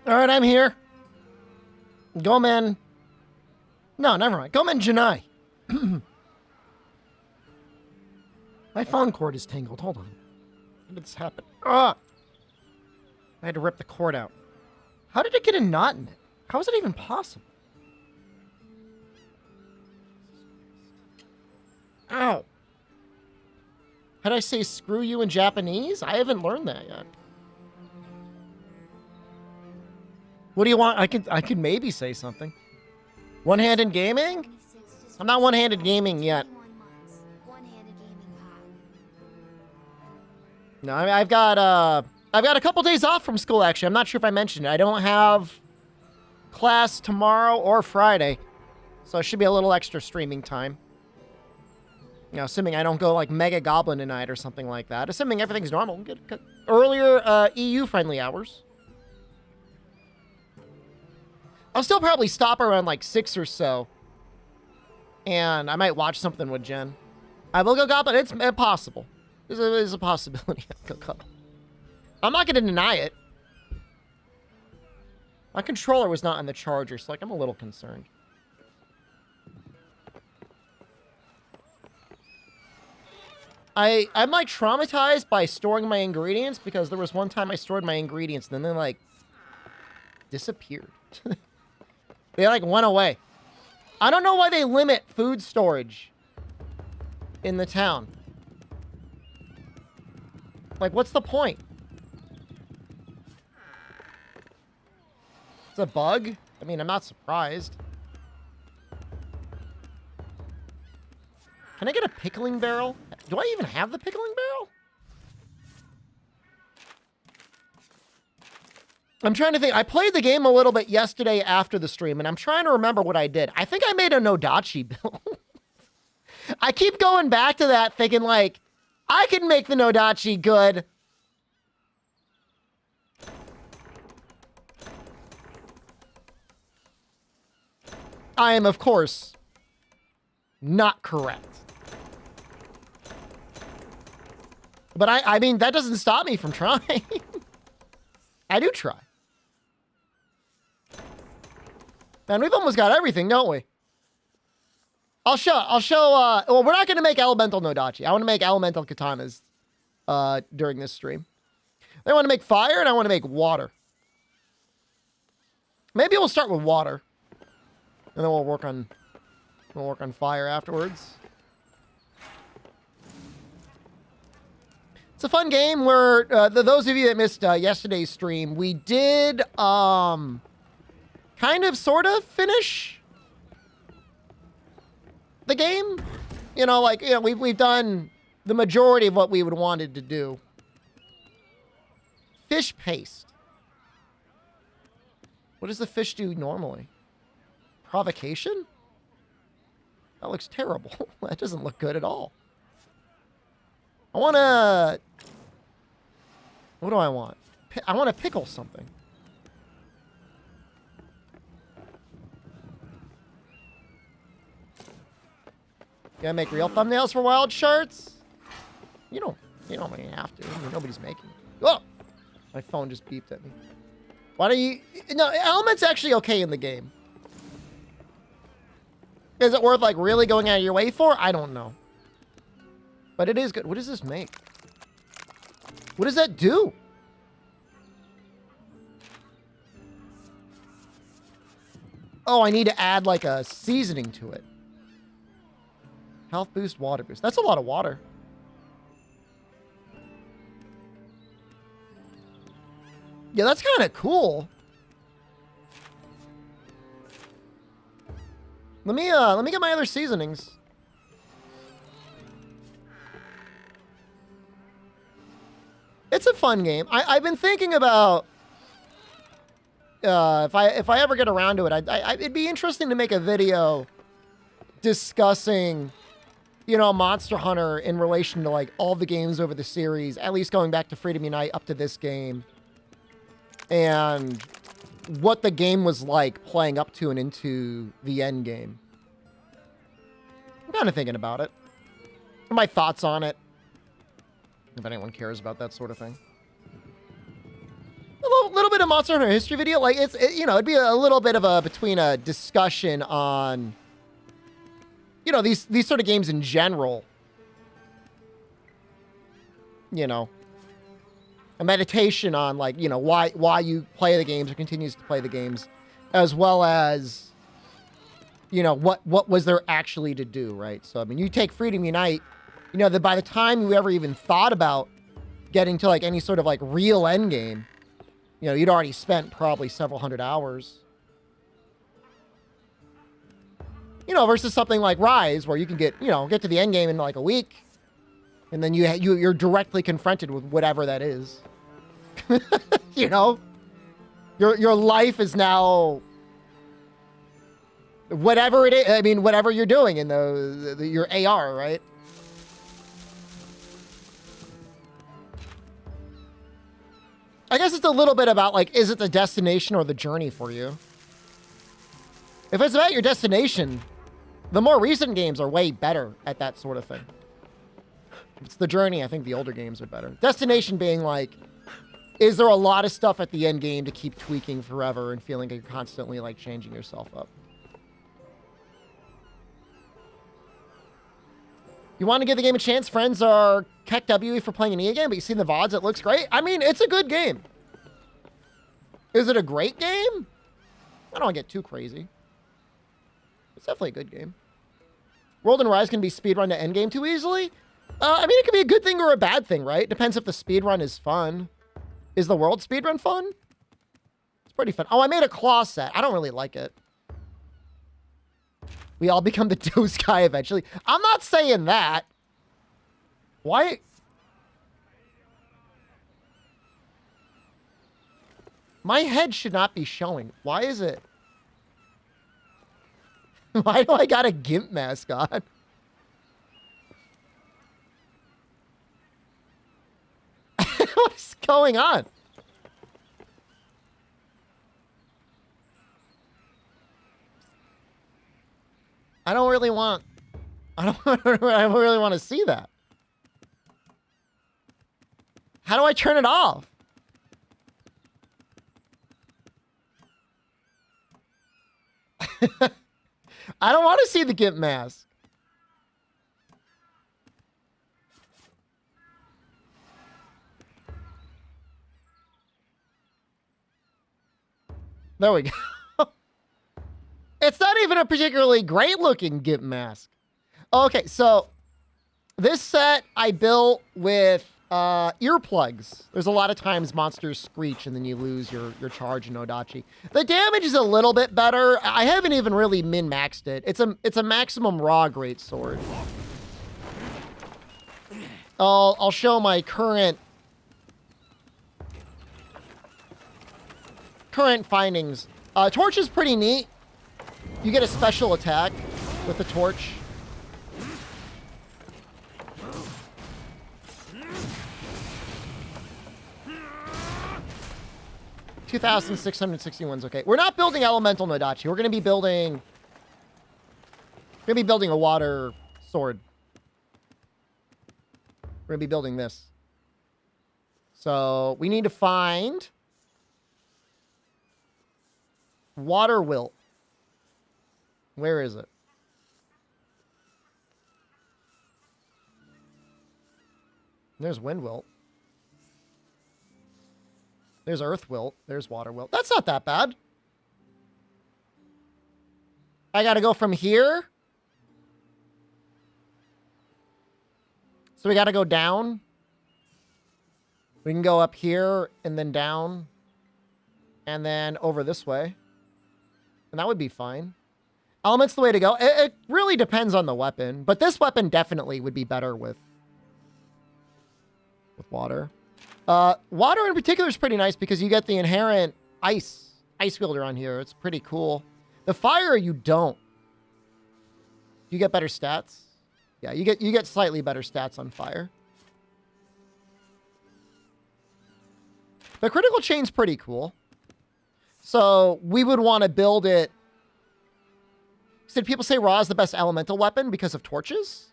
All right, I'm here. Gomen. No, never mind. Gomen Janai. My phone cord is tangled. Hold on. When did this happen? Ah! I had to rip the cord out. How did it get a knot in it? How is it even possible? Ow. How did I say screw you in Japanese? I haven't learned that yet. What do you want? I could maybe say something. One-handed gaming? I'm not one-handed gaming yet. No, I mean, I've got a couple days off from school, actually. I'm not sure if I mentioned it. I don't have class tomorrow or Friday, so it should be a little extra streaming time. You know, assuming I don't go like Mega Goblin tonight or something like that. Assuming everything's normal. Get earlier EU-friendly hours. I'll still probably stop around like 6 or so. And I might watch something with Jen. I will go Goblin. It's possible. There's a possibility I'll go Goblin. I'm not going to deny it. My controller was not on the charger, so like I'm a little concerned. I'm like traumatized by storing my ingredients because there was one time I stored my ingredients and then they like disappeared. They like went away. I don't know why they limit food storage in the town. Like, what's the point? It's a bug? I mean, I'm not surprised. Can I get a pickling barrel? Do I even have the pickling barrel? I'm trying to think. I played the game a little bit yesterday after the stream, and I'm trying to remember what I did. I think I made a Nodachi build. I keep going back to that thinking, like, I can make the Nodachi good. I am, of course, not correct. But I mean, that doesn't stop me from trying. I do try. Man, we've almost got everything, don't we? I'll show, well, we're not going to make elemental Nodachi. I want to make elemental katanas during this stream. I want to make fire and I want to make water. Maybe we'll start with water. And then we'll work on fire afterwards. It's a fun game where, those of you that missed yesterday's stream, we did, kind of, sort of finish the game. You know, like, you know, we've done the majority of what we would wanted to do. Fish paste. What does the fish do normally? Provocation? That looks terrible. That doesn't look good at all. I want to... What do I want? I want to pickle something. You gotta make real thumbnails for wild shirts? You don't really have to. I mean, nobody's making it. Oh! My phone just beeped at me. Why don't you... No, Element's actually okay in the game. Is it worth, like, really going out of your way for? I don't know. But it is good. What does this make? What does that do? Oh, I need to add, like, a seasoning to it. Health boost, water boost. That's a lot of water. Yeah, that's kind of cool. Let me get my other seasonings. It's a fun game. I've been thinking about if I ever get around to it, it'd be interesting to make a video discussing, you know, Monster Hunter in relation to like all the games over the series, at least going back to Freedom Unite up to this game, and what the game was like playing up to and into the end game. I'm kind of thinking about it. My thoughts on it. If anyone cares about that sort of thing. A little bit of Monster Hunter history video. Like, you know, it'd be a little bit of a, between a discussion on, you know, these sort of games in general. You know, a meditation on, like, you know, why you play the games or continues to play the games, as well as, you know, what was there actually to do, right? So, I mean, you take Freedom Unite, you know, that by the time you ever even thought about getting to, like, any sort of, like, real end game, you know, you'd already spent probably several hundred hours. You know, versus something like Rise, where you can get to the end game in, like, a week. And then you're directly confronted with whatever that is. You know? Your life is now whatever it is. I mean, whatever you're doing in your AR, right? I guess it's a little bit about, like, is it the destination or the journey for you? If it's about your destination, the more recent games are way better at that sort of thing. It's the journey. I think the older games are better. Destination being like, is there a lot of stuff at the end game to keep tweaking forever and feeling like you're constantly, like, changing yourself up? You want to give the game a chance? Friends are Keck WE for playing an EA game, but you've seen the VODs. It looks great. I mean, it's a good game. Is it a great game? I don't want to get too crazy. It's definitely a good game. World and Rise can be speedrun to endgame too easily. I mean, it could be a good thing or a bad thing, right? Depends if the speedrun is fun. Is the world speedrun fun? It's pretty fun. Oh, I made a claw set. I don't really like it. We all become the Dose guy eventually. I'm not saying that. Why? My head should not be showing. Why is it? Why do I got a GIMP mask on? What's going on? I don't really want to see that. How do I turn it off? I don't want to see the GIMP mask. There we go. It's not even a particularly great looking GIMP mask. Okay, so this set I built with earplugs. There's a lot of times monsters screech and then you lose your charge in Odachi. The damage is a little bit better. I haven't even really min-maxed it. It's a maximum raw greatsword. I'll show my current findings. Torch is pretty neat. You get a special attack with the torch. $2,661's okay. We're not building elemental Nodachi. We're gonna be building a water sword. We're gonna be building this. So we need to find water wilt. Where is it? There's wind wilt. There's earth wilt. There's water wilt. That's not that bad. I gotta go from here. So we gotta go down. We can go up here and then down. And then over this way. And that would be fine. Element's the way to go. It really depends on the weapon. But this weapon definitely would be better with water. Water in particular is pretty nice because you get the inherent ice wielder on here. It's pretty cool. The fire, you don't. You get better stats. Yeah, you get slightly better stats on fire. The critical chain's pretty cool. So we would want to build it. Did people say raw is the best elemental weapon because of torches?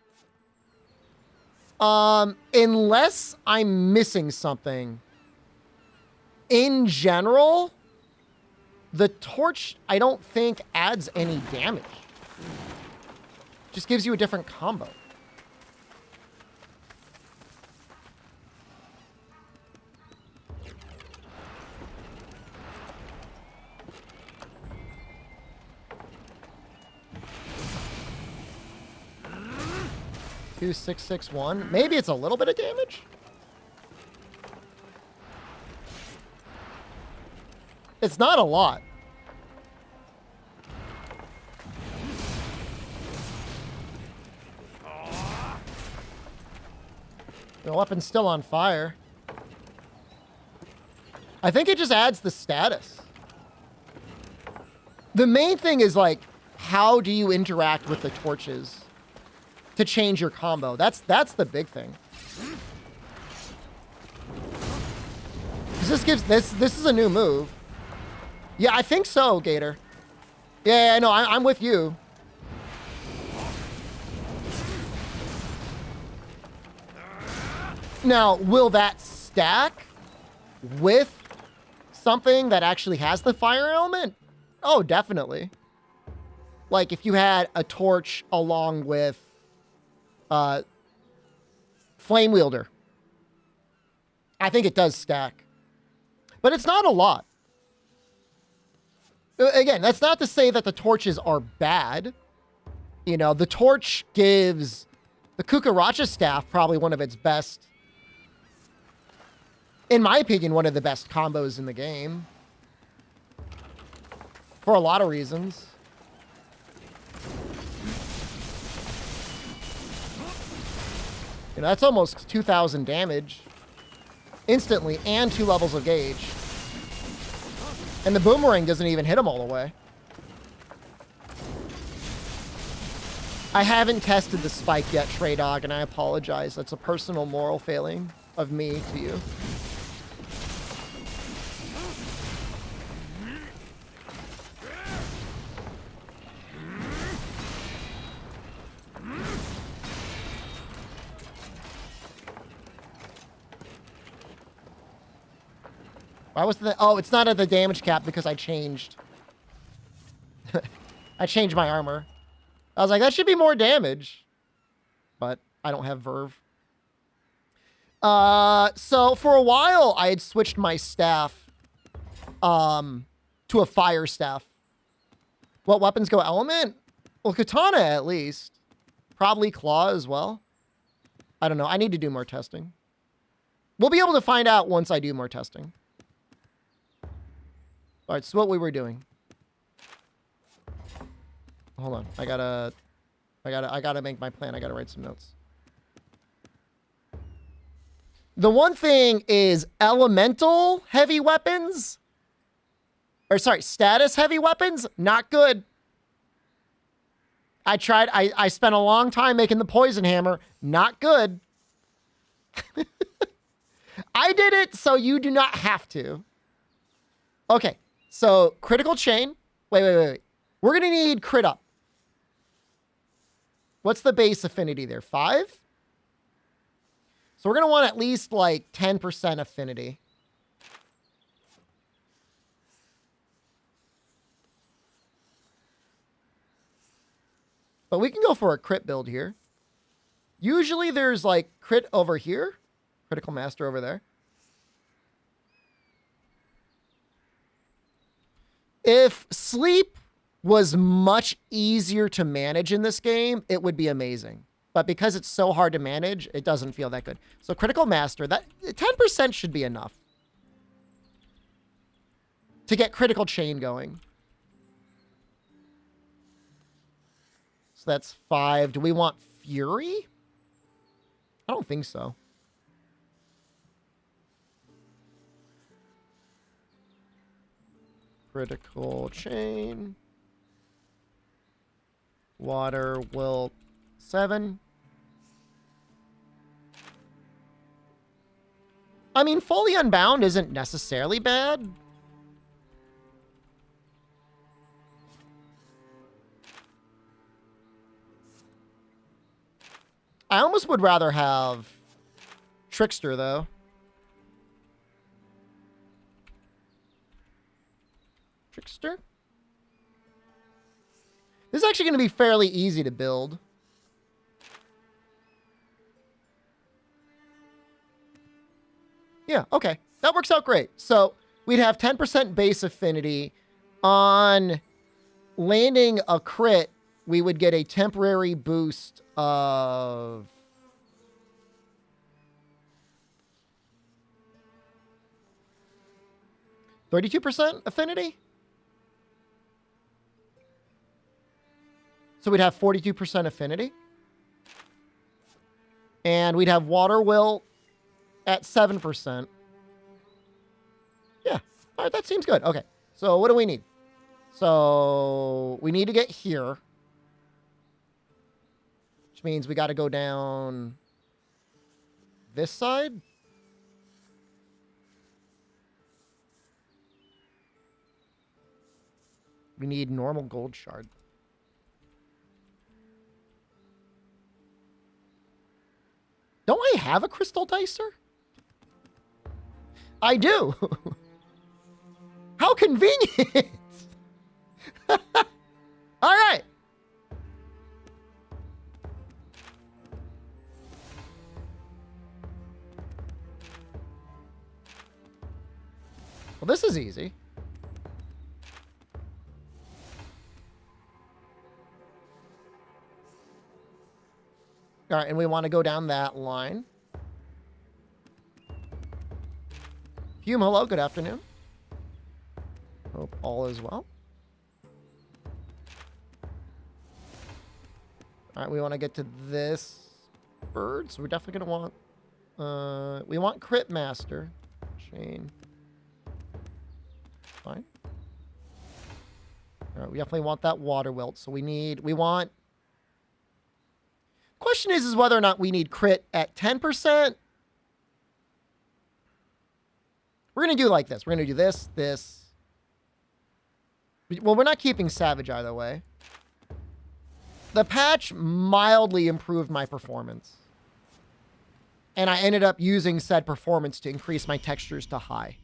Unless I'm missing something. In general, the torch, I don't think, adds any damage. Just gives you a different combo. Two, 6, 6, 1. Maybe it's a little bit of damage. It's not a lot. The weapon's still on fire. I think it just adds the status. The main thing is, like, how do you interact with the torches to change your combo? That's the big thing. 'Cause this gives this is a new move. Yeah, I think so, Gator. Yeah, no, I'm with you. Now, will that stack with something that actually has the fire element? Oh, definitely. Like if you had a torch along with flame wielder. I think it does stack. But it's not a lot. Again, that's not to say that the torches are bad. You know, the torch gives the Kukaracha staff probably one of its best, in my opinion, one of the best combos in the game. For a lot of reasons. You know, that's almost 2,000 damage instantly and 2 levels of gauge. And the boomerang doesn't even hit him all the way. I haven't tested the spike yet, Trey Dog, and I apologize. That's a personal moral failing of me to you. Why was the... Oh, it's not at the damage cap because I changed. I changed my armor. I was like, that should be more damage. But I don't have verve. So for a while, I had switched my staff to a fire staff. What weapons go element? Well, katana at least. Probably claw as well. I don't know. I need to do more testing. We'll be able to find out once I do more testing. All right, so what we were doing. Hold on. I gotta make my plan. I gotta write some notes. The one thing is elemental heavy weapons, or sorry, status heavy weapons, not good. I tried, I spent a long time making the poison hammer, not good. I did it so you do not have to. Okay. So, critical chain. Wait. We're going to need crit up. What's the base affinity there? 5? So, we're going to want at least, like, 10% affinity. But we can go for a crit build here. Usually, there's, like, crit over here. Critical master over there. If sleep was much easier to manage in this game, it would be amazing. But because it's so hard to manage, it doesn't feel that good. So critical master, that 10% should be enough to get critical chain going. So that's 5. Do we want fury? I don't think so. Critical chain. Water will 7. I mean, fully unbound isn't necessarily bad. I almost would rather have Trickster, though. Trickster. This is actually going to be fairly easy to build. Yeah, okay. That works out great. So we'd have 10% base affinity. On landing a crit, we would get a temporary boost of... $32% affinity? So we'd have 42% affinity. And we'd have water wilt at 7%. Yeah. All right, that seems good. Okay. So what do we need? So we need to get here. Which means we got to go down this side. We need normal gold shard. Don't I have a crystal dicer? I do. How convenient. All right. Well, this is easy. All right, and we want to go down that line. Hume, hello, good afternoon. Hope all is well. All right, we want to get to this bird, so we're definitely going to want... we want Crit Master. Chain. Fine. All right, we definitely want that water wilt, so we want... Question is whether or not we need crit at 10%. We're going to do like this. We're going to do this, this. Well, we're not keeping Savage either way. The patch mildly improved my performance. And I ended up using said performance to increase my textures to high.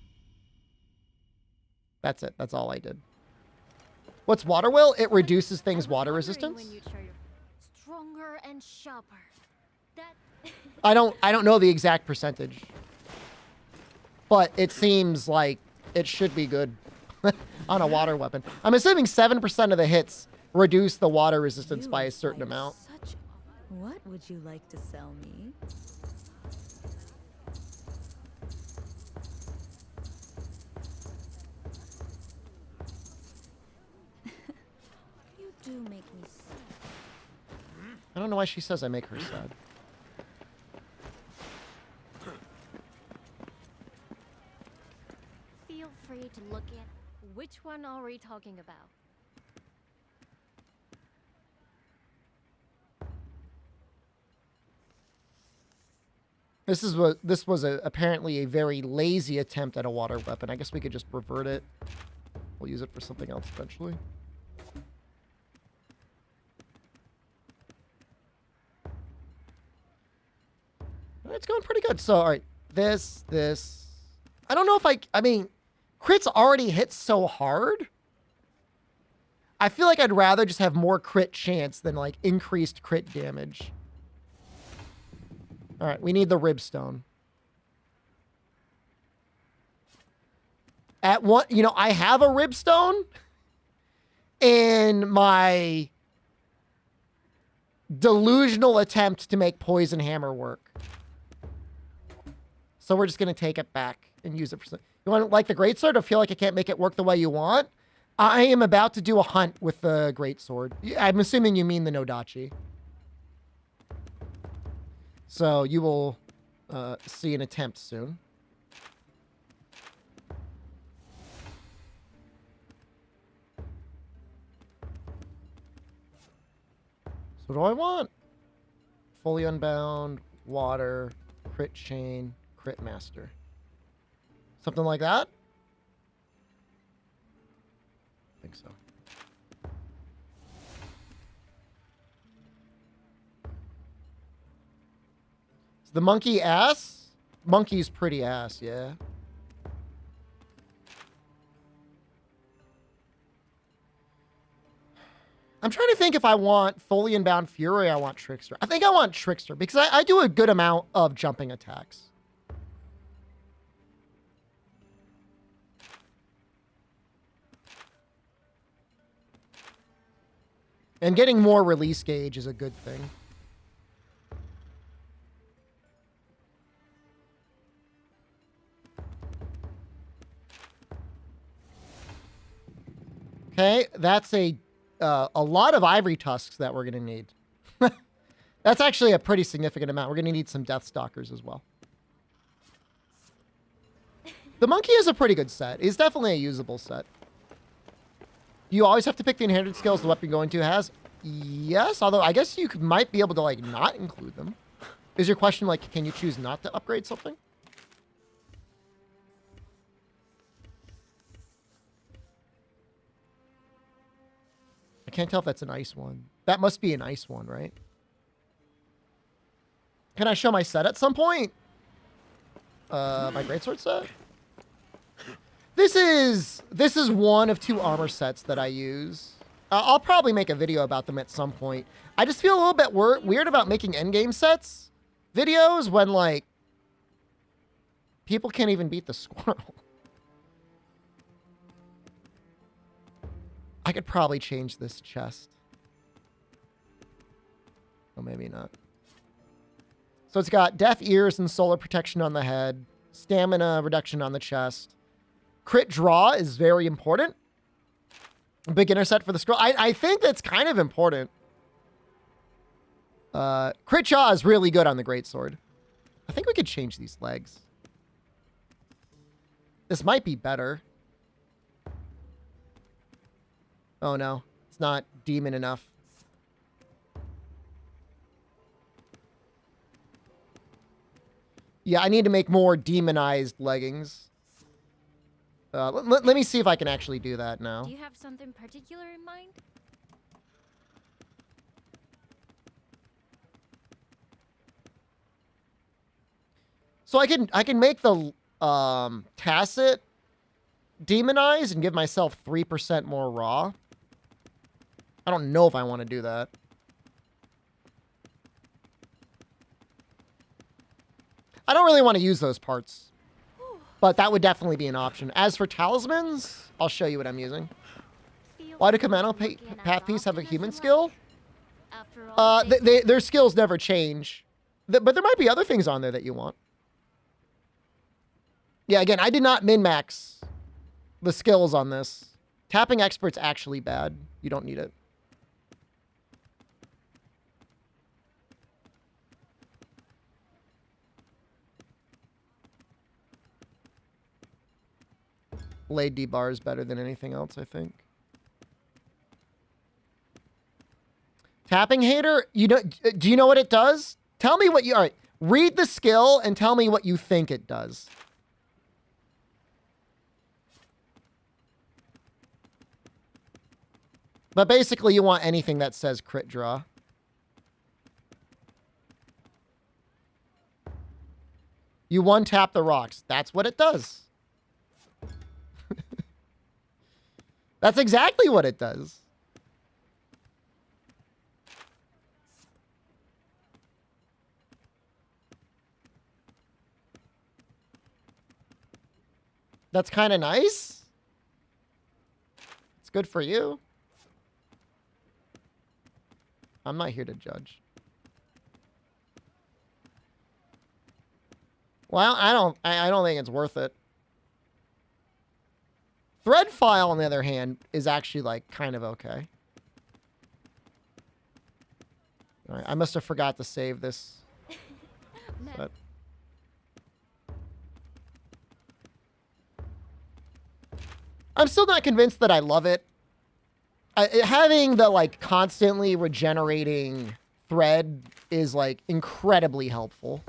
That's it. That's all I did. What's water will? It reduces things water resistance. Stronger and sharper. That I don't know the exact percentage. But it seems like it should be good on a water weapon. I'm assuming 7% of the hits reduce the water resistance by a certain amount. What would you like to sell me? You do make me sad. I don't know why she says I make her sad. feel free to look at which one are we talking about. This was apparently a very lazy attempt at a water weapon. I guess we could just revert it. We'll use it for something else eventually. It's going pretty good. So, all right, this. I don't know if I mean, crits already hit so hard. I feel like I'd rather just have more crit chance than like increased crit damage. All right, we need the ribstone. At one, you know, I have a ribstone in my delusional attempt to make poison hammer work. So we're just going to take it back and use it for something. You want like the greatsword or feel like I can't make it work the way you want? I am about to do a hunt with the greatsword. I'm assuming you mean the Nodachi. So you will see an attempt soon. So what do I want? Fully unbound, water, crit chain, crit master. Something like that? I think so. Is the monkey ass? Monkey's pretty ass, yeah. I'm trying to think if I want fully inbound fury or I want trickster. I think I want trickster because I do a good amount of jumping attacks. And getting more release gauge is a good thing. Okay, that's a lot of ivory tusks that we're going to need. That's actually a pretty significant amount. We're going to need some Death Stalkers as well. The monkey is a pretty good set. It's definitely a usable set. You always have to pick the inherited skills the weapon you're going to has. Yes, although I guess you might be able to like not include them. Is your question like, can you choose not to upgrade something? I can't tell if that's an ice one. That must be an ice one, right? Can I show my set at some point? My greatsword set? This is one of 2 armor sets that I use. I'll probably make a video about them at some point. I just feel a little bit weird about making endgame sets videos when, like, people can't even beat the squirrel. I could probably change this chest. Oh, maybe not. So it's got deaf ears and solar protection on the head, stamina reduction on the chest. Crit draw is very important. Beginner set for the scroll. I think that's kind of important. Crit jaw is really good on the greatsword. I think we could change these legs. This might be better. Oh no, it's not demon enough. Yeah, I need to make more demonized leggings. Let me see if I can actually do that now. Do you have something particular in mind? So I can make the tacit demonize and give myself 3% more raw. I don't know if I want to do that. I don't really want to use those parts. But that would definitely be an option. As for talismans, I'll show you what I'm using. Why do Commando Path Piece have a human skill? Their skills never change. But there might be other things on there that you want. Yeah, again, I did not min-max the skills on this. Tapping Expert's actually bad. You don't need it. Blade D-bar is better than anything else, I think. Tapping Hater, do you know what it does? Tell me what you... All right, read the skill and tell me what you think it does. But basically, you want anything that says crit draw. You one-tap the rocks. That's what it does. That's exactly what it does. That's kind of nice. It's good for you. I'm not here to judge. Well, I don't think it's worth it. Thread file, on the other hand, is actually, like, kind of okay. All right, I must have forgot to save this. But... I'm still not convinced that I love it. Having the, like, constantly regenerating thread is, like, incredibly helpful.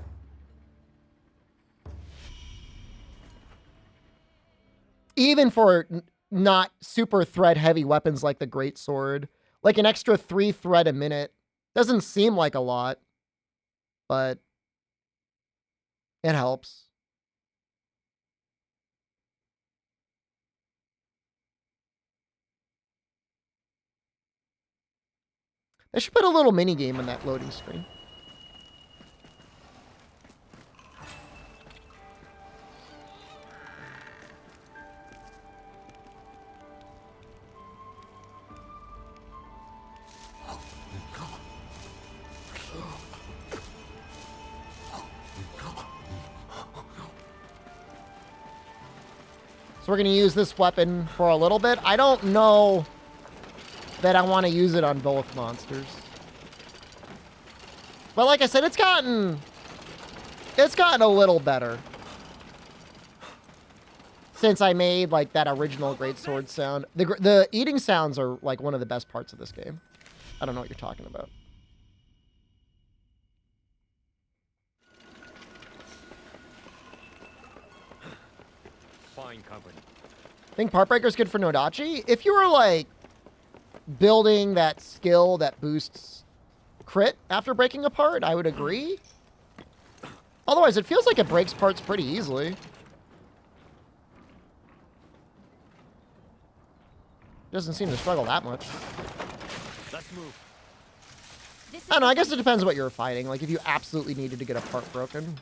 Even for not super thread-heavy weapons like the greatsword. Like, an extra 3 thread a minute doesn't seem like a lot, but it helps. They should put a little mini game in that loading screen. So we're going to use this weapon for a little bit. I don't know that I want to use it on both monsters. But like I said, it's gotten a little better since I made like that original greatsword sound. The eating sounds are like one of the best parts of this game. I don't know what you're talking about. Fine company. I think Part Breaker's good for Nodachi. If you were like building that skill that boosts crit after breaking a part, I would agree. Otherwise, it feels like it breaks parts pretty easily. Doesn't seem to struggle that much. Let's move. I don't know, I guess it depends what you're fighting. Like, if you absolutely needed to get a part broken.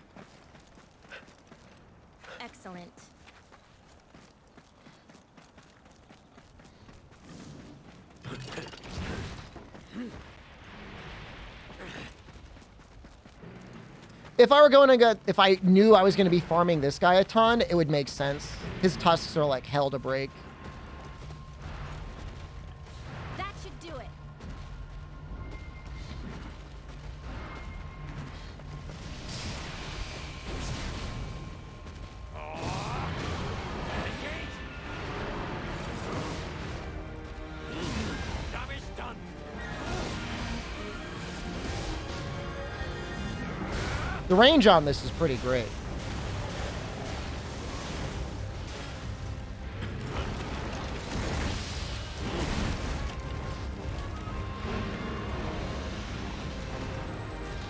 Excellent. If I were going to get, if I knew I was going to be farming this guy a ton, it would make sense. His tusks are like hell to break. That should do it. Damage done. The range on this is pretty great.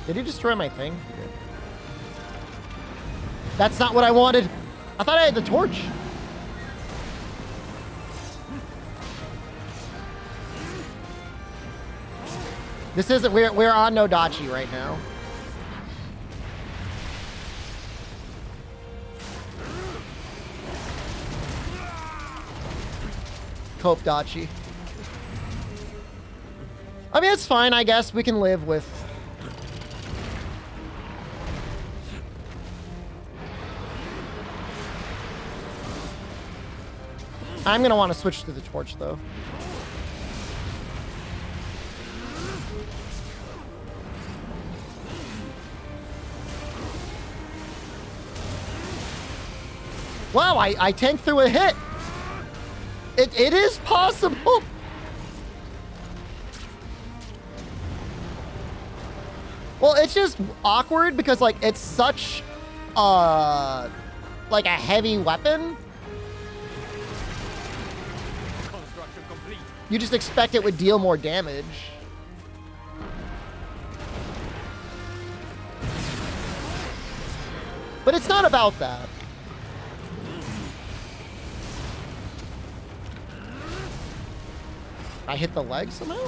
Did he destroy my thing? He did. That's not what I wanted. I thought I had the torch. This isn't, we're on Nodachi right now. Cope Dachi. I mean, it's fine, I guess. We can live with... I'm going to want to switch to the torch, though. Wow, I tanked through a hit. It is possible. Well, it's just awkward because like it's such like a heavy weapon. Construction complete. You just expect it would deal more damage. But it's not about that. I hit the leg somehow?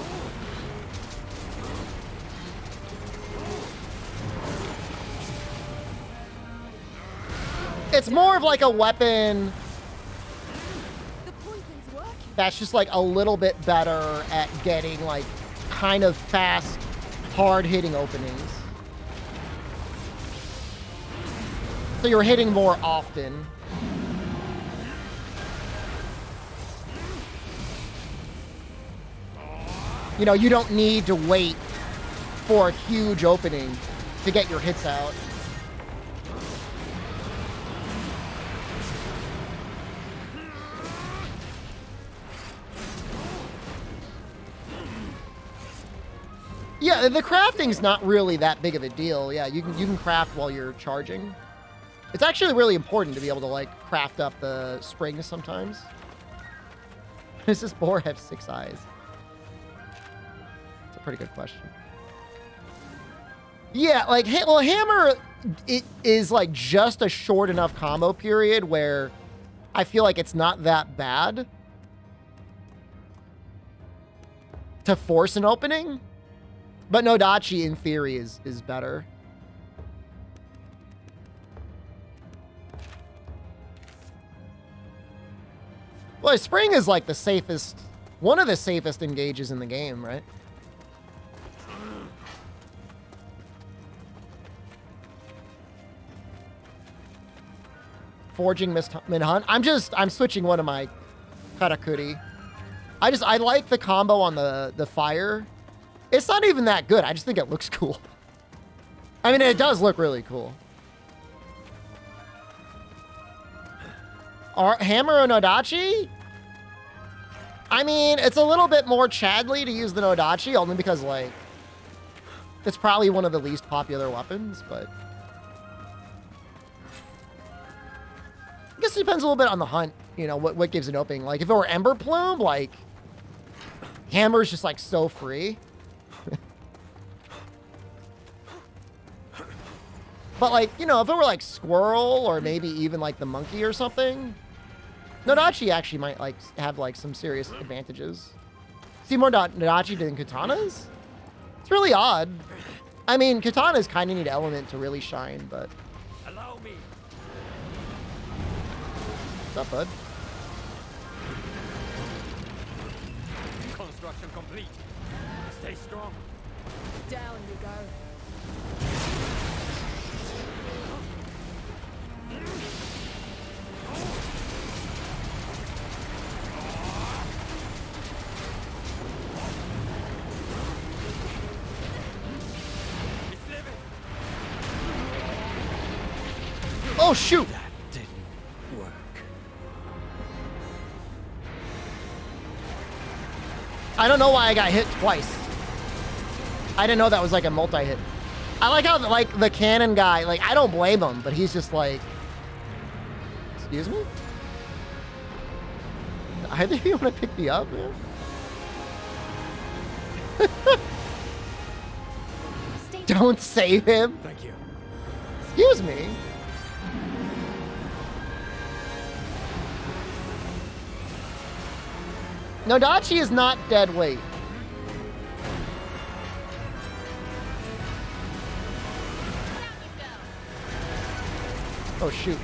It's more of like a weapon The poison's working. that's just like a little bit better at getting like kind of fast, hard-hitting openings. So you're hitting more often. You know, you don't need to wait for a huge opening to get your hits out. Yeah, the crafting's not really that big of a deal. Yeah, you can craft while you're charging. It's actually really important to be able to like craft up the springs sometimes. Does this boar have 6 eyes? That's a pretty good question. Yeah, like, well, hammer, it is like just a short enough combo period where I feel like it's not that bad to force an opening. But Nodachi, in theory, is better. Well, Spring is like the safest, one of the safest engages in the game, right? Forging Minhunt. I'm switching one of my Karakuri. I like the combo on the fire. It's not even that good. I just think it looks cool. I mean, it does look really cool. Hammer or Nodachi? I mean, it's a little bit more Chadley to use the Nodachi, only because, like, it's probably one of the least popular weapons, but... I guess it depends a little bit on the hunt, you know, what gives it opening. Like, if it were Ember Plume, like, Hammer's just, like, so free. But, like, you know, if it were, like, Squirrel or maybe even, like, the Monkey or something, Nodachi actually might, like, have, like, some serious advantages. See more Nodachi than Katanas? It's really odd. I mean, Katanas kind of need Element to really shine, but... Allow me. What's up, bud? Construction complete. Stay strong. Down you go. Oh, shoot! That didn't work. I don't know why I got hit twice. I didn't know that was like a multi-hit. I like how like the cannon guy, like I don't blame him, but he's just like, excuse me? I think you want to pick me up, man. Don't save him. Thank you. Excuse me. Nodachi is not dead weight. Oh, shoot.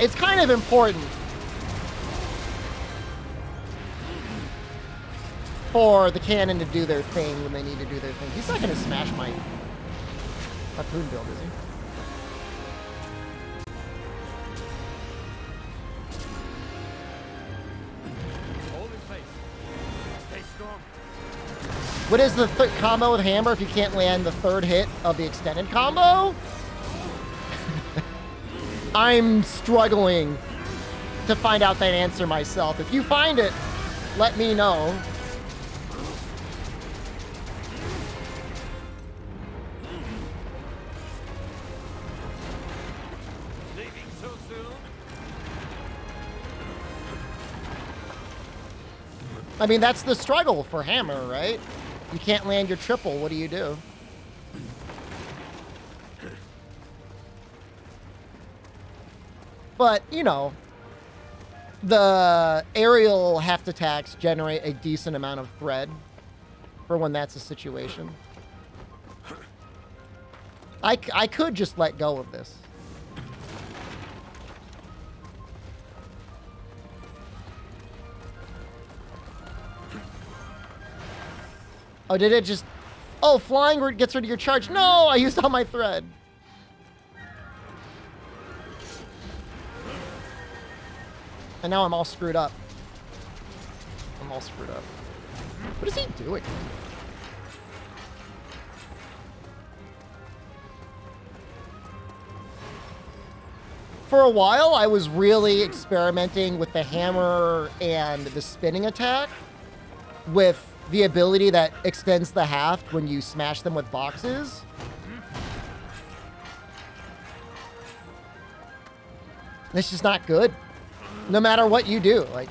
It's kind of important for the cannon to do their thing when they need to do their thing. He's not going to smash my harpoon build, is he? Hold in place. Stay strong. What is the combo with Hammer if you can't land the third hit of the extended combo? I'm struggling to find out that answer myself. If you find it, let me know. Leaving so soon? I mean, that's the struggle for Hammer, right? You can't land your triple. What do you do? But, you know, the aerial heft attacks generate a decent amount of thread for when that's a situation. I could just let go of this. Oh, did it just... Oh, flying gets rid of your charge. No, I used all my thread. And now I'm all screwed up. I'm all screwed up. What is he doing? For a while, I was really experimenting with the hammer and the spinning attack with the ability that extends the haft when you smash them with boxes. It's just not good. No matter what you do, like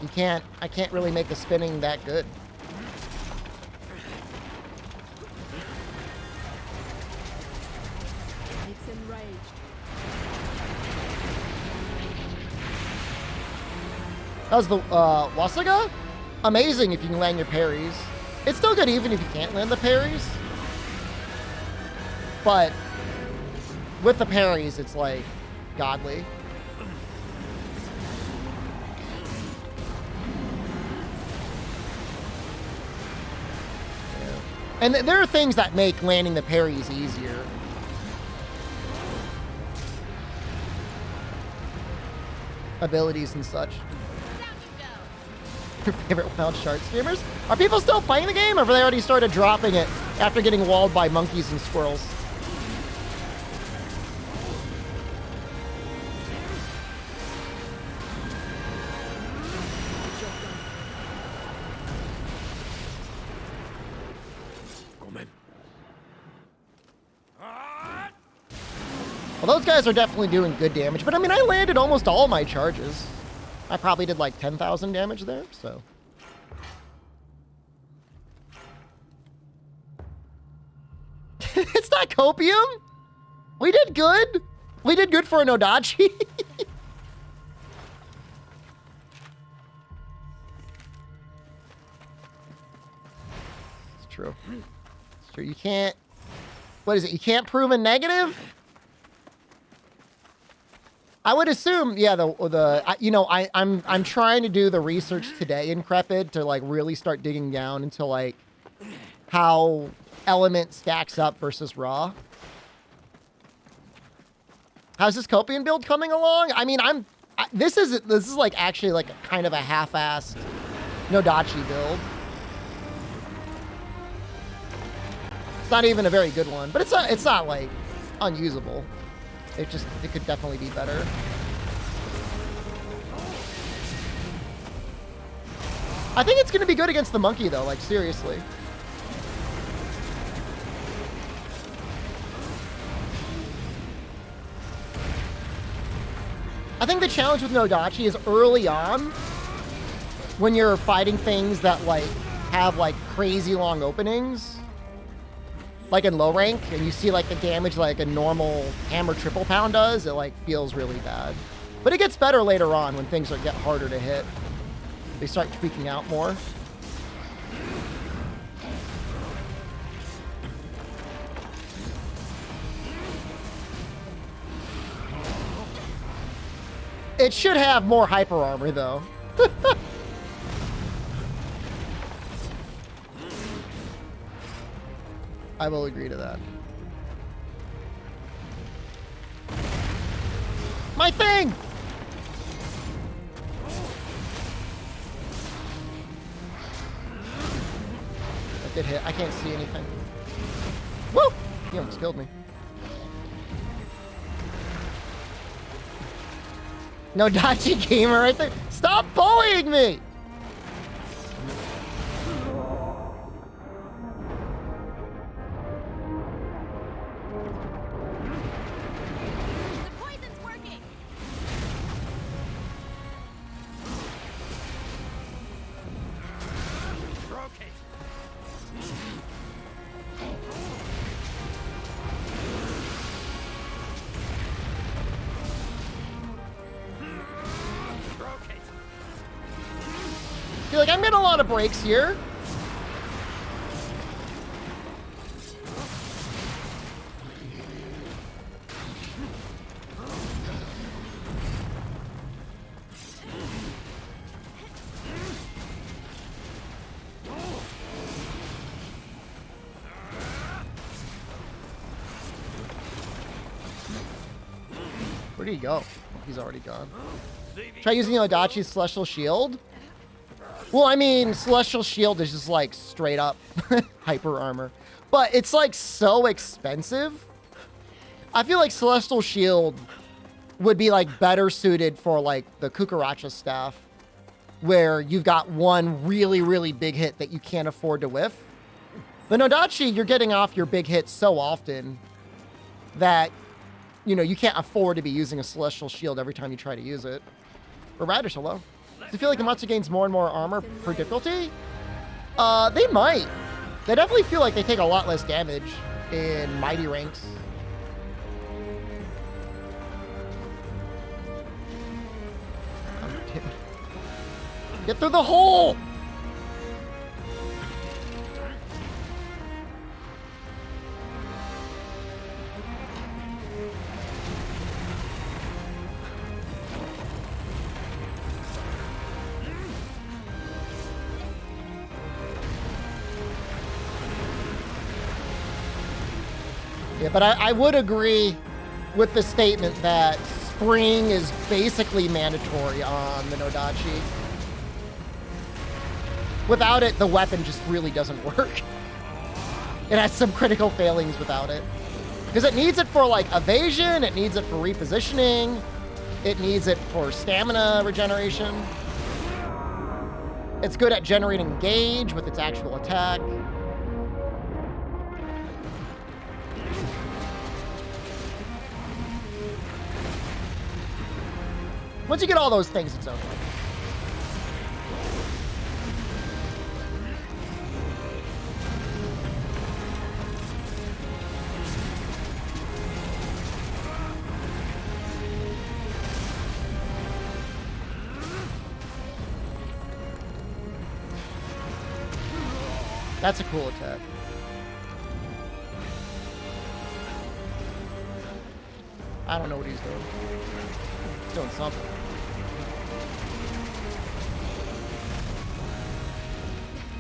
I can't really make the spinning that good. It's enraged. That was the Wasaga? Amazing if you can land your parries. It's still good even if you can't land the parries. But with the parries, it's like godly. Yeah. And there are things that make landing the parries easier. Abilities and such. Your favorite Wild Shark streamers? Are people still playing the game, or have they already started dropping it after getting walled by monkeys and squirrels? Well, those guys are definitely doing good damage, but I mean, I landed almost all my charges. I probably did like 10,000 damage there, so. It's not copium. We did good. We did good for an Odachi. It's true. It's true. You can't, what is it? You can't prove a negative? I would assume, yeah, I'm trying to do the research today in Crepid to like really start digging down into like how Element stacks up versus Raw. How's this copium build coming along? I mean, this is like actually like a kind of a half-assed Nodachi build. It's not even a very good one, but it's not like unusable. It could definitely be better. I think it's going to be good against the monkey, though, like, seriously. I think the challenge with Nodachi is early on, when you're fighting things that, like, have, like, crazy long openings, like in low rank, and you see like the damage like a normal hammer triple pound does, it like feels really bad. But it gets better later on when things get harder to hit. They start tweaking out more. It should have more hyper armor though. I will agree to that. My thing! That did hit. I can't see anything. Woo! He almost killed me. Nodachi gamer right there. Stop bullying me! feel like I'm getting a lot of breaks here. Where did he go? He's already gone. Try using Odachi's Celestial Shield. Well, I mean, Celestial Shield is just like straight up hyper armor. But it's like so expensive. I feel like Celestial Shield would be like better suited for like the Kukaracha staff, where you've got one really, really big hit that you can't afford to whiff. The Nodachi, you're getting off your big hits so often that, you know, you can't afford to be using a Celestial Shield every time you try to use it. Or Radish, hello. Do you feel like Amatsu gains more and more armor per difficulty? They might. They definitely feel like they take a lot less damage in mighty ranks. Get through the hole! Yeah, but I would agree with the statement that spring is basically mandatory on the Nodachi. Without it, the weapon just really doesn't work. It has some critical failings without it. Because it needs it for, like, evasion, it needs it for repositioning, it needs it for stamina regeneration. It's good at generating gauge with its actual attack. Once you get all those things, it's over. That's a cool attack. I don't know what he's doing. He's doing something.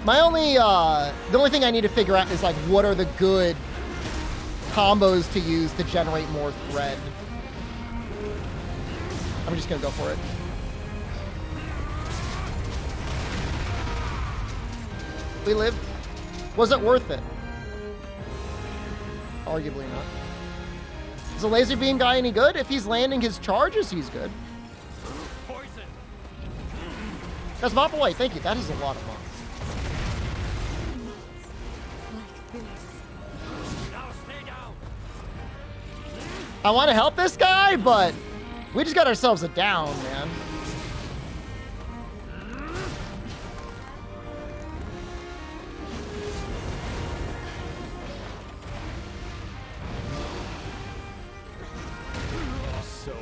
My only, the only thing I need to figure out is, like, what are the good combos to use to generate more thread. I'm just gonna go for it. We lived. Was it worth it? Arguably not. Is the laser beam guy any good? If he's landing his charges, he's good. Poison. That's mop away. Thank you. That is a lot of mop. Now stay down. I want to help this guy, but we just got ourselves a down, man. So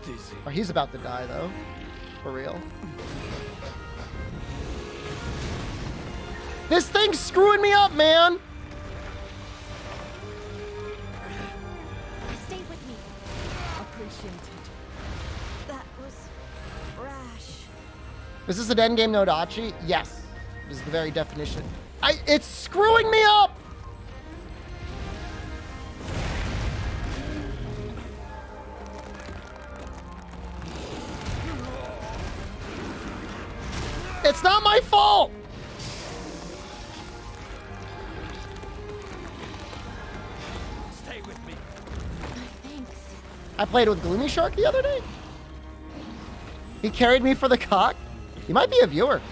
dizzy. Oh, he's about to die, though. For real. This thing's screwing me up, man! Stay with me. Appreciate it. That was rash. Is this an endgame Nodachi? Yes. This is the very definition. It's screwing me up! It's not my fault! Stay with me. Thanks. I played with Gloomy Shark the other day. He carried me for the cock. He might be a viewer.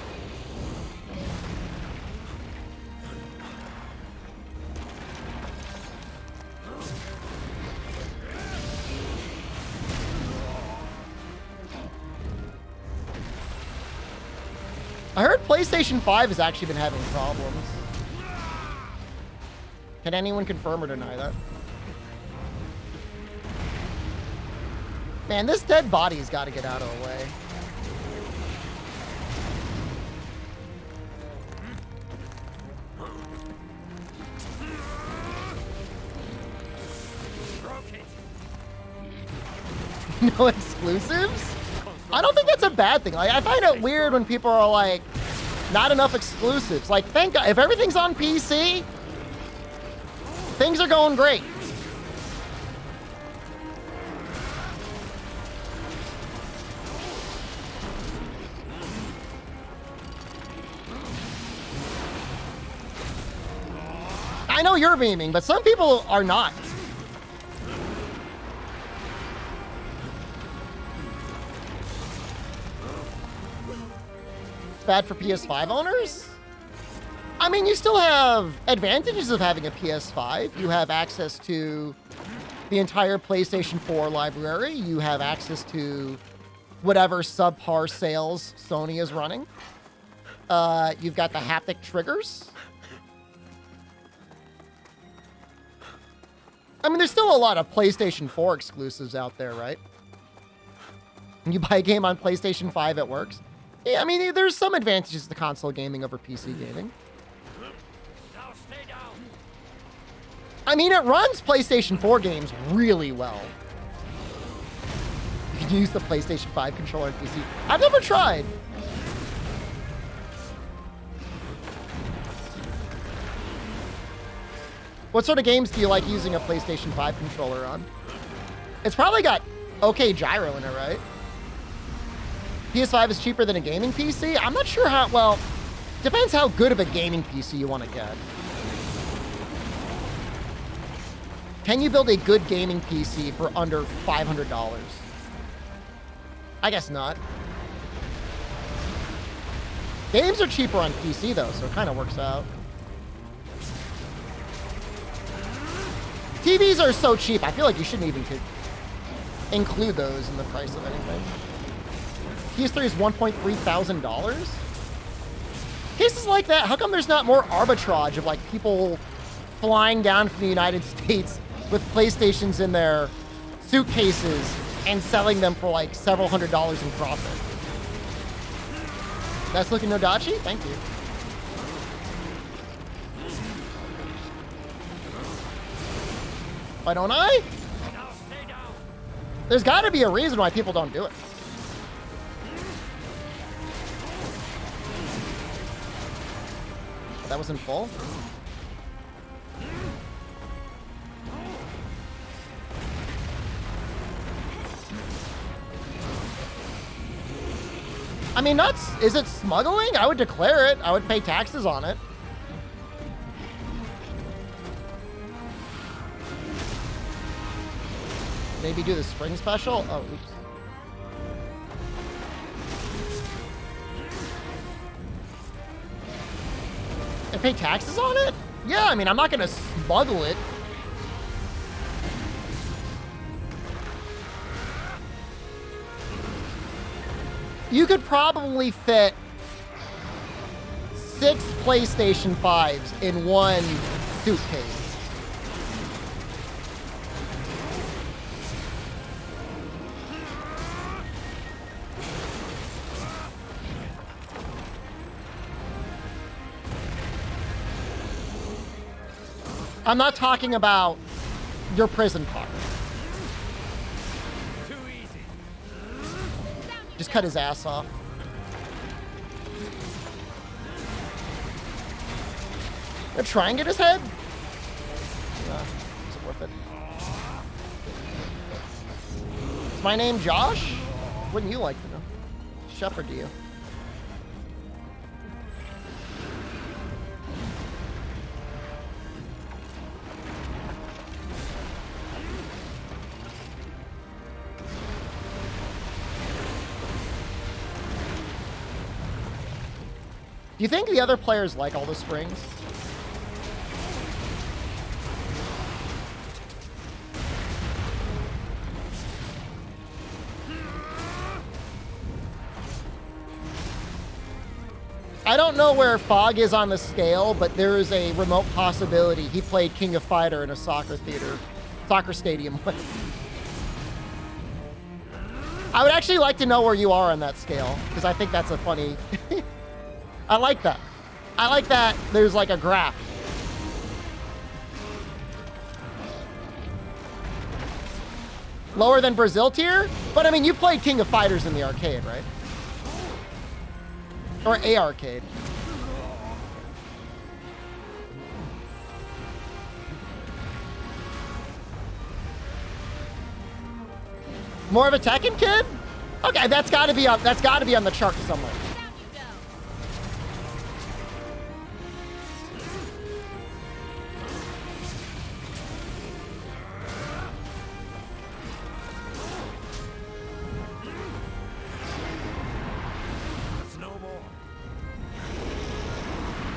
I heard PlayStation 5 has actually been having problems. Can anyone confirm or deny that? Man, this dead body's got to get out of the way. No exclusives? I don't think that's a bad thing. Like, I find it weird when people are like, not enough exclusives. Like, thank God, if everything's on PC, things are going great. I know you're beaming, but some people are not. Bad for PS5 owners? I mean, you still have advantages of having a PS5. You have access to the entire PlayStation 4 library. You have access to whatever subpar sales Sony is running. You've got the haptic triggers. I mean, there's still a lot of PlayStation 4 exclusives out there, right? When you buy a game on PlayStation 5, it works. Yeah, I mean, there's some advantages to console gaming over PC gaming. Now stay down. I mean, it runs PlayStation 4 games really well. You can use the PlayStation 5 controller on PC. I've never tried. What sort of games do you like using a PlayStation 5 controller on? It's probably got okay gyro in it, right? PS5 is cheaper than a gaming PC? I'm not sure how, well, depends how good of a gaming PC you want to get. Can you build a good gaming PC for under $500? I guess not. Games are cheaper on PC though, so it kind of works out. TVs are so cheap, I feel like you shouldn't even include those in the price of anything. PS3 is $1.3 thousand. Cases like that, how come there's not more arbitrage of like people flying down from the United States with PlayStations in their suitcases and selling them for like several $100s in profit? That's looking Nodachi? Thank you. Why don't I? Now stay down. There's got to be a reason why people don't do it. That was in full? I mean, is it smuggling? I would declare it. I would pay taxes on it. Maybe do the spring special? Oh, oops. And pay taxes on it? Yeah, I mean, I'm not gonna smuggle it. You could probably fit 6 PlayStation 5s in one suitcase. I'm not talking about your prison car. Too easy. Just cut his ass off. Gonna try and get his head? Nah, is it worth it? Is my name Josh? Wouldn't you like to know? Shepard to you. Do you think the other players like all the springs? I don't know where Fog is on the scale, but there is a remote possibility he played King of Fighter in a soccer stadium once. I would actually like to know where you are on that scale, because I think that's a funny... I like that. I like that there's like a graph. Lower than Brazil tier? But I mean, you played King of Fighters in the arcade, right? Or a arcade. More of a Tekken kid? Okay, that's got to be on the chart somewhere.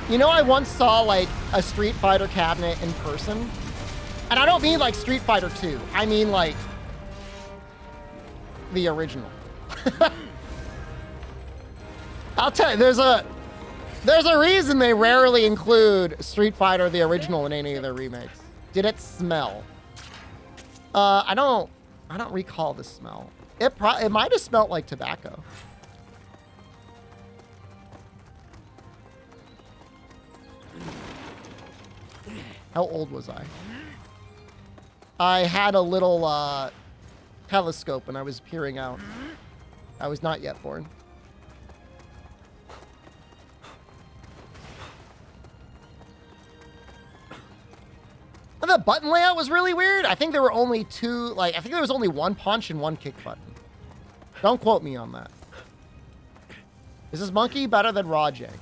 You know, I once saw like a Street Fighter cabinet in person. And I don't mean like Street Fighter 2. I mean like the original. I'll tell you, there's a reason they rarely include Street Fighter the original in any of their remakes. Did it smell? I don't recall the smell. It might have smelled like tobacco. How old was I? I had a little telescope when I was peering out. I was not yet born. The button layout was really weird. I think there were only two, like, I think there was only one punch and one kick button. Don't quote me on that. Is this monkey better than Rajang?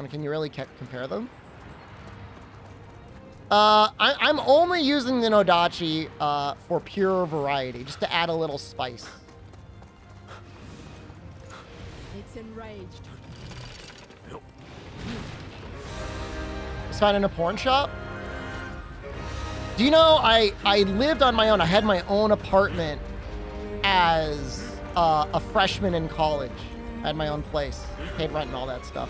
Can you really compare them? I'm only using the Nodachi for pure variety, just to add a little spice. It's enraged. Was found in a porn shop? Do you know, I lived on my own. I had my own apartment as a freshman in college. I had my own place, paid rent and all that stuff.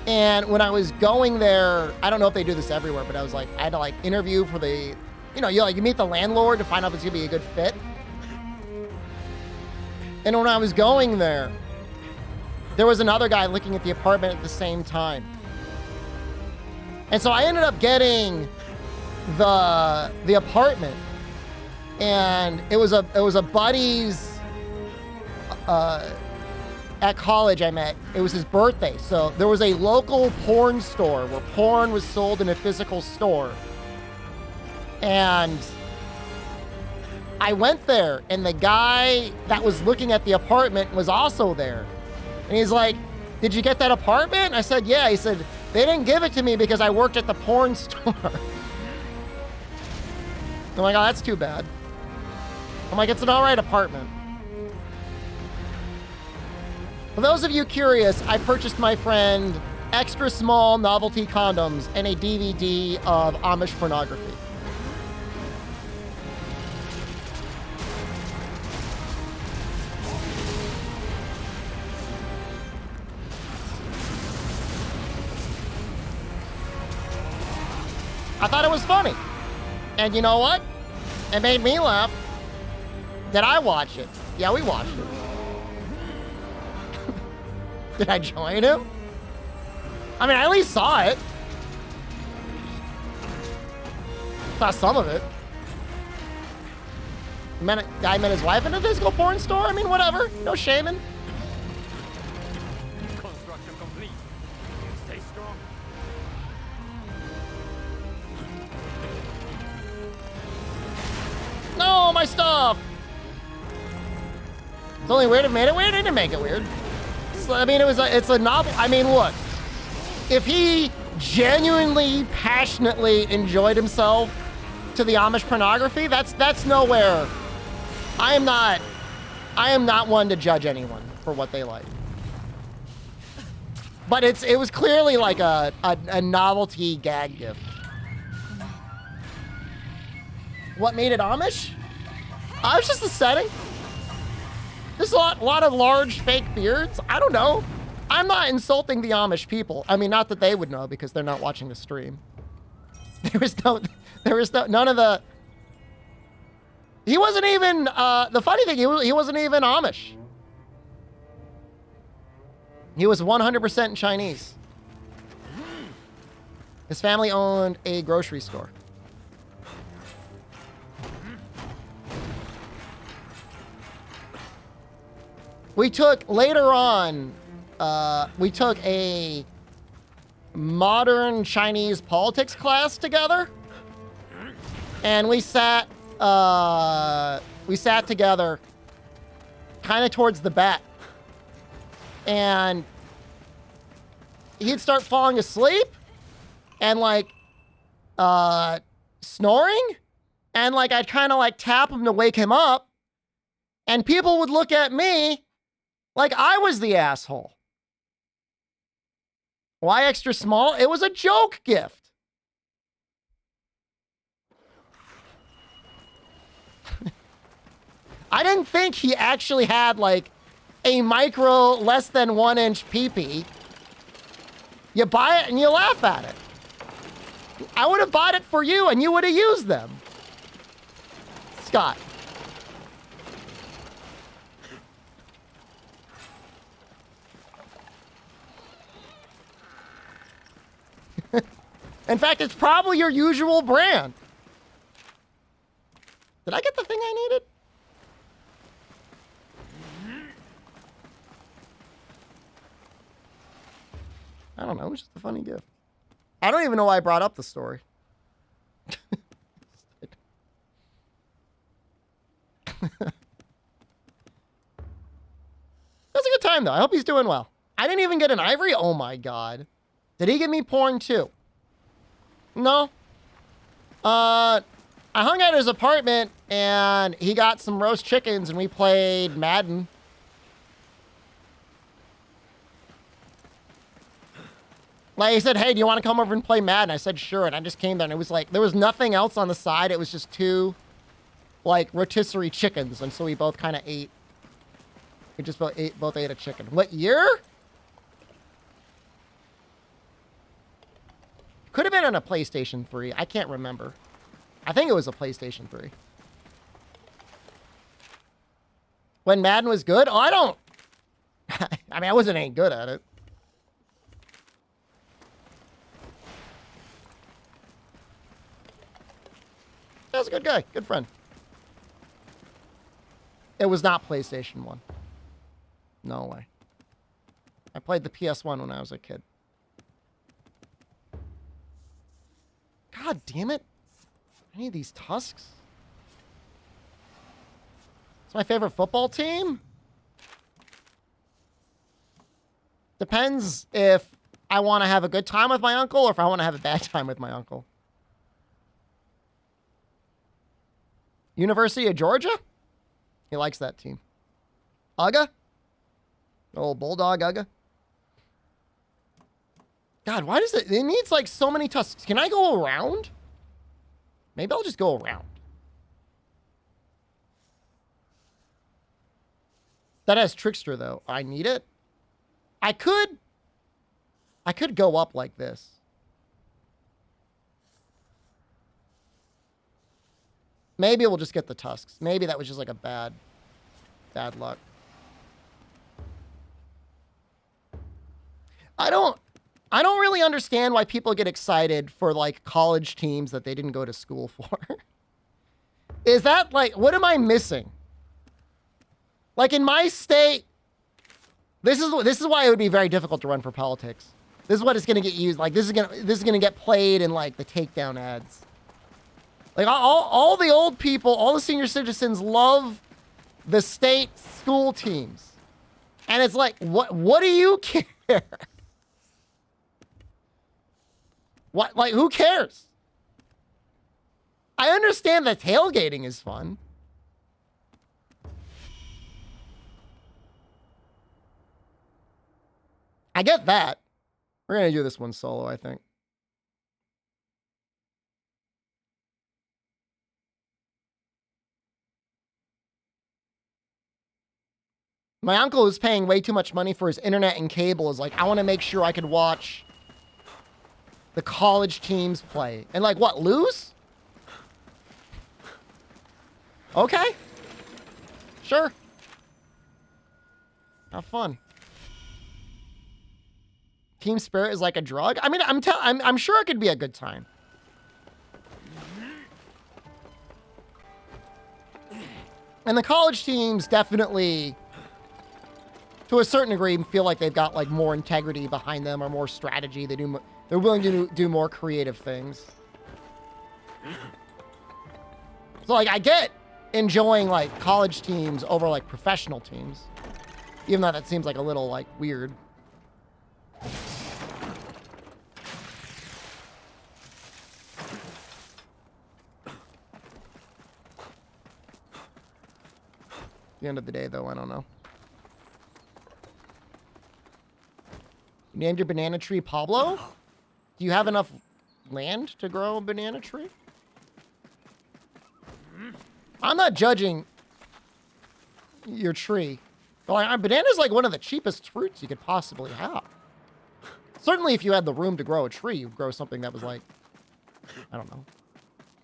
And when I was going there, I don't know if they do this everywhere, but I had to like interview for the, you meet the landlord to find out if it's gonna be a good fit. And when I was going there, there was another guy looking at the apartment at the same time. And so I ended up getting the apartment, and it was a buddy's at college I met. It was his birthday. So there was a local porn store where porn was sold in a physical store. And I went there, and the guy that was looking at the apartment was also there. And he's like, "Did you get that apartment?" And I said, "Yeah." He said, "They didn't give it to me because I worked at the porn store." I'm like, "Oh, that's too bad." I'm like, "It's an all right apartment." For those of you curious, I purchased my friend extra small novelty condoms and a DVD of Amish pornography. I thought it was funny. And you know what? It made me laugh. Did I watch it? Yeah, we watched it. Did I join him? I mean, I at least saw it. Saw some of it. Guy met his wife in a physical porn store? I mean, whatever. No shaming. Construction complete. Stay strong. No, my stuff! It's only weird it made it weird. It didn't make it weird. I mean, it's a novel. I mean, look. If he genuinely, passionately enjoyed himself to the Amish pornography, that's nowhere. I am not one to judge anyone for what they like. But it was clearly like a novelty gag gift. What made it Amish? It was just the setting. There's a lot of large fake beards. I don't know. I'm not insulting the Amish people. I mean, not that they would know because they're not watching the stream. There was none of the. He wasn't even. The funny thing, he wasn't even Amish. He was 100% Chinese. His family owned a grocery store. We took, later on, we took a modern Chinese politics class together. And we sat together kind of towards the back. And he'd start falling asleep and like snoring. And like I'd kind of like tap him to wake him up. And people would look at me like I was the asshole. Why extra small? It was a joke gift. I didn't think he actually had like a micro less than 1 inch pee-pee. You buy it and you laugh at it. I would have bought it for you and you would have used them. Scott. In fact, it's probably your usual brand. Did I get the thing I needed? I don't know. It was just a funny gift. I don't even know why I brought up the story. That's a good time, though. I hope he's doing well. I didn't even get an ivory? Oh, my God. Did he give me porn, too? No. I hung out at his apartment, and he got some roast chickens, and we played Madden. Like, he said, hey, do you want to come over and play Madden? I said, sure, and I just came there, and it was like, there was nothing else on the side. It was just two, like, rotisserie chickens, and so we both kind of ate. We just both ate a chicken. What year? Could have been on a PlayStation 3. I can't remember. I think it was a PlayStation 3. When Madden was good? Oh, I don't... I mean, I wasn't any good at it. That was a good guy. Good friend. It was not PlayStation 1. No way. I played the PS1 when I was a kid. God damn it. I need these tusks. It's my favorite football team. Depends if I want to have a good time with my uncle or if I want to have a bad time with my uncle. University of Georgia? He likes that team. Ugga? Old Bulldog Ugga? God, why does it... It needs, like, so many tusks. Can I go around? Maybe I'll just go around. That has Trickster, though. I need it. I could go up like this. Maybe we'll just get the tusks. Maybe that was just like a bad luck. I don't really understand why people get excited for like college teams that they didn't go to school for. Is that like, what am I missing? Like in my state, this is why it would be very difficult to run for politics. This is what it's going to get used. Like this is going to get played in like the takedown ads. Like all the old people, all the senior citizens love the state school teams. And it's like, what do you care? What, like, who cares? I understand that tailgating is fun. I get that. We're going to do this one solo, I think. My uncle who's paying way too much money for his internet and cable is like, I want to make sure I could watch the college teams play. And like, what, lose? Okay. Sure. Have fun. Team spirit is like a drug? I mean, I'm sure it could be a good time. And the college teams definitely, to a certain degree, feel like they've got like more integrity behind them or more strategy. They're willing to do more creative things. So like, I get enjoying like college teams over like professional teams, even though that seems like a little like weird. At the end of the day, though, I don't know. You named your banana tree Pablo? Do you have enough land to grow a banana tree? I'm not judging your tree. But a banana is like one of the cheapest fruits you could possibly have. Certainly if you had the room to grow a tree, you'd grow something that was like, I don't know,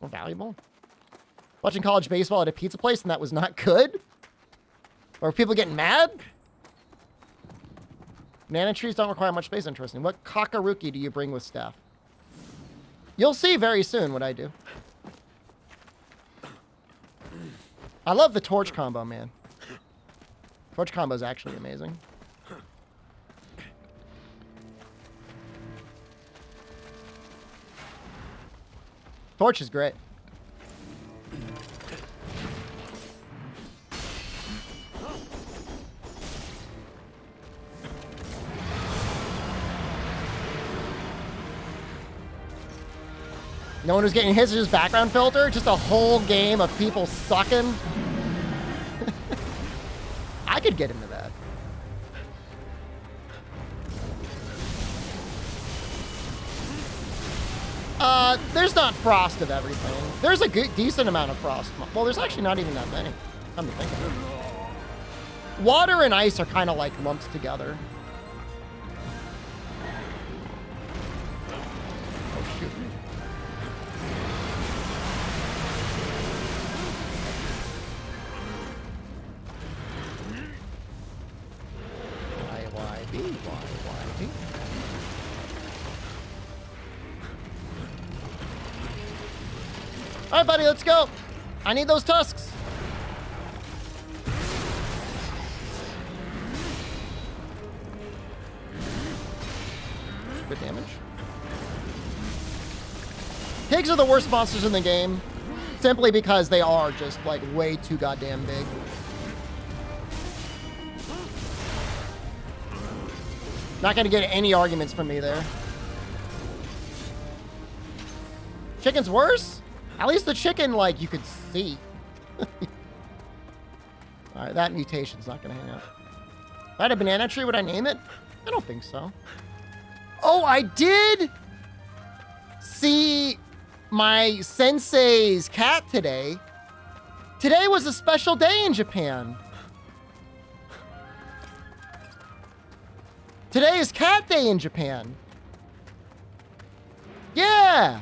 more valuable. Watching college baseball at a pizza place and that was not good? Or are people getting mad? Banana trees don't require much space, interesting. What kakaruki do you bring with staff? You'll see very soon what I do. I love the torch combo, man. Torch combo is actually amazing. Torch is great. No one was getting hits, just background filter. Just a whole game of people sucking. I could get into that. There's not frost of everything. There's a good, decent amount of frost. Well, there's actually not even that many. Come to think of it. Water and ice are kind of like lumped together. Oh, shoot. YYB. All right, buddy, let's go. I need those tusks. Good damage. Pigs are the worst monsters in the game, simply because they are just like way too goddamn big. Not gonna get any arguments from me there. Chicken's worse? At least the chicken, like, you could see. All right, that mutation's not gonna hang out. If I had a banana tree, would I name it? I don't think so. Oh, I did see my sensei's cat today. Today was a special day in Japan. Today is Cat Day in Japan. Yeah.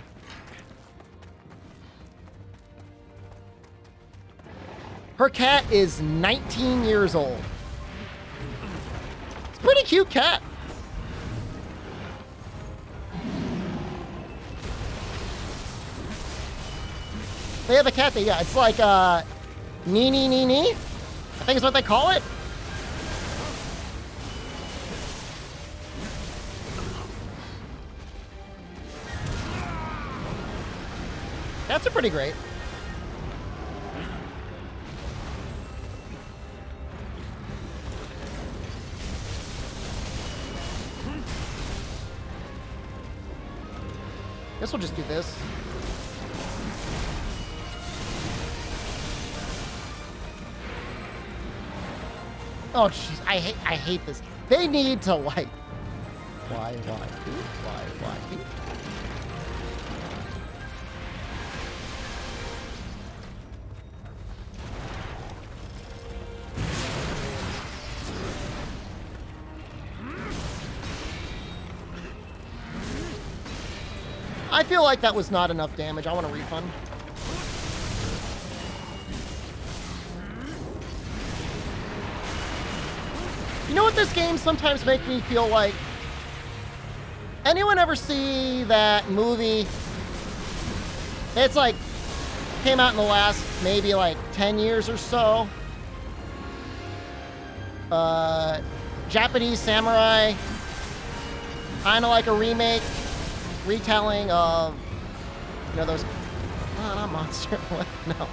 Her cat is 19 years old. It's a pretty cute cat. They have a cat day, yeah. It's like Nini. I think is what they call it. Cats are pretty great. Guess we'll just do this. Oh jeez, I hate this. They need to like why. I feel like that was not enough damage. I want a refund. You know what this game sometimes makes me feel like? Anyone ever see that movie? It's like, came out in the last maybe like 10 years or so. Japanese samurai. Kind of like a remake. Retelling of, you know, those, oh, not Monster, what? No.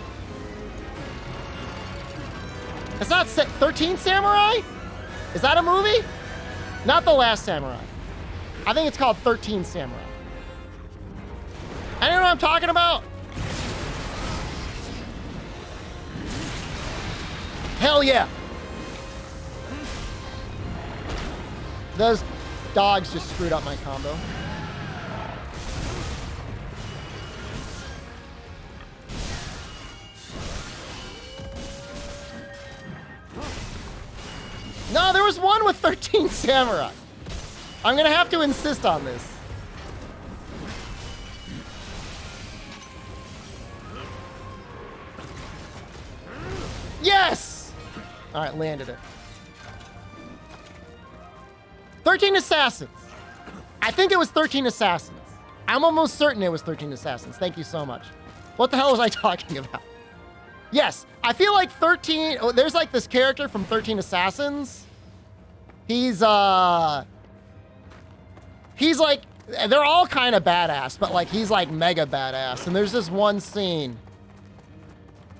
It's not 13 Samurai? Is that a movie? Not The Last Samurai. I think it's called 13 Samurai. Anyone know what I'm talking about? Hell yeah. Those dogs just screwed up my combo. No, there was one with 13 Samurai. I'm gonna have to insist on this. Yes! All right, landed it. 13 Assassins. I think it was 13 Assassins. I'm almost certain it was 13 Assassins. Thank you so much. What the hell was I talking about? Yes, I feel like 13... Oh, there's like this character from 13 Assassins. He's like... They're all kind of badass, but like he's like mega badass. And there's this one scene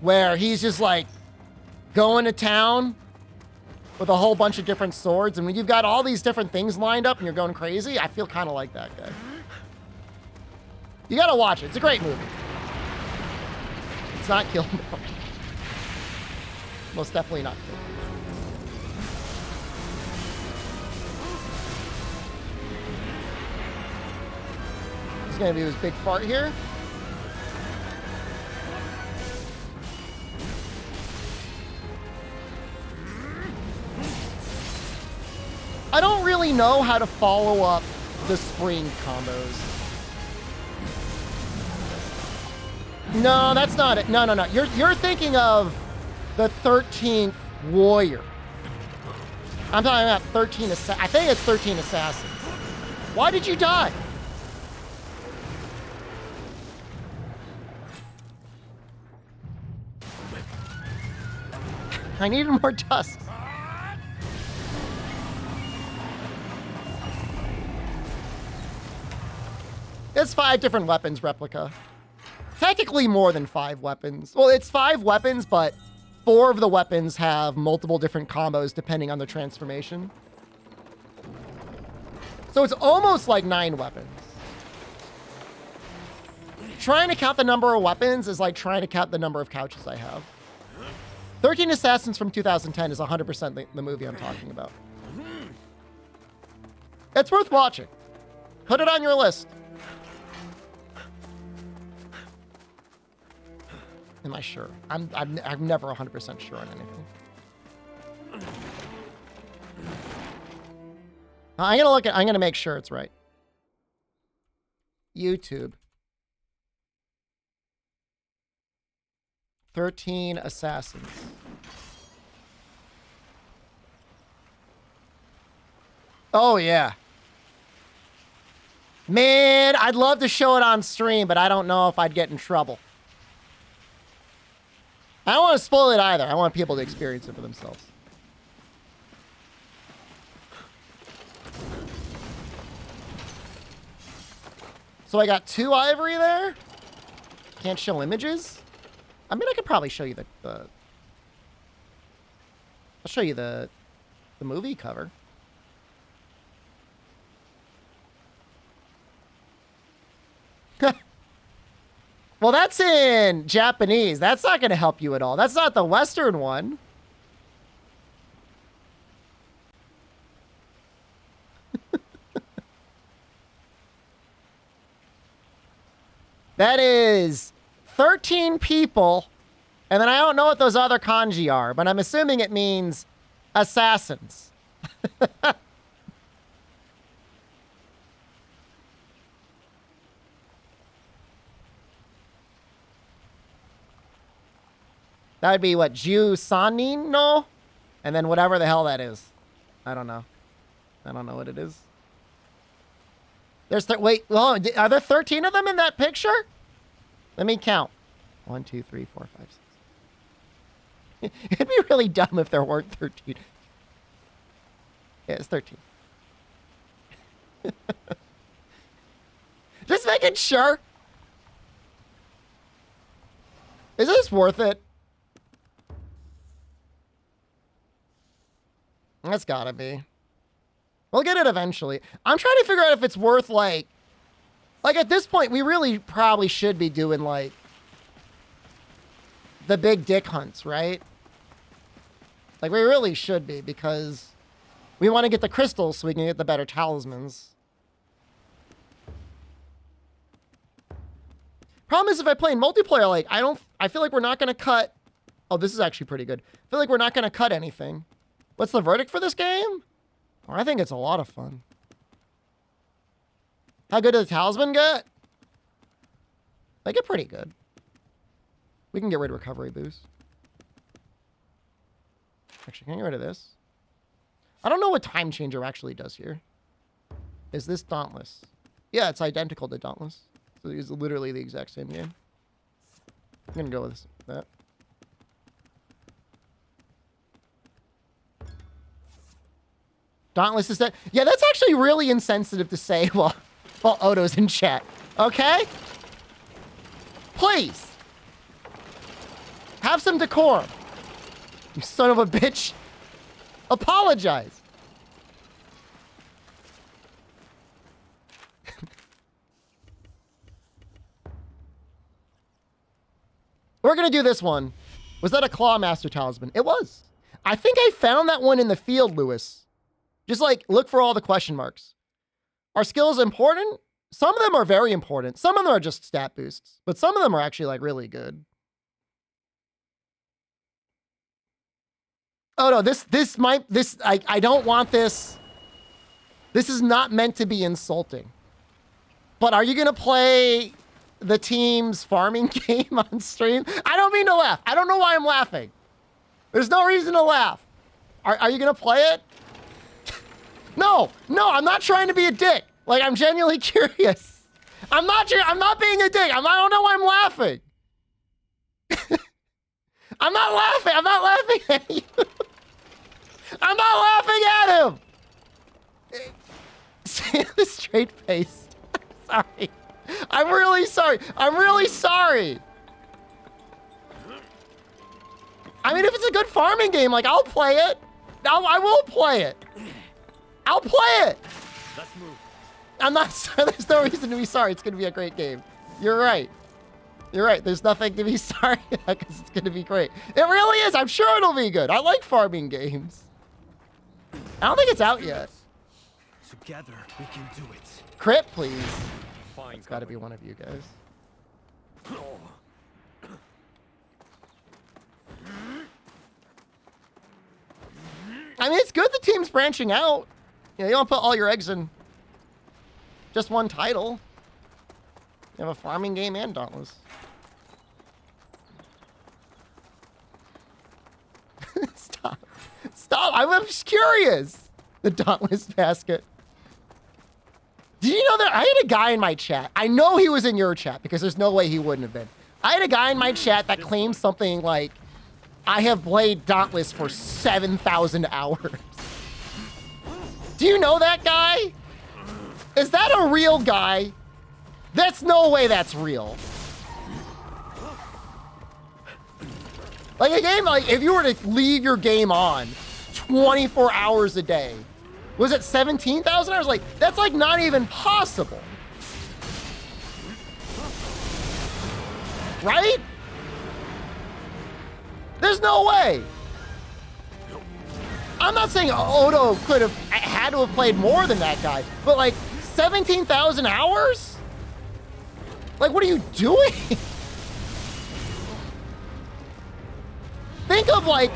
where he's just like going to town with a whole bunch of different swords. And when you've got all these different things lined up and you're going crazy, I feel kind of like that guy. You gotta watch it. It's a great movie. It's not Kill Bill. Most definitely not Kill Bill. He's gonna do his big fart here. I don't really know how to follow up the spring combos. No, that's not it. No. You're thinking of the 13th Warrior. I'm talking about 13 Assassins. I think it's 13 Assassins. Why did you die? I needed more tusks. It's 5 different weapons replica. Technically more than 5 weapons. Well, it's 5 weapons, but 4 of the weapons have multiple different combos depending on the transformation. So it's almost like 9 weapons. Trying to count the number of weapons is like trying to count the number of couches I have. 13 Assassins from 2010 is 100% the movie I'm talking about. It's worth watching. Put it on your list. Am I sure? I'm never 100% sure on anything. I'm gonna make sure it's right. YouTube. 13 Assassins. Oh yeah. Man, I'd love to show it on stream, but I don't know if I'd get in trouble. I don't want to spoil it either. I want people to experience it for themselves. So I got 2 ivory there. Can't show images. I mean, I could probably show you I'll show you the movie cover. Well, that's in Japanese. That's not going to help you at all. That's not the Western one. That is 13 people. And then I don't know what those other kanji are, but I'm assuming it means assassins. That would be what? Jusanin no? And then whatever the hell that is. I don't know. I don't know what it is. There's wait, well, are there 13 of them in that picture? Let me count. 1, 2, 3, 4, 5, 6. It'd be really dumb if there weren't 13. Yeah, it's 13. Just making sure. Is this worth it? That's gotta be. We'll get it eventually. I'm trying to figure out if it's worth like at this point, we really probably should be doing like the big dick hunts, right? Like we really should be because we want to get the crystals so we can get the better talismans. Problem is if I play in multiplayer, like I feel like we're not going to cut. Oh, this is actually pretty good. I feel like we're not going to cut anything. What's the verdict for this game? Oh, I think it's a lot of fun. How good did the talisman get? They get pretty good. We can get rid of recovery boost. Actually, can I get rid of this? I don't know what time changer actually does here. Is this dauntless? Yeah, it's identical to Dauntless. So it's literally the exact same game. I'm gonna go with that. Dauntless is that. Yeah, that's actually really insensitive to say while Odo's in chat. Okay? Please. Have some decorum. You son of a bitch. Apologize. We're gonna do this one. Was that a Clawmaster Talisman? It was. I think I found that one in the field, Lewis. Just like, look for all the question marks. Are skills important? Some of them are very important. Some of them are just stat boosts. But some of them are actually like really good. Oh no, I don't want this. This is not meant to be insulting. But are you gonna play the team's farming game on stream? I don't mean to laugh. I don't know why I'm laughing. There's no reason to laugh. Are you gonna play it? No, I'm not trying to be a dick. Like, I'm genuinely curious. I'm not being a dick. I don't know why I'm laughing. I'm not laughing. I'm not laughing at you. I'm not laughing at him. See the straight face. Sorry. I'm really sorry. I'm really sorry. I mean, if it's a good farming game, like, I'll play it. I will play it. I'll play it. Let's move. I'm not sorry. There's no reason to be sorry. It's going to be a great game. You're right. You're right. There's nothing to be sorry about because it's going to be great. It really is. I'm sure it'll be good. I like farming games. I don't think it's out yet. Together, we can do it. Crit, please. Fine. It's got to be one of you guys. I mean, it's good the team's branching out. You know, you don't put all your eggs in just one title. You have a farming game and Dauntless. Stop. Stop. I'm just curious. The Dauntless basket. Did you know that I had a guy in my chat? I know he was in your chat because there's no way he wouldn't have been. I had a guy in my chat that claimed something like, I have played Dauntless for 7,000 hours. Do you know that guy? Is that a real guy? That's no way that's real. Like a game, like if you were to leave your game on 24 hours a day, was it 17,000 hours? Like, that's like not even possible. Right? There's no way. I'm not saying Odo could have had to have played more than that guy, but like 17,000 hours? Like, what are you doing? Think of like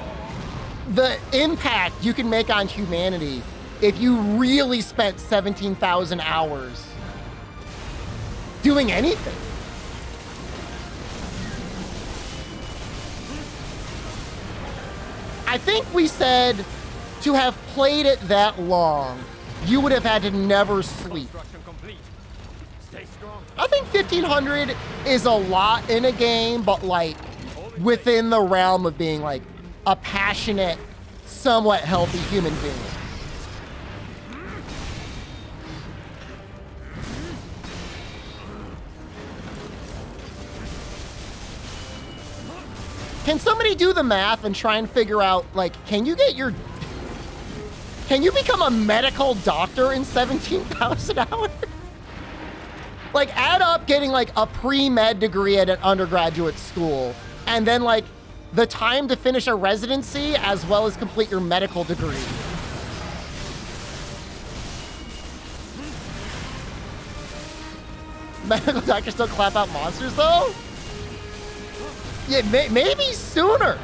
the impact you can make on humanity if you really spent 17,000 hours doing anything. I think we said to have played it that long, you would have had to never sleep. Stay strong. I think 1,500 is a lot in a game, but like within the realm of being like a passionate, somewhat healthy human being. Can somebody do the math and try and figure out, like, can you become a medical doctor in 17,000 hours? Like, add up getting, like, a pre-med degree at an undergraduate school, and then, like, the time to finish a residency as well as complete your medical degree. Medical doctors don't clap out monsters, though? Yeah, maybe sooner.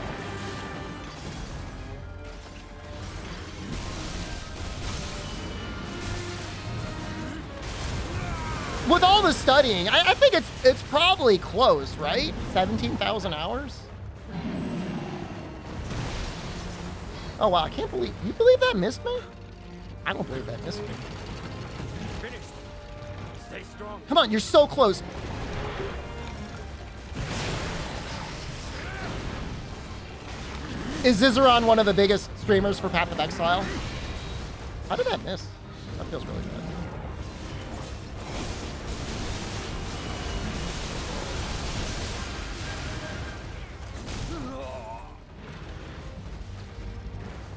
With all the studying, I think it's probably close, right? 17,000 hours? Oh wow, I can't believe, you believe that missed me? I don't believe that missed me. Finished. Stay strong. Come on, you're so close. Is Zizeron one of the biggest streamers for Path of Exile? How did that miss? That feels really good.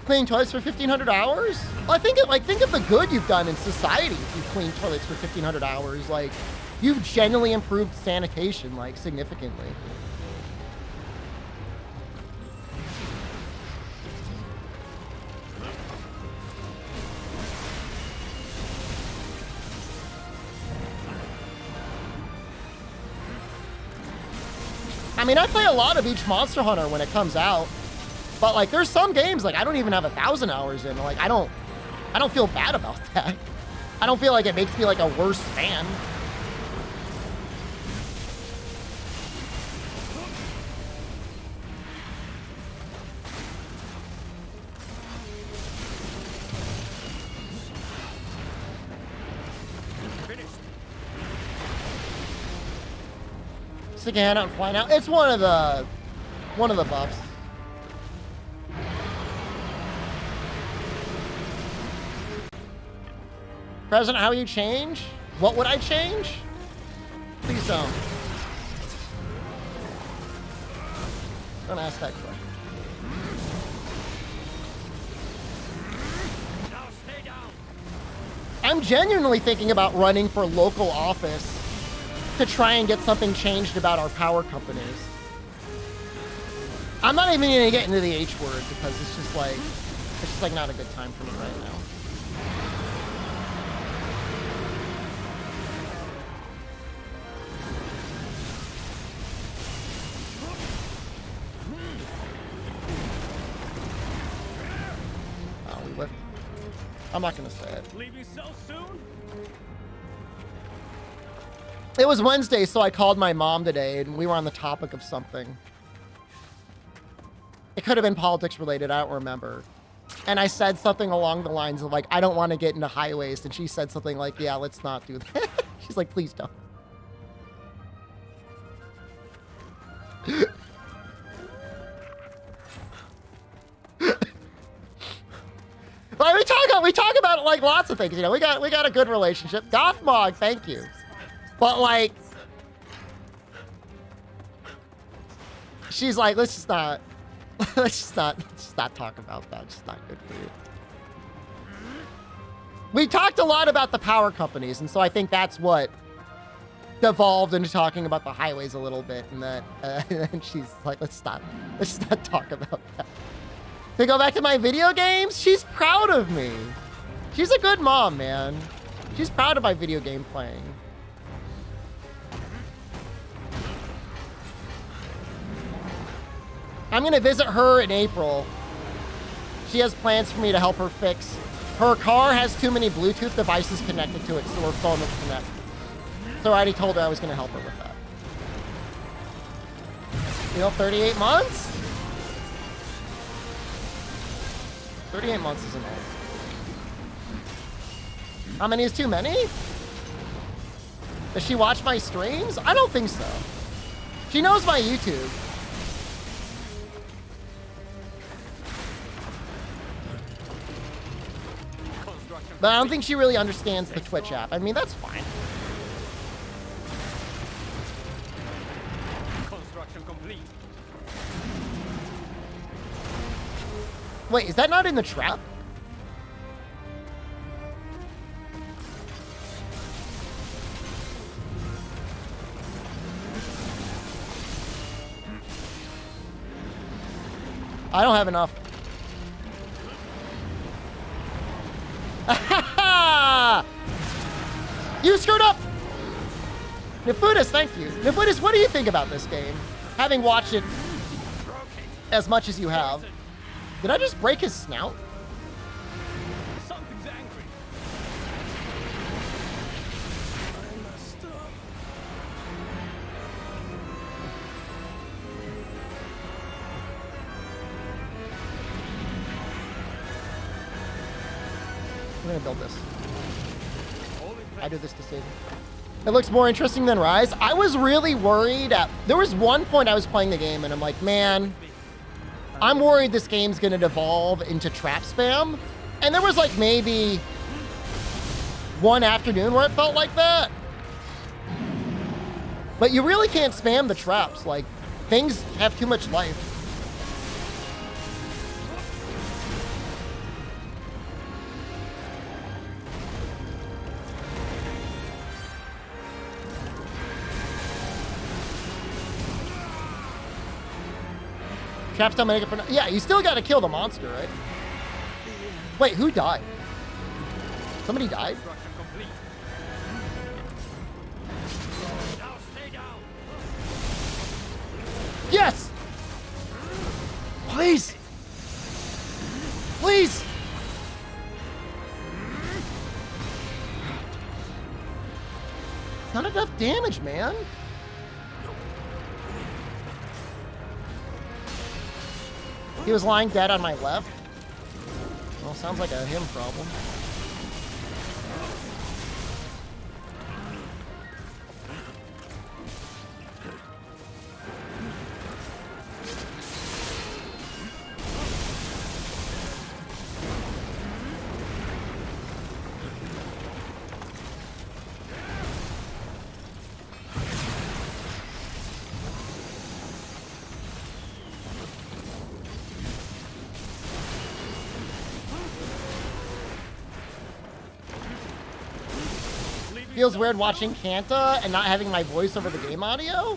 Cleaning toilets for 1,500 hours? Well, I think think of the good you've done in society if you've cleaned toilets for 1,500 hours. Like, you've genuinely improved sanitation, like, significantly. I mean, I play a lot of each Monster Hunter when it comes out, but like, there's some games like I don't even have 1,000 hours in. Like, I don't feel bad about that. I don't feel like it makes me like a worse fan. Stick a hand out and fly now. It's one of the buffs. President, how you change? What would I change? Please don't. Don't ask that question. Now stay down. I'm genuinely thinking about running for local office to try and get something changed about our power companies. I'm not even gonna get into the H word because it's just like not a good time for me right now. Oh, we whiffed. I'm not gonna say it. Leaving so soon? It was Wednesday, so I called my mom today, and we were on the topic of something. It could have been politics related, I don't remember. And I said something along the lines of, like, I don't want to get into highways, and she said something like, yeah, let's not do that. She's like, please don't. Like, we talk about like lots of things, you know. We got a good relationship. Gothmog, thank you. But like, she's like, let's just not talk about that. It's just not good for you. We talked a lot about the power companies, and so I think that's what devolved into talking about the highways a little bit. And that, and she's like, let's not talk about that. To go back to my video games, she's proud of me. She's a good mom, man. She's proud of my video game playing. I'm gonna visit her in April. She has plans for me to help her fix. Her car has too many Bluetooth devices connected to it, so her phone won't connect. So I already told her I was gonna help her with that. You know, 38 months? 38 months isn't old. How many is too many? Does she watch my streams? I don't think so. She knows my YouTube. But I don't think she really understands the Twitch app. I mean, that's fine. Construction complete. Wait, is that not in the trap? I don't have enough. You screwed up! Nefudis, thank you. Nefudis, what do you think about this game? Having watched it as much as you have. Did I just break his snout? Something's angry. I messed up. I'm gonna build this. I do this to save him. It looks more interesting than Rise. I was really worried there was one point I was playing the game and I'm like, man, I'm worried this game's gonna devolve into trap spam. And there was like maybe one afternoon where it felt like that. But you really can't spam the traps. Like, things have too much life. Traps don't make it for... Yeah, you still gotta kill the monster, right? Wait, who died? Somebody died? Construction complete. Now stay down. Yes! Please! Please! It's not enough damage, man. He was lying dead on my left. Well, sounds like a him problem. Feels weird watching Kanta and not having my voice over the game audio.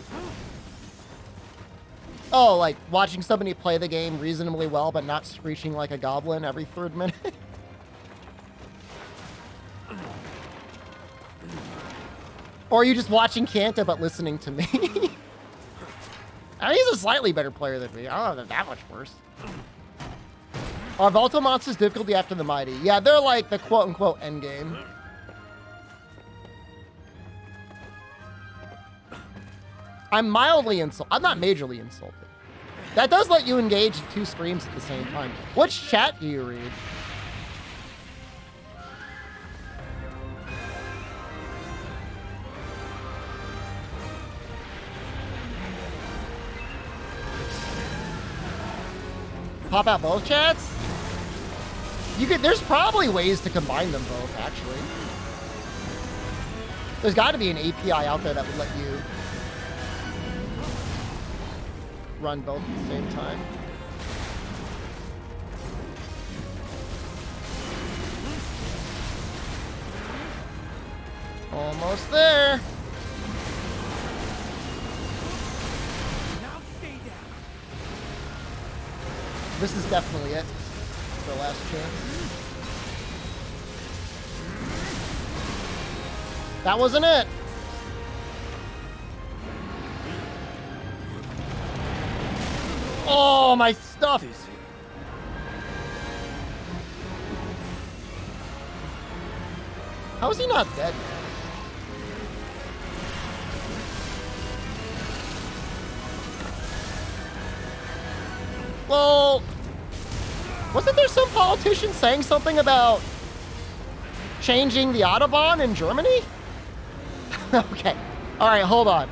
Oh, like watching somebody play the game reasonably well, but not screeching like a goblin every third minute. Or are you just watching Kanta but listening to me? I mean, he's a slightly better player than me. I don't know if they're that much worse. Are Volta monsters difficulty after the mighty? Yeah, they're like the quote-unquote endgame. I'm mildly insulted. I'm not majorly insulted. That does let you engage in 2 streams at the same time. Which chat do you read? Pop out both chats? You could. There's probably ways to combine them both, actually. There's got to be an API out there that would let you run both at the same time. Almost there. Now stay down. This is definitely it. The last chance. That wasn't it. Oh, my stuff. How is he not dead? Well, wasn't there some politician saying something about changing the Autobahn in Germany? Okay. All right, hold on.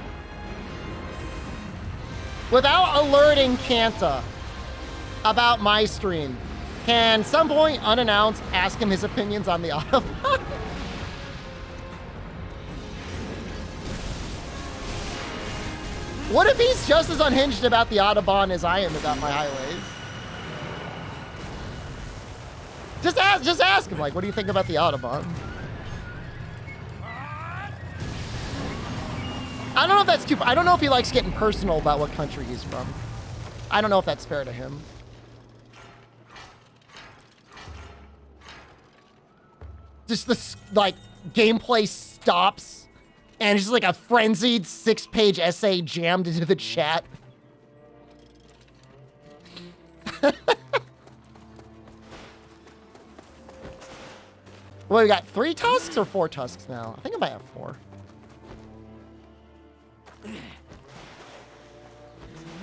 Without alerting Kanta about my stream, can some point unannounced ask him his opinions on the Autobahn? What if he's just as unhinged about the Autobahn as I am about my highways? Just ask him, like, what do you think about the Autobahn? I don't know if that's too... I don't know if he likes getting personal about what country he's from. I don't know if that's fair to him. Just this, like, gameplay stops, and it's just like a frenzied 6-page essay jammed into the chat. Well, we got 3 tusks or 4 tusks now? I think I might have 4.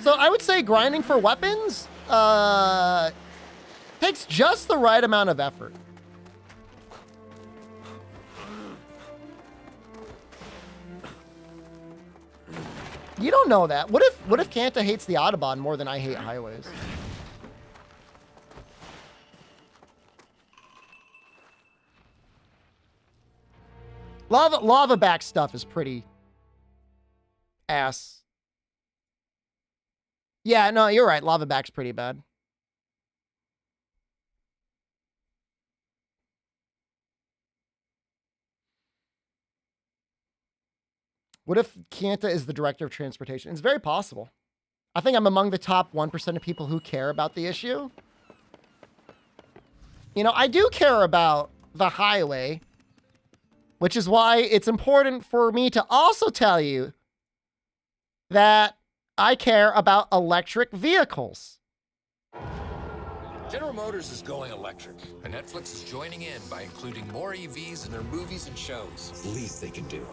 So I would say grinding for weapons takes just the right amount of effort. You don't know that. What if Kanta hates the Autobahn more than I hate highways? Lava back stuff is pretty ass. Yeah, no, you're right. Lava back's pretty bad. What if Kanta is the director of transportation? It's very possible. I think I'm among the top 1% of people who care about the issue. You know, I do care about the highway, which is why it's important for me to also tell you that I care about electric vehicles. General Motors is going electric, and Netflix is joining in by including more EVs in their movies and shows. It's the least they can do.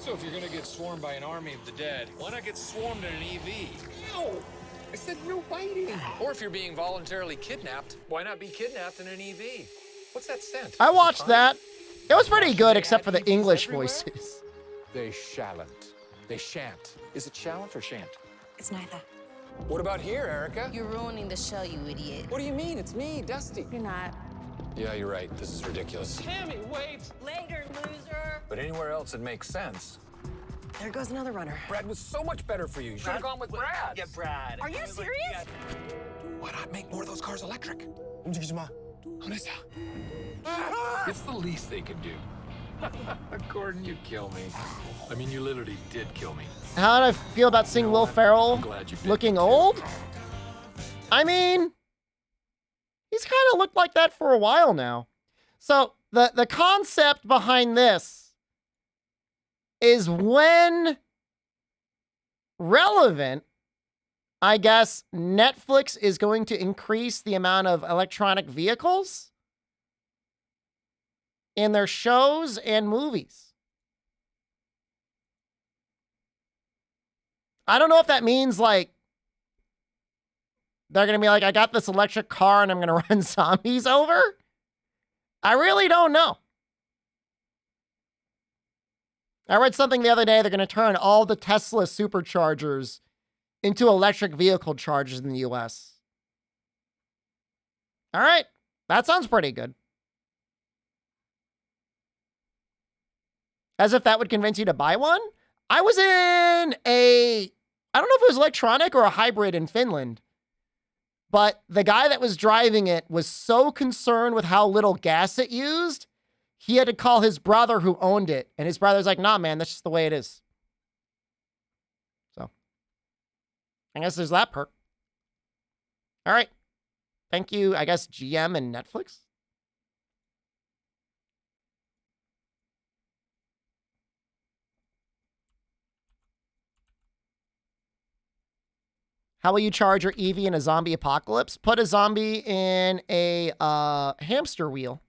So if you're gonna get swarmed by an army of the dead, why not get swarmed in an EV? No! I said no biting. Or if you're being voluntarily kidnapped, why not be kidnapped in an EV? What's that scent? I watched that. It was pretty good, except for the English voices. They shallant. They shan't. Is it shallant or shan't? It's neither. What about here, Erica? You're ruining the show, you idiot. What do you mean? It's me, Dusty. You're not. Yeah, you're right. This is ridiculous. Tammy, wait! Later, loser. But anywhere else it makes sense. There goes another runner. Brad was so much better for you. You should have gone with Brad. Yeah, Brad. Are you serious? Why not make more of those cars electric? It's the least they can do. Gordon, you kill me. I mean, you literally did kill me. How did I feel about seeing Will Ferrell glad you did looking too. old? I mean, he's kind of looked like that for a while now. So the concept behind this is, when relevant, I guess Netflix is going to increase the amount of electronic vehicles in their shows and movies. I don't know if that means like they're going to be like, I got this electric car and I'm going to run zombies over. I really don't know. I read something the other day. They're going to turn all the Tesla superchargers into electric vehicle chargers in the US. All right. That sounds pretty good. As if that would convince you to buy one. I was in I don't know if it was electronic or a hybrid in Finland, but the guy that was driving it was so concerned with how little gas it used, he had to call his brother who owned it. And his brother's like, nah, man, that's just the way it is. So I guess there's that perk. All right. Thank you, I guess, GM and Netflix. How will you charge your EV in a zombie apocalypse? Put a zombie in a hamster wheel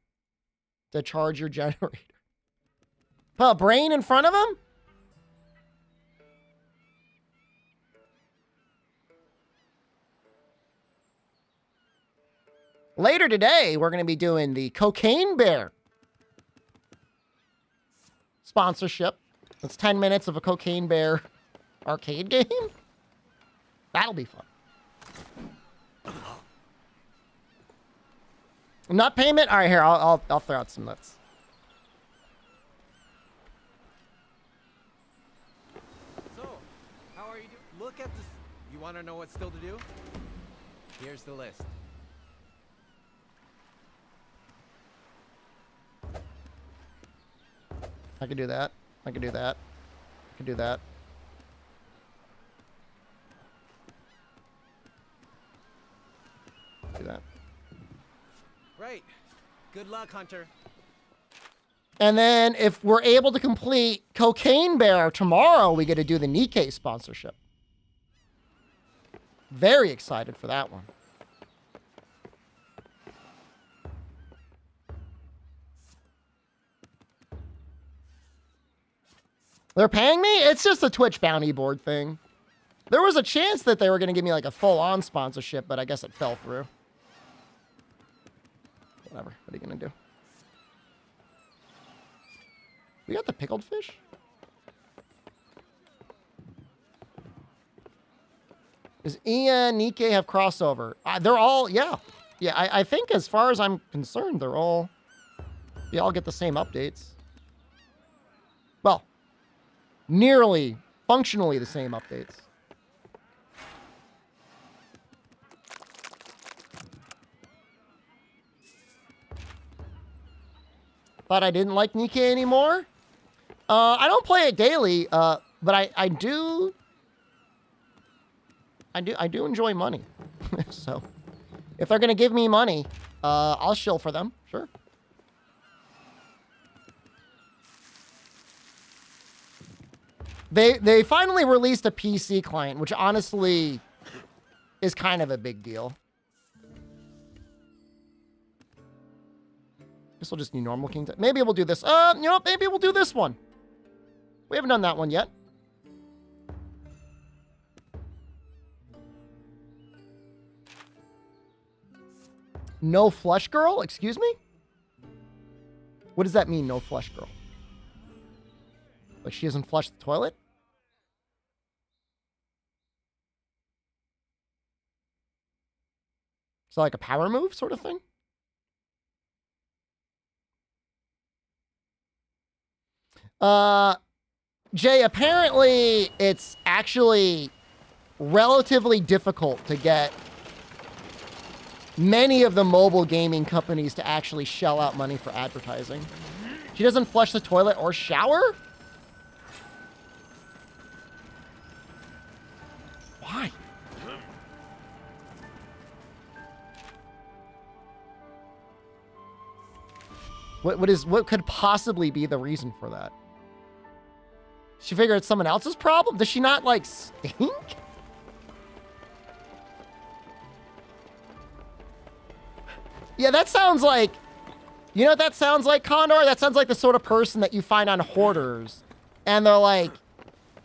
to charge your generator. Put a brain in front of him? Later today, we're going to be doing the Cocaine Bear sponsorship. It's 10 minutes of a Cocaine Bear arcade game. That'll be fun. Nut payment? All right, here, I'll throw out some nuts. So, how are you doing? Look at this. You want to know what's still to do? Here's the list. I could do that. I could do that. I could do that. Do that. Right. Good luck, Hunter. And then if we're able to complete Cocaine Bear tomorrow, we get to do the Nikkei sponsorship. Very excited for that one. They're paying me? It's just a Twitch bounty board thing. There was a chance that they were going to give me like a full-on sponsorship, but I guess it fell through. Whatever. What are you going to do? We got the pickled fish? Does Ian and Nikkei have crossover? They're all, yeah. Yeah, I think as far as I'm concerned, they all get the same updates. Well, nearly, functionally the same updates. Thought I didn't like Nikkei anymore? I don't play it daily, but I do enjoy money. So, if they're gonna give me money, I'll shill for them, sure. They finally released a PC client, which honestly is kind of a big deal. Guess we'll just do normal King. Maybe we'll do this. You know what? Maybe we'll do this one. We haven't done that one yet. No flush girl? Excuse me? What does that mean, no flush girl? Like she doesn't flush the toilet? So like a power move sort of thing? Jay, apparently it's actually relatively difficult to get many of the mobile gaming companies to actually shell out money for advertising. She doesn't flush the toilet or shower? Why? What could possibly be the reason for that? She figured it's someone else's problem? Does she not, like, stink? Yeah, that sounds like... You know what that sounds like, Condor? That sounds like the sort of person that you find on Hoarders. And they're like,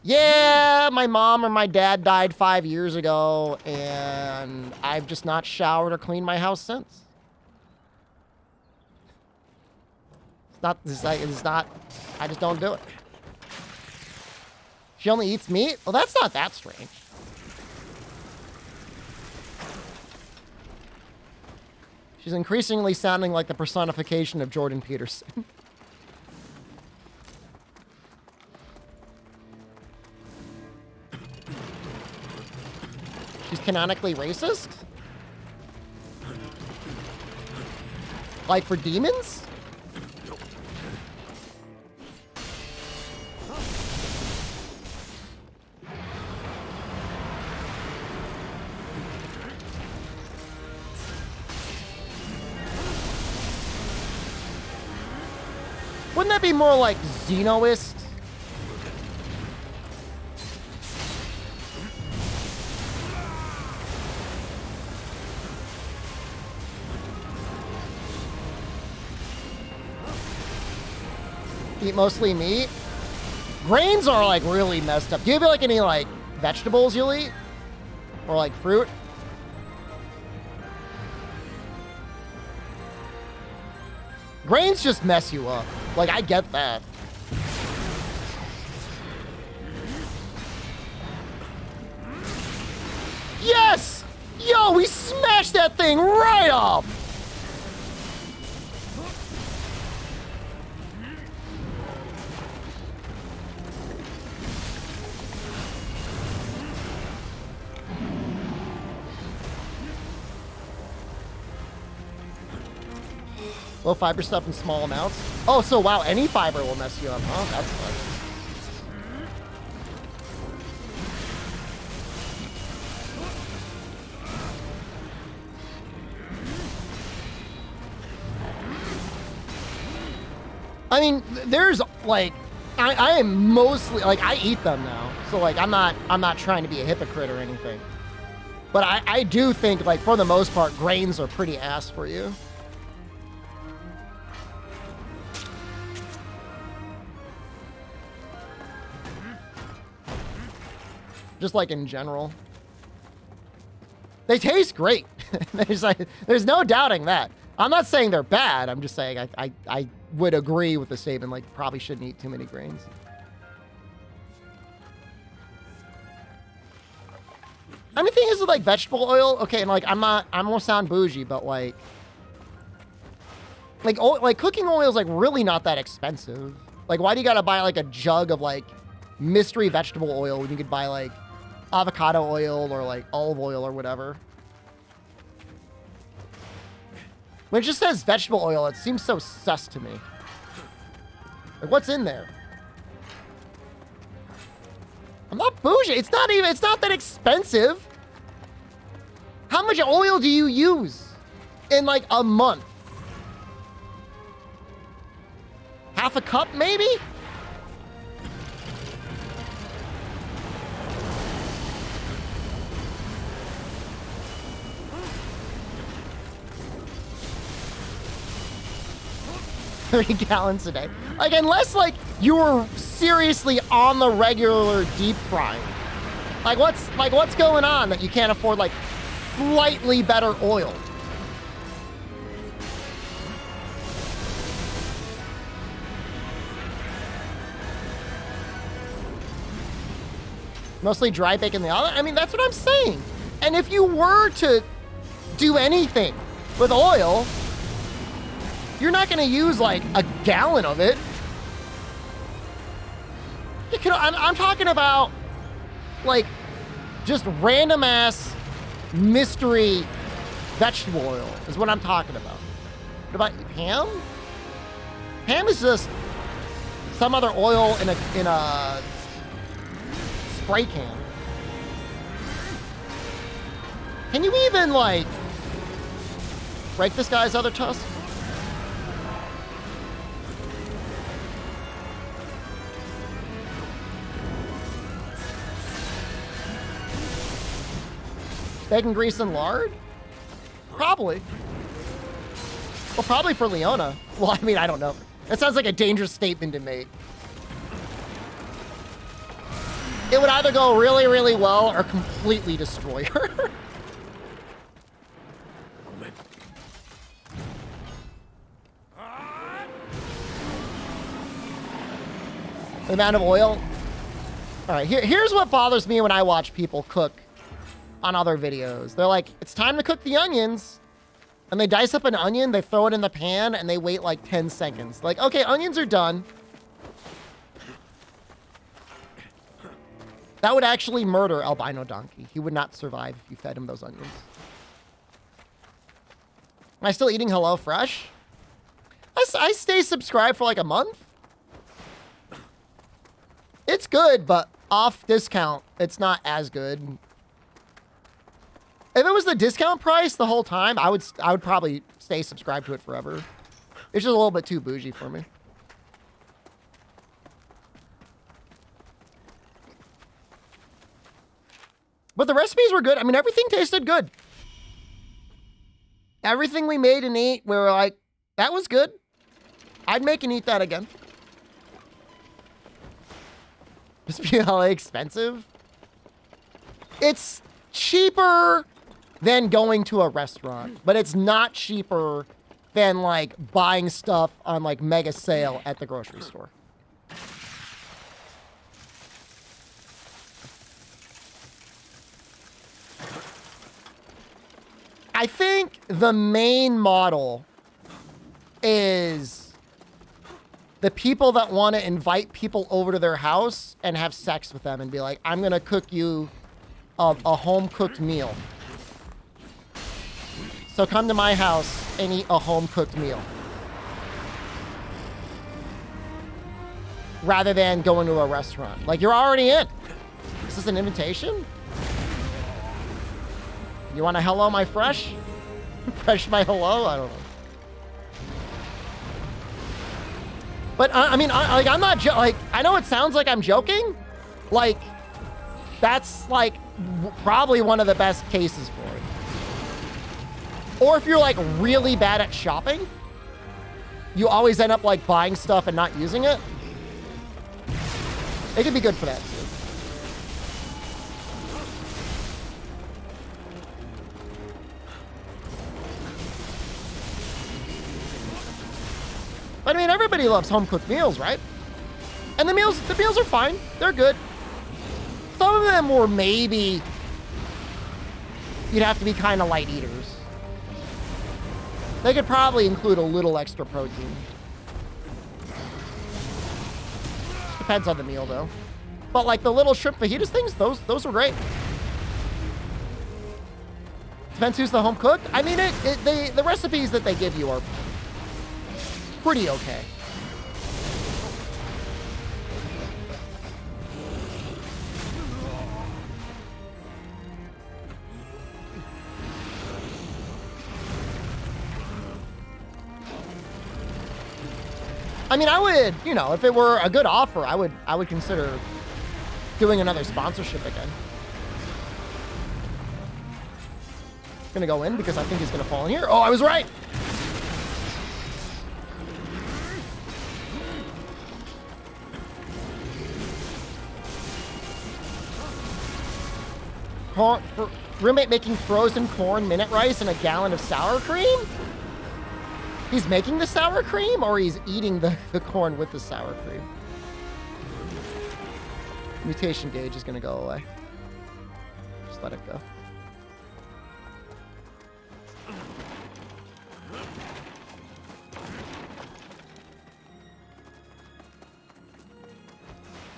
yeah, my mom or my dad died 5 years ago, and I've just not showered or cleaned my house since. It's not, I just don't do it. She only eats meat? Well, that's not that strange. She's increasingly sounding like the personification of Jordan Peterson. She's canonically racist? Like for demons? Wouldn't that be more like Xenoist? Eat mostly meat? Grains are like really messed up. Do you have like any like vegetables you'll eat? Or like fruit? Grains just mess you up. Like, I get that. Yes! Yo, we smashed that thing right off! Low fiber stuff in small amounts. Oh, so wow, any fiber will mess you up, huh? That's fun. I mean, there's like, I am mostly like I eat them now, so like I'm not trying to be a hypocrite or anything. But I do think like for the most part, grains are pretty ass for you. Just like in general. They taste great. There's no doubting that. I'm not saying they're bad. I'm just saying I would agree with the statement, like probably shouldn't eat too many grains. I mean, the thing is with like vegetable oil, okay, and like I'm gonna sound bougie, but like cooking oil is like really not that expensive. Like, why do you gotta buy like a jug of like mystery vegetable oil when you could buy like avocado oil or like olive oil or whatever? When it just says vegetable oil, it seems so sus to me. Like, what's in there? I'm not bougie. It's not that expensive. How much oil do you use in like a month? Half a cup, maybe? $30 gallons a day. Like, unless like you were seriously on the regular deep frying. Like what's going on that you can't afford like slightly better oil? Mostly dry bake in the oven? I mean, that's what I'm saying. And if you were to do anything with oil, you're not going to use like a gallon of it. You could, I'm talking about like just random ass mystery vegetable oil is what I'm talking about. What about ham? Ham is just some other oil in a spray can. Can you even like break this guy's other tusk? Bacon grease and lard? Probably. Well, probably for Leona. Well, I mean, I don't know. That sounds like a dangerous statement to make. It would either go really, really well or completely destroy her. The amount of oil. All right, here's what bothers me when I watch people cook on other videos. They're like, it's time to cook the onions. And they dice up an onion, they throw it in the pan, and they wait like 10 seconds. Like, okay, onions are done. That would actually murder Albino Donkey. He would not survive if you fed him those onions. Am I still eating Hello Fresh? I stay subscribed for like a month. It's good, but off discount, it's not as good. If it was the discount price the whole time, I would probably stay subscribed to it forever. It's just a little bit too bougie for me. But the recipes were good. I mean, everything tasted good. Everything we made and ate, we were like, that was good. I'd make and eat that again. Must be hella expensive. It's cheaper than going to a restaurant, but it's not cheaper than like buying stuff on like mega sale at the grocery store. I think the main model is the people that want to invite people over to their house and have sex with them and be like, I'm going to cook you a home-cooked meal. So come to my house and eat a home-cooked meal. Rather than going to a restaurant. Like, you're already in. Is this an invitation? You want to hello my fresh? Fresh my hello? I don't know. But I mean, I'm not like, I know it sounds like I'm joking. Like, that's like probably one of the best cases for it. Or if you're like really bad at shopping, you always end up like buying stuff and not using it. It could be good for that too. But I mean, everybody loves home-cooked meals, right? And the meals are fine. They're good. Some of them were maybe you'd have to be kind of light eaters. They could probably include a little extra protein. Depends on the meal, though. But like the little shrimp fajitas things, those were great. Depends who's the home cook. I mean, the recipes that they give you are pretty okay. I mean, I would, you know, if it were a good offer, I would consider doing another sponsorship again. Gonna go in because I think he's gonna fall in here. Oh, I was right. Roommate making frozen corn minute rice and a gallon of sour cream? He's making the sour cream, or he's eating the corn with the sour cream? Mutation gauge is gonna go away. Just let it go.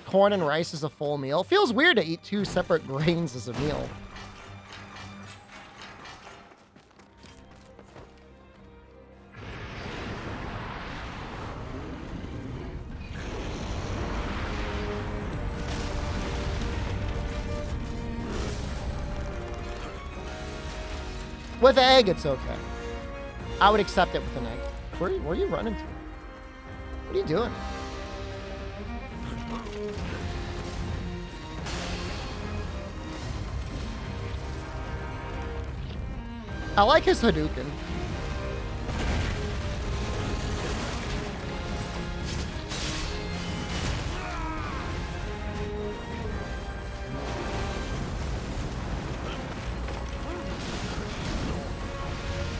Corn and rice is a full meal. Feels weird to eat 2 separate grains as a meal. With egg, it's okay. I would accept it with an egg. Where are you running to? What are you doing? I like his Hadouken.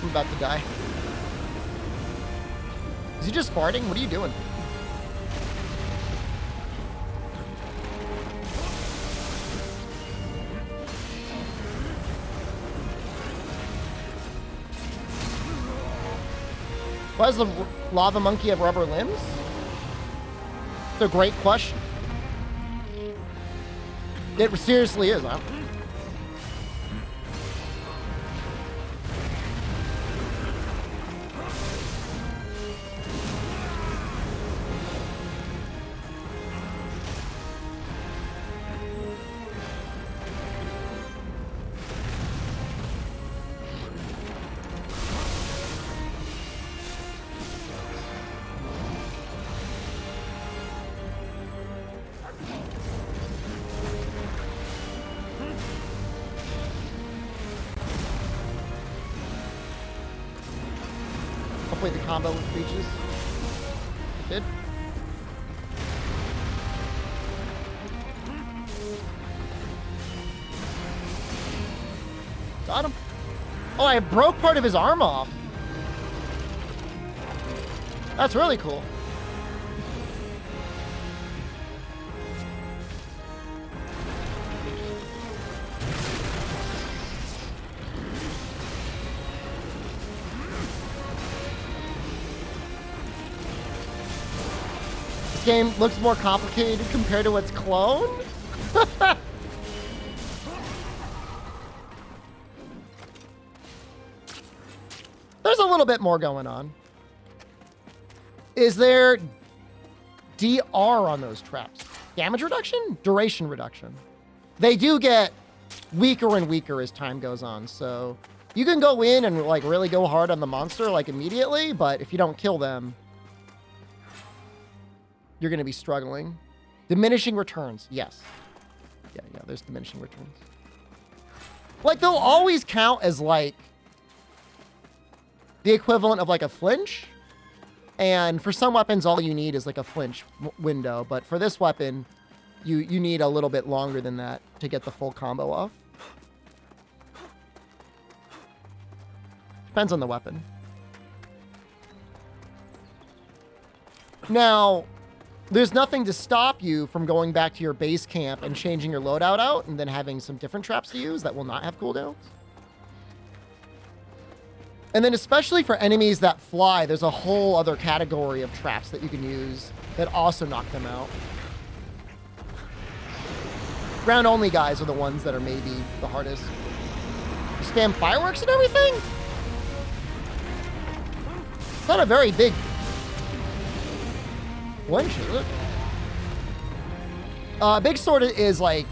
I'm about to die. Is he just farting? What are you doing? Why does the lava monkey have rubber limbs? It's a great question. It seriously is, huh? Hopefully the combo reaches. It did. Got him. Oh, I broke part of his arm off. That's really cool. This game looks more complicated compared to its clone? There's a little bit more going on. Is there DR on those traps? Damage reduction? Duration reduction. They do get weaker and weaker as time goes on, so you can go in and like really go hard on the monster like immediately, but if you don't kill them, you're going to be struggling. Diminishing returns. Yes. Yeah, there's diminishing returns. Like, they'll always count as, like, the equivalent of, like, a flinch. And for some weapons, all you need is, like, a flinch window. But for this weapon, you need a little bit longer than that to get the full combo off. Depends on the weapon. Now, there's nothing to stop you from going back to your base camp and changing your loadout out and then having some different traps to use that will not have cooldowns. And then especially for enemies that fly, there's a whole other category of traps that you can use that also knock them out. Ground only guys are the ones that are maybe the hardest. You spam fireworks and everything? It's not a very big winch, is it? Big sword is like,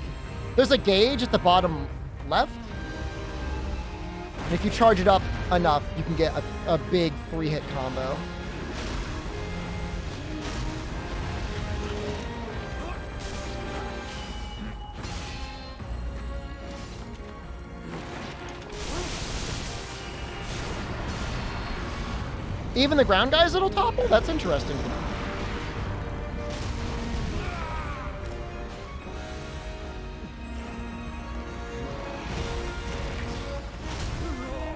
there's a gauge at the bottom left. And if you charge it up enough, you can get a big 3-hit combo. Even the ground guys it'll topple? That's interesting.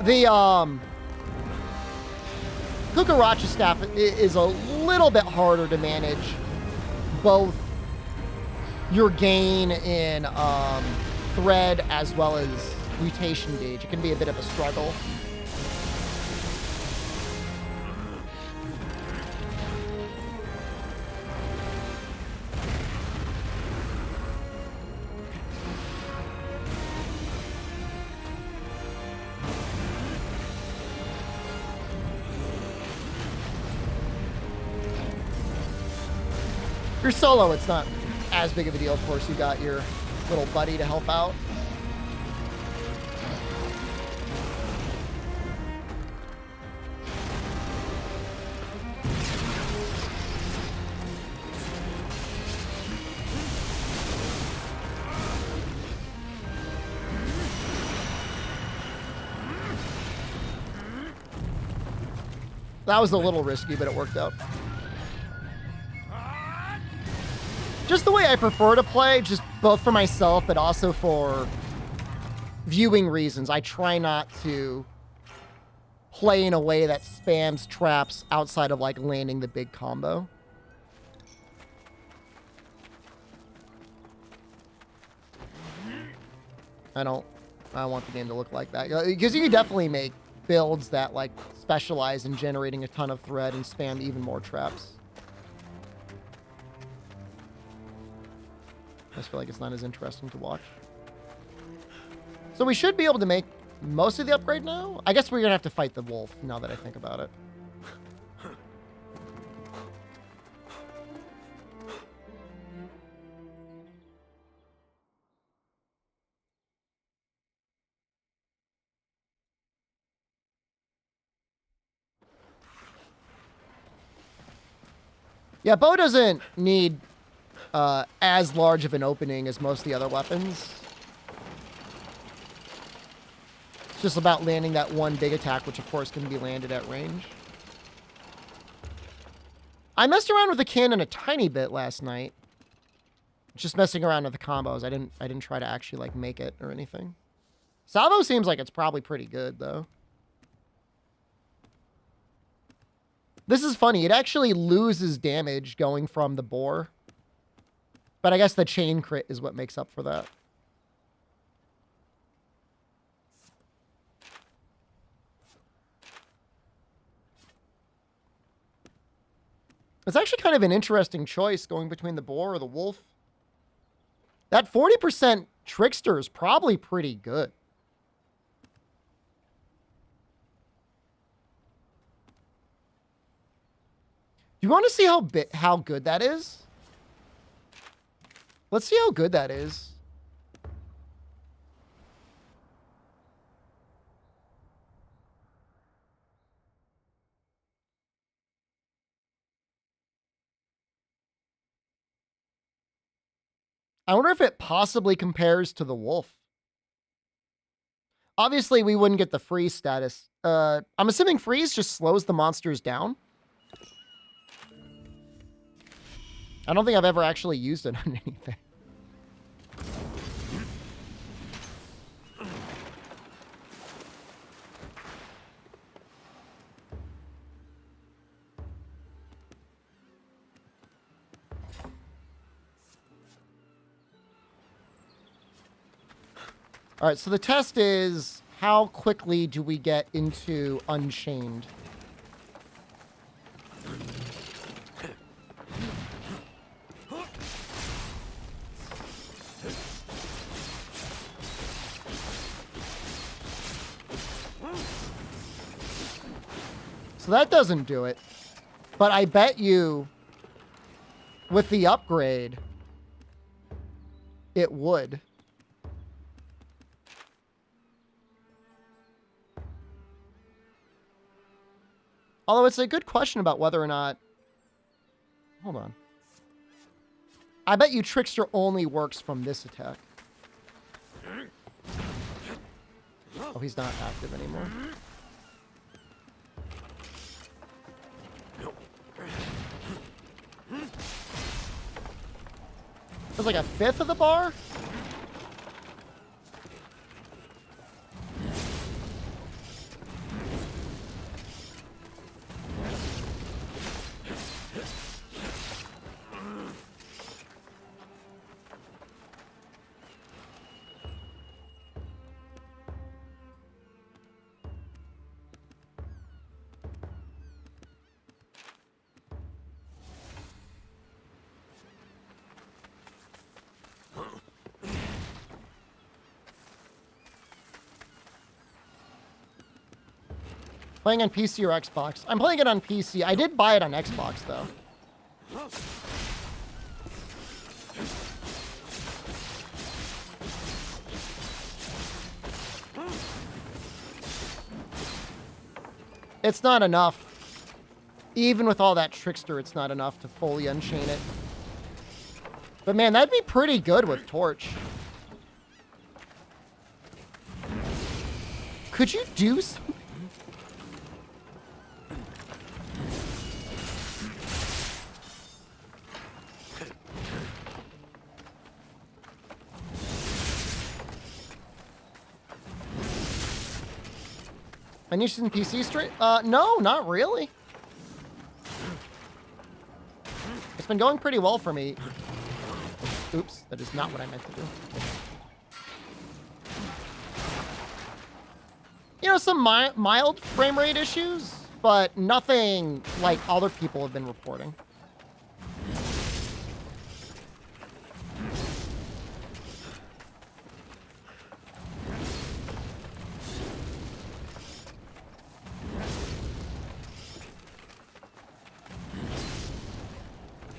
The Kukaracha staff is a little bit harder to manage both your gain in thread as well as mutation gauge. It can be a bit of a struggle. If you're solo, it's not as big of a deal. Of course, you got your little buddy to help out. That was a little risky, but it worked out. Just the way I prefer to play, just both for myself, but also for viewing reasons. I try not to play in a way that spams traps outside of like landing the big combo. I want the game to look like that. Because you can definitely make builds that like specialize in generating a ton of thread and spam even more traps. I just feel like it's not as interesting to watch. So we should be able to make most of the upgrade now. I guess we're going to have to fight the wolf now that I think about it. Yeah, bow doesn't need as large of an opening as most of the other weapons. It's just about landing that one big attack, which of course can be landed at range. I messed around with the cannon a tiny bit last night. Just messing around with the combos. I didn't try to actually like make it or anything. Salvo seems like it's probably pretty good though. This is funny. It actually loses damage going from the bore. But I guess the chain crit is what makes up for that. It's actually kind of an interesting choice going between the boar or the wolf. That 40% trickster is probably pretty good. You want to see how good that is? Let's see how good that is. I wonder if it possibly compares to the wolf. Obviously, we wouldn't get the freeze status. I'm assuming freeze just slows the monsters down. I don't think I've ever actually used it on anything. All right, so the test is how quickly do we get into Unchained? So that doesn't do it. But I bet you with the upgrade, it would. Although it's a good question about whether or not... Hold on. I bet you Trickster only works from this attack. Oh, he's not active anymore. It's like a fifth of the bar? Playing on PC or Xbox? I'm playing it on PC. I did buy it on Xbox, though. It's not enough. Even with all that Trickster, it's not enough to fully unchain it. But man, that'd be pretty good with Torch. Could you do something? An interesting PC stream? No, not really. It's been going pretty well for me. Oops, that is not what I meant to do. You know, some mild frame rate issues, but nothing like other people have been reporting.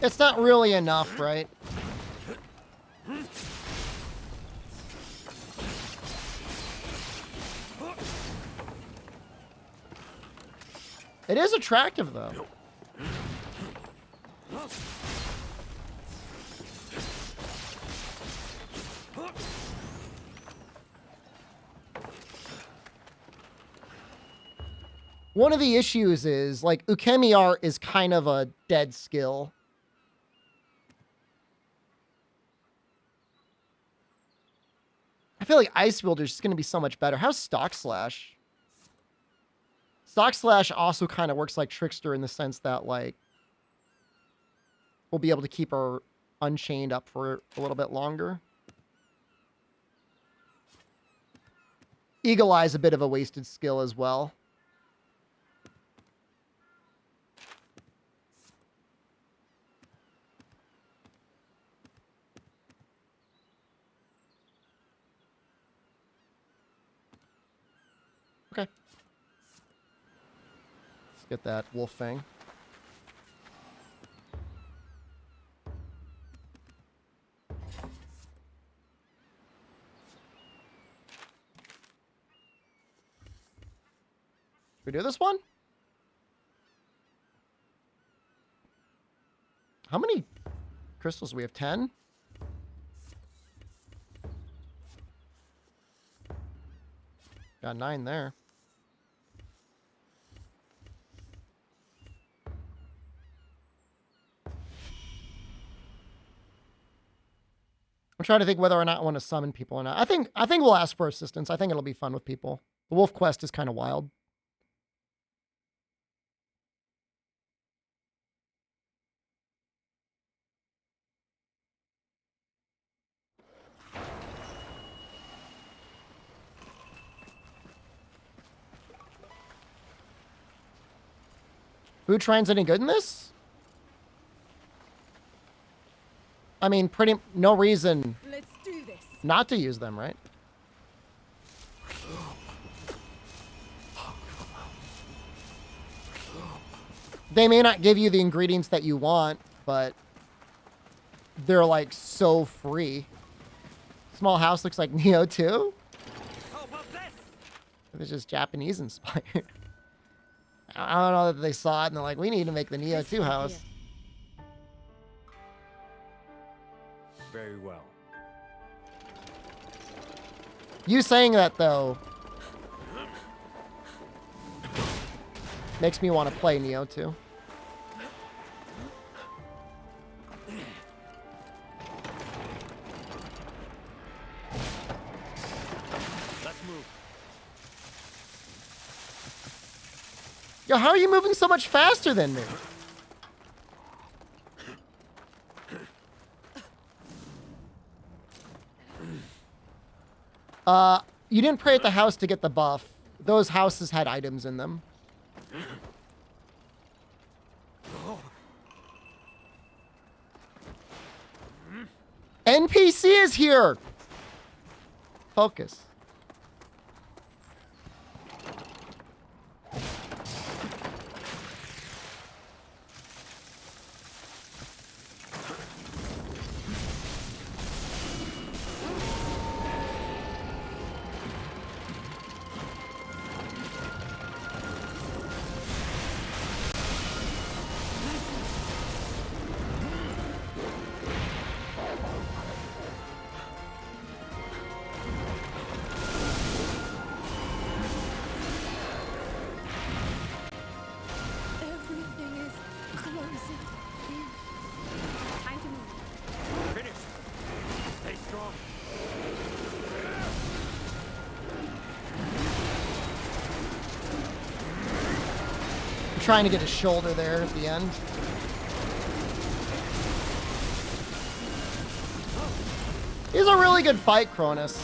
It's not really enough, right? It is attractive, though. One of the issues is, like, Ukemi art is kind of a dead skill. I feel like Ice Wielder is going to be so much better. How's Stock Slash? Stock Slash also kind of works like Trickster in the sense that, like, we'll be able to keep her unchained up for a little bit longer. Eagle Eye's a bit of a wasted skill as well. Okay. Let's get that Wolf Fang. Should we do this one? How many crystals do we have? 10? Got 9 there. I'm trying to think whether or not I want to summon people or not. I think we'll ask for assistance. I think it'll be fun with people. The Wolf Quest is kind of wild. Food shrines any good in this? I mean, no reason Let's do this. not to use them, right? They may not give you the ingredients that you want, but they're like so free. Small house looks like Neo 2. It's just Japanese inspired. I don't know that they saw it and they're like, we need to make the Neo 2 house. Very well. You saying that, though, makes me want to play Neo 2. Let's move. Yo, how are you moving so much faster than me? You didn't pray at the house to get the buff. Those houses had items in them. NPC is here! Focus. Everything is closing in. Time to move. Finish. Stay strong. I'm trying to get his shoulder there at the end. He's a really good fight, Cronus.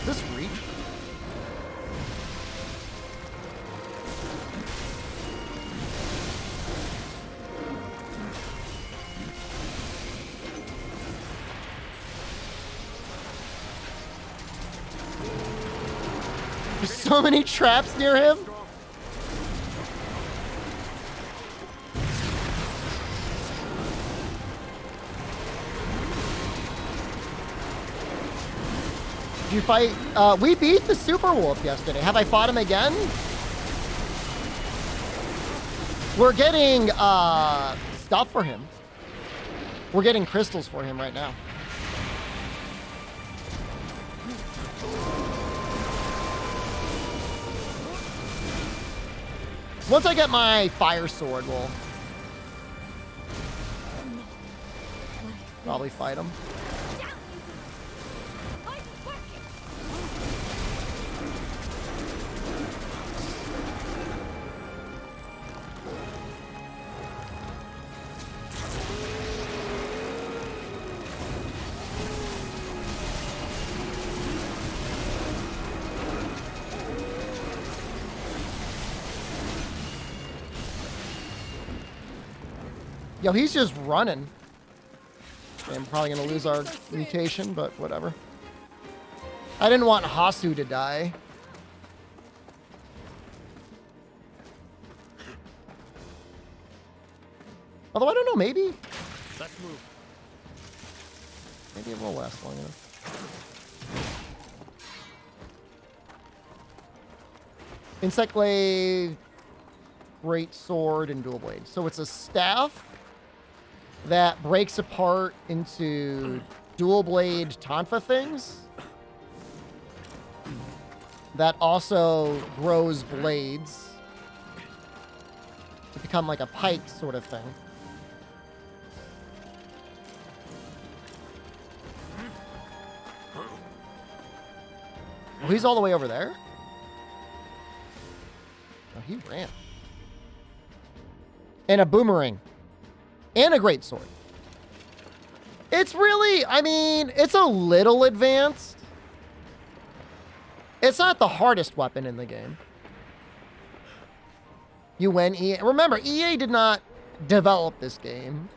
This reach? There's so many traps near him. Did you fight? We beat the Super Wolf yesterday. Have I fought him again? We're getting stuff for him. We're getting crystals for him right now. Once I get my fire sword, we'll probably fight him. Yo, he's just running. I'm probably gonna lose our mutation, but whatever. I didn't want Hasu to die. Although I don't know, maybe. Let's move. Maybe it will last long enough. Insect Glaive, Great Sword, and Dual Blade. So it's a staff that breaks apart into dual blade tonfa things that also grows blades to become like a pike sort of thing. Oh, he's all the way over there? Oh, he ran. And a boomerang. And a great sword. It's really, I mean, it's a little advanced. It's not the hardest weapon in the game. You win EA. Remember, EA did not develop this game.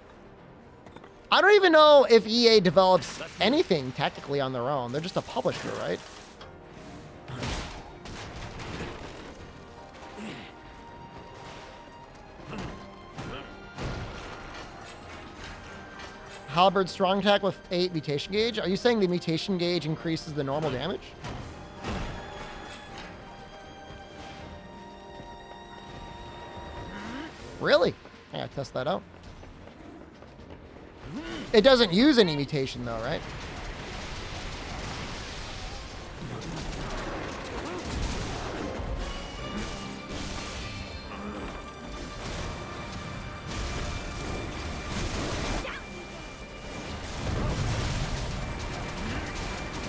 I don't even know if EA develops anything technically on their own. They're just a publisher, right? Halberd strong attack with 8 mutation gauge. Are you saying the mutation gauge increases the normal damage? Really? I gotta test that out. It doesn't use any mutation though, right?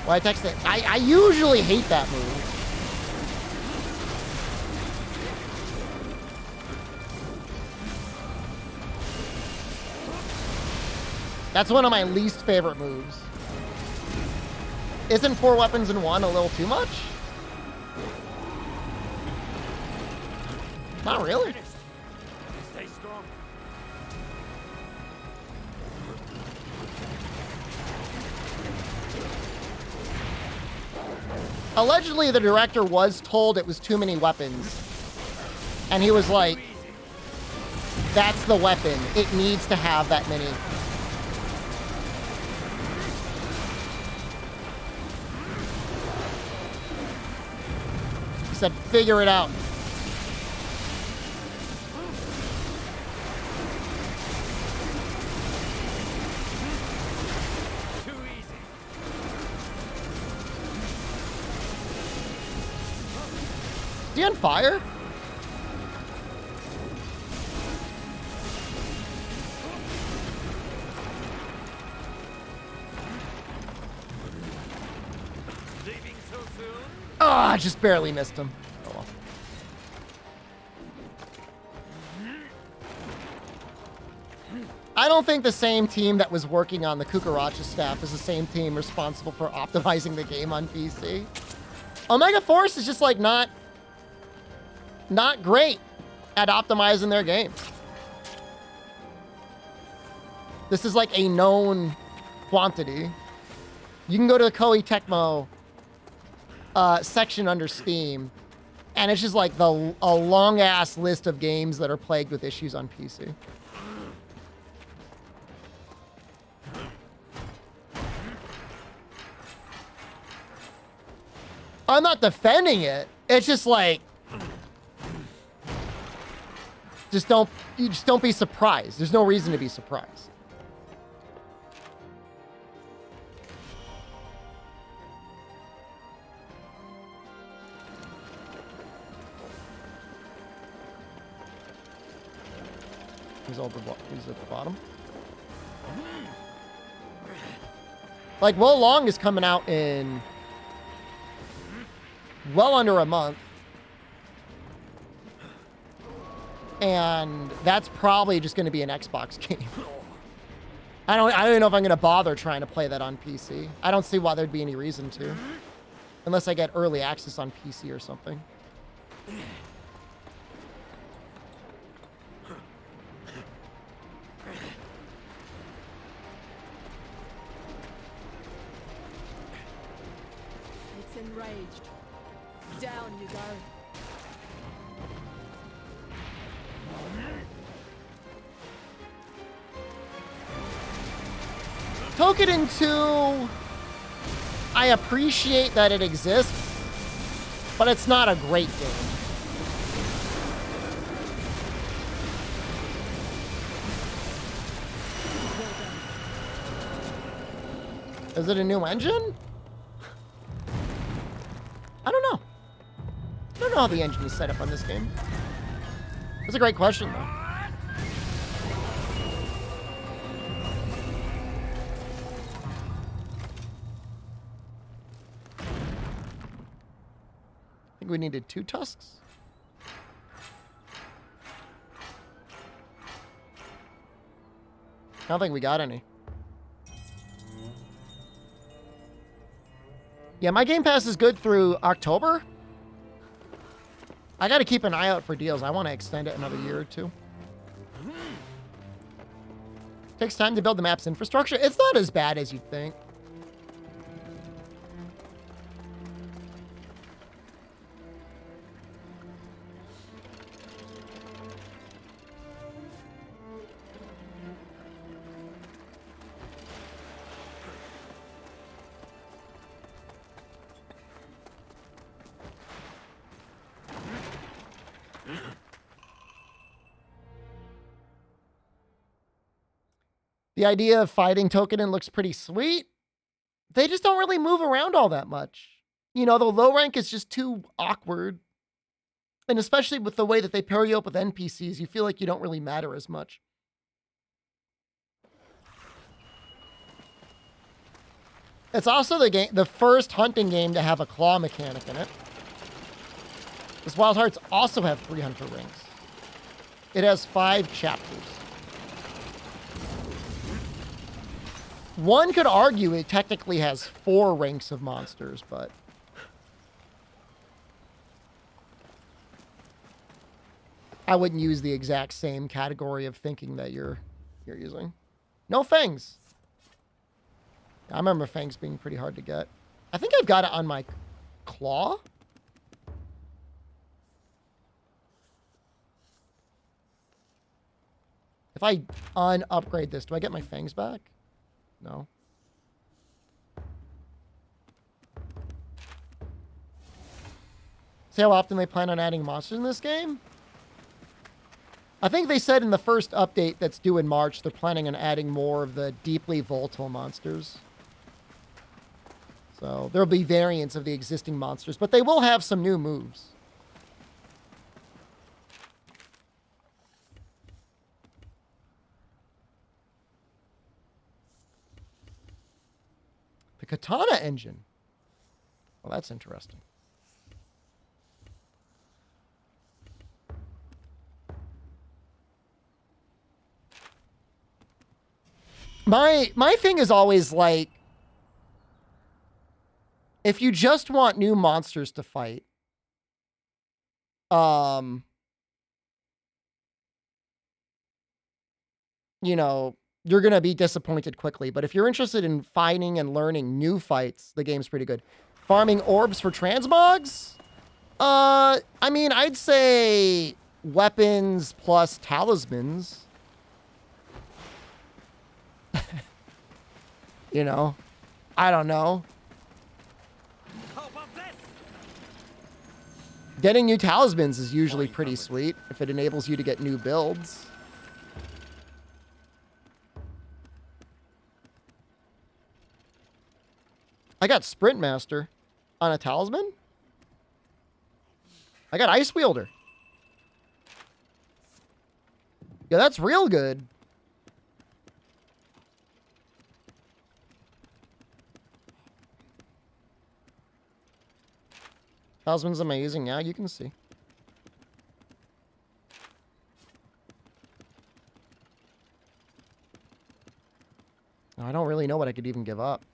Well, I texted. I usually hate that move. That's one of my least favorite moves. Isn't 4 weapons in one a little too much? Not really. Stay strong. Allegedly, the director was told it was too many weapons. And he was like, that's the weapon. It needs to have that many. He said, figure it out. Is he on fire? Leaving so soon? Oh, I just barely missed him. Oh well. I don't think the same team that was working on the Cucaracha staff is the same team responsible for optimizing the game on PC. Omega Force is just like not great at optimizing their game. This is like a known quantity. You can go to the Koei Tecmo section under Steam, and it's just like a long-ass list of games that are plagued with issues on PC. I'm not defending it. It's just like, just don't be surprised. There's no reason to be surprised. He's at the bottom. Like, Wo Long is coming out in well under a month. And that's probably just going to be an Xbox game. I don't even know if I'm going to bother trying to play that on PC. I don't see why there'd be any reason to. Unless I get early access on PC or something. It's enraged. Down you go. Token 2, I appreciate that it exists, but it's not a great game. Is it a new engine? I don't know. I don't know how the engine is set up on this game. That's a great question, though. I think we needed 2 tusks. I don't think we got any. Yeah, my Game Pass is good through October. I got to keep an eye out for deals. I want to extend it another year or two. Takes time to build the map's infrastructure. It's not as bad as you'd think. The idea of fighting Tokenin looks pretty sweet. They just don't really move around all that much. You know, the low rank is just too awkward. And especially with the way that they pair you up with NPCs, you feel like you don't really matter as much. It's also the first hunting game to have a claw mechanic in it. Because Wild Hearts also have 3 hunter rings. It has 5 chapters. One could argue it technically has 4 ranks of monsters, but I wouldn't use the exact same category of thinking that you're using. No fangs. I remember fangs being pretty hard to get. I think I've got it on my claw. If I upgrade this, do I get my fangs back? No. See how often they plan on adding monsters in this game? I think they said in the first update that's due in March, they're planning on adding more of the deeply volatile monsters. So there'll be variants of the existing monsters, but they will have some new moves. The Katana engine. Well, that's interesting. My thing is always like, if you just want new monsters to fight, you know, you're going to be disappointed quickly. But if you're interested in finding and learning new fights, the game's pretty good. Farming orbs for transmogs? I mean, I'd say weapons plus talismans. You know, I don't know. How about this? Getting new talismans is usually pretty sweet if it enables you to get new builds. I got Sprint Master on a talisman. I got Ice Wielder. Yeah, that's real good. Talisman's amazing. Yeah, you can see. I don't really know what I could even give up.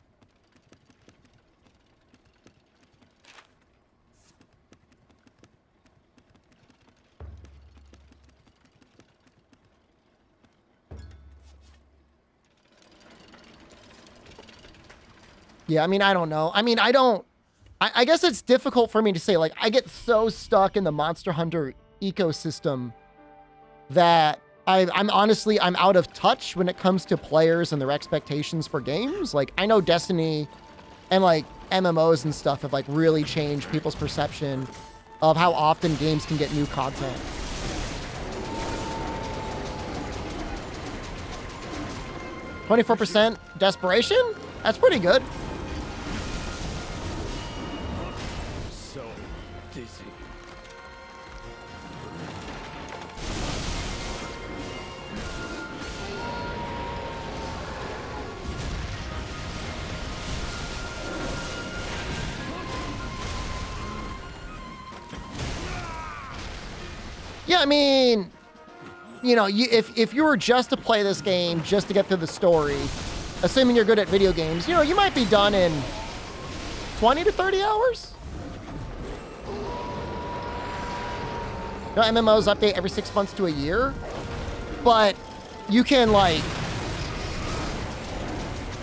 Yeah, I mean, I don't know. I mean, I guess it's difficult for me to say. Like, I get so stuck in the Monster Hunter ecosystem that I'm honestly, I'm out of touch when it comes to players and their expectations for games. Like, I know Destiny and, like, MMOs and stuff have, like, really changed people's perception of how often games can get new content. %, desperation? That's pretty good. So dizzy. Yeah, I mean, you know, if you were just to play this game, just to get through the story, assuming you're good at video games, you know, you might be done in 20 to 30 hours? No, MMOs update every 6 months to a year, but you can like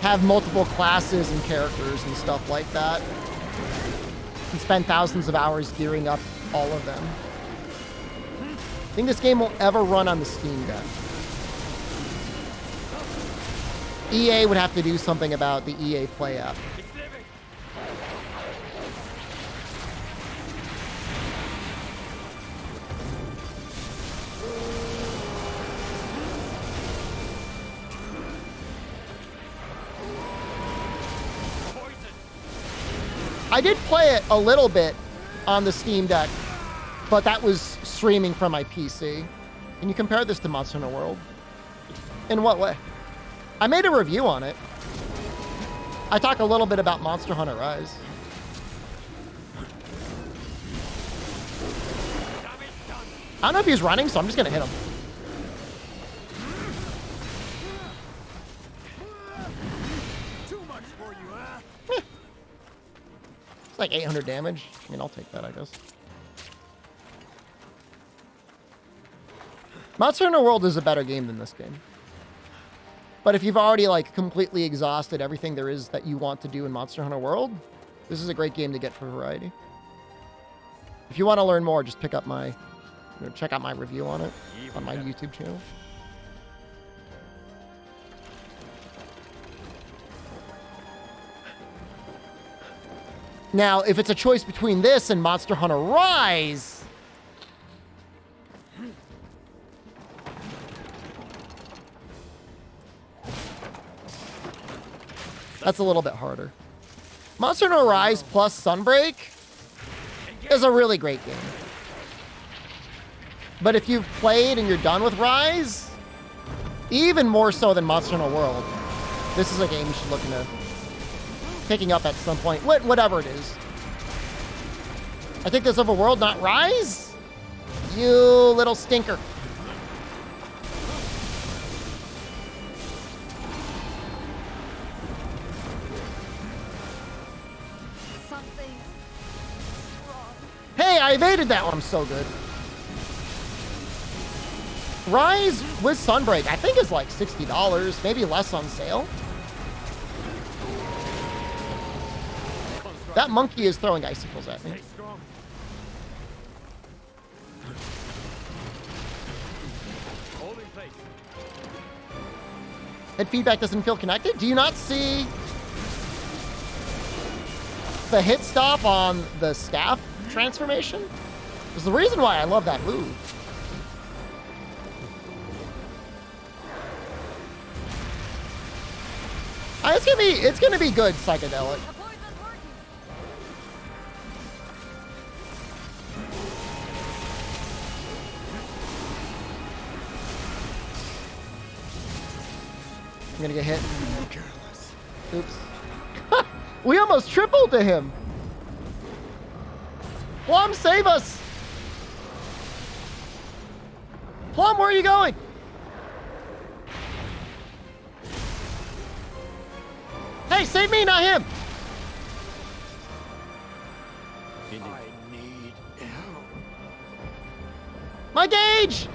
have multiple classes and characters and stuff like that, and spend thousands of hours gearing up all of them. I think this game won't ever run on the Steam Deck. EA would have to do something about the EA Play app. I did play it a little bit on the Steam Deck, but that was streaming from my PC. Can you compare this to Monster Hunter World? In what way? I made a review on it. I talk a little bit about Monster Hunter Rise. I don't know if he's running, so I'm just gonna hit him. Too much for you, huh? It's like 800 damage. I mean, I'll take that, I guess. Monster Hunter World is a better game than this game. But if you've already like completely exhausted everything there is that you want to do in Monster Hunter World, this is a great game to get for variety. If you want to learn more, just pick up my, check out my review on it on my YouTube channel. Now, if it's a choice between this and Monster Hunter Rise, that's a little bit harder. Monster Hunter Rise plus Sunbreak is a really great game. But if you've played and you're done with Rise, even more so than Monster Hunter World, this is a game you should look into picking up at some point, whatever it is. I think this over World, not Rise? You little stinker. Something wrong. Hey, I evaded that one. I'm so good. Rise with Sunbreak, I think is like $60, maybe less on sale. That monkey is throwing icicles at me. Stay strong. Holding place. Head feedback doesn't feel connected. Do you not see the hit stop on the staff transformation? There's the reason why I love that move. It's gonna be good psychedelic. The poison's working. I'm gonna get hit. Oops. We almost tripled to him. Plum, save us. Plum, where are you going? Hey, save me, not him. I need help. My gauge.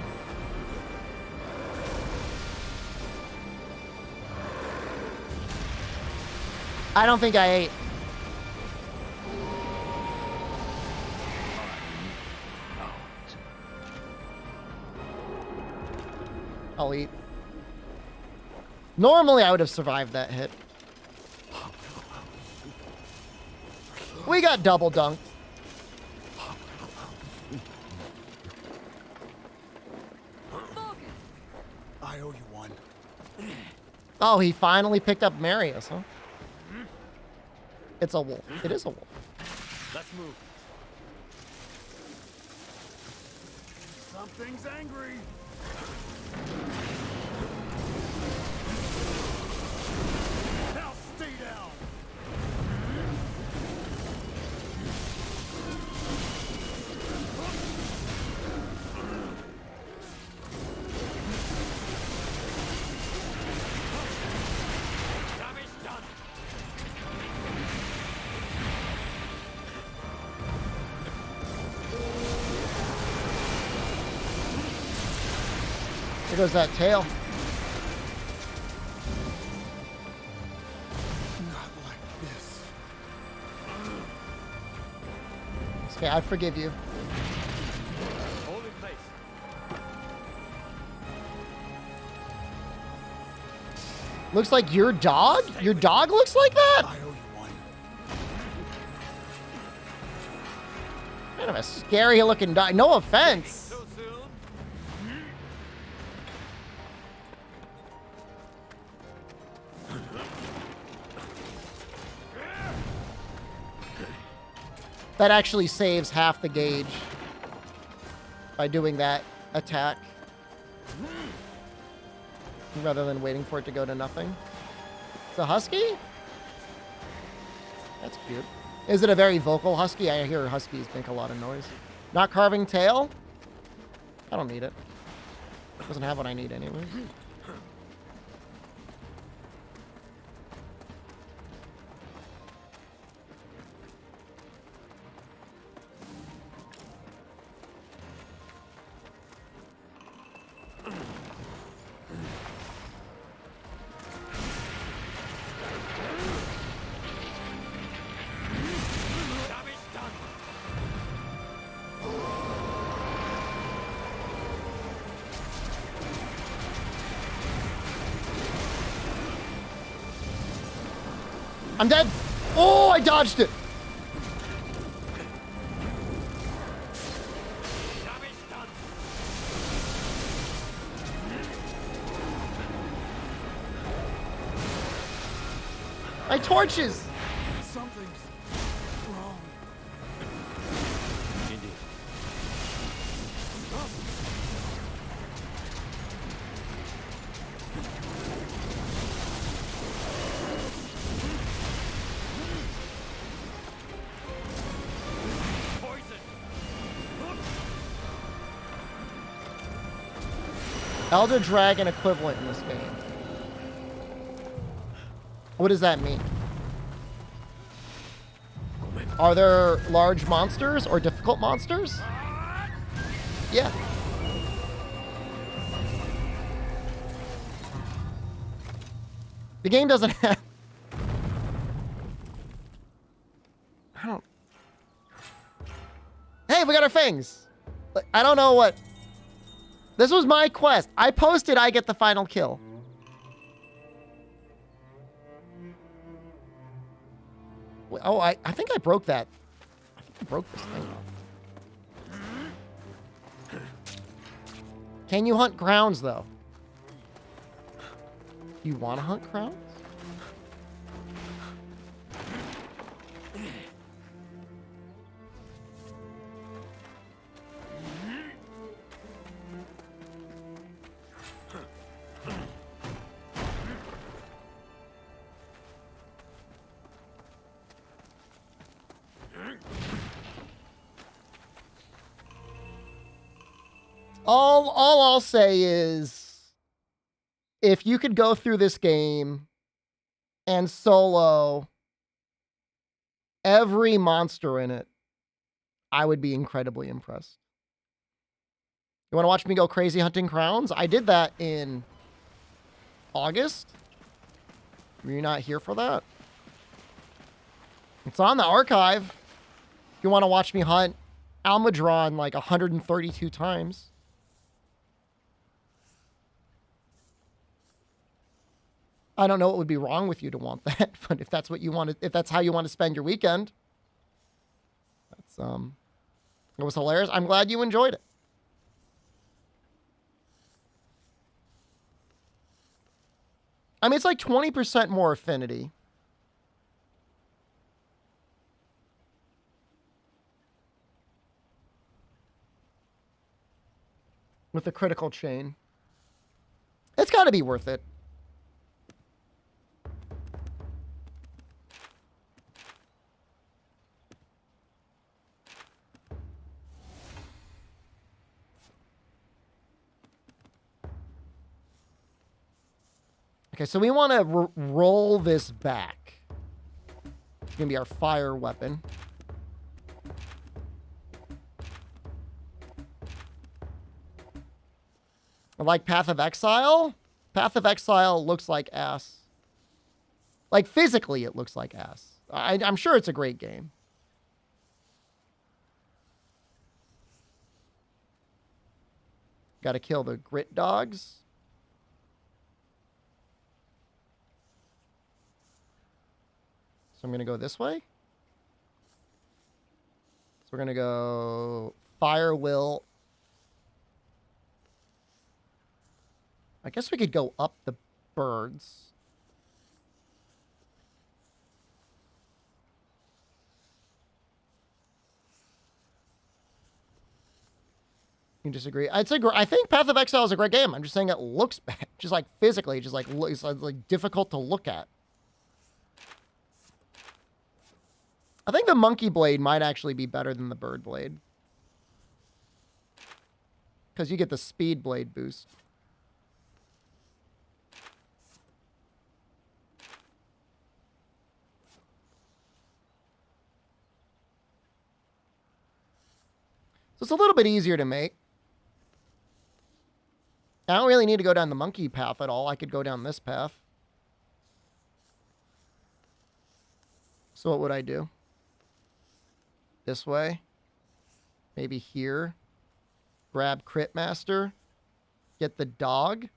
I don't think I ate. I'll eat. Normally, I would have survived that hit. We got double dunked. I owe you one. Oh, he finally picked up Marius, huh? It's a wolf. It is a wolf. Let's move. Something's angry. Now stay down. Damage done. There goes that tail. Not like this. It's okay, I forgive you. Hold in place. Looks like your dog? Your dog looks like that? I owe you one. Kind of a scary looking dog. No offense. So soon? That actually saves half the gauge by doing that attack rather than waiting for it to go to nothing. It's a husky? That's cute. Is it a very vocal husky? I hear huskies make a lot of noise. Not carving tail? I don't need it. Doesn't have what I need anyway. I'm dead. Oh, I dodged it. My torches. Something's wrong. Indeed. Elder Dragon equivalent in this game. What does that mean? Are there large monsters or difficult monsters? Yeah. The game doesn't have... I don't... Hey, we got our fangs! I don't know what... This was my quest. I posted I get the final kill. Oh, I think I broke that. I think I broke this thing. Can you hunt crowns, though? You want to hunt crowns? All I'll say is, if you could go through this game and solo every monster in it, I would be incredibly impressed. You want to watch me go crazy hunting crowns? I did that in August. Were you not here for that? It's on the archive. If you want to watch me hunt Almadron like 132 times. I don't know what would be wrong with you to want that, but if that's what you want to, if that's how you want to spend your weekend, that's it was hilarious. I'm glad you enjoyed it. I mean, it's like 20% more affinity. With the critical chain. It's got to be worth it. Okay, so we want to roll this back. It's going to be our fire weapon. I like Path of Exile. Path of Exile looks like ass. Like, physically, it looks like ass. I'm sure it's a great game. Got to kill the grit dogs. So I'm going to go this way. So we're going to go Fire Will. I guess we could go up the birds. You disagree? I think Path of Exile is a great game. I'm just saying it looks bad. Just like physically, just like it's like difficult to look at. I think the monkey blade might actually be better than the bird blade. Because you get the speed blade boost. So it's a little bit easier to make. I don't really need to go down the monkey path at all. I could go down this path. So what would I do? This way. Maybe here. Grab Crit Master. Get the dog.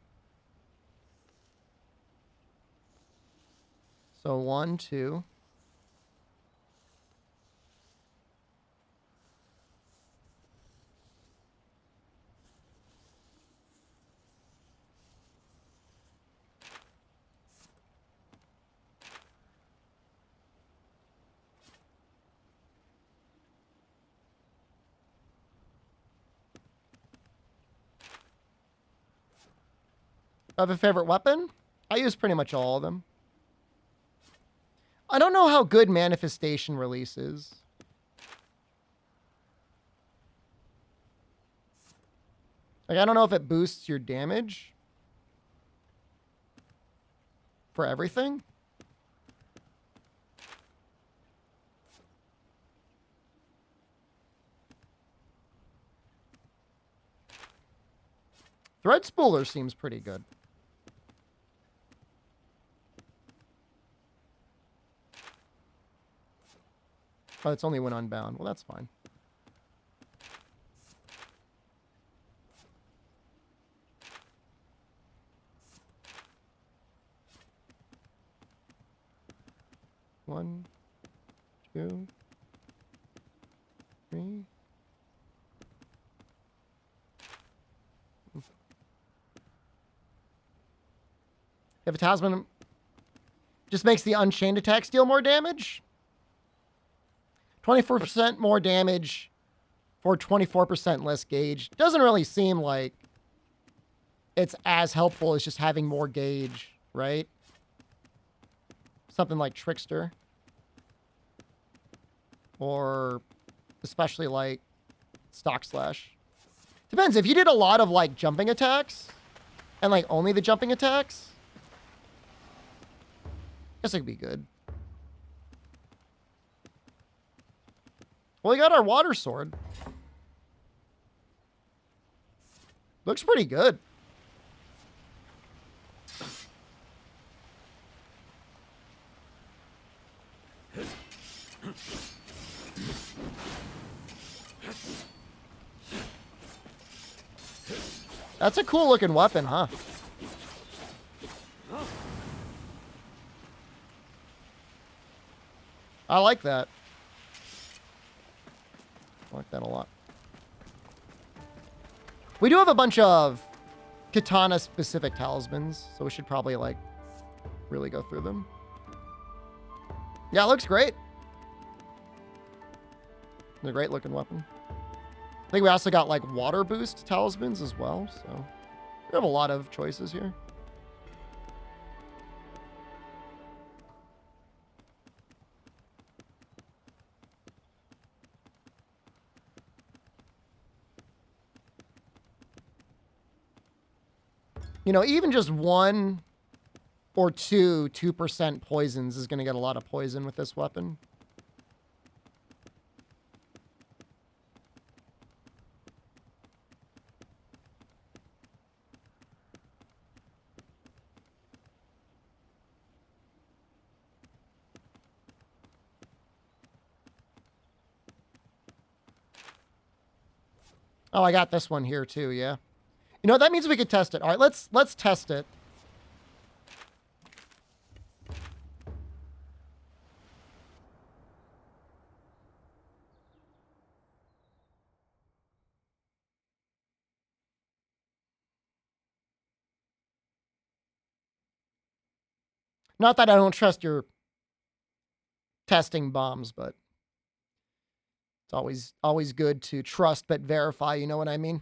So 1, 2. I have a favorite weapon? I use pretty much all of them. I don't know how good Manifestation Release is. Like, I don't know if it boosts your damage for everything. Thread Spooler seems pretty good. Oh, it's only when unbound. Well, that's fine. One, 2, 3. If a talisman just makes the Unchained attacks deal more damage. 24% more damage for 24% less gauge. Doesn't really seem like it's as helpful as just having more gauge, right? Something like Trickster. Or especially like Stock Slash. Depends. If you did a lot of like jumping attacks and like only the jumping attacks, I guess it could be good. Well, we got our water sword. Looks pretty good. That's a cool looking weapon, huh? I like that. I like that a lot. We do have a bunch of katana-specific talismans, so we should probably, like, really go through them. Yeah, it looks great. It's a great-looking weapon. I think we also got, like, water boost talismans as well, so we have a lot of choices here. You know, even just 1 or 2% poisons is going to get a lot of poison with this weapon. Oh, I got this one here too, yeah. You know, that means we could test it. All right, let's test it. Not that I don't trust your testing bombs, but it's always good to trust but verify, you know what I mean?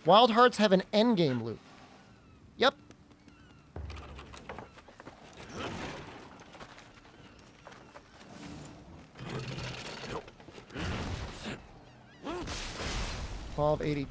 Wild Hearts have an endgame loop. Yep. $12.82.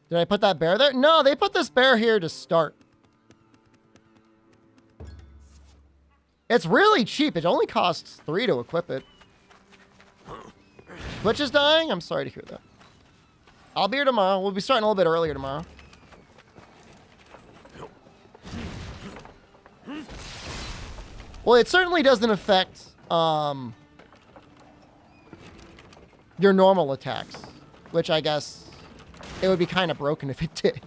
Did I put that bear there? No, they put this bear here to start. It's really cheap. It only costs 3 to equip it. Twitch is dying? I'm sorry to hear that. I'll be here tomorrow. We'll be starting a little bit earlier tomorrow. Well, it certainly doesn't affect your normal attacks, which I guess it would be kind of broken if it did.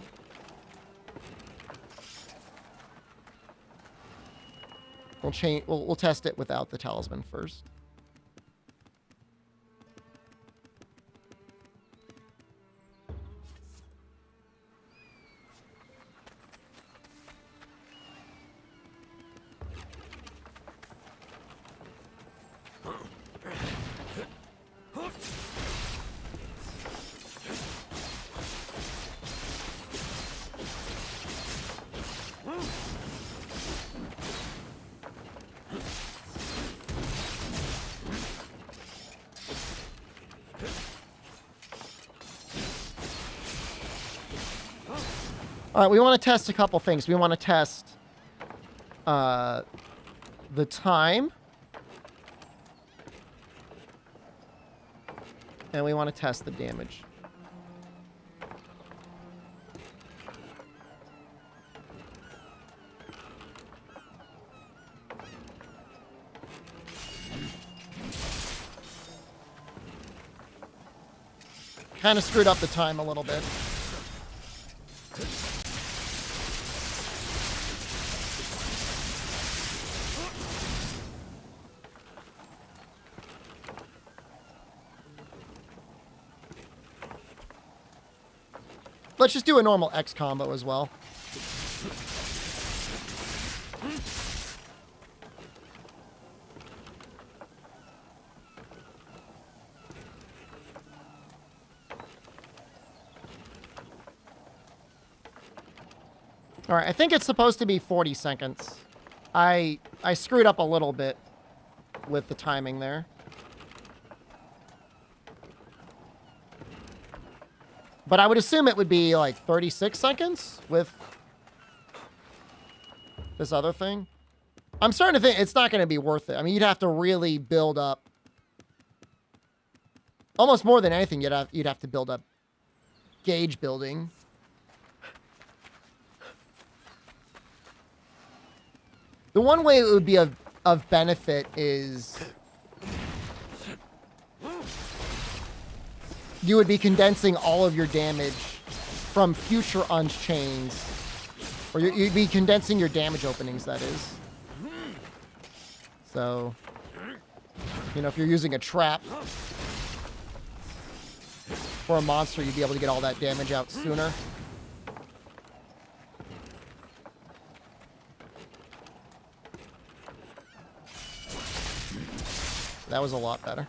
We'll test it without the talisman first. All right, we want to test a couple things. We want to test the time. And we want to test the damage. Kind of screwed up the time a little bit. Let's just do a normal X combo as well. All right, I think it's supposed to be 40 seconds. I screwed up a little bit with the timing there. But I would assume it would be like 36 seconds with this other thing. I'm starting to think it's not going to be worth it. I mean, you'd have to really build up. Almost more than anything, you'd have to build up gauge building. The one way it would be of benefit is you would be condensing all of your damage from future unchains. Or you'd be condensing your damage openings, that is. So, you know, if you're using a trap for a monster, you'd be able to get all that damage out sooner. That was a lot better.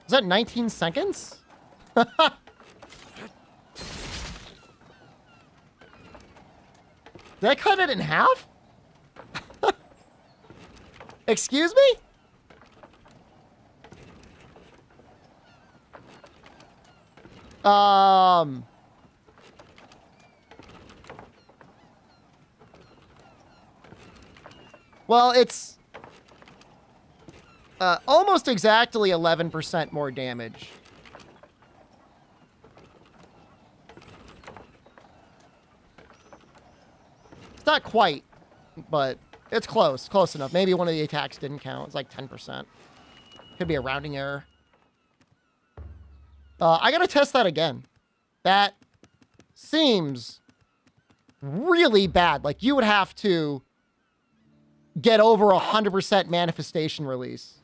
Is that 19 seconds? Did I cut it in half? Excuse me? Well, it's almost exactly 11% more damage. It's not quite, but it's close. Close enough. Maybe one of the attacks didn't count. It's like 10%. Could be a rounding error. I gotta test that again. That seems really bad. Like, you would have to get over 100% manifestation release.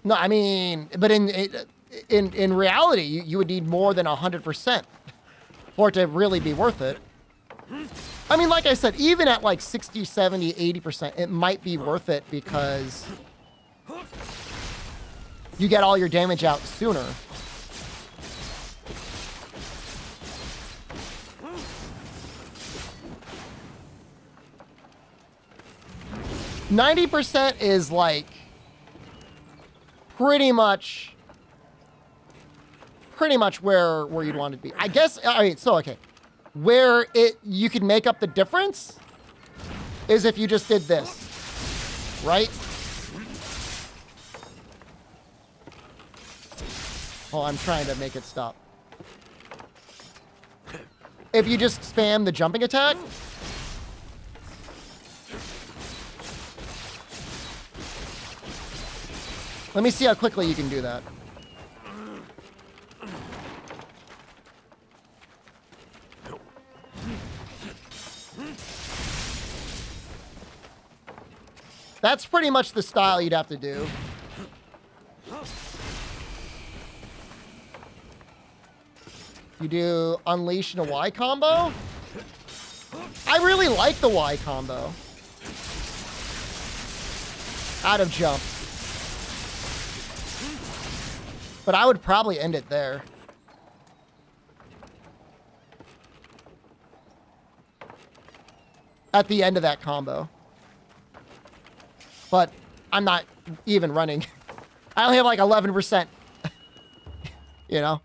No, I mean, but in reality, you would need more than 100% for it to really be worth it. I mean, like I said, even at like 60, 70, 80%, it might be worth it because you get all your damage out sooner. %90 is like pretty much where you'd want it to be. I guess, all right, so, okay. Where you could make up the difference is if you just did this, right? Oh, I'm trying to make it stop. If you just spam the jumping attack. Let me see how quickly you can do that. That's pretty much the style you'd have to do. You do Unleash and a Y combo. I really like the Y combo. Out of jump. But I would probably end it there. At the end of that combo. But I'm not even running. I only have like 11%. You know?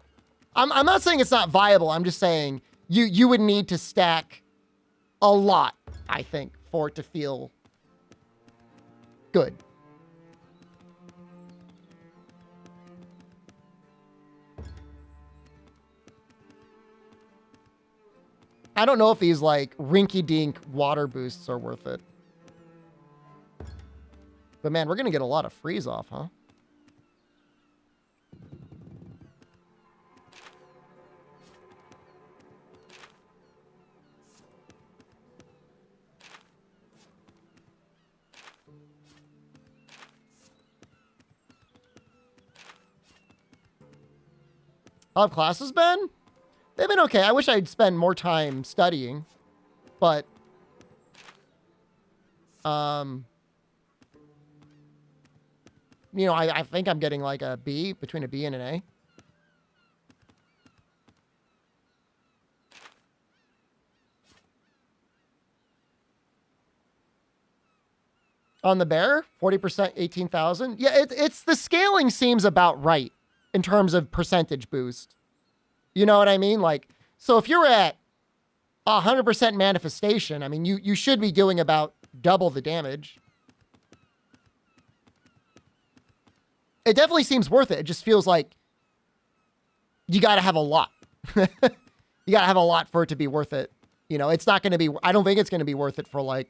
I'm not saying it's not viable. I'm just saying you would need to stack a lot, I think, for it to feel good. I don't know if these like rinky-dink water boosts are worth it. But man, we're gonna get a lot of freeze off, huh? How have classes been? They've been okay. I wish I'd spend more time studying, but you know, I think I'm getting like a B, between a B and an A. On the bear, 40%, 18,000. Yeah, it's the scaling seems about right in terms of percentage boost. You know what I mean? Like, so if you're at 100% manifestation, I mean, you should be doing about double the damage. It definitely seems worth it. It just feels like you got to have a lot. You got to have a lot for it to be worth it. You know, it's not going to be, I don't think it's going to be worth it for like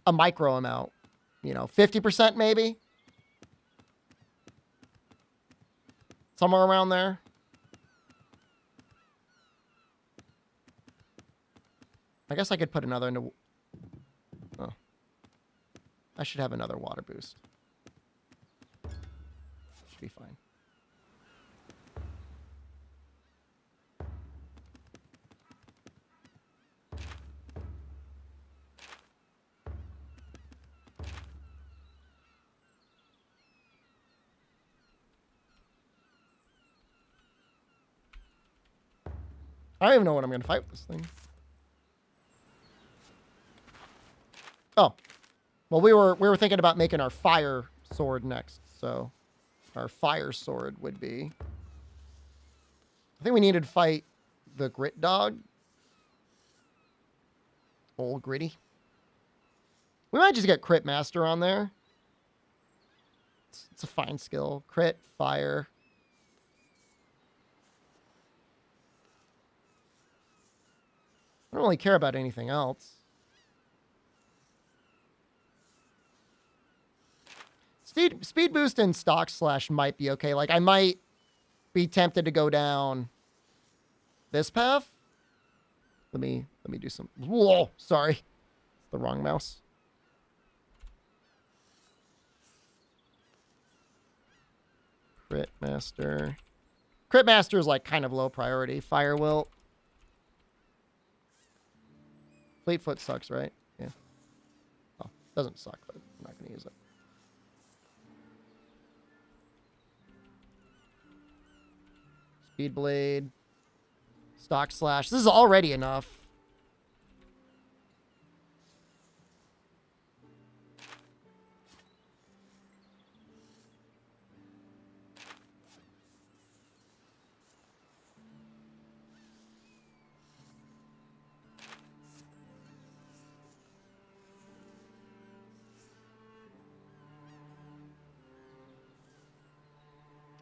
a micro amount. You know, 50% maybe. Somewhere around there. I guess I could put another into... Oh. I should have another water boost. Should be fine. I don't even know what I'm going to fight with this thing. Oh. Well, we were thinking about making our fire sword next. So our fire sword would be... I think we needed to fight the Grit Dog. Old Gritty. We might just get Crit Master on there. It's a fine skill. Crit, fire. I don't really care about anything else. Speed boost and stock slash might be okay. Like, I might be tempted to go down this path. Let me do some... Whoa, sorry. It's the wrong mouse. Crit Master. Crit Master is like kind of low priority. Fire Wilt. Fleetfoot sucks, right? Yeah. Oh, doesn't suck, but I'm not going to use it. Speed Blade. Stock Slash. This is already enough.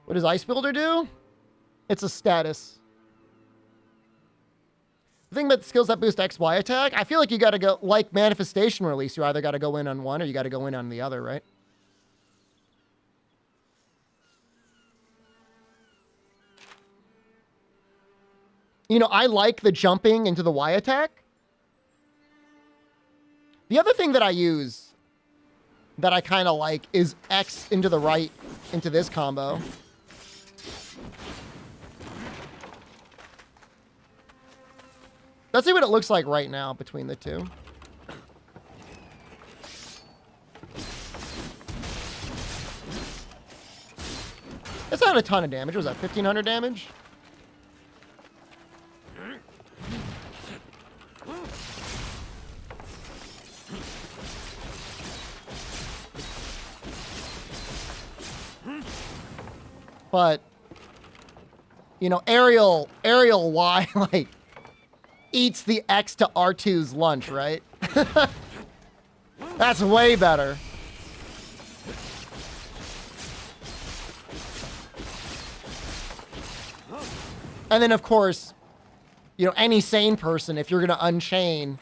What does Ice Builder do? It's a status. The thing about the skills that boost XY attack, I feel like you got to go, like Manifestation Release, you either got to go in on one or you got to go in on the other, right? You know, I like the jumping into the Y attack. The other thing that I use that I kind of like is X into the right into this combo. Let's see what it looks like right now between the two. It's not a ton of damage. Was that 1,500 damage? But, you know, Aerial Y, like, eats the X to R2's lunch, right? That's way better. And then, of course, you know, any sane person, if you're going to unchain,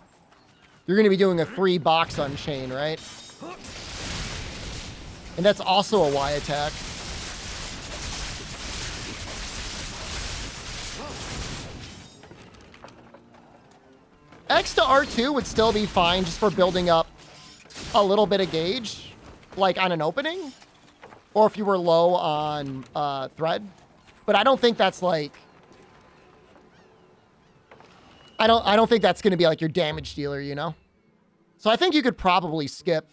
you're going to be doing a 3-box unchain, right? And that's also a Y attack. X to R2 would still be fine just for building up a little bit of gauge, like on an opening, or if you were low on thread. But I don't think that's like, I don't think that's going to be like your damage dealer, you know? So I think you could probably skip.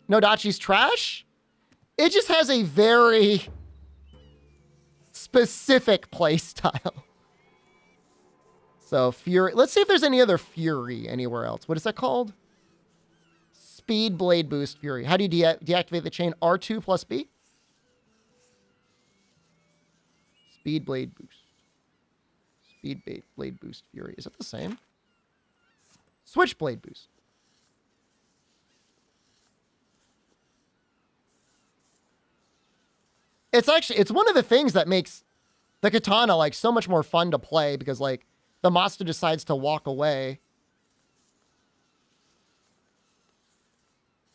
Nodachi's trash? It just has a very specific play style. So, Fury. Let's see if there's any other Fury anywhere else. What is that called? Speed Blade Boost Fury. How do you deactivate the chain? R2 plus B? Speed Blade Boost. Speed Blade Boost Fury. Is it the same? Switchblade Boost. It's one of the things that makes the katana like so much more fun to play because like the monster decides to walk away.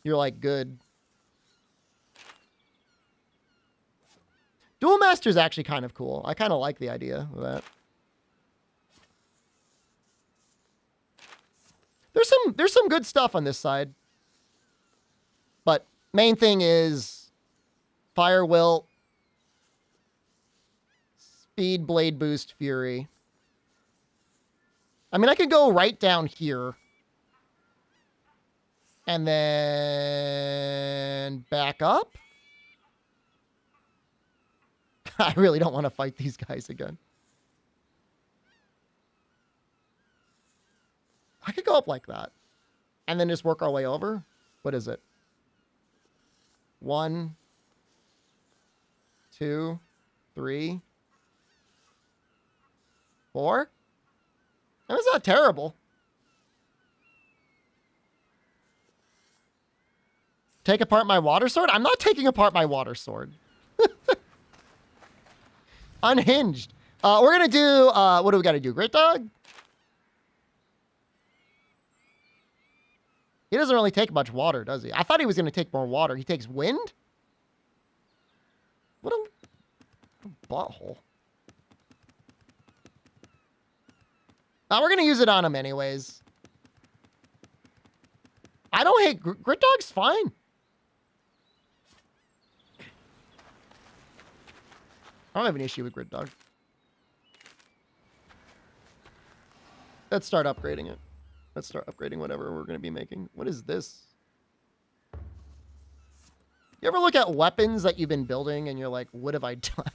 You're like, good. Dual Master is actually kind of cool. I kind of like the idea of that. There's some good stuff on this side. But main thing is Fire Wilt, Speed Blade Boost Fury. I mean, I could go right down here. And then back up. I really don't want to fight these guys again. I could go up like that. And then just work our way over. What is it? 1, 2, 3, 4. That's not terrible. Take apart my water sword? I'm not taking apart my water sword. Unhinged. We're going to do, what do we got to do? Great Dog? He doesn't really take much water, does he? I thought he was going to take more water. He takes wind? What a butthole. We're going to use it on him anyways. I don't hate... Grit Dog's fine. I don't have an issue with Grit Dog. Let's start upgrading it. Let's start upgrading whatever we're going to be making. What is this? You ever look at weapons that you've been building and you're like, what have I done?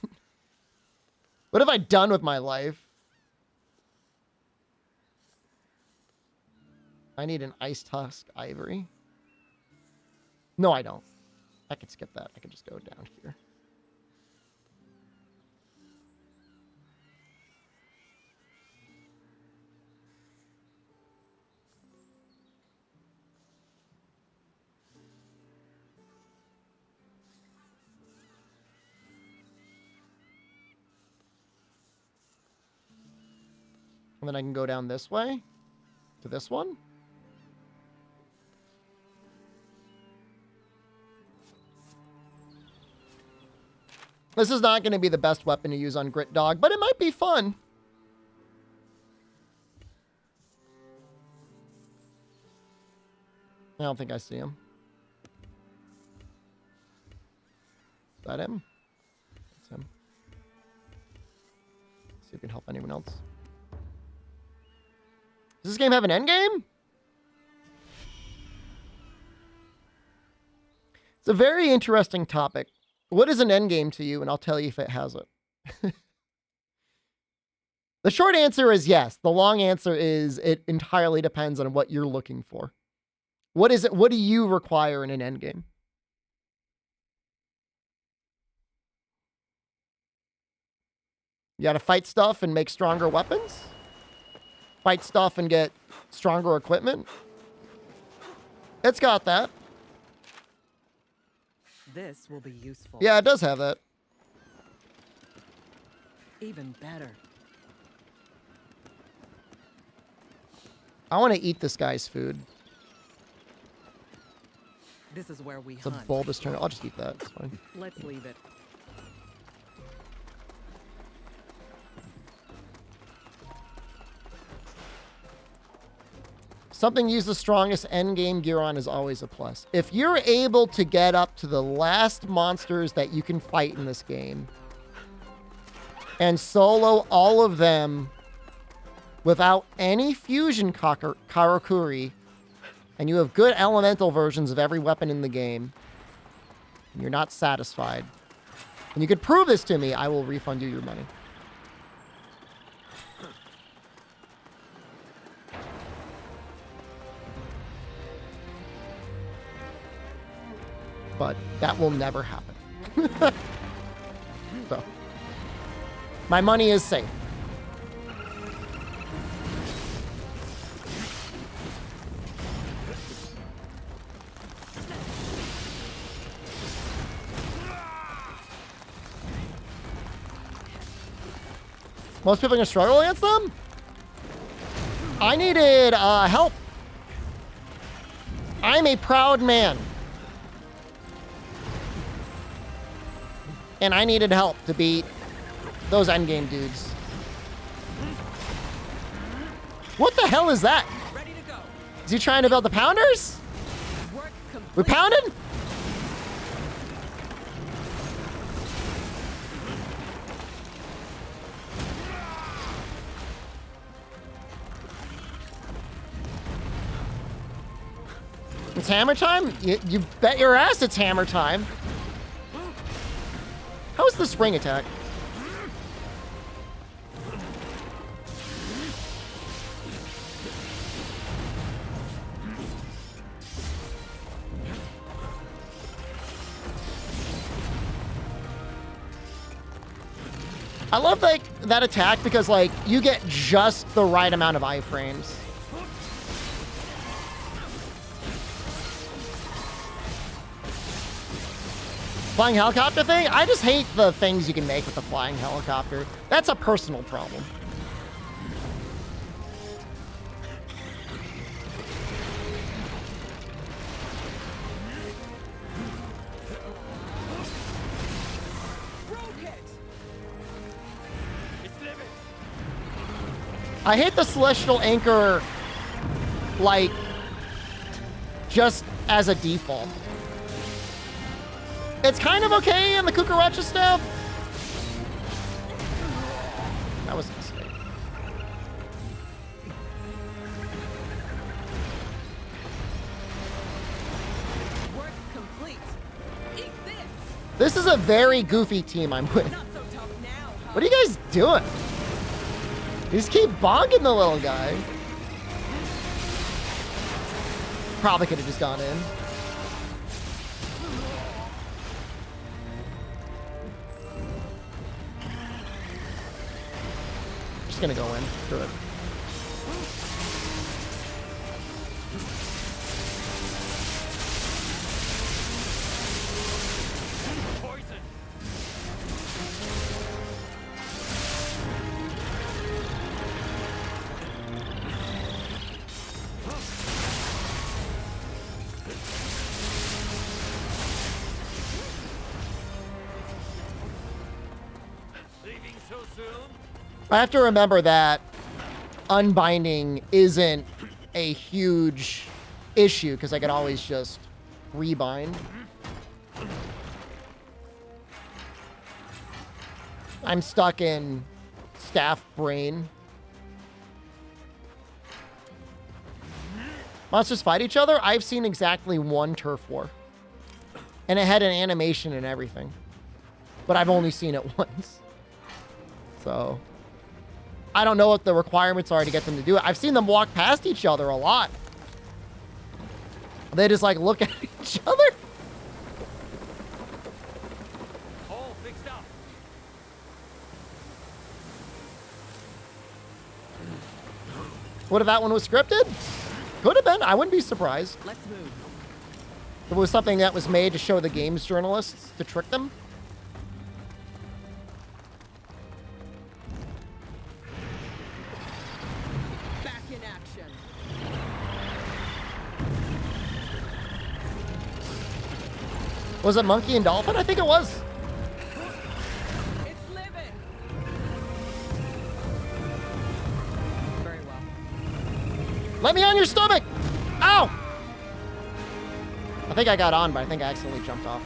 What have I done with my life? I need an ice tusk ivory. No, I don't. I could skip that. I could just go down here. And then I can go down this way to this one. This is not going to be the best weapon to use on Grit Dog, but it might be fun. I don't think I see him. Is that him? That's him. See if we can help anyone else. Does this game have an end game? It's a very interesting topic. What is an end game to you? And I'll tell you if it has it. The short answer is yes. The long answer is it entirely depends on what you're looking for. What is it? What do you require in an end game? You got to fight stuff and make stronger weapons? Fight stuff and get stronger equipment? It's got that. This will be useful. Yeah, it does have that. Even better. I want to eat this guy's food. This is where we It's a hunt. bulbous turn. I'll just eat that. It's fine. Let's leave it. Something use the strongest endgame gear on is always a plus. If you're able to get up to the last monsters that you can fight in this game and solo all of them without any fusion karakuri, and you have good elemental versions of every weapon in the game, and you're not satisfied, and you could prove this to me, I will refund you your money. But that will never happen. So, my money is safe. Most people are gonna struggle against them? I needed help. I'm a proud man. And I needed help to beat those endgame dudes. What the hell is that? Ready to go. Is he trying to build the pounders? Work complete. We pounded? It's hammer time? You bet your ass it's hammer time. How's the spring attack? I love like that attack because like you get just the right amount of iframes. Flying helicopter thing? I just hate the things you can make with the flying helicopter. That's a personal problem. I hate the Celestial Anchor, like, just as a default. It's kind of okay in the Cucaracha stuff. That was a mistake. Work complete. Eat this. This is a very goofy team I'm with. Not so tough now, huh? What are you guys doing? You just keep bonking the little guy. Probably could have just gone in. Just gonna go in. Screw it. I have to remember that unbinding isn't a huge issue because I can always just rebind. I'm stuck in staff brain. Monsters fight each other? I've seen exactly one turf war. And it had an animation and everything. But I've only seen it once. So I don't know what the requirements are to get them to do it. I've seen them walk past each other a lot. They just like look at each other. All fixed up. What if that one was scripted? Could have been. I wouldn't be surprised. Let's move. If it was something that was made to show the games journalists to trick them. Back in action. Was it Monkey and Dolphin? I think it was. It's living. Very well. Let me on your stomach! Ow! I think I got on, but I think I accidentally jumped off.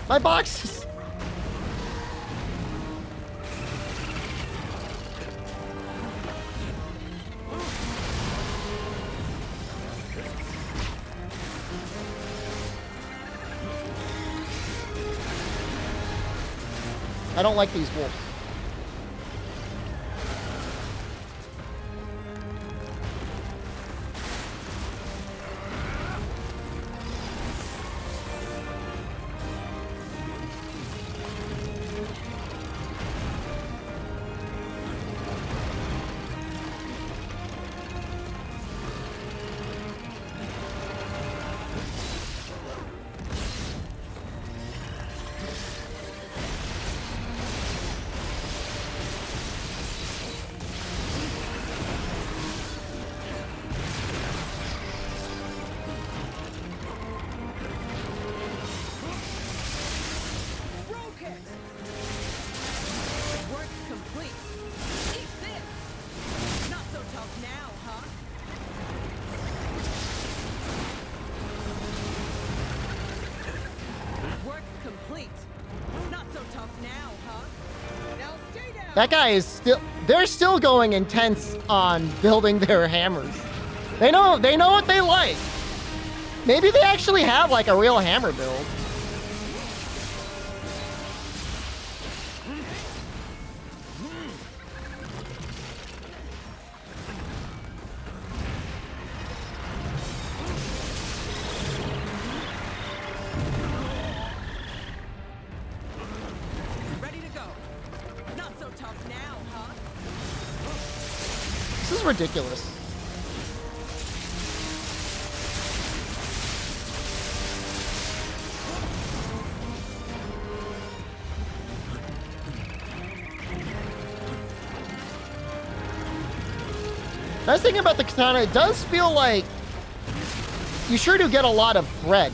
My boxes! I don't like these wolves. Work complete. Eat this. Not so tough now, huh? Work complete. Not so tough now, huh? Now stay down. That guy is still... They're still going intense on building their hammers. They know what they like. Maybe they actually have like a real hammer build. ridiculous. Nice thing about the katana, it does feel like you sure do get a lot of thread.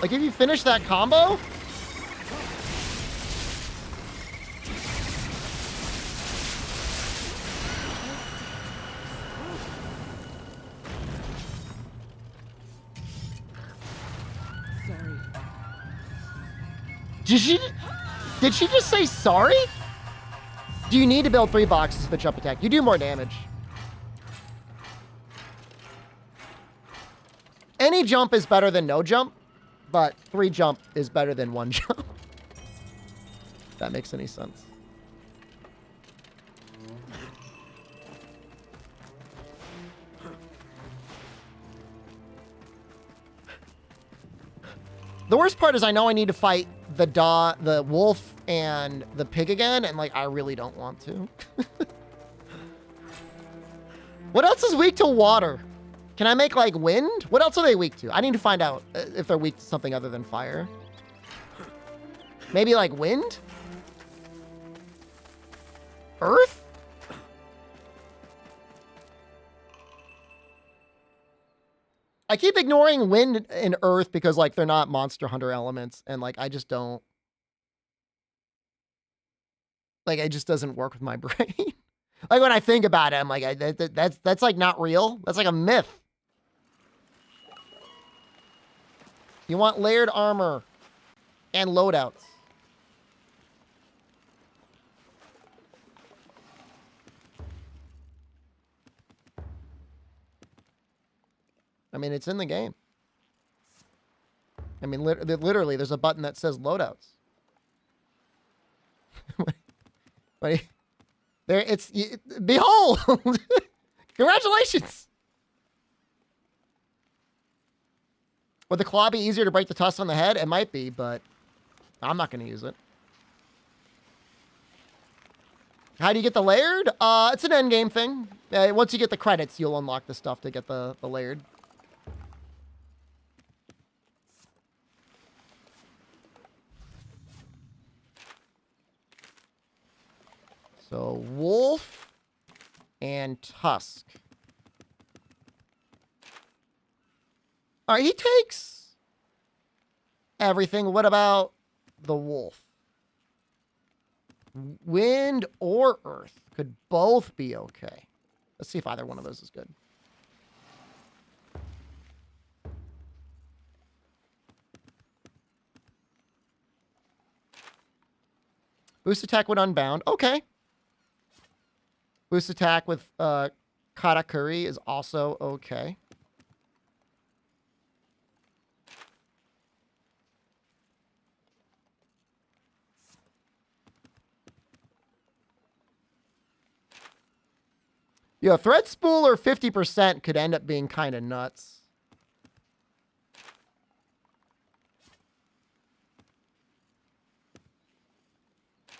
Like if you finish that combo, Sorry. did she just say sorry? Do you need to build 3 boxes for the jump attack? You do more damage. Any jump is better than no jump, but 3 jump is better than 1 jump. If that makes any sense. The worst part is I know I need to fight the wolf and the pig again, and like I really don't want to. What else is weak to water? Can I make like wind? What else are they weak to? I need to find out if they're weak to something other than fire. Maybe like wind? Earth? I keep ignoring wind and earth because like they're not Monster Hunter elements, and like I just don't, like it just doesn't work with my brain. Like when I think about it, I'm like that's like not real. That's like a myth. You want layered armor and loadouts. I mean, it's in the game. I mean, literally, there's a button that says loadouts. But there, behold! Congratulations! Would the claw be easier to break the tusk on the head? It might be, but I'm not going to use it. How do you get the layered? It's an endgame thing. Once you get the credits, you'll unlock the stuff to get the layered. So, wolf and tusk. All right, he takes everything. What about the wolf? Wind or earth could both be okay. Let's see if either one of those is good. Boost attack with unbound. Okay. Boost attack with Katakuri is also okay. Yeah, thread spooler 50% could end up being kind of nuts.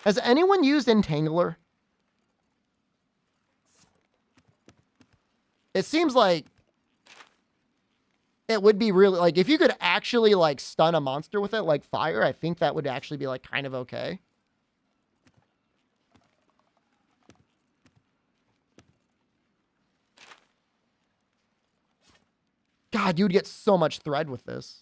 Has anyone used Entangler? It seems like it would be really, like, if you could actually, like, stun a monster with it, like fire, I think that would actually be, like, kind of okay. God, you'd get so much thread with this.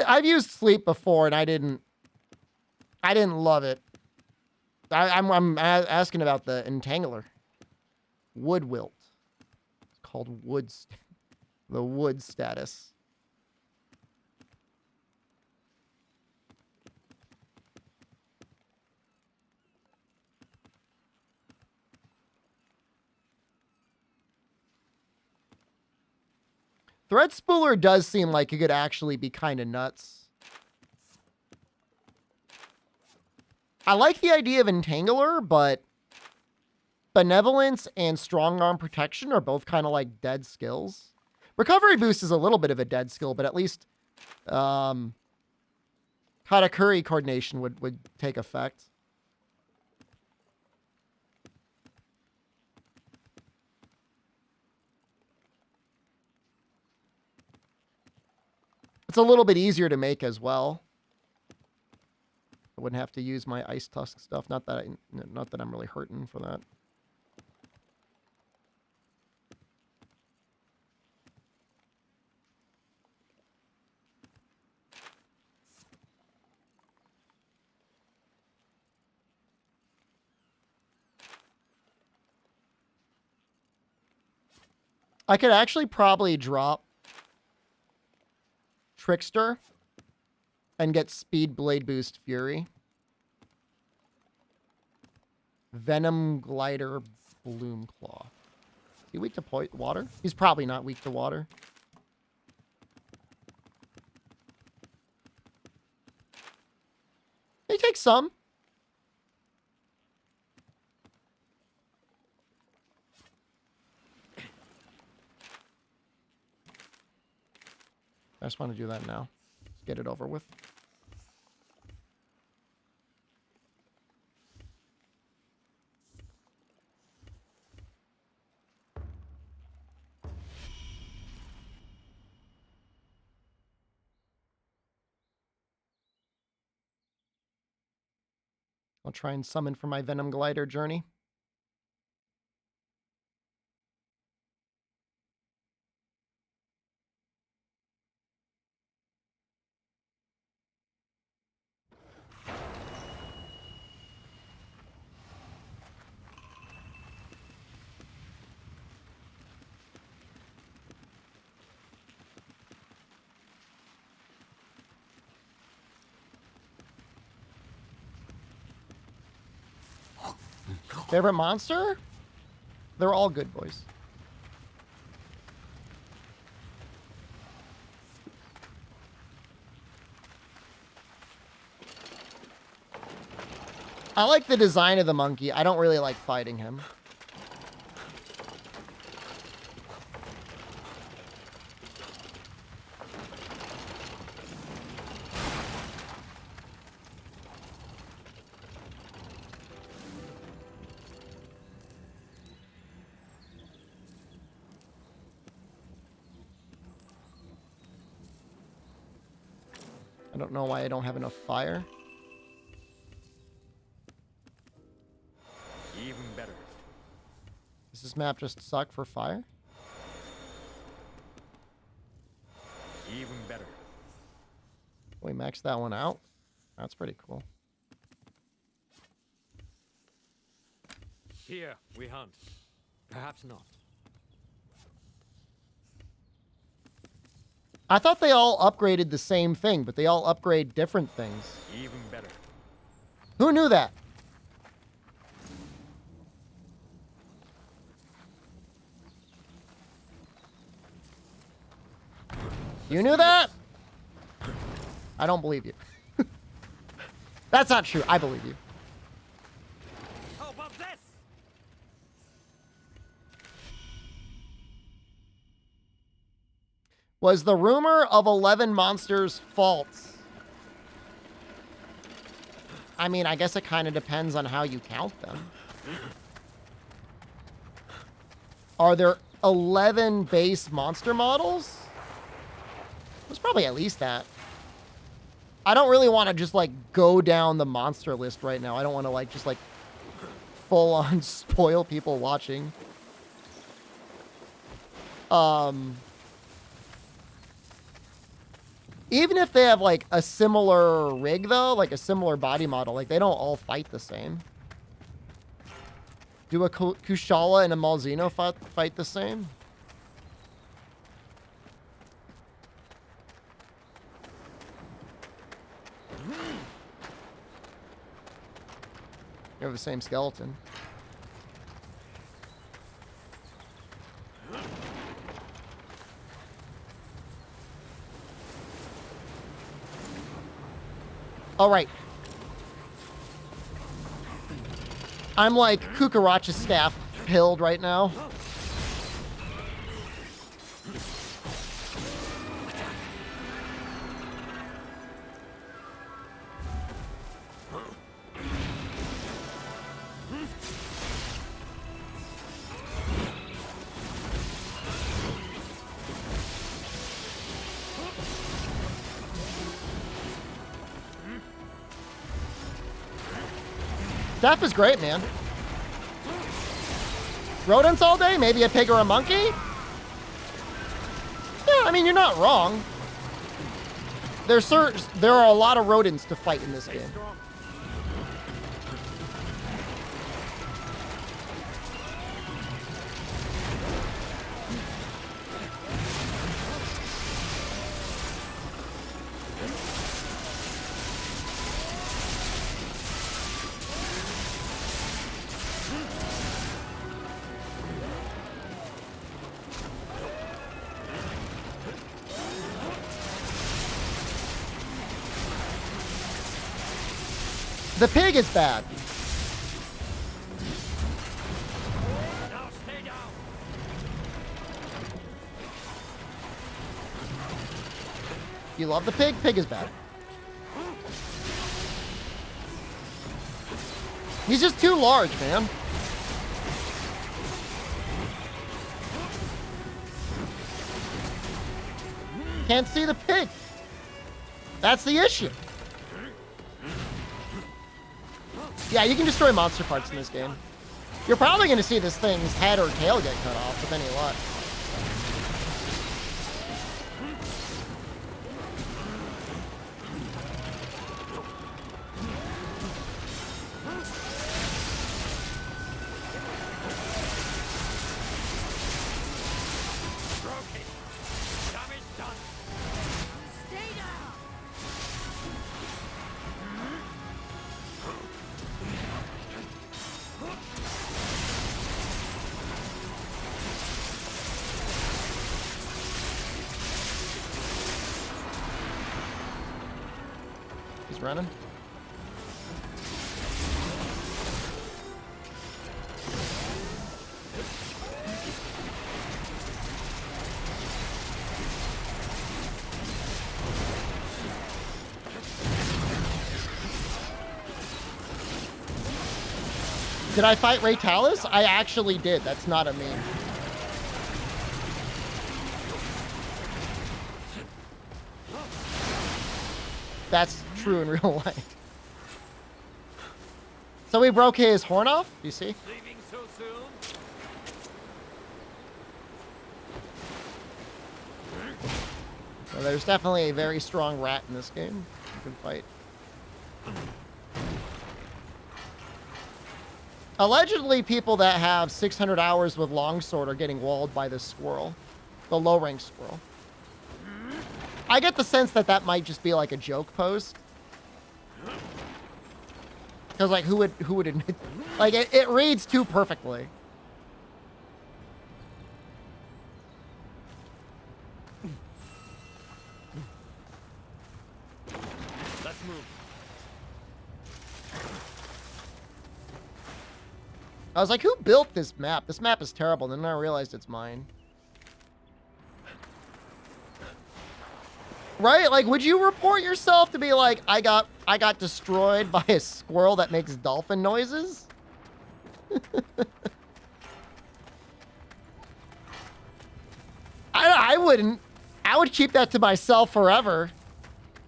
I've used sleep before, and I didn't love it. I'm asking about the Entangler. Wood wilt. It's called the wood status. Thread spooler does seem like it could actually be kind of nuts. I like the idea of Entangler, but Benevolence and Strong Arm Protection are both kind of like dead skills. Recovery Boost is a little bit of a dead skill, but at least Katakuri Coordination would take effect. It's a little bit easier to make as well. I wouldn't have to use my Ice Tusk stuff. Not that I'm really hurting for that. I could actually probably drop Trickster and get Speed Blade Boost Fury. Venom Glider Bloom Claw. Is he weak to water? He's probably not weak to water. He takes some. I just want to do that now. Let's get it over with. I'll try and summon for my Venom Glider journey. Favorite monster? They're all good, boys. I like the design of the monkey. I don't really like fighting him. I don't know why I don't have enough fire. Even better. Does this map just suck for fire? Even better. We maxed that one out. That's pretty cool. Here we hunt. Perhaps not. I thought they all upgraded the same thing, but they all upgrade different things. Even better. Who knew that? You knew that? I don't believe you. That's not true. I believe you. How about this? Was the rumor of 11 monsters false? I mean, I guess it kind of depends on how you count them. Are there 11 base monster models? There's probably at least that. I don't really want to just, like, go down the monster list right now. I don't want to, like, just, like, full-on spoil people watching. Even if they have, like, a similar rig, though, like a similar body model, like, they don't all fight the same. Do a Kushala and a Malzeno fight the same? You have the same skeleton. All right. I'm like Cucaracha's staff pilled right now. Staff is great, man. Rodents all day? Maybe a pig or a monkey? Yeah, I mean, you're not wrong. There are a lot of rodents to fight in this game. The pig is bad. Now stay down. You love the pig? Pig is bad. He's just too large, man. Can't see the pig. That's the issue. Yeah, you can destroy monster parts in this game. You're probably going to see this thing's head or tail get cut off with any luck. Damage done. Stay down. He's running. Did I fight Ray Talus? I actually did. That's not a meme. That's true in real life. So we broke his horn off, you see? Leaving so soon? So there's definitely a very strong rat in this game. You can fight. Allegedly, people that have 600 hours with longsword are getting walled by this squirrel. The low-rank squirrel. I get the sense that that might just be like a joke post. Because, like, who would admit... Like, it reads too perfectly. Let's move. I was like, who built this map? This map is terrible. And then I realized it's mine. Right? Like, would you report yourself to be like, I got destroyed by a squirrel that makes dolphin noises? I wouldn't. I would keep that to myself forever.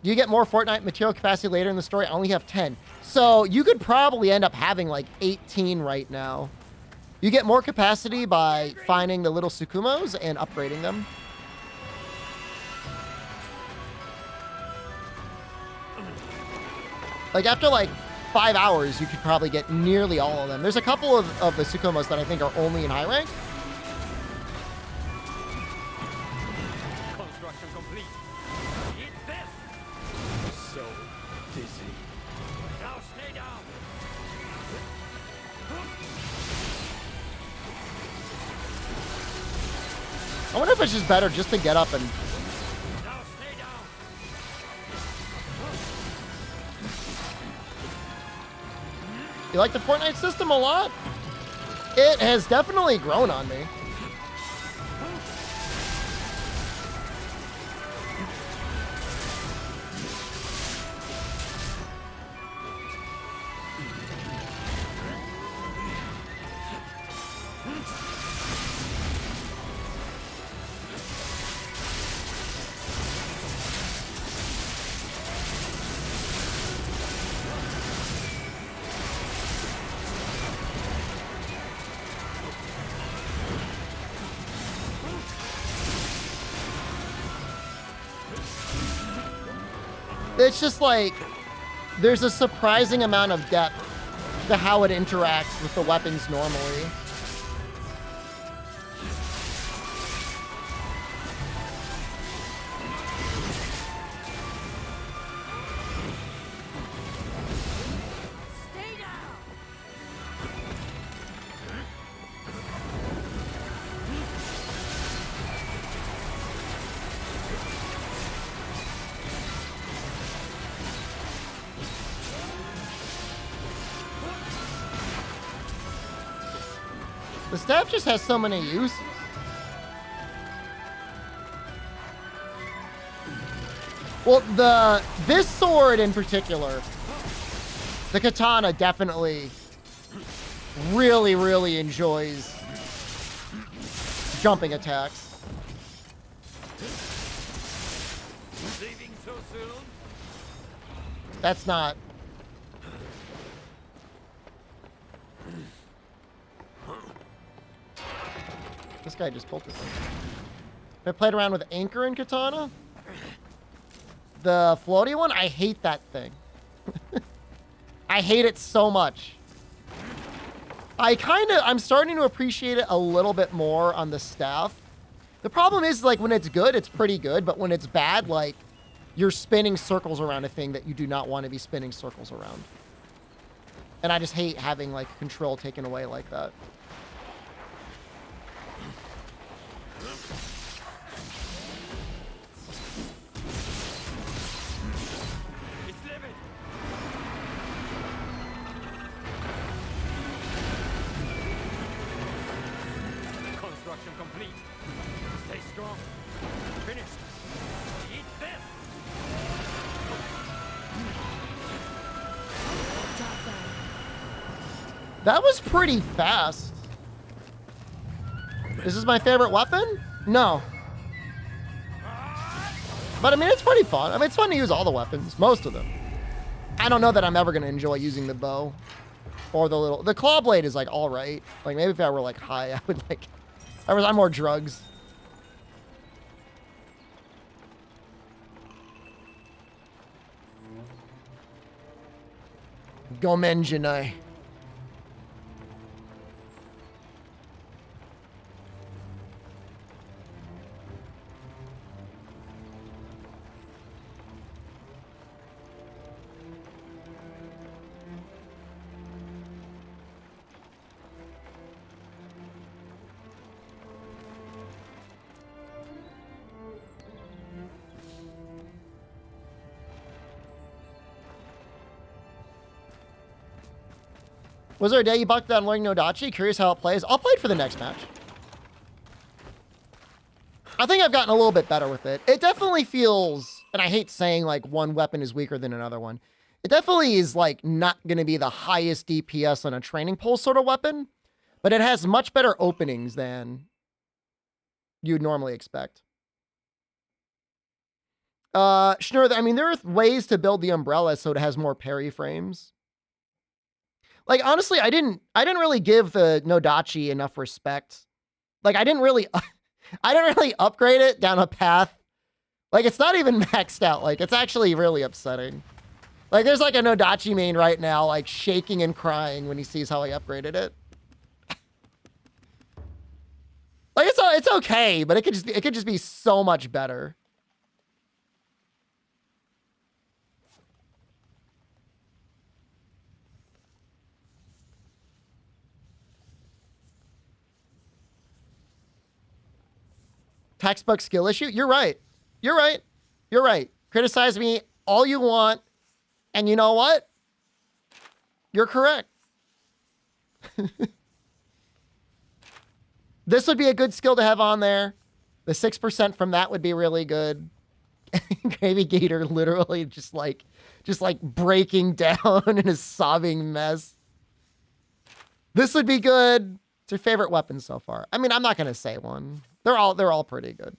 You get more Fortnite material capacity later in the story. I only have 10. So you could probably end up having like 18 right now. You get more capacity by finding the little Sukumos and upgrading them. Like, after, like, 5 hours, you could probably get nearly all of them. There's a couple of the Sukumos that I think are only in high rank. Construction complete. Eat this. So dizzy. Now stay down. I wonder if it's just better just to get up and... Now stay down. You like the Fortnite system a lot? It has definitely grown on me. It's just like, there's a surprising amount of depth to how it interacts with the weapons normally. Stay down. The staff just has so many uses. Well, this sword in particular, the katana definitely really, really enjoys jumping attacks. Leaving so soon? That's not. This guy just pulled this thing. I played around with Anchor and Katana. The floaty one, I hate that thing. I hate it so much. I'm starting to appreciate it a little bit more on the staff. The problem is, like, when it's good, it's pretty good. But when it's bad, like, you're spinning circles around a thing that you do not want to be spinning circles around. And I just hate having, like, control taken away like that. It's living. Construction complete. Stay strong. Finished. Eat this. That was pretty fast. Is this my favorite weapon? No. But I mean, it's pretty fun. I mean, it's fun to use all the weapons, most of them. I don't know that I'm ever going to enjoy using the bow or the claw blade is like all right. Like maybe if I were like high, I would like, I was on more drugs. Gomenjinai. Was there a day you bucked on learning Nodachi? Curious how it plays. I'll play it for the next match. I think I've gotten a little bit better with it. It definitely feels, and I hate saying like one weapon is weaker than another one. It definitely is like not going to be the highest DPS on a training pole sort of weapon, but it has much better openings than you'd normally expect. Sure, I mean, there are ways to build the umbrella so it has more parry frames. Like, honestly, I didn't really give the Nodachi enough respect. Like, I didn't really upgrade it down a path. Like, it's not even maxed out. Like, it's actually really upsetting. Like, there's like a Nodachi main right now, like shaking and crying when he sees how I upgraded it. Like, it's okay, but it could just be so much better. Textbook skill issue? You're right. You're right. You're right. Criticize me all you want. And you know what? You're correct. This would be a good skill to have on there. The 6% from that would be really good. Gravy Gator literally just like breaking down in a sobbing mess. This would be good. It's your favorite weapon so far. I mean, I'm not gonna say one. They're all pretty good.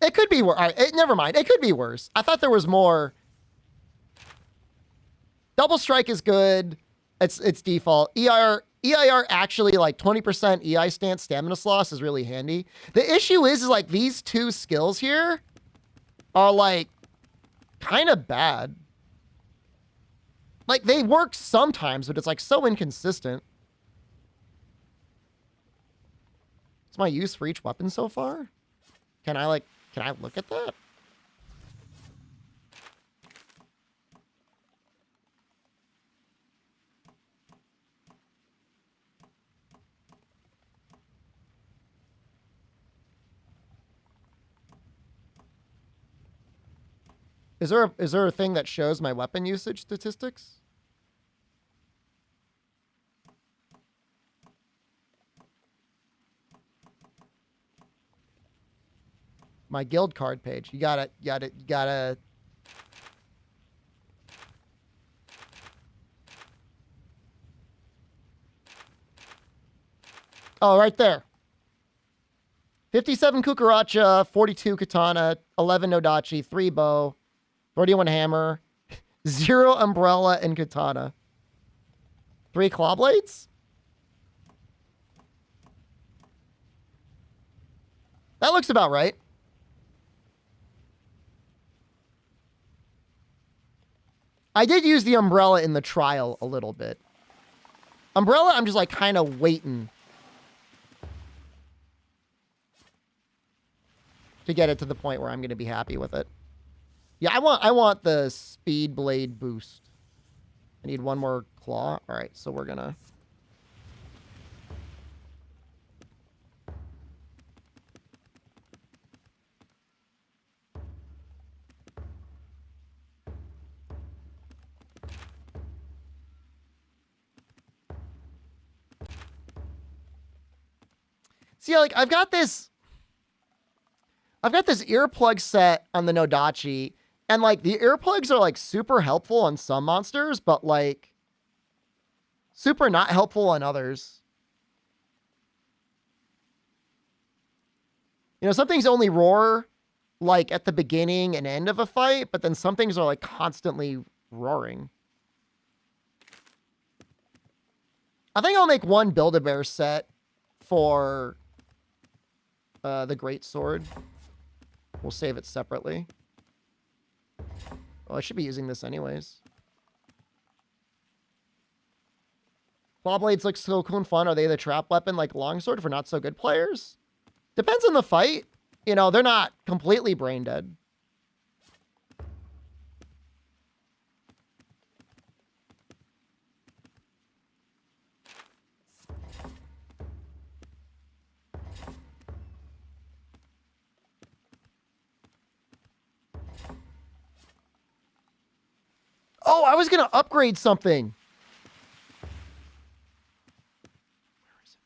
It could be worse. Never mind. It could be worse. I thought there was more. Double Strike is good. It's default. EIR actually like 20% EI stance stamina loss is really handy. The issue is like these two skills here are like kind of bad. Like they work sometimes, but it's like so inconsistent. What's my use for each weapon so far? Can I look at that? Is there a thing that shows my weapon usage statistics? My guild card page. You gotta. Oh, right there. 57 Kukuracha, 42 Katana, 11 Nodachi, 3 Bow, 31 Hammer, 0 Umbrella and Katana. 3 Claw Blades? That looks about right. I did use the Umbrella in the trial a little bit. Umbrella, I'm just like kind of waiting to get it to the point where I'm going to be happy with it. Yeah, I want the speed blade boost. I need one more claw. All right, so we're going to... See, like, I've got this earplug set on the Nodachi, and, like, the earplugs are, like, super helpful on some monsters, but, like, super not helpful on others. You know, some things only roar, like, at the beginning and end of a fight, but then some things are, like, constantly roaring. I think I'll make one Build-A-Bear set for... the Great Sword. We'll save it separately. Oh, I should be using this anyways. Claw blades look so cool and fun. Are they the trap weapon like longsword for not so good players? Depends on the fight. You know, they're not completely brain dead. Oh, I was going to upgrade something. Where is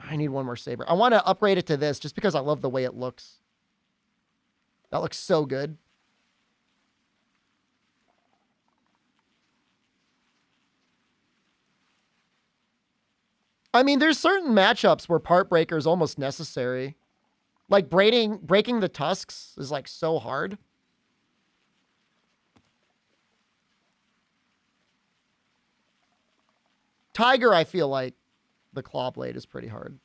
it? I need one more saber. I want to upgrade it to this just because I love the way it looks. That looks so good. I mean, there's certain matchups where part breaker is almost necessary. Like breaking the tusks is like so hard. Tiger, I feel like the claw blade is pretty hard.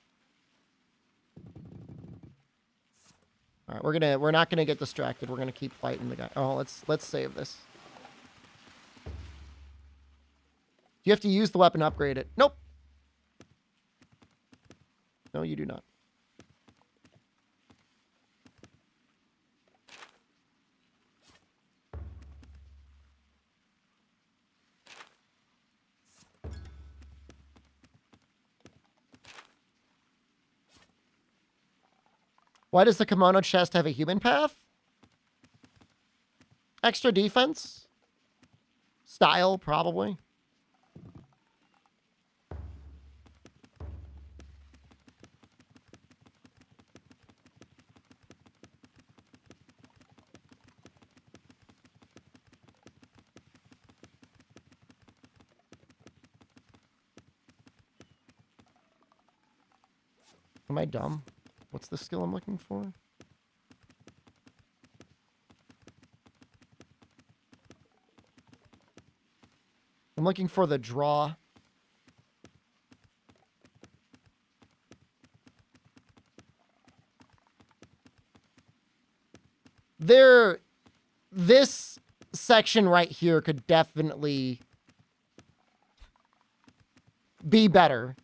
All right, we're not gonna get distracted. We're gonna keep fighting the guy. Oh, let's save this. Do you have to use the weapon to upgrade it? Nope. No, you do not. Why does the kimono chest have a human path? Extra defense? Style, probably. Am I dumb? What's the skill I'm looking for? I'm looking for the draw. This section right here could definitely be better.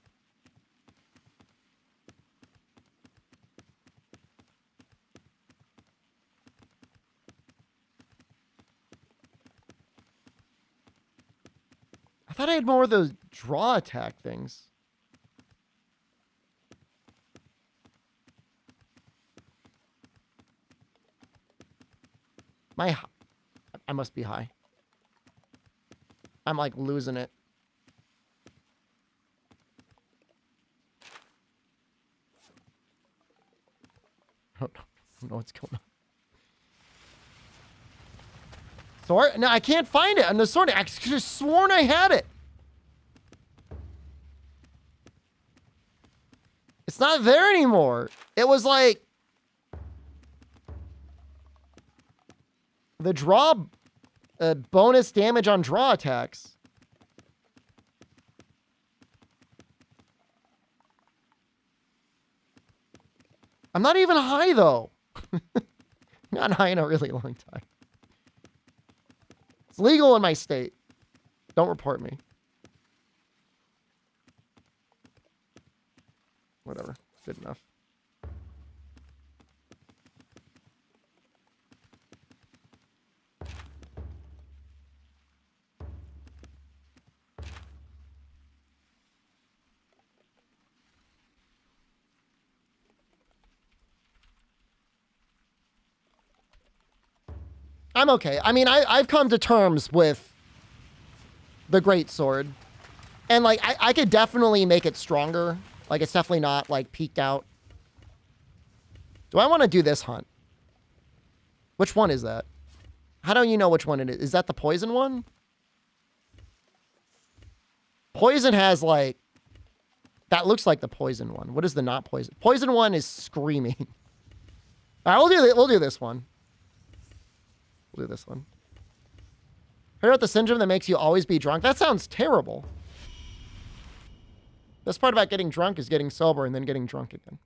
I thought I had more of those draw attack things. I must be high. I'm like losing it. I don't know what's going on. Sword? No, I can't find it on the sword. I could have sworn I had it. It's not there anymore. It was like the draw bonus damage on draw attacks. I'm not even high though. Not high in a really long time. It's legal in my state. Don't report me. Whatever. Good enough. I'm okay. I mean, I've come to terms with the great sword. And, like, I could definitely make it stronger. Like, it's definitely not, like, peaked out. Do I want to do this hunt? Which one is that? How do you know which one it is? Is that the poison one? Poison has, like... That looks like the poison one. What is the not poison? Poison one is screaming. All right, we'll do this one. We'll do this one. Heard about the syndrome that makes you always be drunk? That sounds terrible. Best part about getting drunk is getting sober and then getting drunk again.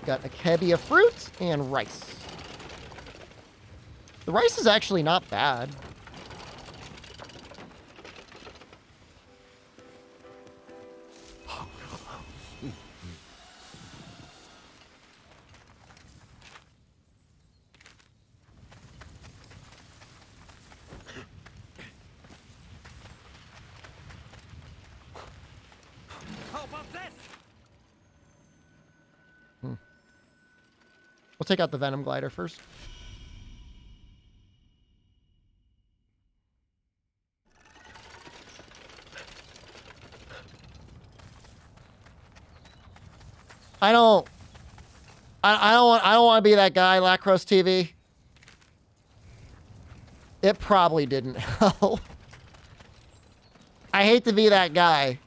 Got a cabbie of fruit and rice. The rice is actually not bad. How about this? We'll take out the venom glider first. I don't want to be that guy, Lacrosse TV. It probably didn't help. I hate to be that guy.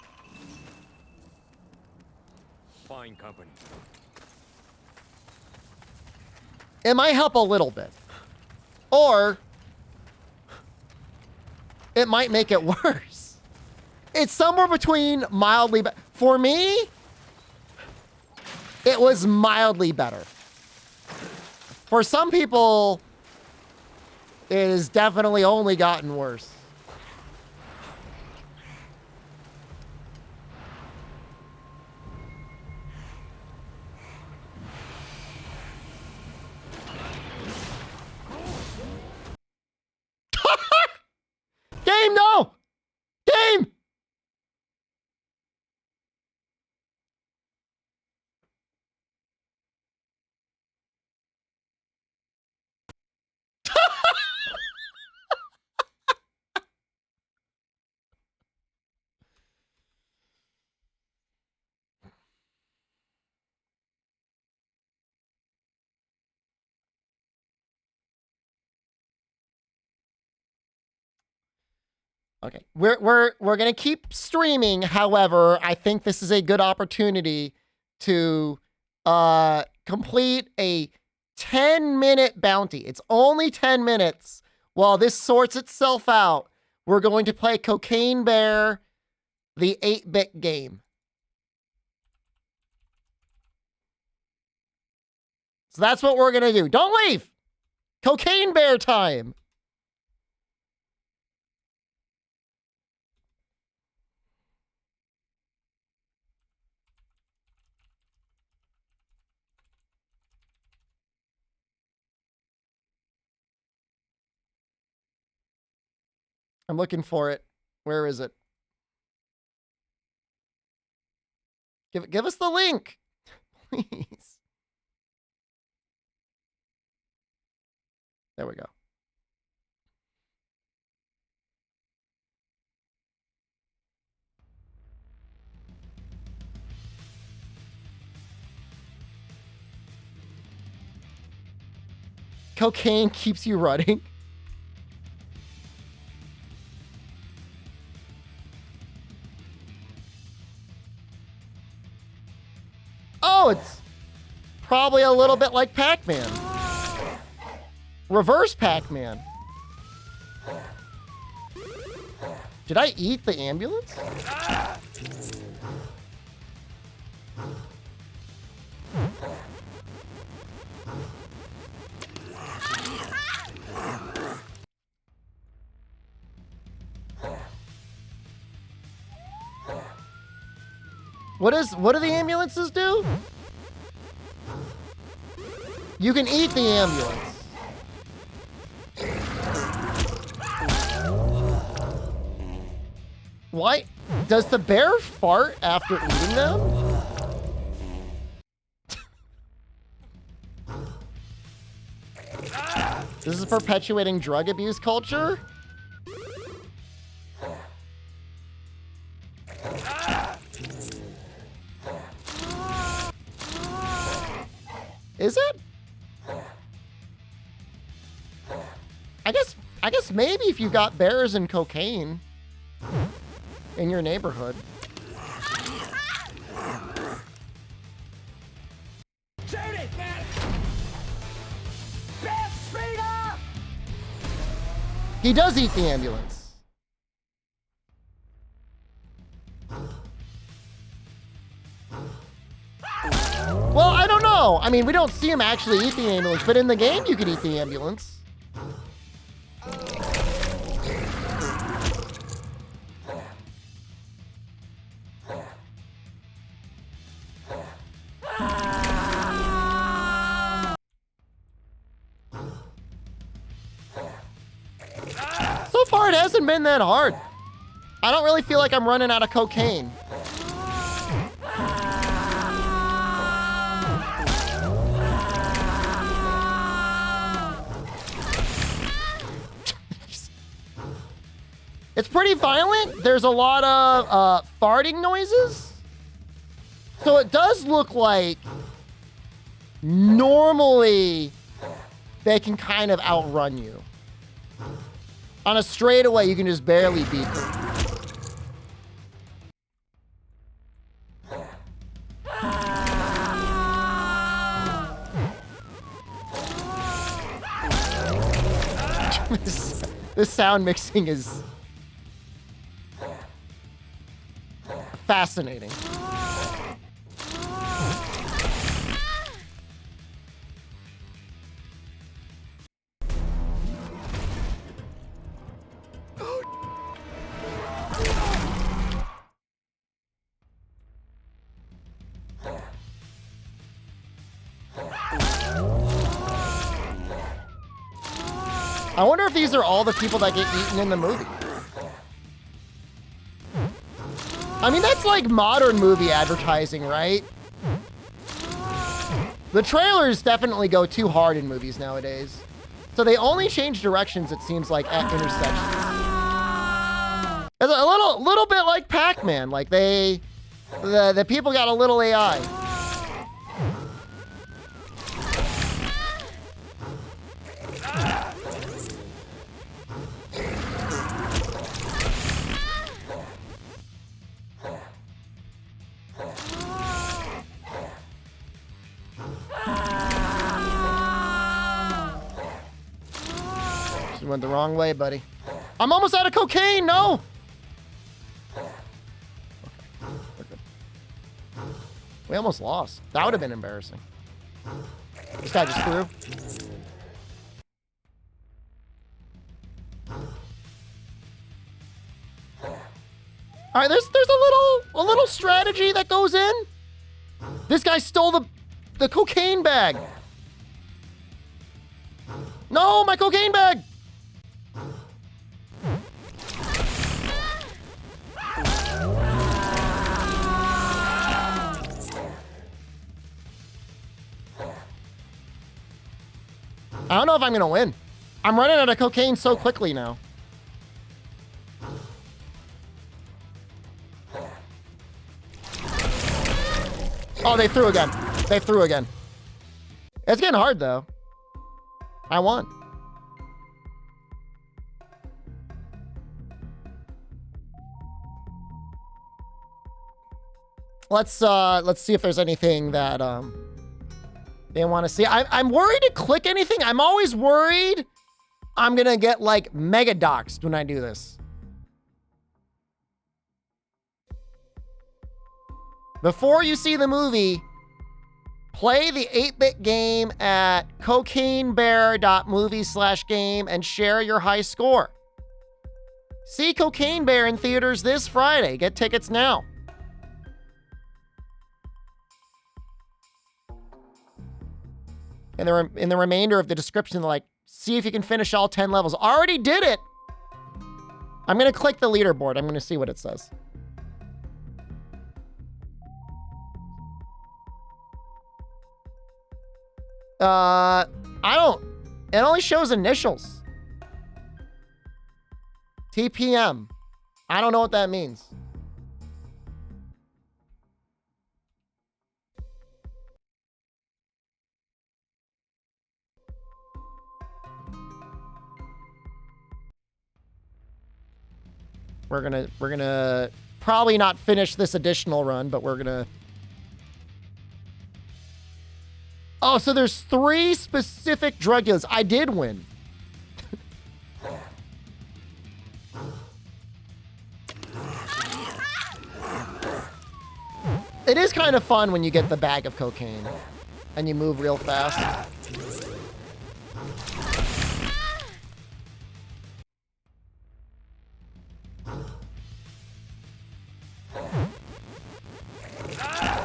Fine company. It might help a little bit. Or it might make it worse. It's somewhere between mildly better. For me, it was mildly better. For some people, it has definitely only gotten worse. Game, no! Game! Okay, we're gonna keep streaming. However, I think this is a good opportunity to complete a 10-minute bounty. It's only 10 minutes. While this sorts itself out, we're going to play Cocaine Bear, the 8-bit game. So that's what we're gonna do. Don't leave. Cocaine Bear time. I'm looking for it. Where is it? Give us the link, please. There we go. Cocaine keeps you running. Oh, it's probably a little bit like Pac-Man. Reverse Pac-Man. Did I eat the ambulance? What do the ambulances do? You can eat the ambulance. Why? Does the bear fart after eating them? This is perpetuating drug abuse culture? Is it? I guess maybe if you've got bears and cocaine in your neighborhood. He does eat the ambulance. Well, I don't know. I mean, we don't see him actually eat the ambulance, but in the game, you can eat the ambulance. So far, it hasn't been that hard. I don't really feel like I'm running out of cocaine. It's pretty violent. There's a lot of farting noises. So it does look like normally they can kind of outrun you. On a straightaway, you can just barely beat them. This sound mixing is fascinating. I wonder if these are all the people that get eaten in the movie. I mean, that's like modern movie advertising, right? The trailers definitely go too hard in movies nowadays. So they only change directions, it seems like, at intersections. It's a little bit like Pac-Man. Like the people got a little AI. You went the wrong way, buddy. I'm almost out of cocaine, no! Okay, we're good. We almost lost. That would have been embarrassing. This guy just threw. All right, there's a little strategy that goes in. This guy stole the cocaine bag. No, my cocaine bag. I don't know if I'm gonna win. I'm running out of cocaine so quickly now. Oh, they threw again. They threw again. It's getting hard though. I won. Let's see if there's anything that they want to see. I'm worried to click anything. I'm always worried I'm gonna get like mega doxed when I do this. Before you see the movie, play the 8-bit game at cocainebear.movie/game and share your high score. See Cocaine Bear in theaters this Friday. Get tickets now. And in the remainder of the description, like, see if you can finish all 10 levels. Already did it. I'm going to click the leaderboard. I'm going to see what it says. I don't. It only shows initials. TPM. I don't know what that means. We're gonna probably not finish this additional run, but we're gonna. Oh, so there's 3 specific drug dealers. I did win. It is kind of fun when you get the bag of cocaine and you move real fast.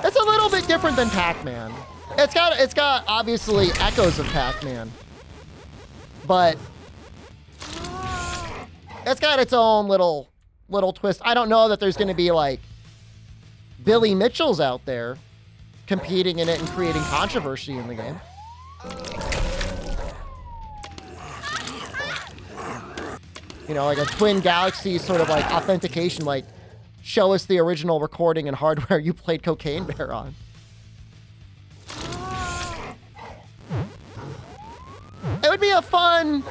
It's a little bit different than Pac-Man. It's got obviously echoes of Pac-Man, but it's got its own little twist. I don't know that there's going to be like Billy Mitchells out there competing in it and creating controversy in the game. You know, like a Twin Galaxy sort of like authentication, like show us the original recording and hardware you played Cocaine Bear on. It would be a fun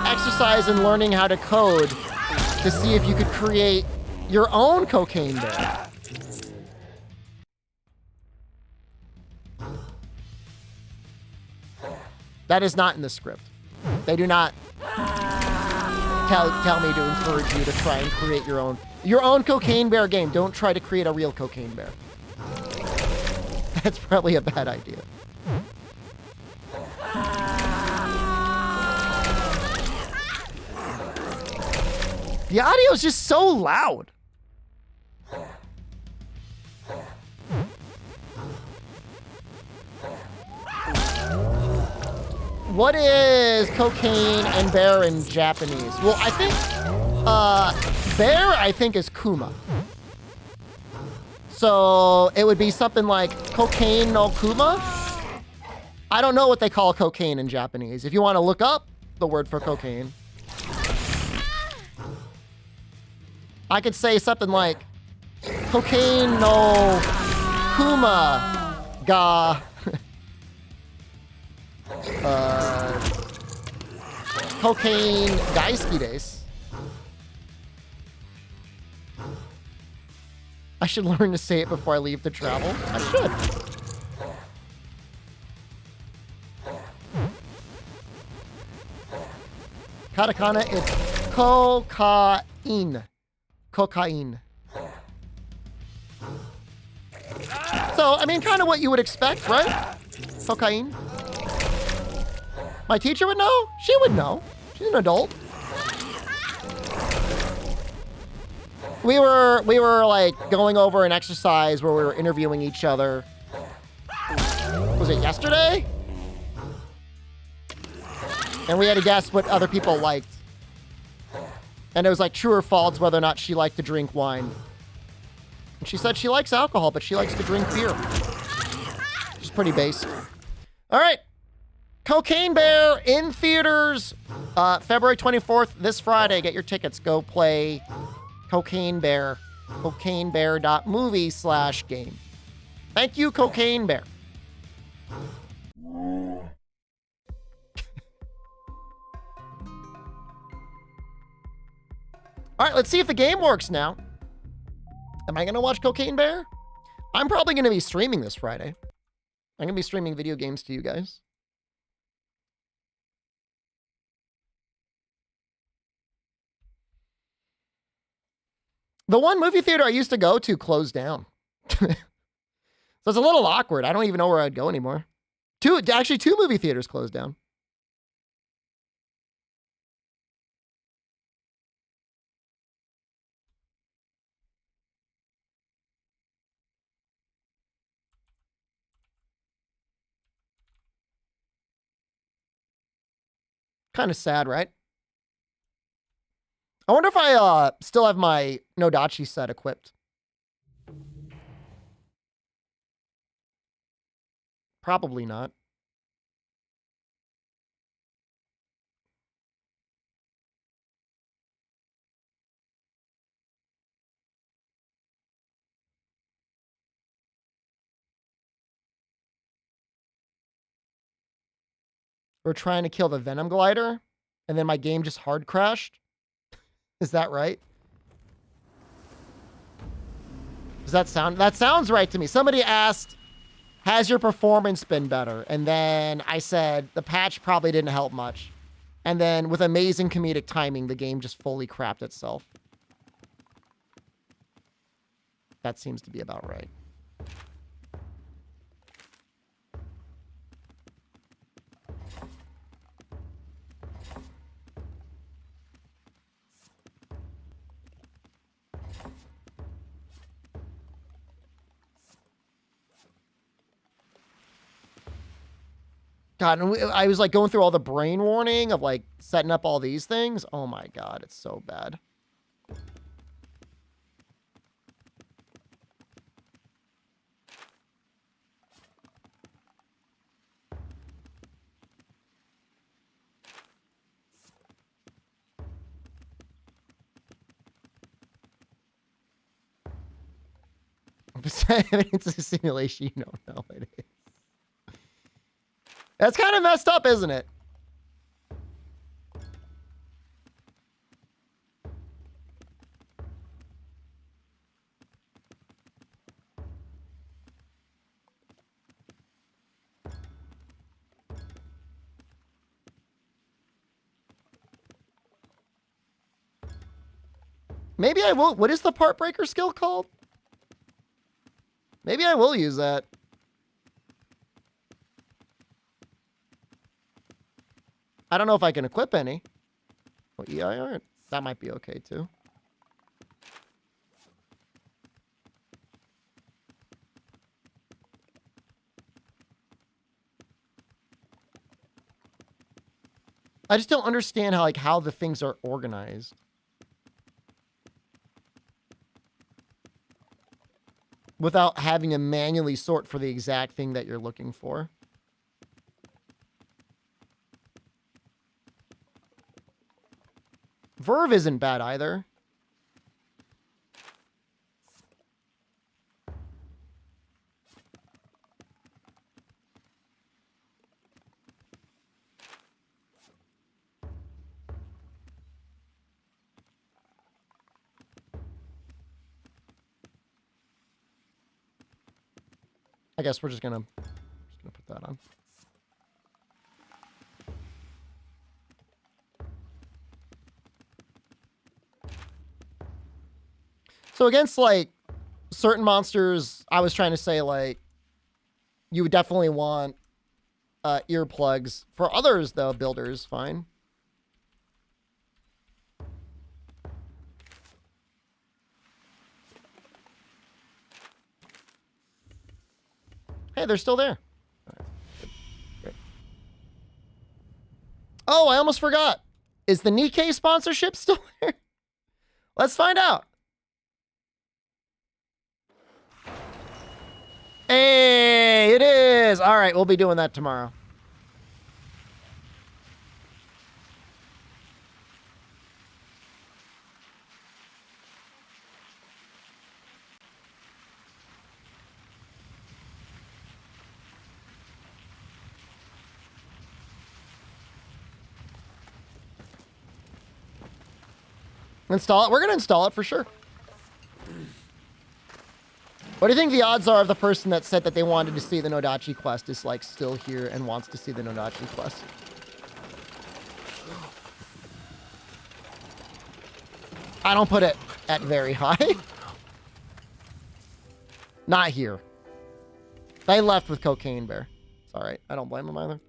exercise in learning how to code to see if you could create your own Cocaine Bear. That is not in the script. They do not tell me to encourage you to try and create your own Cocaine Bear game. Don't try to create a real Cocaine Bear. That's probably a bad idea. The audio is just so loud. what is cocaine and bear in Japanese? Well, I think bear, I think, is kuma. So it would be something like cocaine no kuma. I don't know what they call cocaine in Japanese. If you want to look up the word for cocaine, I could say something like cocaine no kuma ga cocaine daisuki desu. I should learn to say it before I leave to travel. I should. Katakana, it's cocaine. Cocaine. So, I mean, kind of what you would expect, right? Cocaine. My teacher would know? She would know. She's an adult. We were like going over an exercise where we were interviewing each other. Was it yesterday? And we had to guess what other people liked. And it was like true or false whether or not she liked to drink wine. And she said she likes alcohol, but she likes to drink beer. She's pretty basic. All right. Cocaine Bear in theaters February 24th, this Friday. Get your tickets. Go play Cocaine Bear. CocaineBear.movie/game. Thank you, Cocaine Bear. All right, let's see if the game works now. Am I going to watch Cocaine Bear? I'm probably going to be streaming this Friday. I'm going to be streaming video games to you guys. The one movie theater I used to go to closed down. So it's a little awkward. I don't even know where I'd go anymore. Actually, two movie theaters closed down. Kind of sad, right? I wonder if I still have my Nodachi set equipped. Probably not. We're trying to kill the Venom glider, and then my game just hard crashed. Is that right? Does that sound? That sounds right to me. Somebody asked, has your performance been better? And then I said, the patch probably didn't help much. And then with amazing comedic timing, the game just fully crapped itself. That seems to be about right. God, and I was like going through all the brain warning of like setting up all these things. Oh my God, it's so bad. It's a simulation, you don't know it is. That's kind of messed up, isn't it? Maybe I will. What is the part breaker skill called? Maybe I will use that. I don't know if I can equip any. Oh, EIR? That might be okay too. I just don't understand how the things are organized. Without having to manually sort for the exact thing that you're looking for. Verve isn't bad either. I guess we're just gonna put that on. So against like certain monsters, I was trying to say like you would definitely want earplugs. For others though, builders, fine. Hey, they're still there. All right. Great. Oh, I almost forgot. Is the Nikkei sponsorship still there? Let's find out. Hey, it is. All right, we'll be doing that tomorrow. Install it. We're going to install it for sure. What do you think the odds are of the person that said that they wanted to see the Nodachi quest is like still here and wants to see the Nodachi quest? I don't put it at very high. Not here. They left with Cocaine Bear. It's all right. I don't blame them either.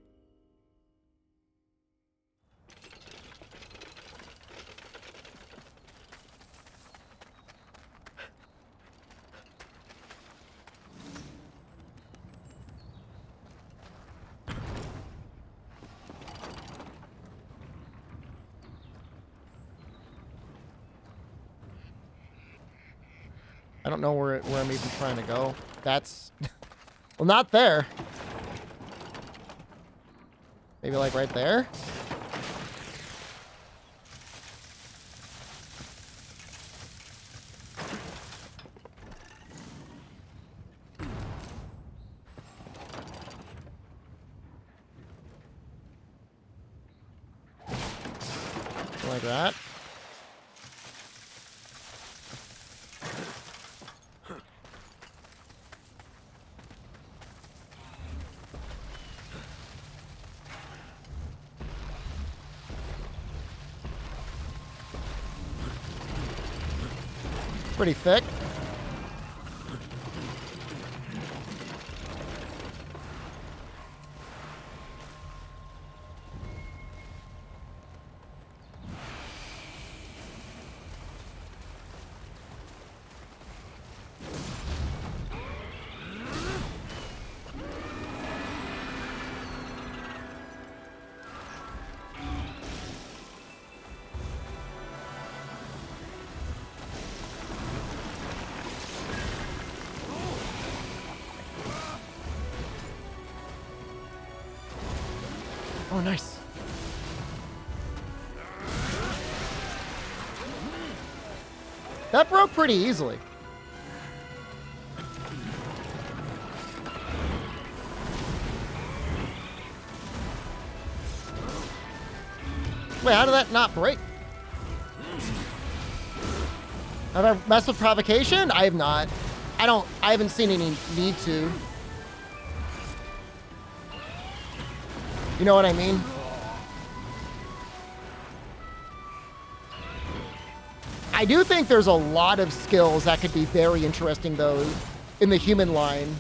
I don't know where I'm even trying to go. That's... well, not there. Maybe like right there? Like that. Pretty thick. Oh, nice. That broke pretty easily. Wait, how did that not break? Have I messed with provocation? I have not. I haven't seen any need to. You know what I mean? I do think there's a lot of skills that could be very interesting, though, in the human line.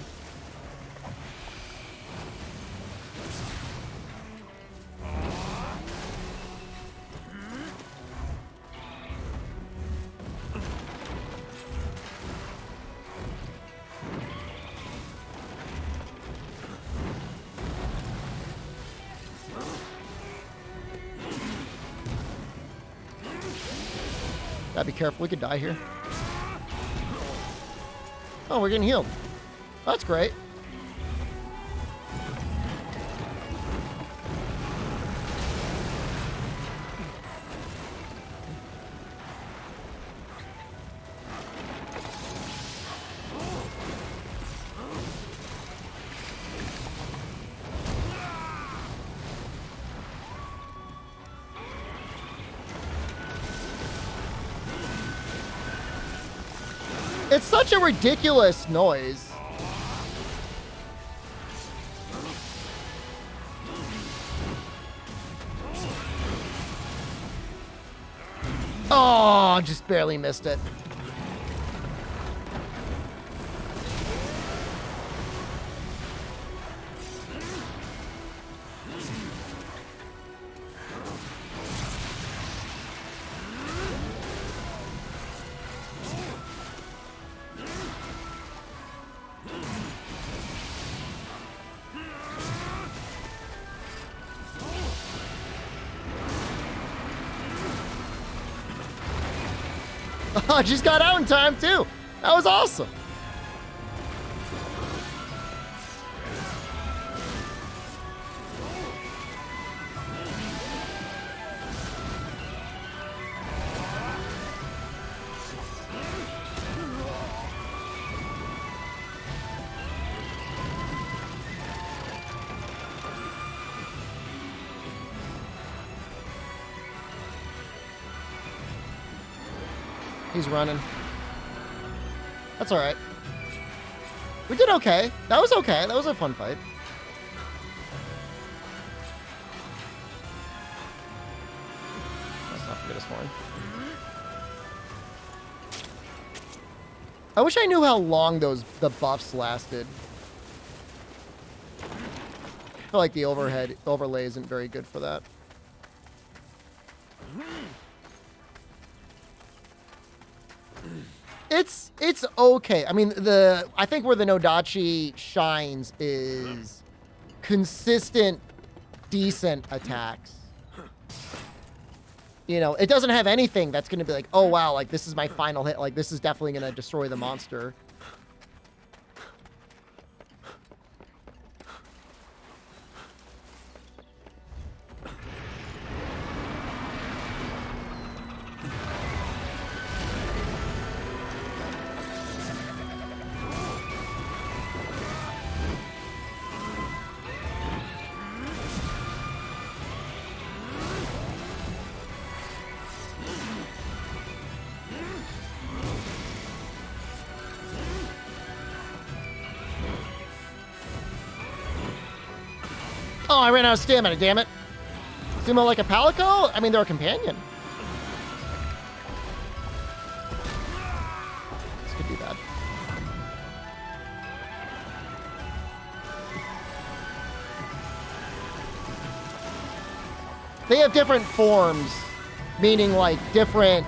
Gotta be careful. We could die here. Oh, we're getting healed. That's great. It's such a ridiculous noise. Oh, just barely missed it. I just got out in time too. That was awesome. He's running. That's all right. We did okay. That was okay. That was a fun fight. Let's not forget his horn. I wish I knew how long the buffs lasted. I feel like the overlay isn't very good for that. It's okay. I mean, I think where the Nodachi shines is consistent, decent attacks. You know, it doesn't have anything that's going to be like, oh wow, like this is my final hit. Like this is definitely going to destroy the monster. Oh, I ran out of stamina, damn it. Sumo like a Palico? I mean, they're a companion. This could be bad. They have different forms, meaning like different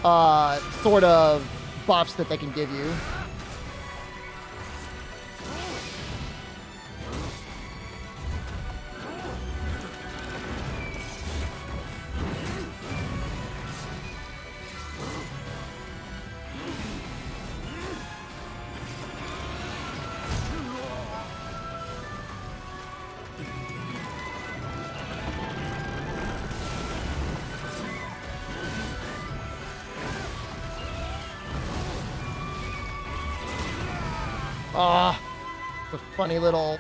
sort of buffs that they can give you. Ah, the funny little...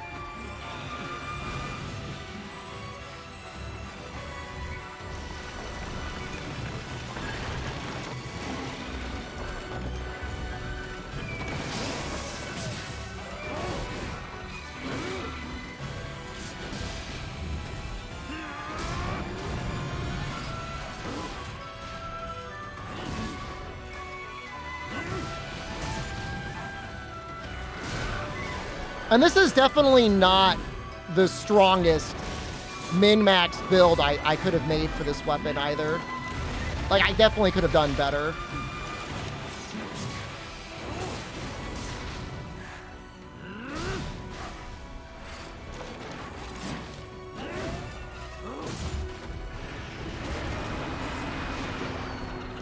And this is definitely not the strongest min-max build I could have made for this weapon either. Like, I definitely could have done better.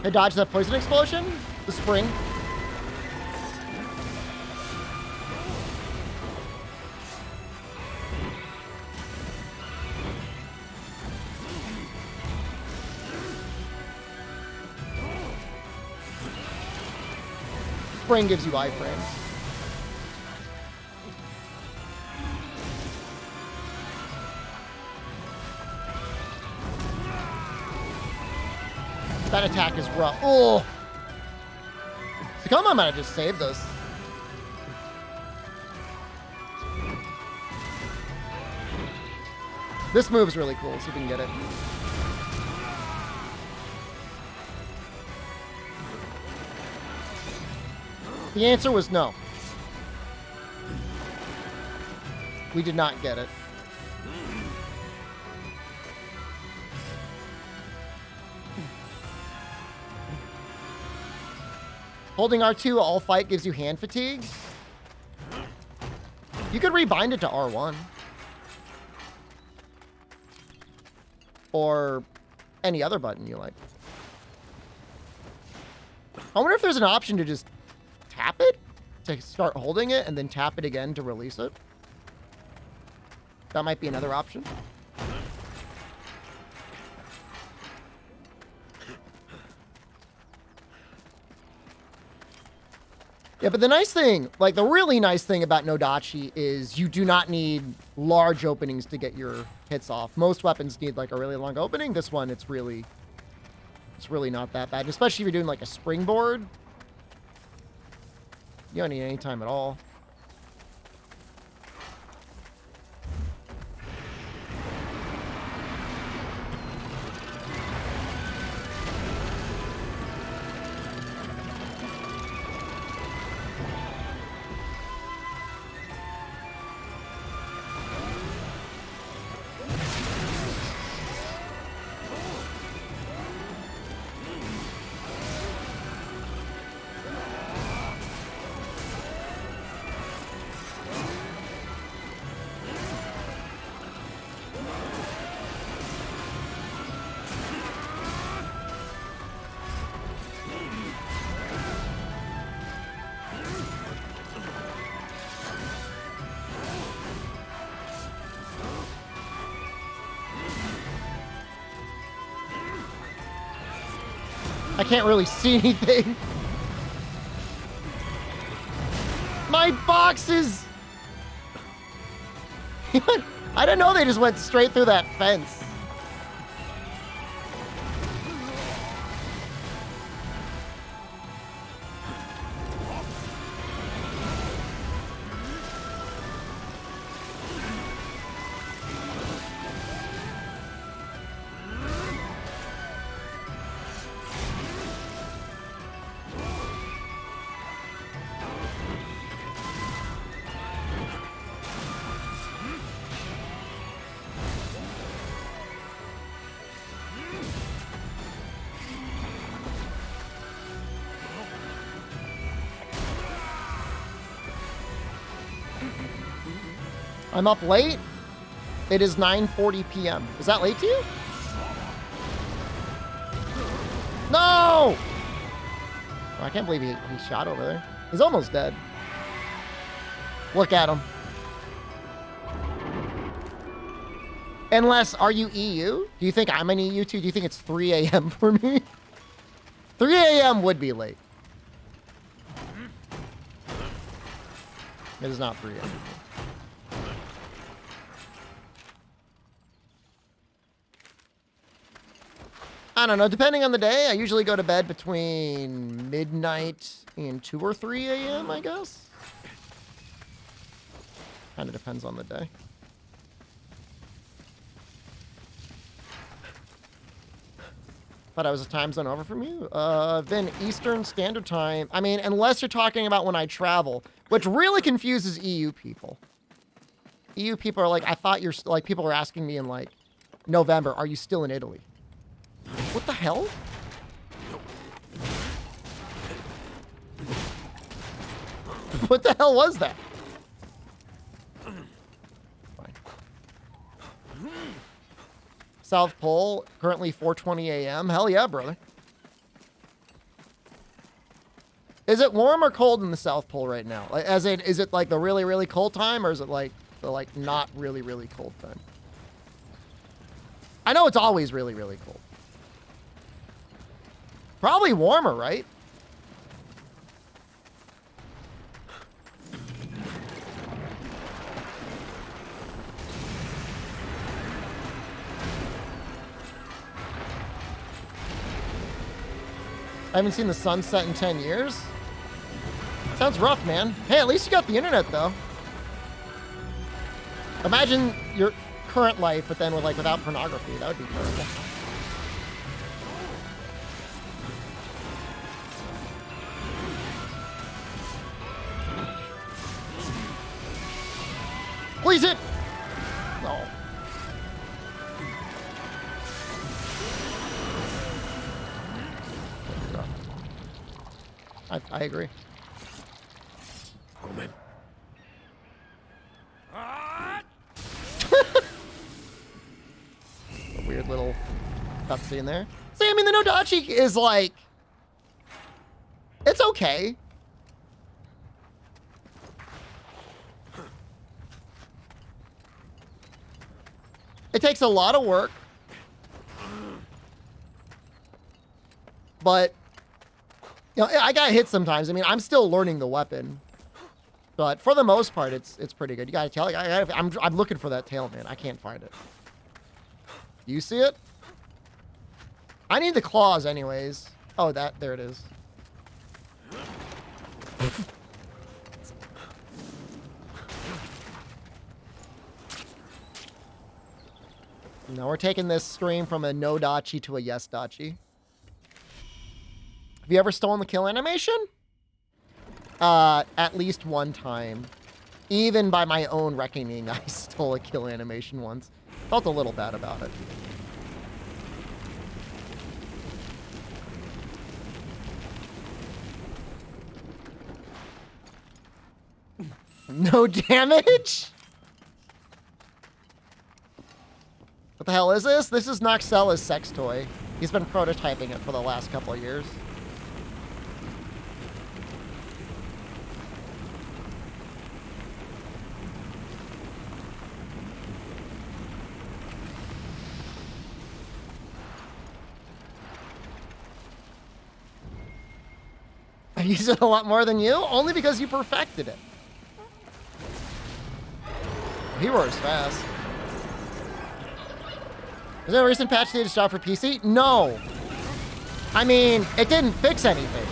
I dodged that poison explosion. The spring. Spring gives you iframes. That attack is rough. Oh! So come on, I might have just saved this. This move's really cool, so you can get it. The answer was no. We did not get it. Holding R2 all fight gives you hand fatigue. You could rebind it to R1. Or any other button you like. I wonder if there's an option to just tap it to start holding it and then tap it again to release it. That might be another option. Yeah, but the nice thing, like the really nice thing about Nodachi is you do not need large openings to get your hits off. Most weapons need like a really long opening. This one, it's really not that bad. Especially if you're doing like a springboard. You don't need any time at all. I can't really see anything. My boxes! I didn't know they just went straight through that fence. I'm up late. It is 9:40 p.m. Is that late to you? No! Oh, I can't believe he shot over there. He's almost dead. Look at him. Unless, are you EU? Do you think I'm an EU too? Do you think it's 3 a.m. for me? 3 a.m. would be late. It is not 3 a.m. I don't know. Depending on the day, I usually go to bed between midnight and 2 or 3 a.m., I guess. Kind of depends on the day. Thought I was a time zone over from you. Then Eastern Standard Time. I mean, unless you're talking about when I travel, which really confuses EU people. EU people are like, I thought you're, like, people are asking me in, like, November, are you still in Italy? What the hell? What the hell was that? Fine. South Pole, currently 4:20 a.m. Hell yeah, brother. Is it warm or cold in the South Pole right now? Like, as in, is it like the really, really cold time, or is it like the like not really, really cold time? I know it's always really, really cold. Probably warmer, right? I haven't seen the sun set in 10 years. Sounds rough, man. Hey, at least you got the internet, though. Imagine your current life, but then with like without pornography. That would be terrible. Please it. No. I agree. Oh, man. A weird little cutscene there. See, I mean, the Nodachi is like, it's okay. It takes a lot of work, but you know, I got hit sometimes. I mean, I'm still learning the weapon, but for the most part, it's pretty good. You gotta tell. I'm looking for that tail, man. I can't find it. You see it? I need the claws, anyways. Oh, there it is. Now we're taking this stream from a no dachi to a yes dachi. Have you ever stolen the kill animation? At least one time. Even by my own reckoning, I stole a kill animation once. Felt a little bad about it. No damage? What the hell is this? This is Noxella's sex toy. He's been prototyping it for the last couple of years. I use it a lot more than you, only because you perfected it. He roars fast. Is there a recent patch needed to stop for PC? No. I mean, it didn't fix anything.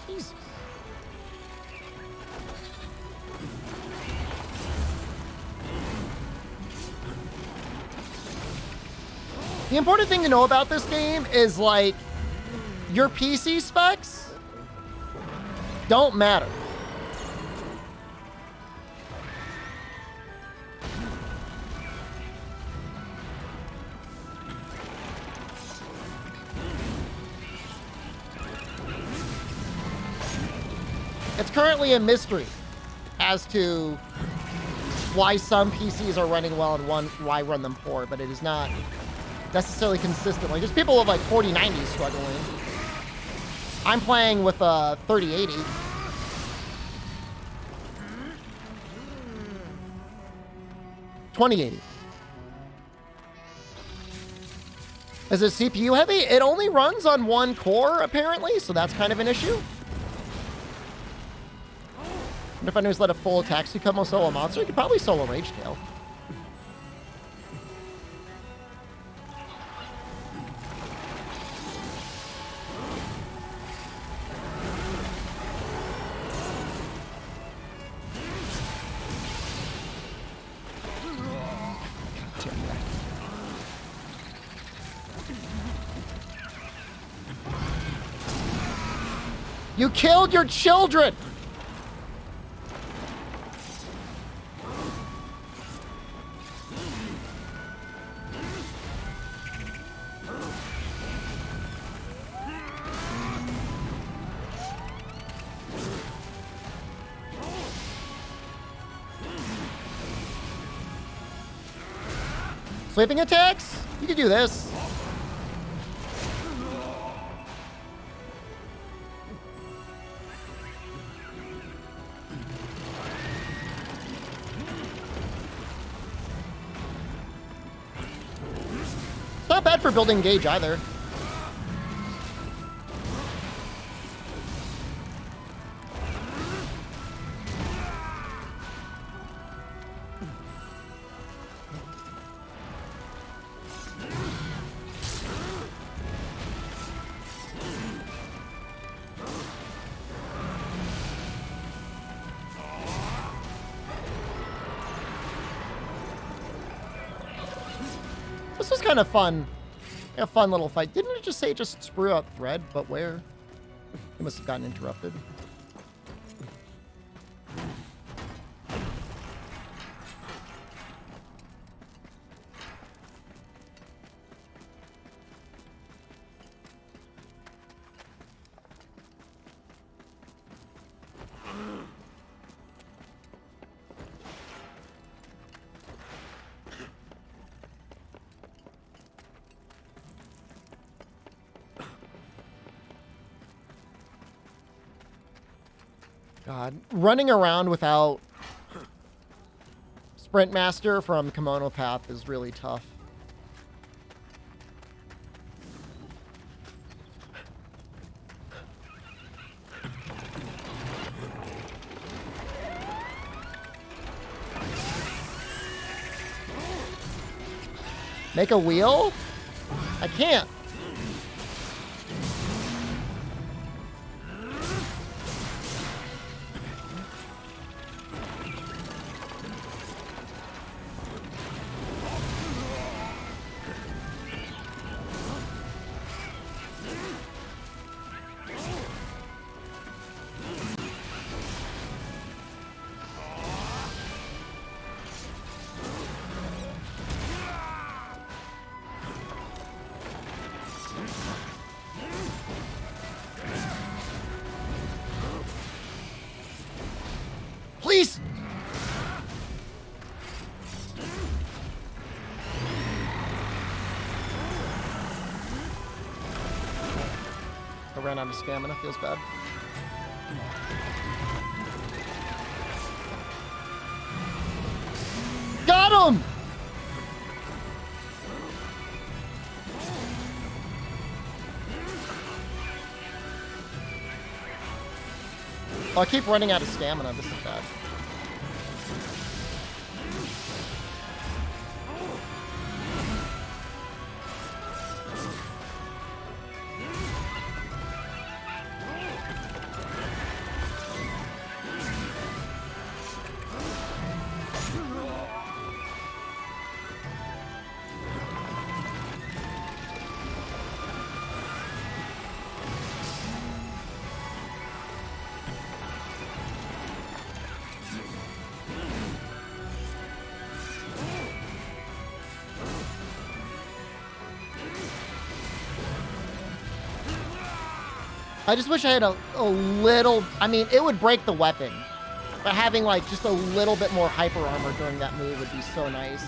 Jesus. The important thing to know about this game is, like, your PC specs don't matter. It's currently a mystery as to why some PCs are running well and why run them poor, but it is not necessarily consistent. Like, there's people with like 4090s struggling. I'm playing with a 3080. $2080. Is it CPU heavy? It only runs on one core, apparently, so that's kind of an issue. And if I just let a full attack suit come solo monster, you could probably solo Rage Tail. You killed your children! Sweeping attacks? You can do this. Not bad for building gauge either. This was kind of fun. A fun little fight. Didn't it just say just sprue out thread? But where? It must have gotten interrupted. God, running around without Sprint Master from Kimono Path is really tough. Make a wheel? I can't. Please! I ran out of stamina, feels bad. Got him! Oh, I keep running out of stamina. This is bad. I just wish I had a little... I mean, it would break the weapon. But having, like, just a little bit more hyper armor during that move would be so nice.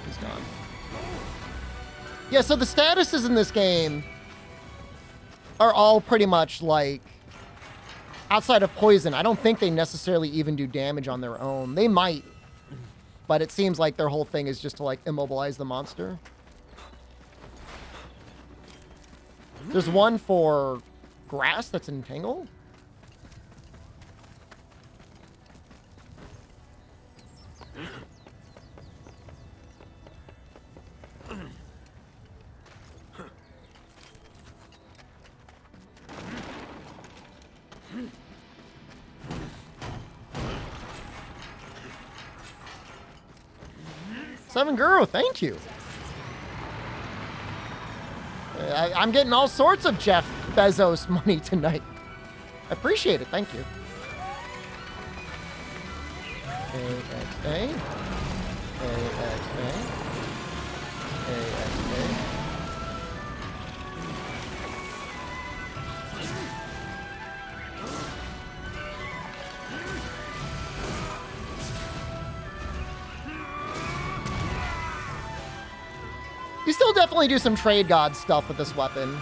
He's gone. Yeah, so the statuses in this game are all pretty much like, outside of poison, I don't think they necessarily even do damage on their own. They might, but it seems like their whole thing is just to like immobilize the monster. There's one for grass that's entangled. Seven Guru, thank you. I'm getting all sorts of Jeff Bezos money tonight. I appreciate it, thank you. AXA. AXA. AXA. You still definitely do some trade god stuff with this weapon.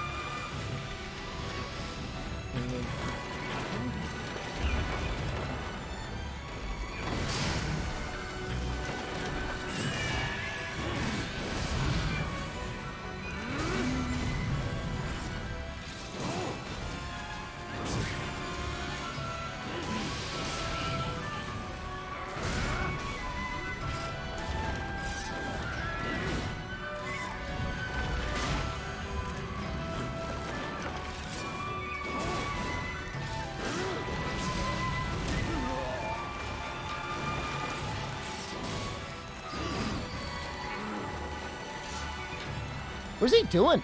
What's he doing?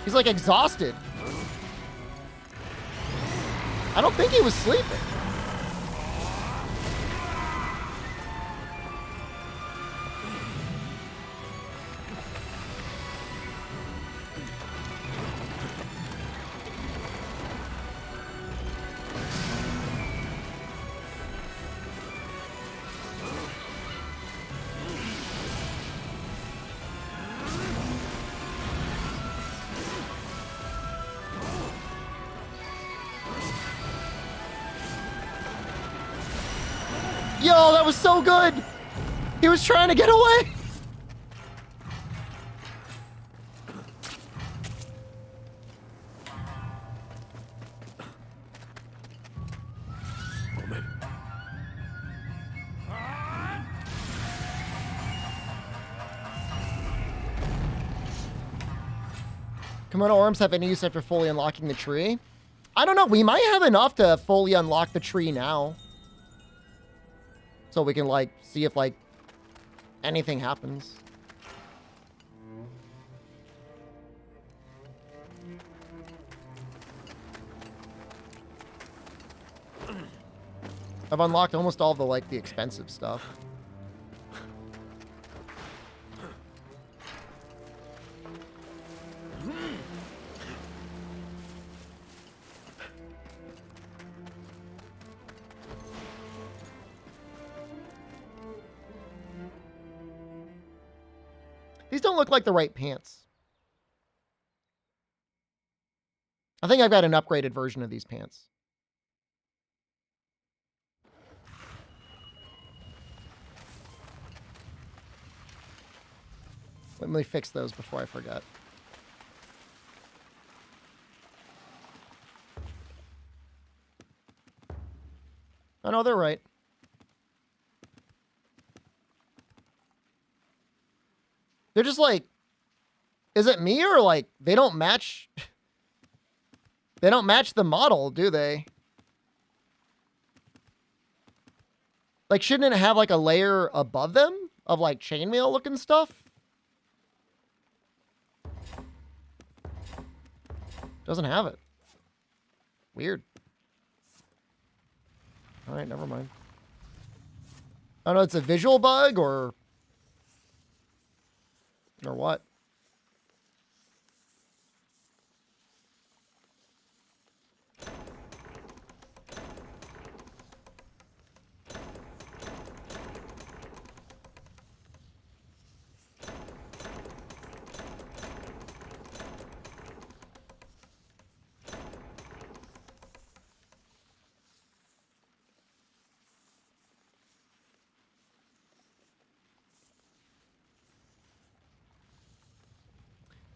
He's like exhausted. I don't think he was sleeping. Yo, that was so good. He was trying to get away. Komodo orms have any use after fully unlocking the tree? I don't know. We might have enough to fully unlock the tree now. So we can, like, see if, like, anything happens. I've unlocked almost all the, like, the expensive stuff. These don't look like the right pants. I think I've got an upgraded version of these pants. Let me fix those before I forget. Oh, no, they're right. They're just like, is it me or like they don't match? They don't match the model, do they? Like, shouldn't it have like a layer above them of like chainmail looking stuff? Doesn't have it. Weird. All right, never mind. I don't know, it's a visual bug or what?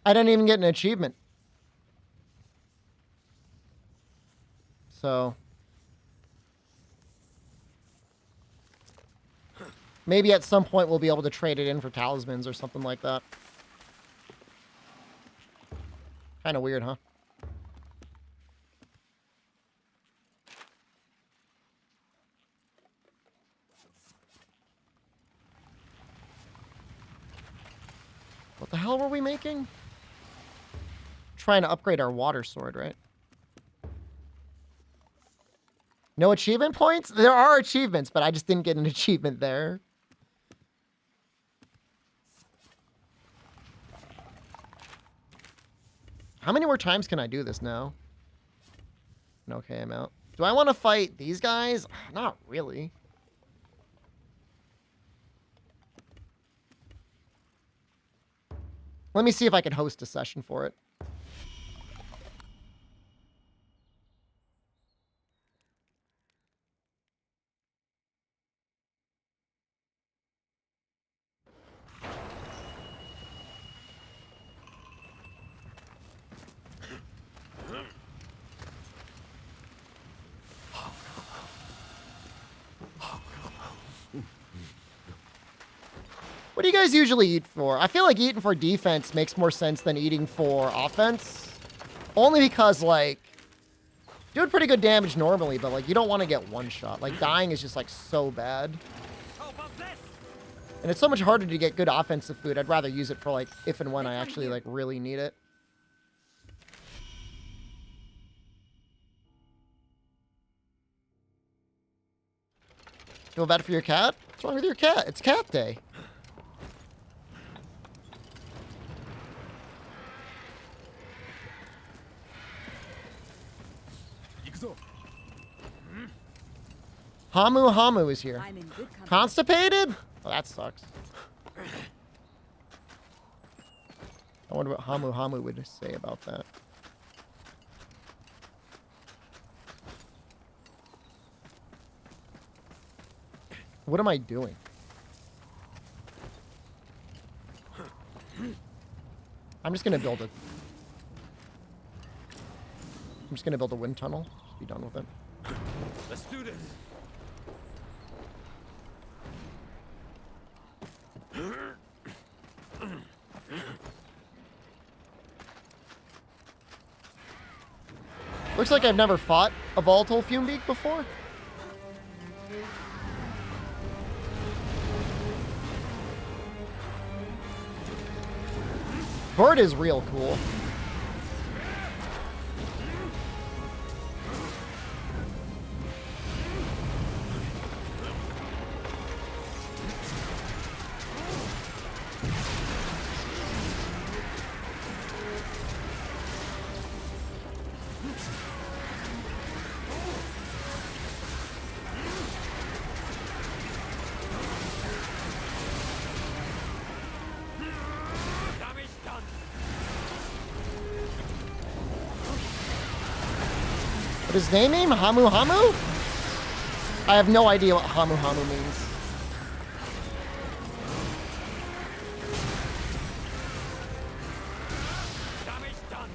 I didn't even get an achievement. So maybe at some point we'll be able to trade it in for talismans or something like that. Kind of weird, huh? What the hell were we making? Trying to upgrade our water sword, right? No achievement points? There are achievements, but I just didn't get an achievement there. How many more times can I do this now? Okay, I'm out. Do I want to fight these guys? Not really. Let me see if I can host a session for it. What do you guys usually eat for? I feel like eating for defense makes more sense than eating for offense. Only because, like, doing pretty good damage normally, but, like, you don't want to get one shot. Like, dying is just, like, so bad. And it's so much harder to get good offensive food. I'd rather use it for, like, if and when I actually, like, really need it. Feel bad for your cat? What's wrong with your cat? It's cat day. Hamu is here. I'm in good company. Constipated? Oh, that sucks. I wonder what Hamu would say about that. What am I doing? I'm just gonna build a wind tunnel. Just be done with it. Let's do this. Looks like I've never fought a volatile fume beak before. Bird is real cool. What is his name? Hamu? I have no idea what Hamu means. Damage done.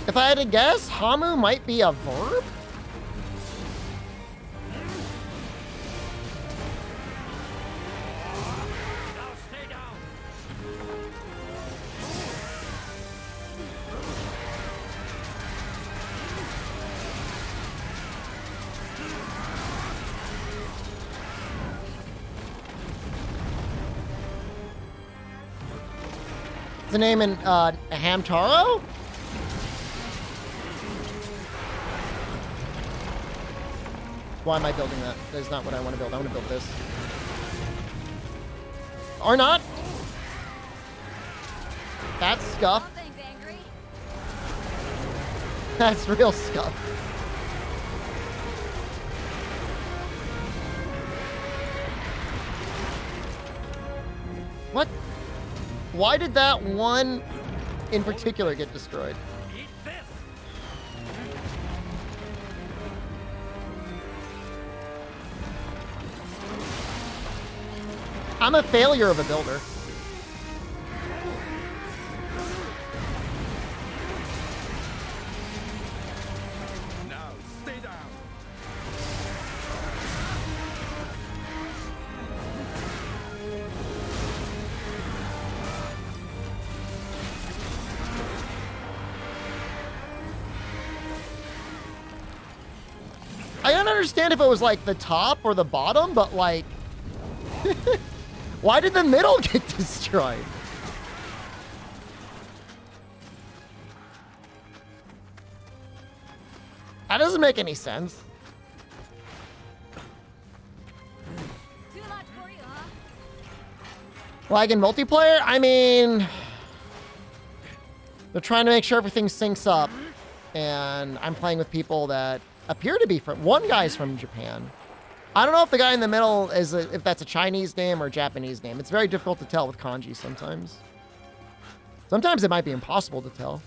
If I had to guess, Hamu might be a verb? Now stay down. Is the name in Hamtaro? Why am I building that? That is not what I want to build. I want to build this. Or not. That's scuff. Oh, thanks, Angry. That's real scuff. What? Why did that one in particular get destroyed? Eat this. I'm a failure of a builder. Now, stay down. I don't understand if it was like the top or the bottom, but like, why did the middle get destroyed? That doesn't make any sense. Too much for you, huh? Lag in multiplayer? I mean, They're trying to make sure everything syncs up. And I'm playing with people that appear to be from... One guy's from Japan. I don't know if the guy in the middle is if that's a Chinese name or a Japanese name. It's very difficult to tell with kanji sometimes. Sometimes it might be impossible to tell.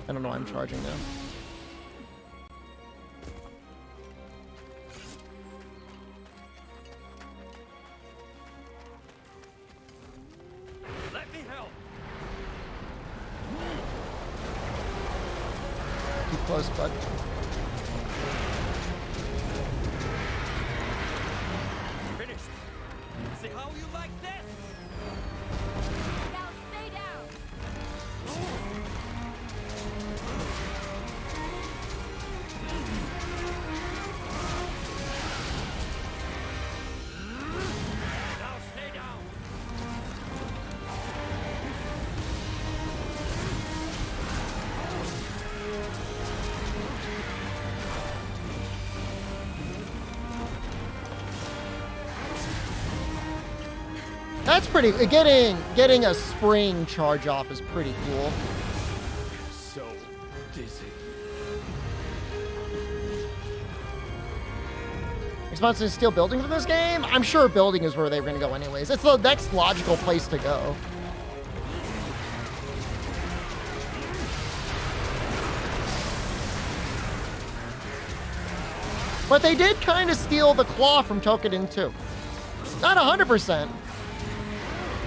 I don't know why I'm charging now. Let me help. Keep close, bud. Finished. See how you like this? Now stay down. Now stay down. That's pretty... Getting a spring charge off is pretty cool. So dizzy. Response is still building for this game? I'm sure building is where they were going to go anyways. It's the next logical place to go. But they did kind of steal the claw from Tokiden too. Not 100%.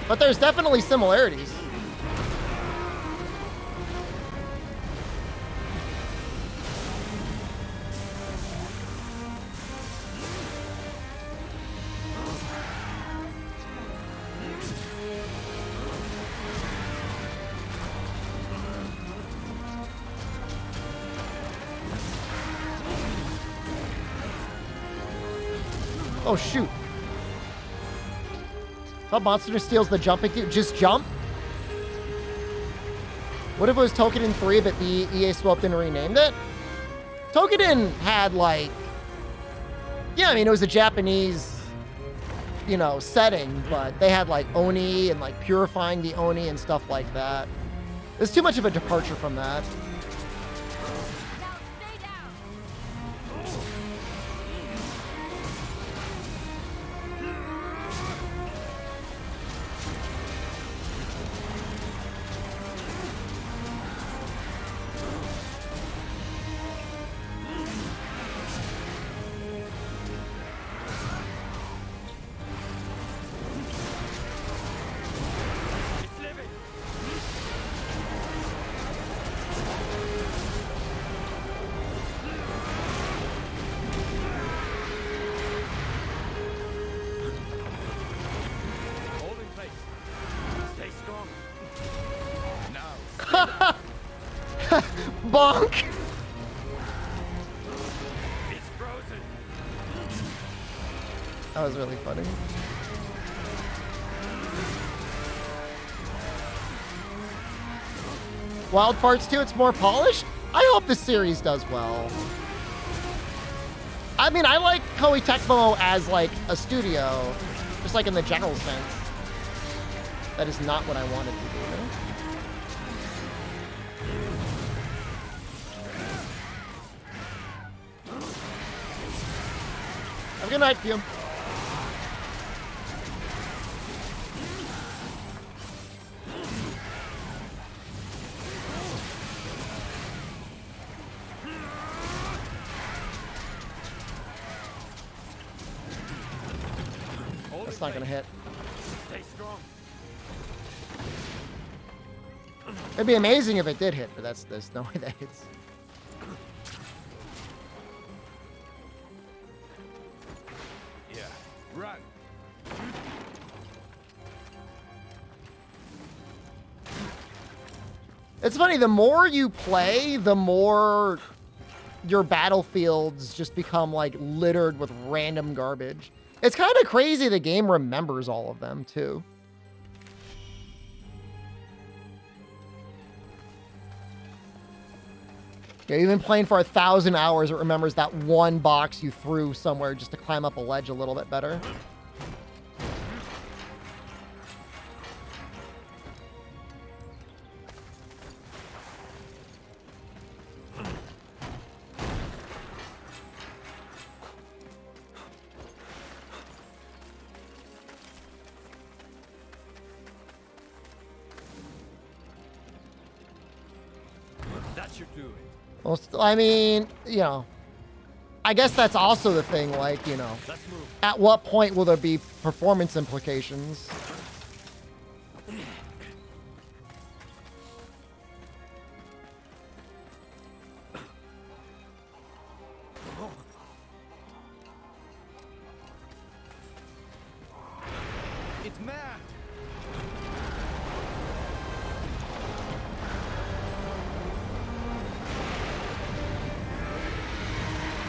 But there's definitely similarities. Oh, shoot. Thought Monster steals the jumping cube. Just jump? What if it was Tokiden 3, but the EA swapped and renamed it? Tokiden had, like... Yeah, I mean, it was a Japanese, you know, setting, but they had, like, Oni and, like, purifying the Oni and stuff like that. There's too much of a departure from that. Now stay down. It's living. Hold in place. Stay strong. Now. Bonk! It's frozen. That was really funny. Wild Farts 2, it's more polished? I hope the series does well. I mean, I like Koei Tecmo as, like, a studio, just like in the general sense. That is not what I wanted to do, though. Have a good night, Fume. Hold That's in not gonna place. hit. Stay strong. It'd be amazing if it did hit, but there's no way that hits. Yeah. Run. It's funny, the more you play, the more your battlefields just become, like, littered with random garbage. It's kind of crazy the game remembers all of them, too. Yeah, even playing for 1,000 hours, it remembers that one box you threw somewhere just to climb up a ledge a little bit better. That should do it. Well, I mean, you know, I guess that's also the thing, like, you know, Let's move. at what point will there be performance implications? It's Matt.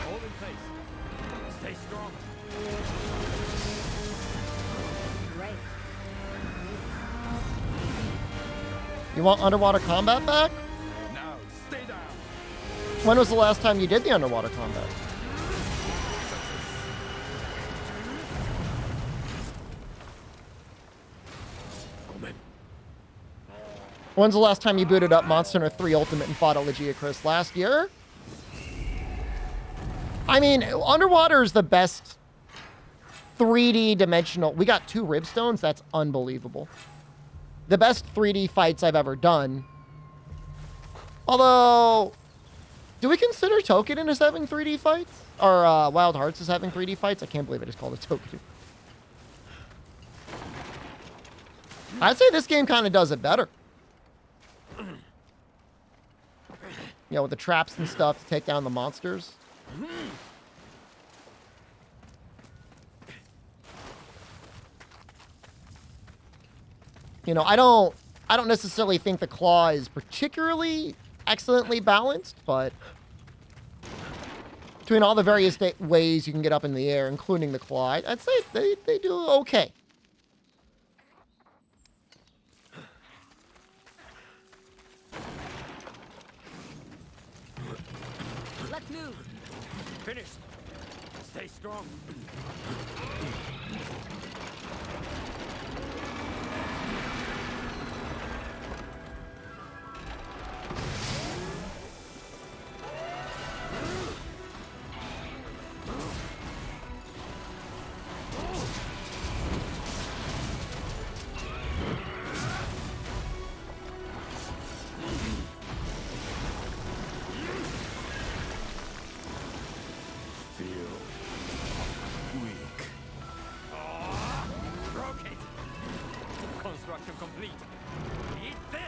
Hold in place. Stay strong. Right. You want underwater combat back? Now, stay down. When was the last time you did the underwater combat? When's the last time you booted up Monster Hunter 3 Ultimate and fought a Legia Chris? Last year? I mean, underwater is the best 3D dimensional. We got 2 ribstones. That's unbelievable. The best 3D fights I've ever done. Although, do we consider Token as having 3D fights? Or Wild Hearts as having 3D fights? I can't believe it is called a Token. I'd say this game kind of does it better. You know, with the traps and stuff to take down the monsters. You know, I don't necessarily think the claw is particularly excellently balanced, but between all the various ways you can get up in the air, including the claw, I'd say they do okay. Let's move. Finished. Stay strong. Construction complete. Eat this!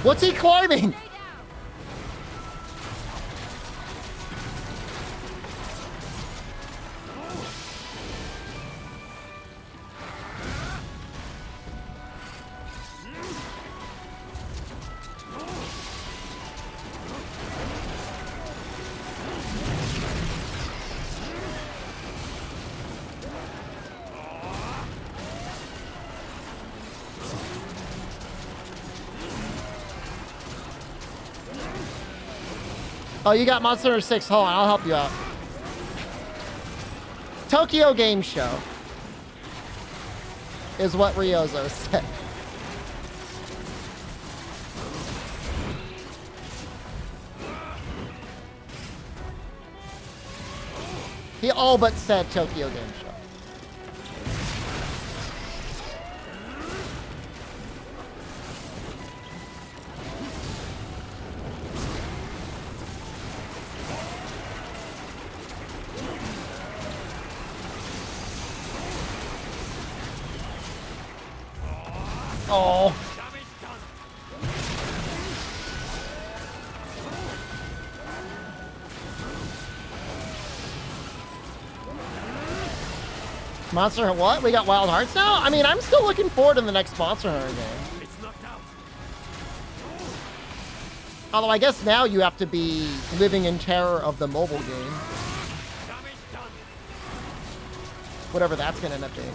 What's he climbing? Oh, you got Monster Hunter 6. Hold on, I'll help you out. Tokyo Game Show is what Ryozo said. He all but said Tokyo Game Show. Oh. Monster Hunter what? We got Wild Hearts now? I mean, I'm still looking forward to the next Monster Hunter game. It's knocked out. Although I guess now you have to be living in terror of the mobile game. Damage done. Whatever that's gonna end up being.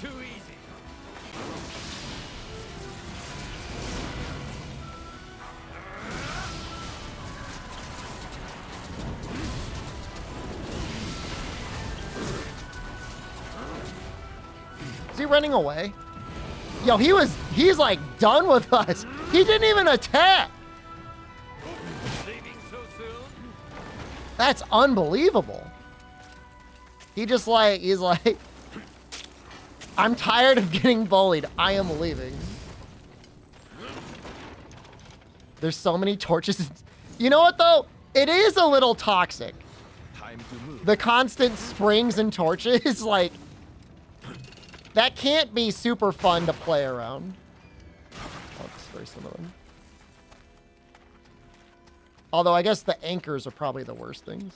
Too easy. running away? Yo, he's like done with us. He didn't even attack. Leaving so soon? That's unbelievable. He's like, I'm tired of getting bullied. I am leaving. There's so many torches. You know what though? It is a little toxic. Time to move. The constant springs and torches, like, that can't be super fun to play around. I'll destroy some of them. Although I guess the anchors are probably the worst things.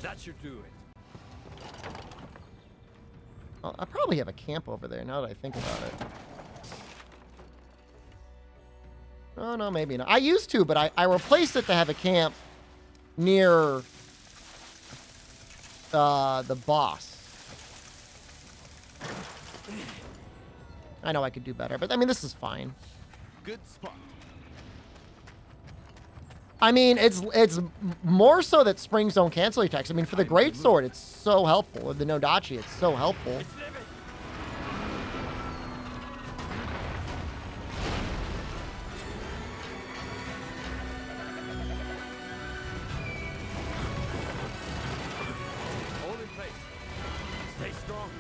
That should do it. Oh, I probably have a camp over there now that I think about it. Oh, no, maybe not. I used to, but I replaced it to have a camp near the boss. I know I could do better, but I mean, this is fine. Good spot. I mean, it's more so that springs don't cancel attacks. I mean, for the greatsword, it's so helpful. Or the Nodachi, it's so helpful. Hold in place. Stay strong.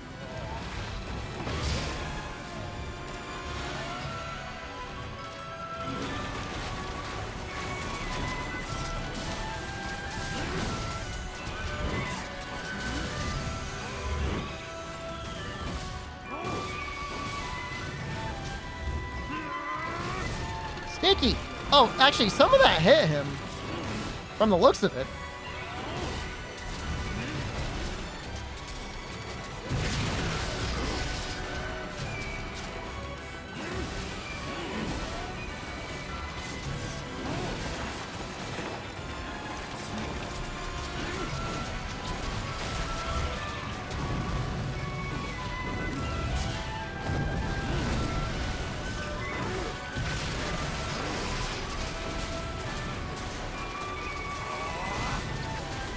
Sneaky. Oh, actually, some of that hit him from the looks of it.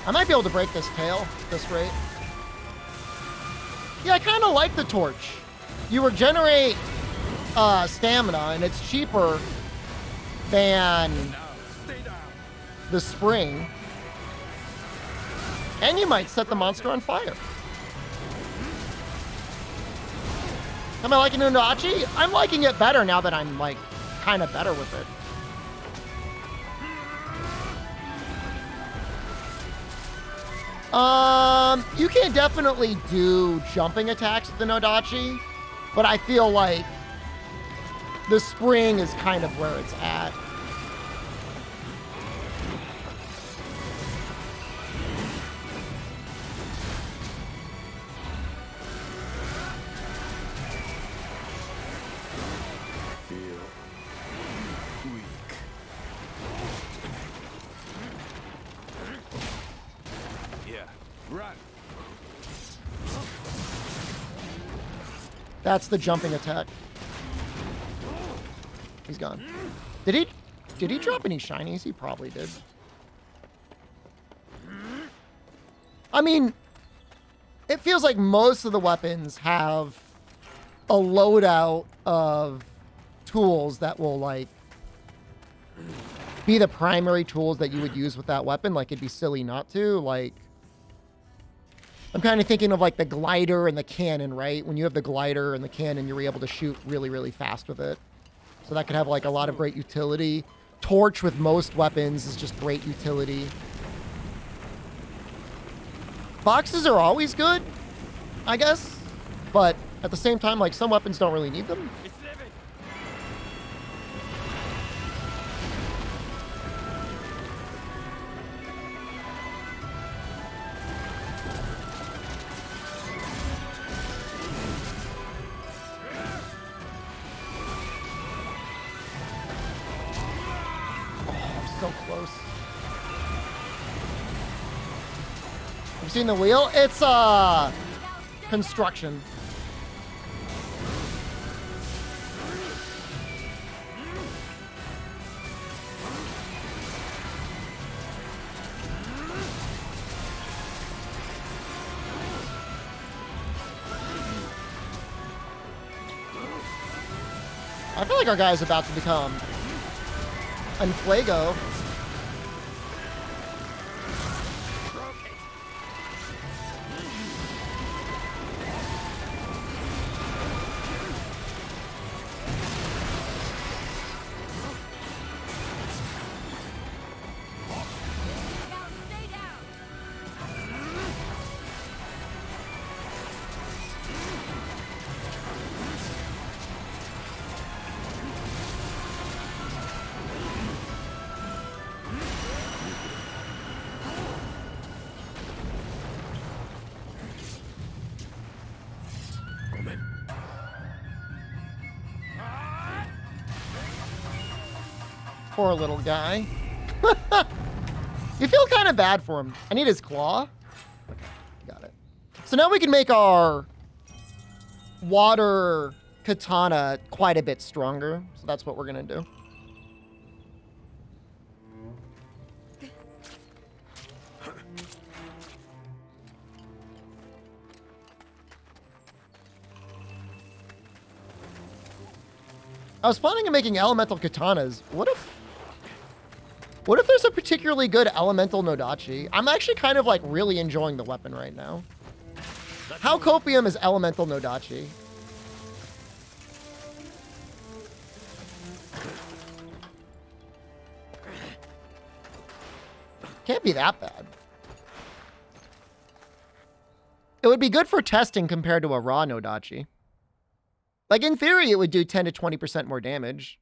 I might be able to break this tail at this rate. Yeah, I kind of like the torch. You regenerate stamina, and it's cheaper than the spring. And you might set the monster on fire. Am I liking Nodachi? I'm liking it better now that I'm, like, kind of better with it. You can definitely do jumping attacks with the Nodachi, but I feel like the spring is kind of where it's at. Feel weak. Yeah. Run. That's the jumping attack. He's gone. Did he drop any shinies? He probably did. I mean, it feels like most of the weapons have a loadout of tools that will, like, be the primary tools that you would use with that weapon. Like, it'd be silly not to. Like, I'm kind of thinking of, like, the glider and the cannon, right? When you have the glider and the cannon, you're able to shoot really, really fast with it. So that could have, like, a lot of great utility. Torch with most weapons is just great utility. Boxes are always good, I guess. But at the same time, like, some weapons don't really need them. It's living. So close. You've seen the wheel? It's construction. I feel like our guy's about to become Unflago. Poor little guy. You feel kind of bad for him. I need his claw. Okay, got it. So now we can make our water katana quite a bit stronger. So that's what we're going to do. I was planning on making elemental katanas. What if there's a particularly good elemental Nodachi? I'm actually kind of like really enjoying the weapon right now. How copium is elemental Nodachi? Can't be that bad. It would be good for testing compared to a raw Nodachi. Like in theory, it would do 10 to 20% more damage.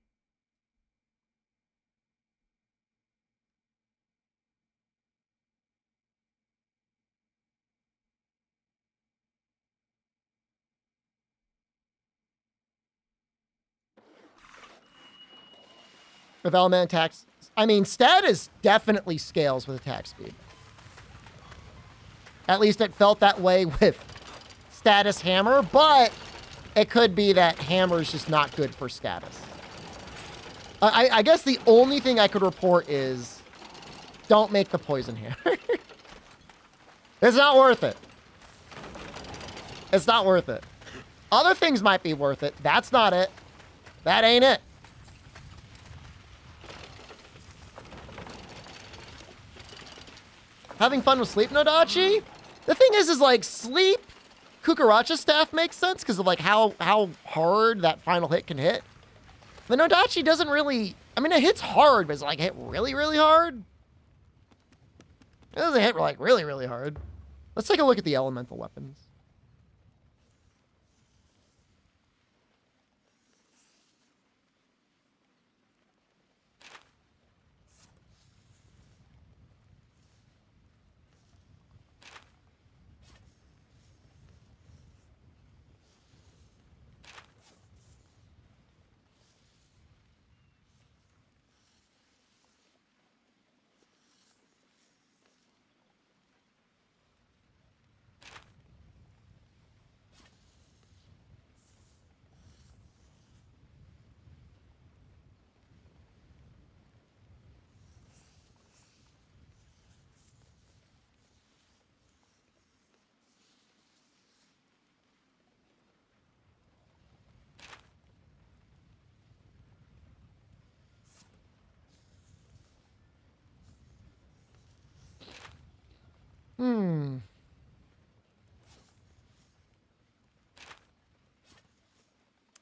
With element attacks, I mean, status definitely scales with attack speed. At least it felt that way with status hammer, but it could be that hammer is just not good for status. I guess the only thing I could report is don't make the poison hammer. It's not worth it. It's not worth it. Other things might be worth it. That's not it. That ain't it. Having fun with sleep Nodachi? The thing is like sleep Kukuracha staff makes sense because of like how hard that final hit can hit. The Nodachi doesn't really, I mean, it hits hard, but it's like hit really, really hard. It doesn't hit like really, really hard. Let's take a look at the elemental weapons.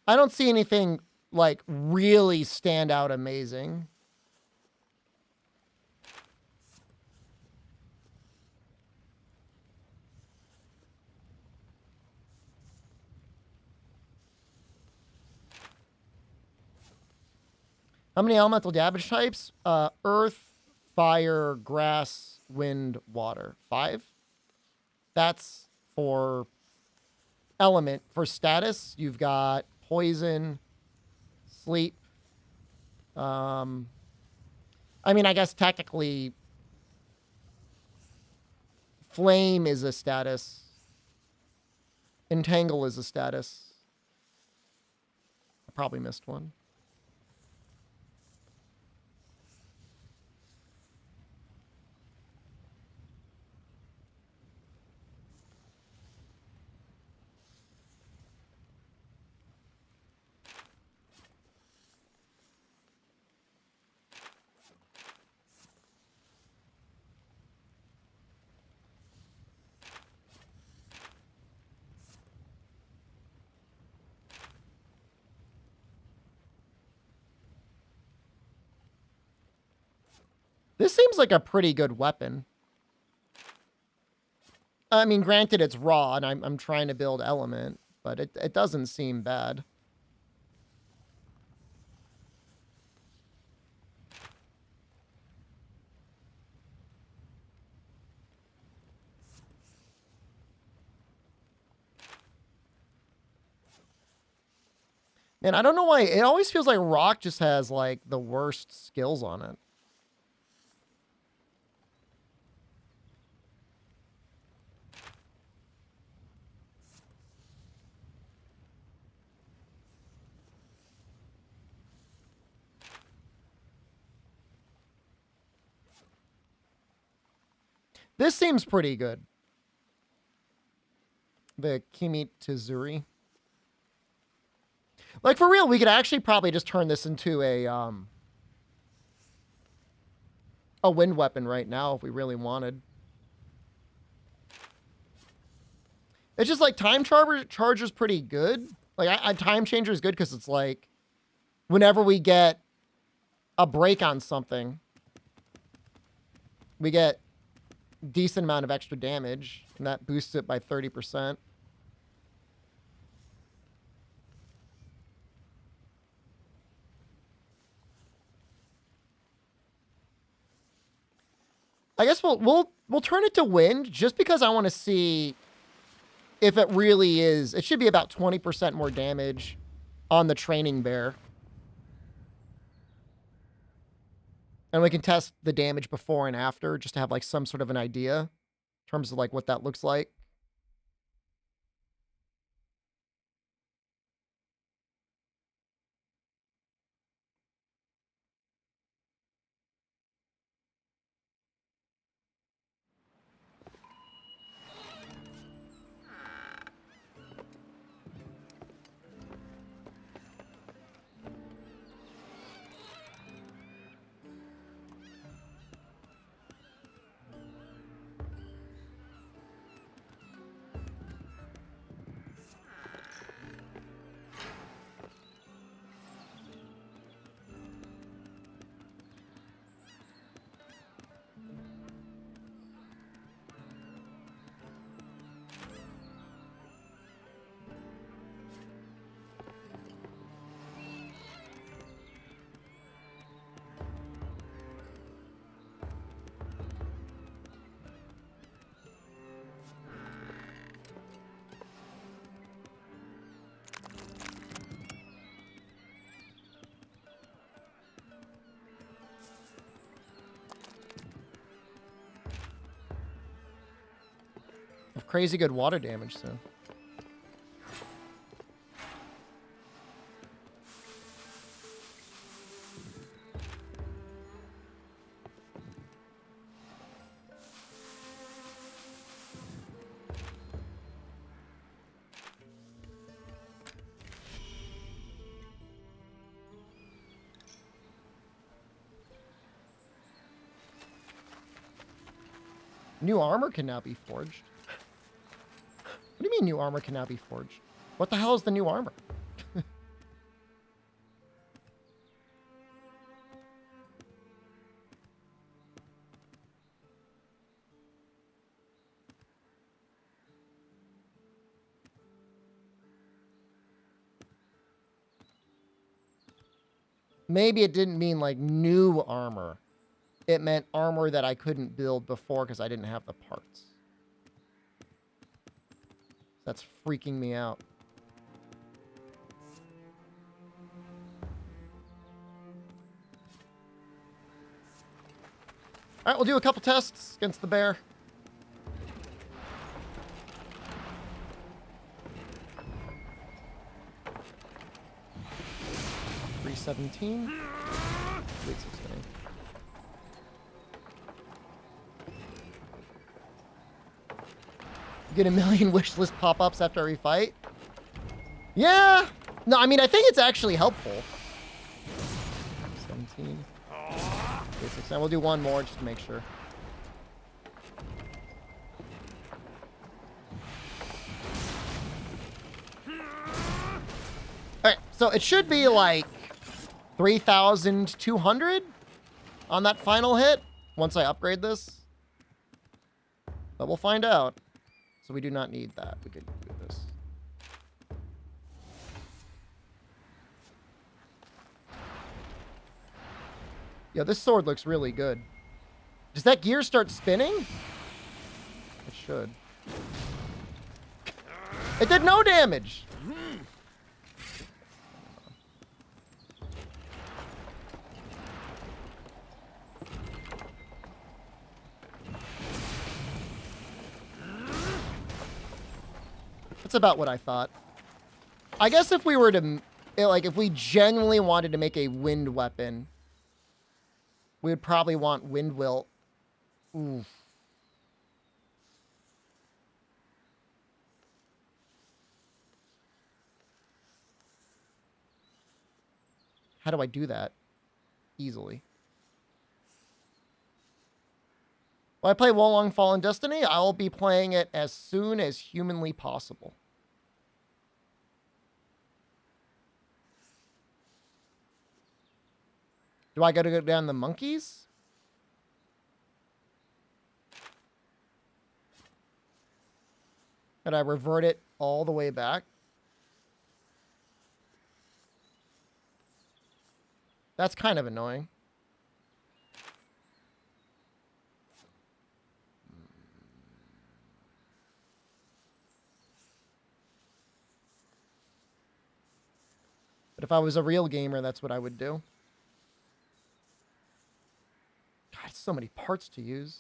I don't see anything like really stand out amazing. How many elemental damage types? Earth, fire, grass, wind, water. 5? That's for element. For status, you've got poison, sleep. I mean, I guess technically flame is a status. Entangle is a status. I probably missed one. This seems like a pretty good weapon. I mean, granted, it's raw, and I'm trying to build element, but it doesn't seem bad. And I don't know why, it always feels like rock just has, like, the worst skills on it. This seems pretty good. The Kimi Tazuri. Like, for real, we could actually probably just turn this into a wind weapon right now if we really wanted. It's just like time charger's pretty good. Like, time changer is good because it's like whenever we get a break on something, we get decent amount of extra damage, and that boosts it by 30%. I guess we'll turn it to wind just because I want to see if it really is. It should be about 20% more damage on the training bear. And we can test the damage before and after just to have like some sort of an idea in terms of like what that looks like. Crazy good water damage soon. New armor can now be forged. What do you mean new armor can now be forged? What the hell is the new armor? Maybe it didn't mean like new armor. It meant armor that I couldn't build before because I didn't have the parts. That's freaking me out. All right, we'll do a couple tests against the bear. $317. $316. Get a million wish list pop-ups after every fight. Yeah. No, I mean, I think it's actually helpful. 17. Okay, 16. We'll do one more just to make sure. Alright, so it should be like 3,200 on that final hit. once I upgrade this. But we'll find out. So we do not need that. We could do this. Yeah, this sword looks really good. Does that gear start spinning? It should. It did no damage. That's about what I thought. I guess if we were to, like, if we genuinely wanted to make a wind weapon, we would probably want wind wilt. Oof. How do I do that easily? Will I play Wolong Fallen Destiny? I will be playing it as soon as humanly possible. Do I gotta go down the monkeys? And I revert it all the way back? That's kind of annoying. But if I was a real gamer, that's what I would do. God, so many parts to use.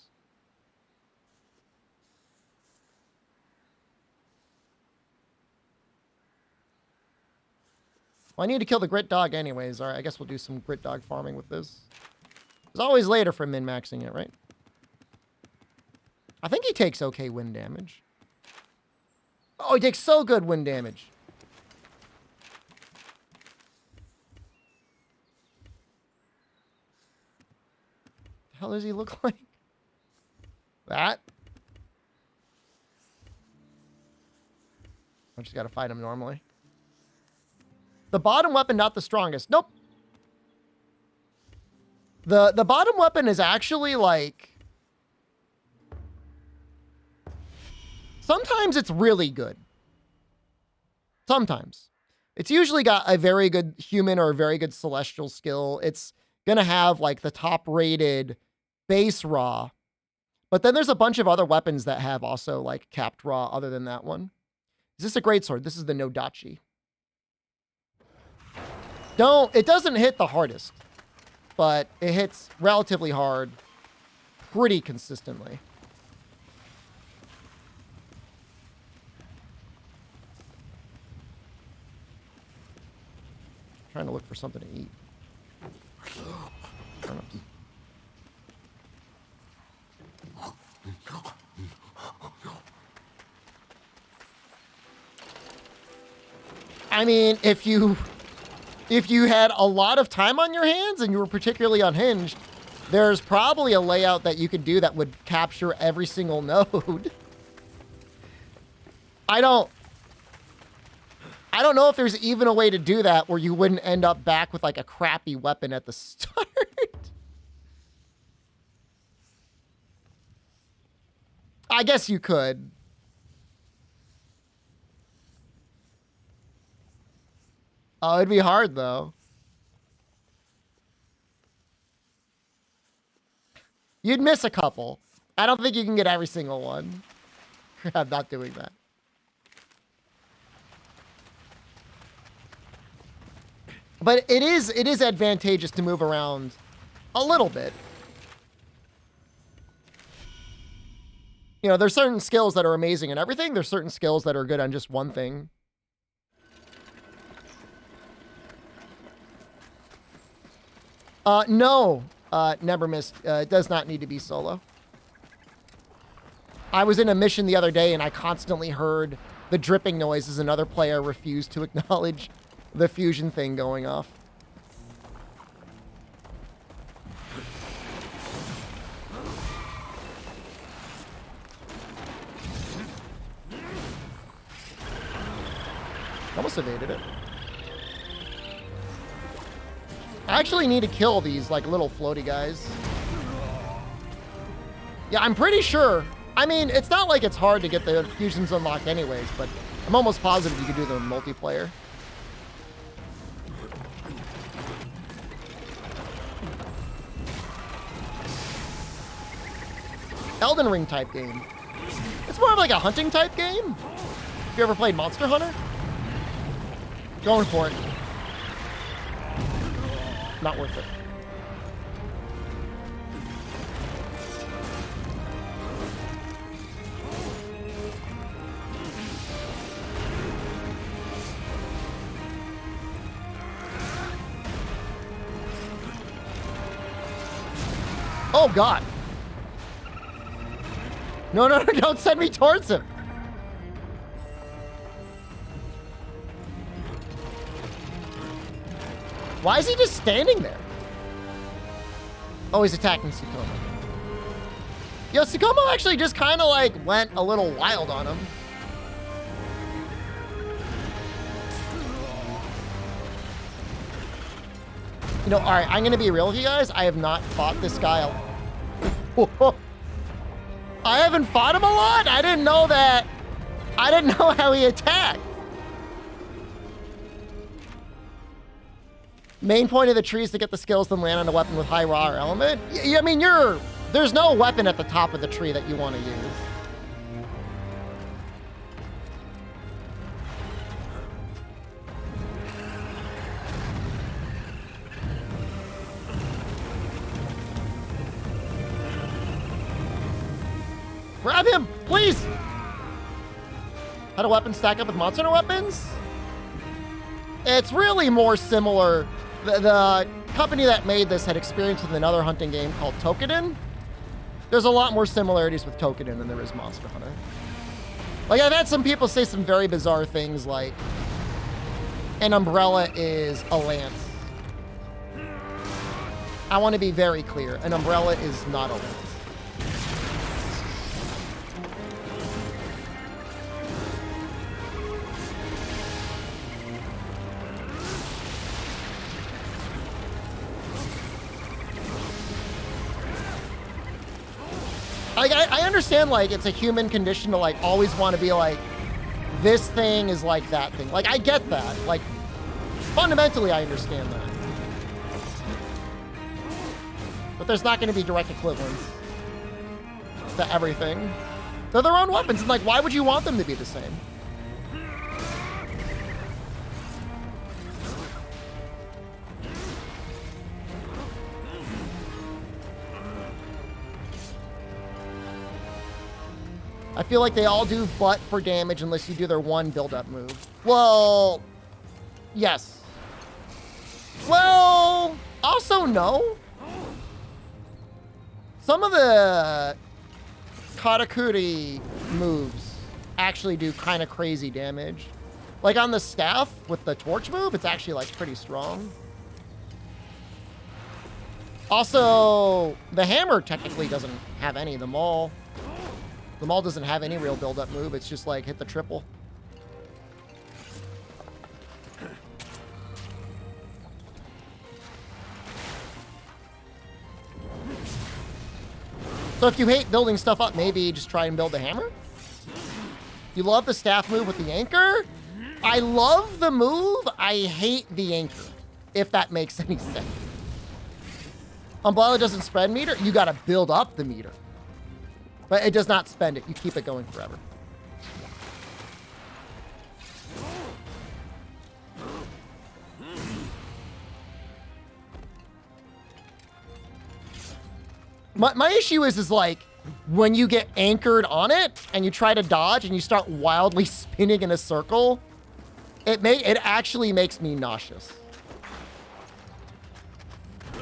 Well, I need to kill the grit dog anyways. All right, I guess we'll do some grit dog farming with this. There's always later for min-maxing it, right? I think he takes okay wind damage. Oh, he takes so good wind damage. The hell does he look like? That? I just gotta fight him normally. The bottom weapon, not the strongest. Nope. The bottom weapon is actually like... Sometimes it's really good. Sometimes. It's usually got a very good human or a very good celestial skill. It's gonna have like the top rated base raw. But then there's a bunch of other weapons that have also like capped raw other than that one. Is this a greatsword? This is the Nodachi. It doesn't hit the hardest, but it hits relatively hard pretty consistently. Trying to look for something to eat. Turnips. I mean, if you had a lot of time on your hands and you were particularly unhinged, there's probably a layout that you could do that would capture every single node. I don't know if there's even a way to do that where you wouldn't end up back with like a crappy weapon at the start. I guess you could. Oh, it'd be hard, though. You'd miss a couple. I don't think you can get every single one. I'm not doing that. But it is advantageous to move around a little bit. You know, there's certain skills that are amazing in everything. There's certain skills that are good on just one thing. No, never missed. It does not need to be solo. I was in a mission the other day and I constantly heard the dripping noise as another player refused to acknowledge the fusion thing going off. Almost evaded it. I actually need to kill these like little floaty guys. Yeah, I'm pretty sure. I mean, it's not like it's hard to get the fusions unlocked anyways, but I'm almost positive you could do them in multiplayer. Elden Ring type game. It's more of like a hunting type game. Have you ever played Monster Hunter? Going for it. Not worth it. Oh, God. No, no, no, don't send me towards him. Why is he just standing there? Oh, he's attacking Tsukumo. Yo, Tsukumo actually just kind of like went a little wild on him. You know, all right, I'm going to be real with you guys. I have not fought this guy. I haven't fought him a lot. I didn't know that. I didn't know how he attacked. Main point of the tree is to get the skills then land on a weapon with high raw or element. I mean, there's no weapon at the top of the tree that you want to use. Grab him, please! How do weapons stack up with Monster Hunter weapons? It's really more similar. The company that made this had experience with another hunting game called Tokiden. There's a lot more similarities with Tokiden than there is Monster Hunter. Like, I've had some people say some very bizarre things like, an umbrella is a lance. I want to be very clear. An umbrella is not a lance. Like, I understand, like, it's a human condition to, like, always want to be like, this thing is like that thing. Like, I get that. Like, fundamentally, I understand that. But there's not going to be direct equivalents to everything. They're their own weapons, and, like, why would you want them to be the same? I feel like they all do butt for damage unless you do their one build-up move. Well, yes. Well, also no. Some of the Katakuri moves actually do kind of crazy damage. Like on the staff with the torch move, it's actually like pretty strong. Also, the hammer technically doesn't have any. The maul doesn't have any real build-up move. It's just like hit the triple. So if you hate building stuff up, maybe just try and build the hammer. You love the staff move with the anchor? I love the move. I hate the anchor, if that makes any sense. Umbrella doesn't spread meter. You got to build up the meter. But it does not spend it. You keep it going forever. My issue is like, when you get anchored on it and you try to dodge and you start wildly spinning in a circle, it actually makes me nauseous.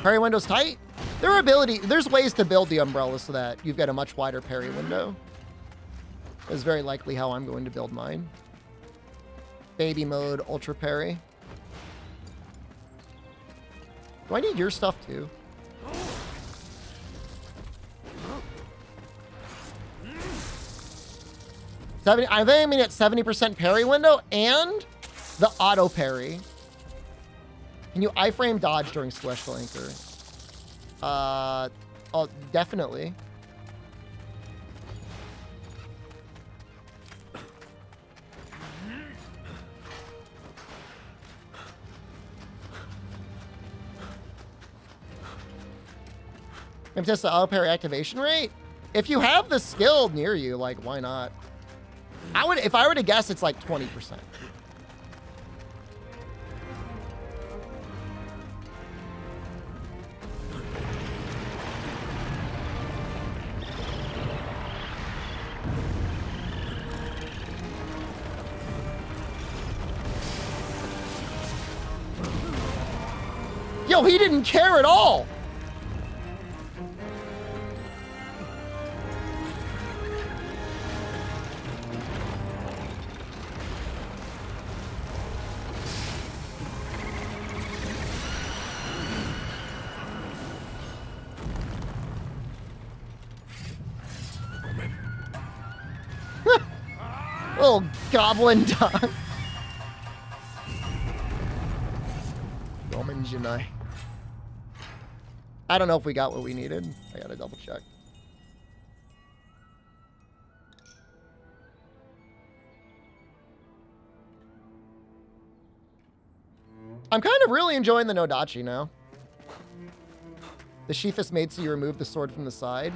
Parry window's tight. There's ways to build the umbrella so that you've got a much wider parry window. That's very likely how I'm going to build mine. Baby mode, ultra parry. Do I need your stuff too? I'm aiming at 70% parry window and the auto parry. Can you iframe dodge during Celestial Anchor? Oh, definitely. I'm test the auto parry activation rate. If you have the skill near you, like, why not? I would, if I were to guess, it's like 20%. Yo, he didn't care at all. Little goblin dog. Roman Janai. I don't know if we got what we needed. I gotta double check. I'm kind of really enjoying the Nodachi now. The sheath is made so you remove the sword from the side.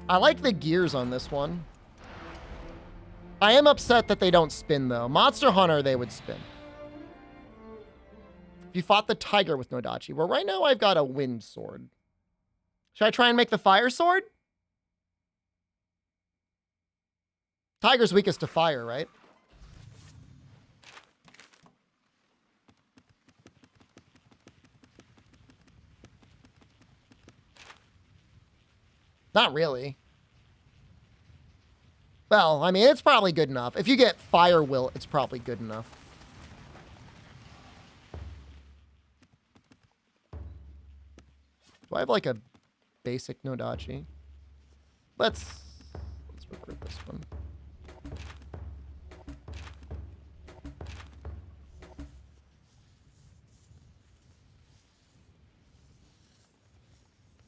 I like the gears on this one. I am upset that they don't spin, though. Monster Hunter, they would spin. If you fought the tiger with Nodachi. Well, right now I've got a wind sword. Should I try and make the fire sword? Tiger's weakest to fire, right? Not really. Well, I mean, it's probably good enough. If you get Fire Wilt, it's probably good enough. Do I have like a basic Nodachi? Let's recruit this one.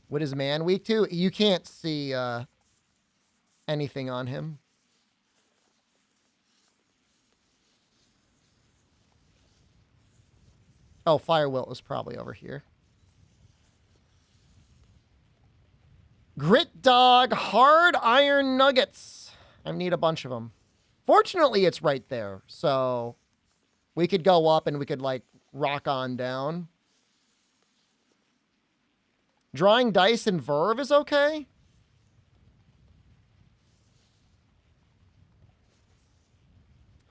What is man weak to? You can't see anything on him. Oh, Fire Wilt is probably over here. Grit Dog, Hard Iron Nuggets. I need a bunch of them. Fortunately, it's right there. So we could go up and we could like rock on down. Drawing dice and Verve is okay.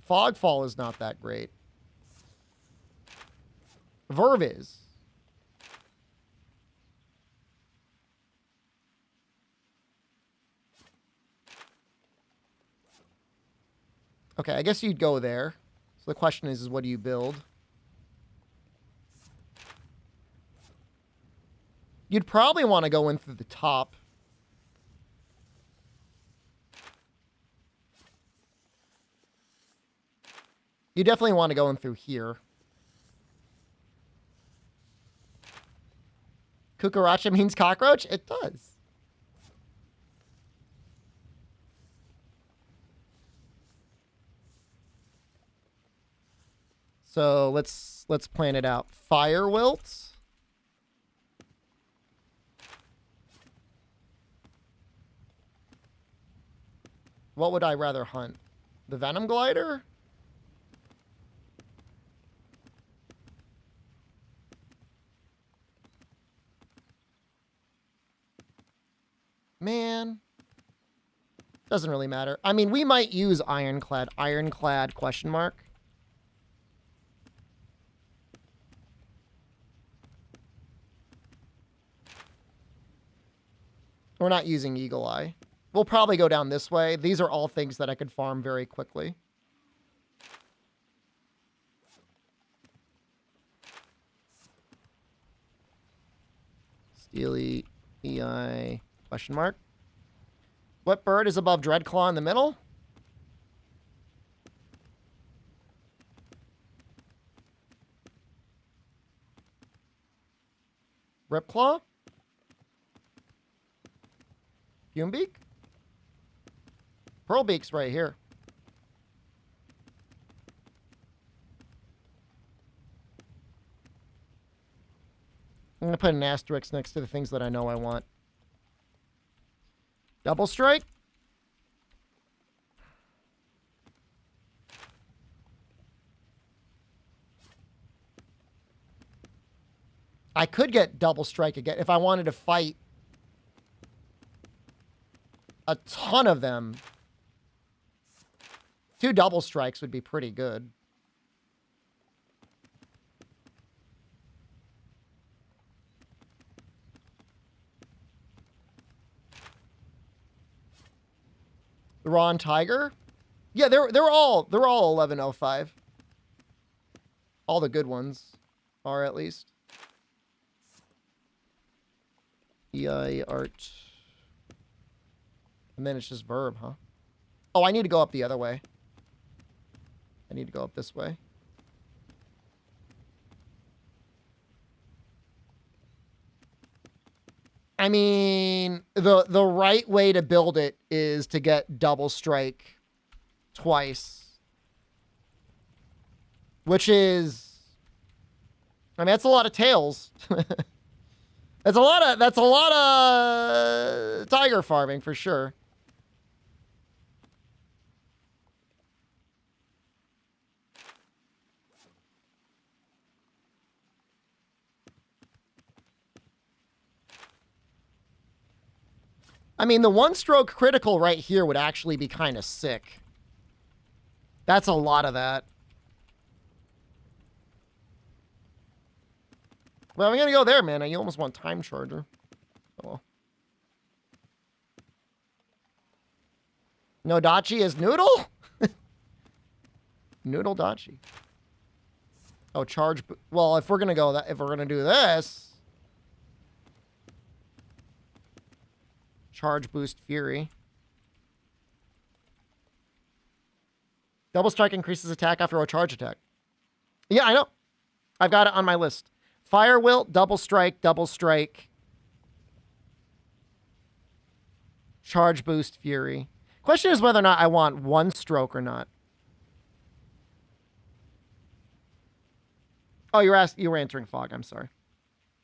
Fogfall is not that great. Verve is. Okay, I guess you'd go there. So the question is what do you build? You'd probably want to go in through the top. You definitely want to go in through here. Cucaracha means cockroach? It does. So let's plan it out. Fire Wilt. What would I rather hunt? The Venom Glider? Man. Doesn't really matter. I mean, we might use Ironclad. Ironclad question mark. We're not using Eagle Eye. We'll probably go down this way. These are all things that I could farm very quickly. Steely EI question mark. What bird is above Dreadclaw in the middle? Ripclaw? Fumebeak? Pearl Beak's right here. I'm going to put an asterisk next to the things that I know I want. Double strike? I could get double strike again if I wanted to fight a ton of them. 2 double strikes would be pretty good. The Ron Tiger? Yeah, they're all 1105. All the good ones are, at least. EI art. And then it's just verb, huh? Oh, I need to go up the other way. I need to go up this way. I mean, the right way to build it is to get double strike twice. Which is, I mean, that's a lot of tails. That's a lot of tiger farming for sure. I mean, the 1-stroke critical right here would actually be kind of sick. That's a lot of that. Well, I'm going to go there, man. You almost want time charger. Oh, well. No Dachi is Noodle? Noodle Dachi. Oh, charge. Well, if we're going to go that, if we're going to do this. Charge boost fury. Double strike increases attack after a charge attack. Yeah, I know. I've got it on my list. Fire Wilt, double strike, charge boost fury. Question is whether or not I want 1-stroke or not. Oh, you were answering Fog. I'm sorry.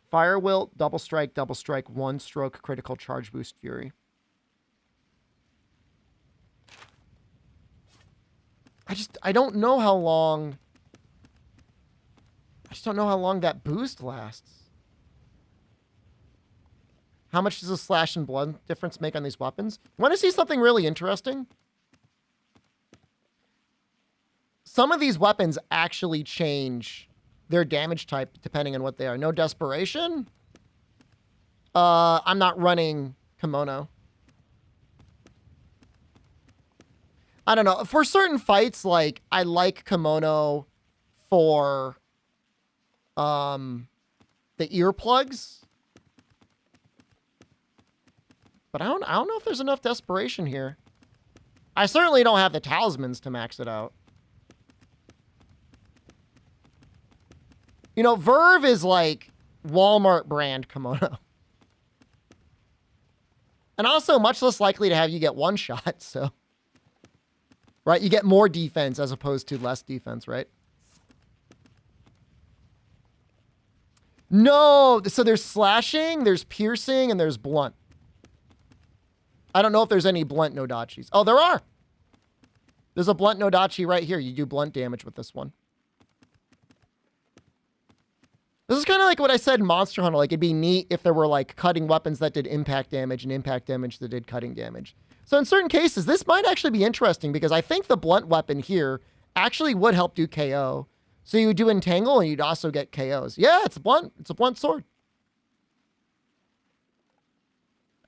Fire Wilt, double strike, 1-stroke, critical, charge boost fury. I don't know how long. I just don't know how long that boost lasts. How much does a slash and blood difference make on these weapons? Want to see something really interesting? Some of these weapons actually change their damage type depending on what they are. No desperation. I'm not running kimono. I don't know. For certain fights, like I like kimono for the earplugs. But I don't know if there's enough desperation here. I certainly don't have the talismans to max it out. You know, Verve is like Walmart brand kimono. And also much less likely to have you get one shot, so. Right? You get more defense as opposed to less defense, right? No, so there's slashing, there's piercing, and there's blunt. I don't know if there's any blunt Nodachis. Oh, there are. There's a blunt Nodachi right here. You do blunt damage with this one. This is kind of like what I said in Monster Hunter. Like, it'd be neat if there were, like, cutting weapons that did impact damage and impact damage that did cutting damage. So in certain cases, this might actually be interesting because I think the blunt weapon here actually would help do KO. So you would do entangle and you'd also get KOs. Yeah, it's blunt. It's a blunt sword.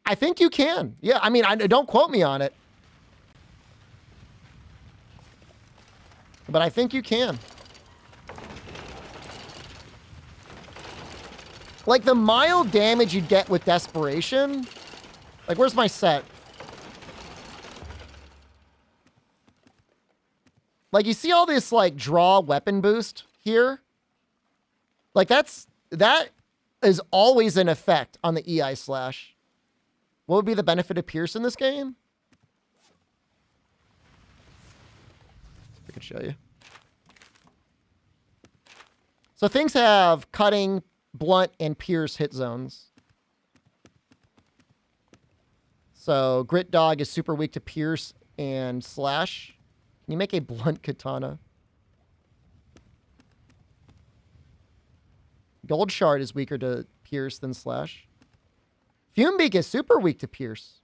I think you can. Yeah, I mean, don't quote me on it. But I think you can. Like, the mild damage you'd get with desperation. Like, where's my set? Like, you see all this, like, draw weapon boost here? Like, that is always an effect on the EI slash. What would be the benefit of Pierce in this game? I could show you. So things have cutting, blunt, and pierce hit zones. So Grit Dog is super weak to pierce and slash. Can you make a blunt katana? Gold Shard is weaker to pierce than slash. Fumebeak is super weak to pierce.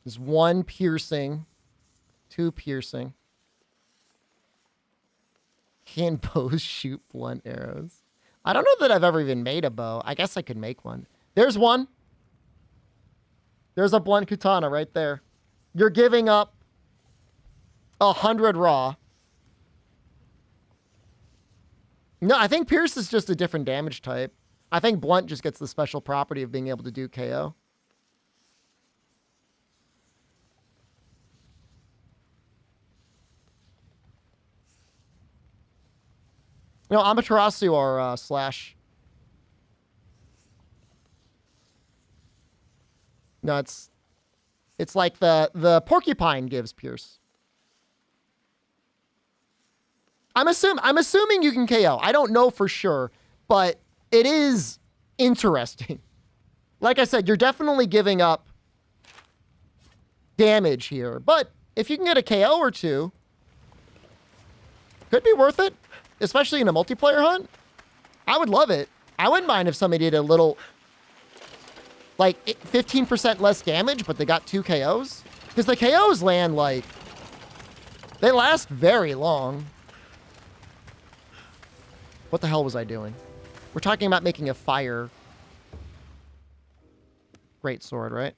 There's 1 piercing, 2 piercing. Can bows shoot blunt arrows? I don't know that I've ever even made a bow. I guess I could make one. There's one. There's a blunt katana right there. You're giving up 100 raw. No, I think pierce is just a different damage type. I think blunt just gets the special property of being able to do KO. No, Amaterasu or slash. No, it's like the porcupine gives pierce. I'm assuming you can KO. I don't know for sure, but it is interesting. Like I said, you're definitely giving up damage here, but if you can get a KO or two, could be worth it. Especially in a multiplayer hunt, I would love it. I wouldn't mind if somebody did a little, like 15% less damage, but they got 2 KOs. Because the KOs land like, they last very long. What the hell was I doing? We're talking about making a fire great sword, right?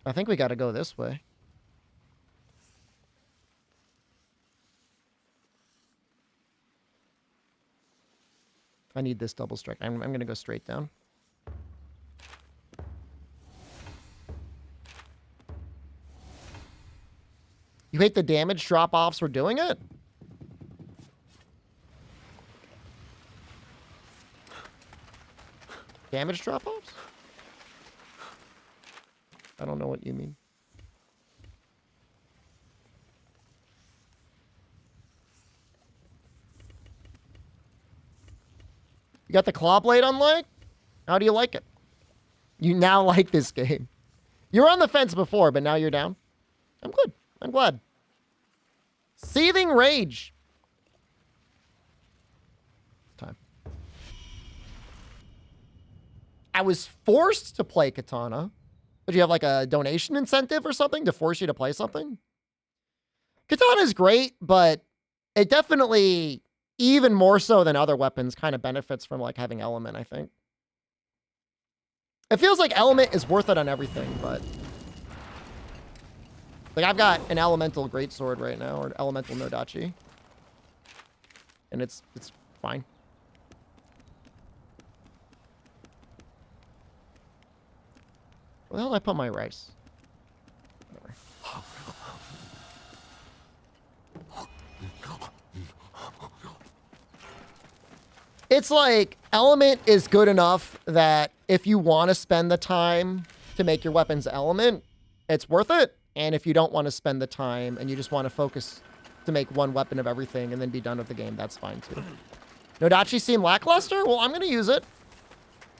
I think we got to go this way. I need this double strike. I'm going to go straight down. You hate the damage drop-offs for doing it? Damage drop-offs? I don't know what you mean. You got the claw blade unlocked? How do you like it? You now like this game. You were on the fence before, but now you're down. I'm good. I'm glad. Seething Rage. Time. I was forced to play Katana. But you have like a donation incentive or something to force you to play something? Katana is great, but it definitely, even more so than other weapons, kind of benefits from like having element, I think. It feels like element is worth it on everything, but like I've got an elemental greatsword right now, or elemental Nodachi. And it's fine. Where the hell did I put my rice? Whatever. It's like, element is good enough that if you want to spend the time to make your weapons element, it's worth it. And if you don't want to spend the time and you just want to focus to make one weapon of everything and then be done with the game, that's fine too. Nodachi seem lackluster? Well, I'm going to use it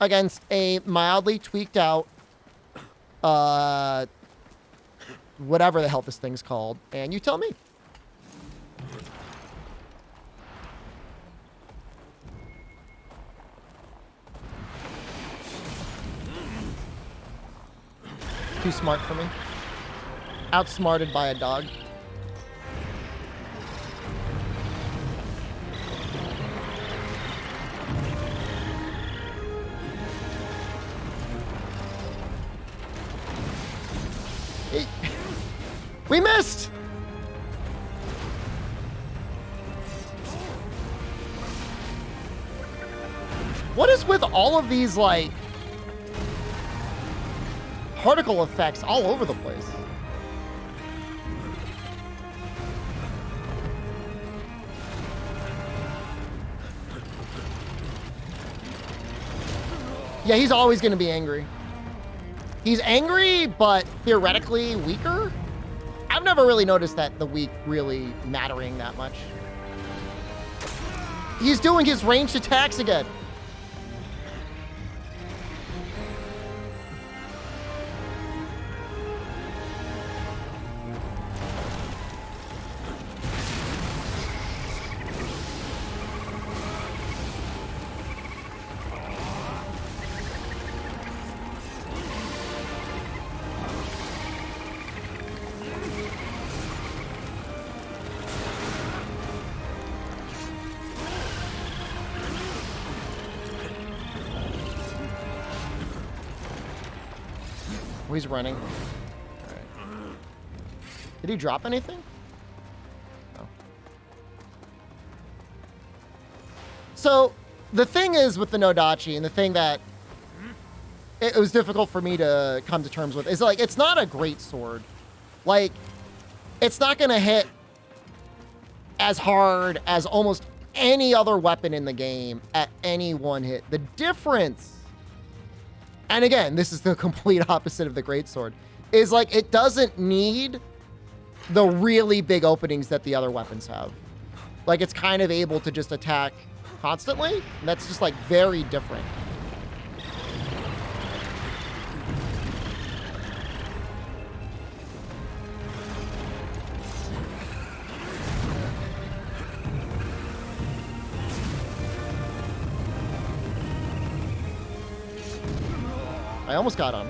against a mildly tweaked out whatever the hell this thing's called, and you tell me. Too smart for me. Outsmarted by a dog. We missed! What is with all of these, like, particle effects all over the place? Yeah, he's always going to be angry. He's angry, but theoretically weaker. I've never really noticed that the weak really mattering that much. He's doing his ranged attacks again. Oh, he's running. All right. Did he drop anything? No. So the thing is with the Nodachi, and the thing that it was difficult for me to come to terms with, is like, it's not a great sword. Like, it's not going to hit as hard as almost any other weapon in the game at any one hit. The difference, and again, this is the complete opposite of the greatsword, is like it doesn't need the really big openings that the other weapons have. Like it's kind of able to just attack constantly. And that's just like very different. I almost got him.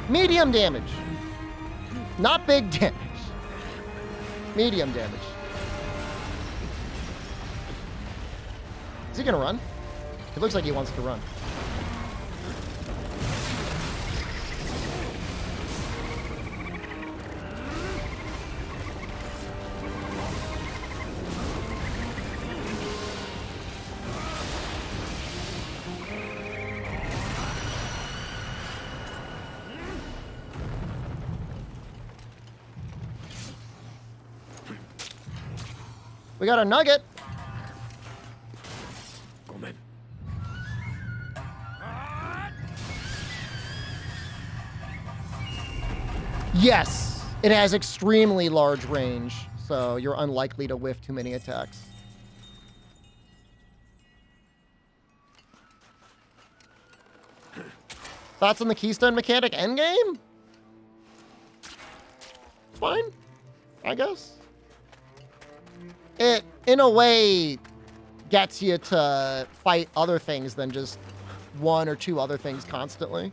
Medium damage. Not big damage. Medium damage. Is he gonna run? It looks like he wants to run. We got a nugget. Yes, it has extremely large range, so you're unlikely to whiff too many attacks. Thoughts on the Keystone mechanic endgame? Fine, I guess. It, in a way, gets you to fight other things than just one or two other things constantly.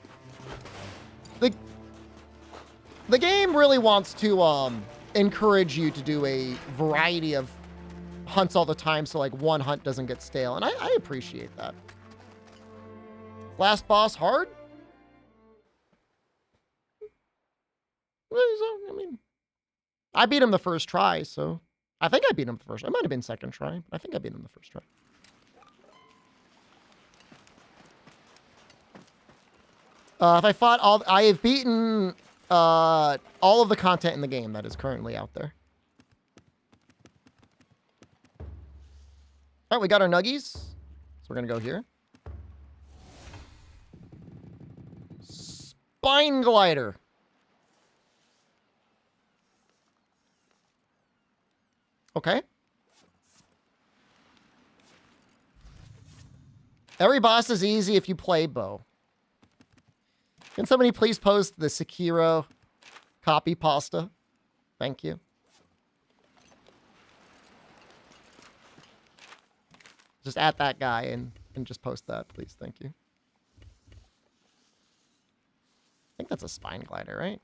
The game really wants to encourage you to do a variety of hunts all the time, so like one hunt doesn't get stale, and I appreciate that. Last boss hard? I mean, I beat him the first try, so I think I beat him the first. It might have been second try, but I think I beat him the first try. If I fought all, I have beaten all of the content in the game that is currently out there. All right, we got our nuggies, so we're gonna go here. Spine glider. Okay. Every boss is easy if you play bow. Can somebody please post the Sekiro copy pasta? Thank you. Just at that guy and just post that, please. Thank you. I think that's a spine glider, right?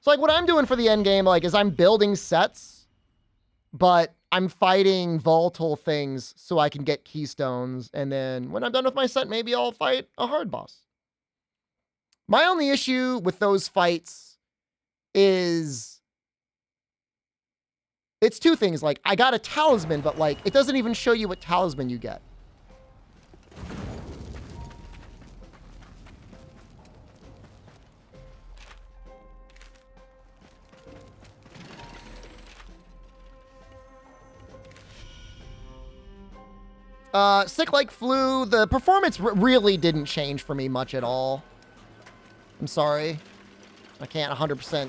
So like what I'm doing for the end game, like, is I'm building sets, but I'm fighting volatile things so I can get keystones. And then when I'm done with my set, maybe I'll fight a hard boss. My only issue with those fights is it's two things. Like, I got a talisman, but like, it doesn't even show you what talisman you get. Sick Like Flu, the performance really didn't change for me much at all. I'm sorry. I can't 100%.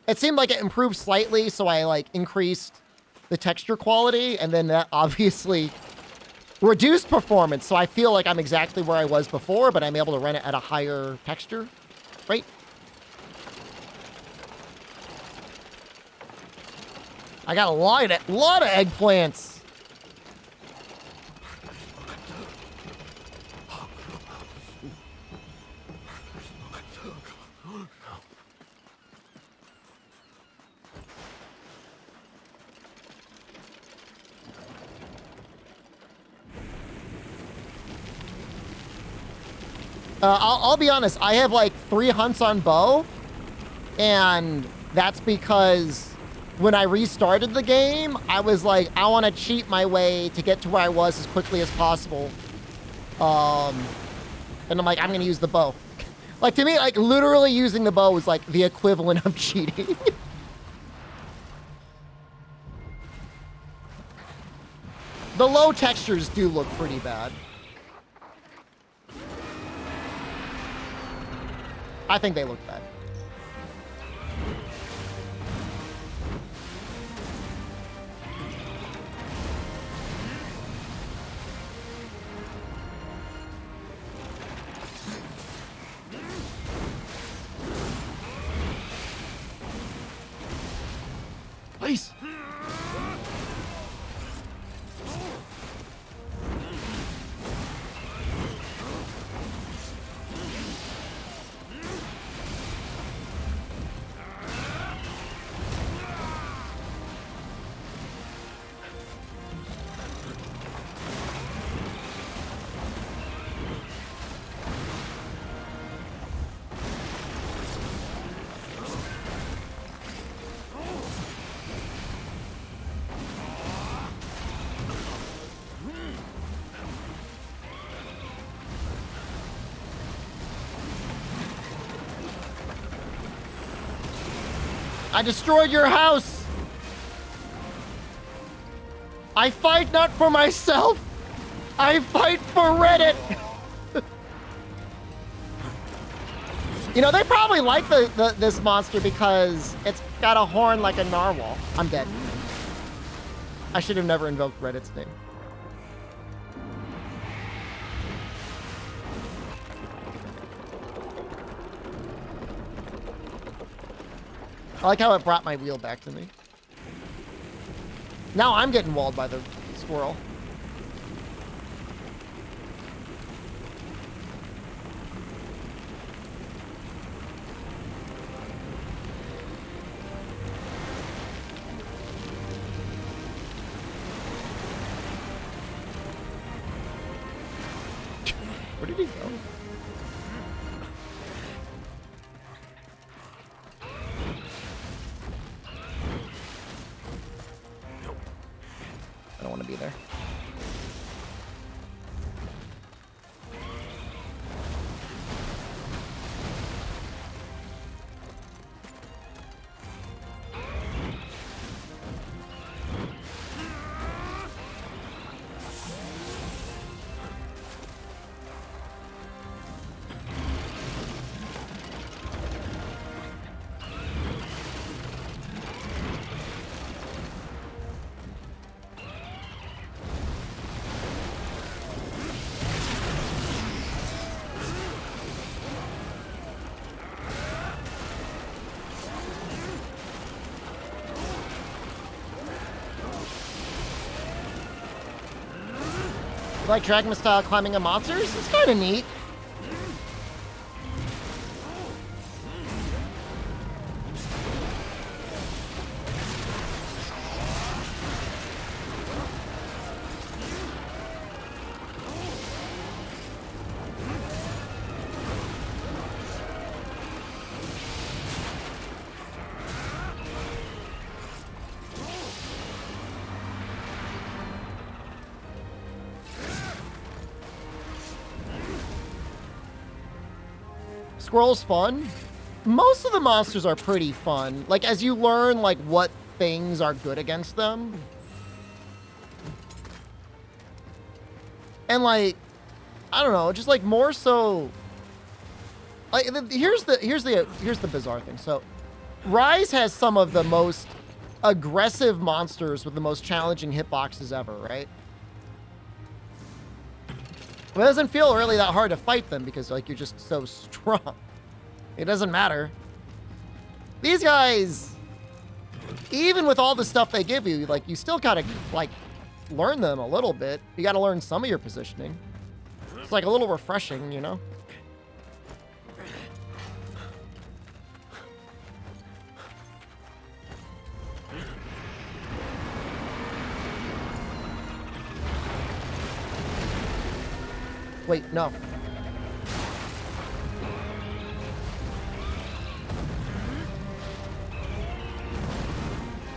It seemed like it improved slightly, so I like increased the texture quality, and then that obviously reduced performance, so I feel like I'm exactly where I was before, but I'm able to run it at a higher texture, right? I got a lot of eggplants. I'll be honest, I have like 3 hunts on bow, and that's because when I restarted the game, I was like, I want to cheat my way to get to where I was as quickly as possible. And I'm like, I'm going to use the bow. Like, to me, like, literally using the bow was like the equivalent of cheating. The low textures do look pretty bad. I think they look bad. Nice. I destroyed your house. I fight not for myself. I fight for Reddit. You know, they probably like this monster because it's got a horn like a narwhal. I'm dead. I should have never invoked Reddit's name. I like how it brought my wheel back to me. Now I'm getting walled by the squirrel. Where did he go? I don't want to be there. You like Dragon style climbing on monsters? It's kind of neat. Squirrel's fun. Most of the monsters are pretty fun. Like, as you learn, like, what things are good against them. And, like, I don't know, just, like, more so... Like, here's the bizarre thing. So, Rise has some of the most aggressive monsters with the most challenging hitboxes ever, right? It doesn't feel really that hard to fight them because, like, you're just so strong. It doesn't matter. These guys, even with all the stuff they give you, like, you still gotta, like, learn them a little bit. You gotta learn some of your positioning. It's, like, a little refreshing, you know? Wait, no.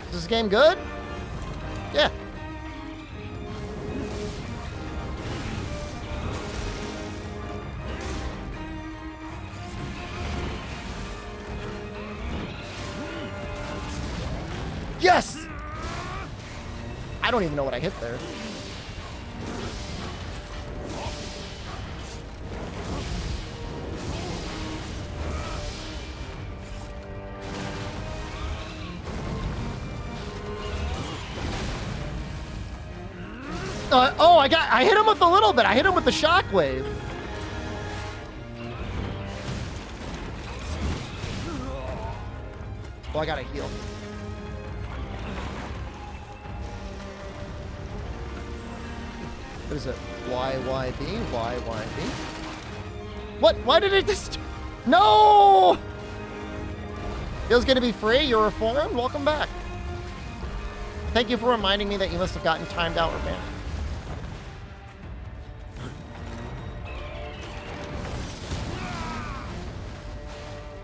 Is this game good? Yeah. Yes! I don't even know what I hit there. Oh, I hit him with a little bit. I hit him with the shockwave. Oh, I gotta heal. What is it? YYB? YYB? What? Why did it just... No! Feels good to be free. You're reformed. Welcome back. Thank you for reminding me that you must have gotten timed out or banned.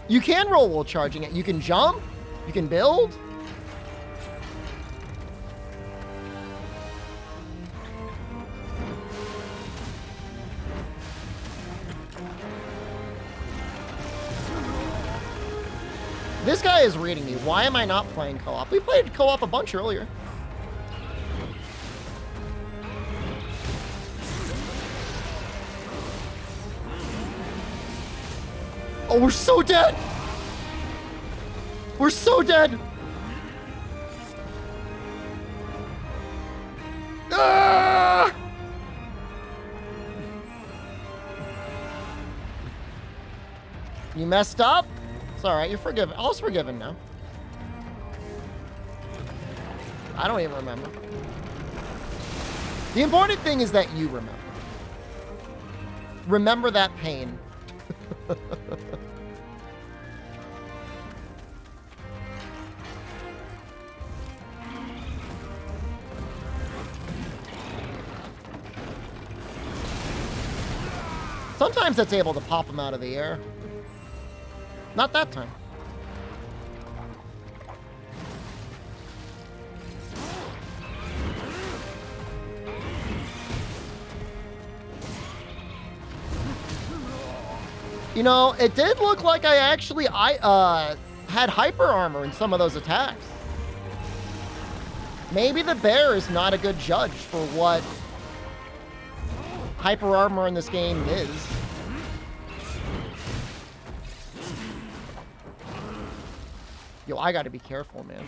You can roll while charging it. You can jump. You can build. This guy is reading me. Why am I not playing co-op? We played co-op a bunch earlier. Oh, we're so dead! We're so dead! Ah! You messed up? It's alright, you're forgiven. All's forgiven now. I don't even remember. The important thing is that you remember. Remember that pain. Sometimes it's able to pop them out of the air. Not that time. You know, it did look like I actually had hyper armor in some of those attacks. Maybe the bear is not a good judge for what hyper armor in this game is. Yo, I gotta be careful, man.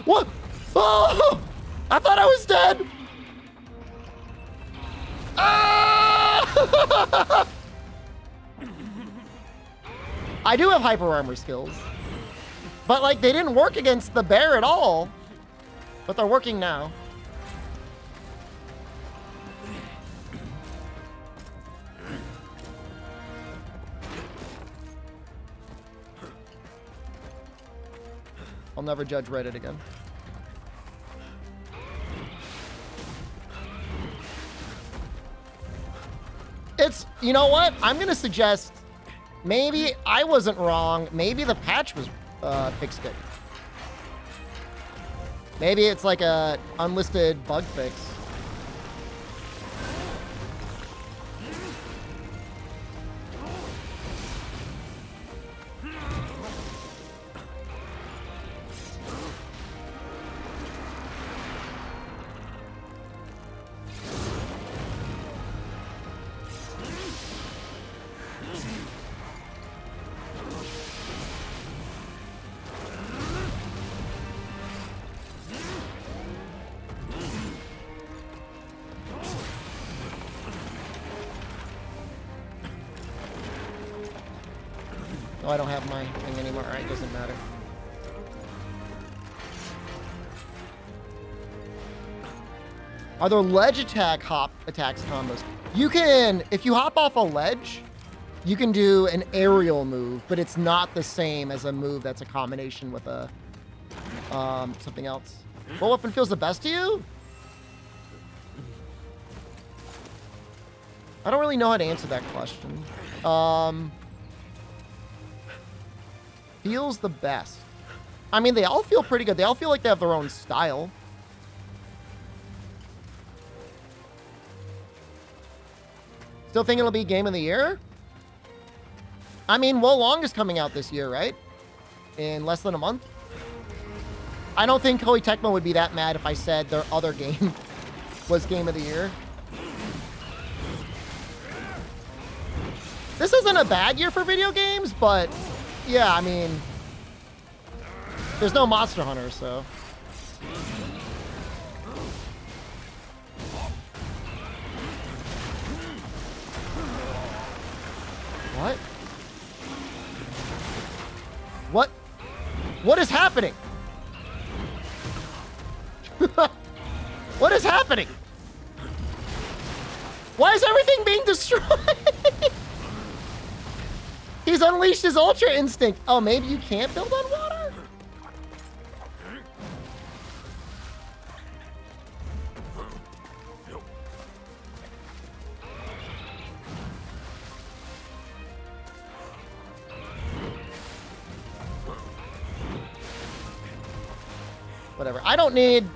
What? Oh! I thought I was dead! Ah! I do have hyper armor skills. But, like, they didn't work against the bear at all. But they're working now. I'll never judge Reddit again. It's, you know what? I'm gonna suggest maybe I wasn't wrong. Maybe the patch was fixed it. Maybe it's like a unlisted bug fix. Oh, I don't have my thing anymore. All right, doesn't matter. Are there ledge attack hop attacks combos? You can, if you hop off a ledge, you can do an aerial move, but it's not the same as a move that's a combination with a something else. What weapon feels the best to you? I don't really know how to answer that question. Feels the best. I mean, they all feel pretty good. They all feel like they have their own style. Still think it'll be game of the year? I mean, Wo Long is coming out this year, right? In less than a month? I don't think Koei Tecmo would be that mad if I said their other game was game of the year. This isn't a bad year for video games, but yeah, I mean, there's no Monster Hunter, so. What? What? What is happening? What is happening? Why is everything being destroyed? He's unleashed his Ultra Instinct. Oh, maybe you can't build on water? Whatever. I don't need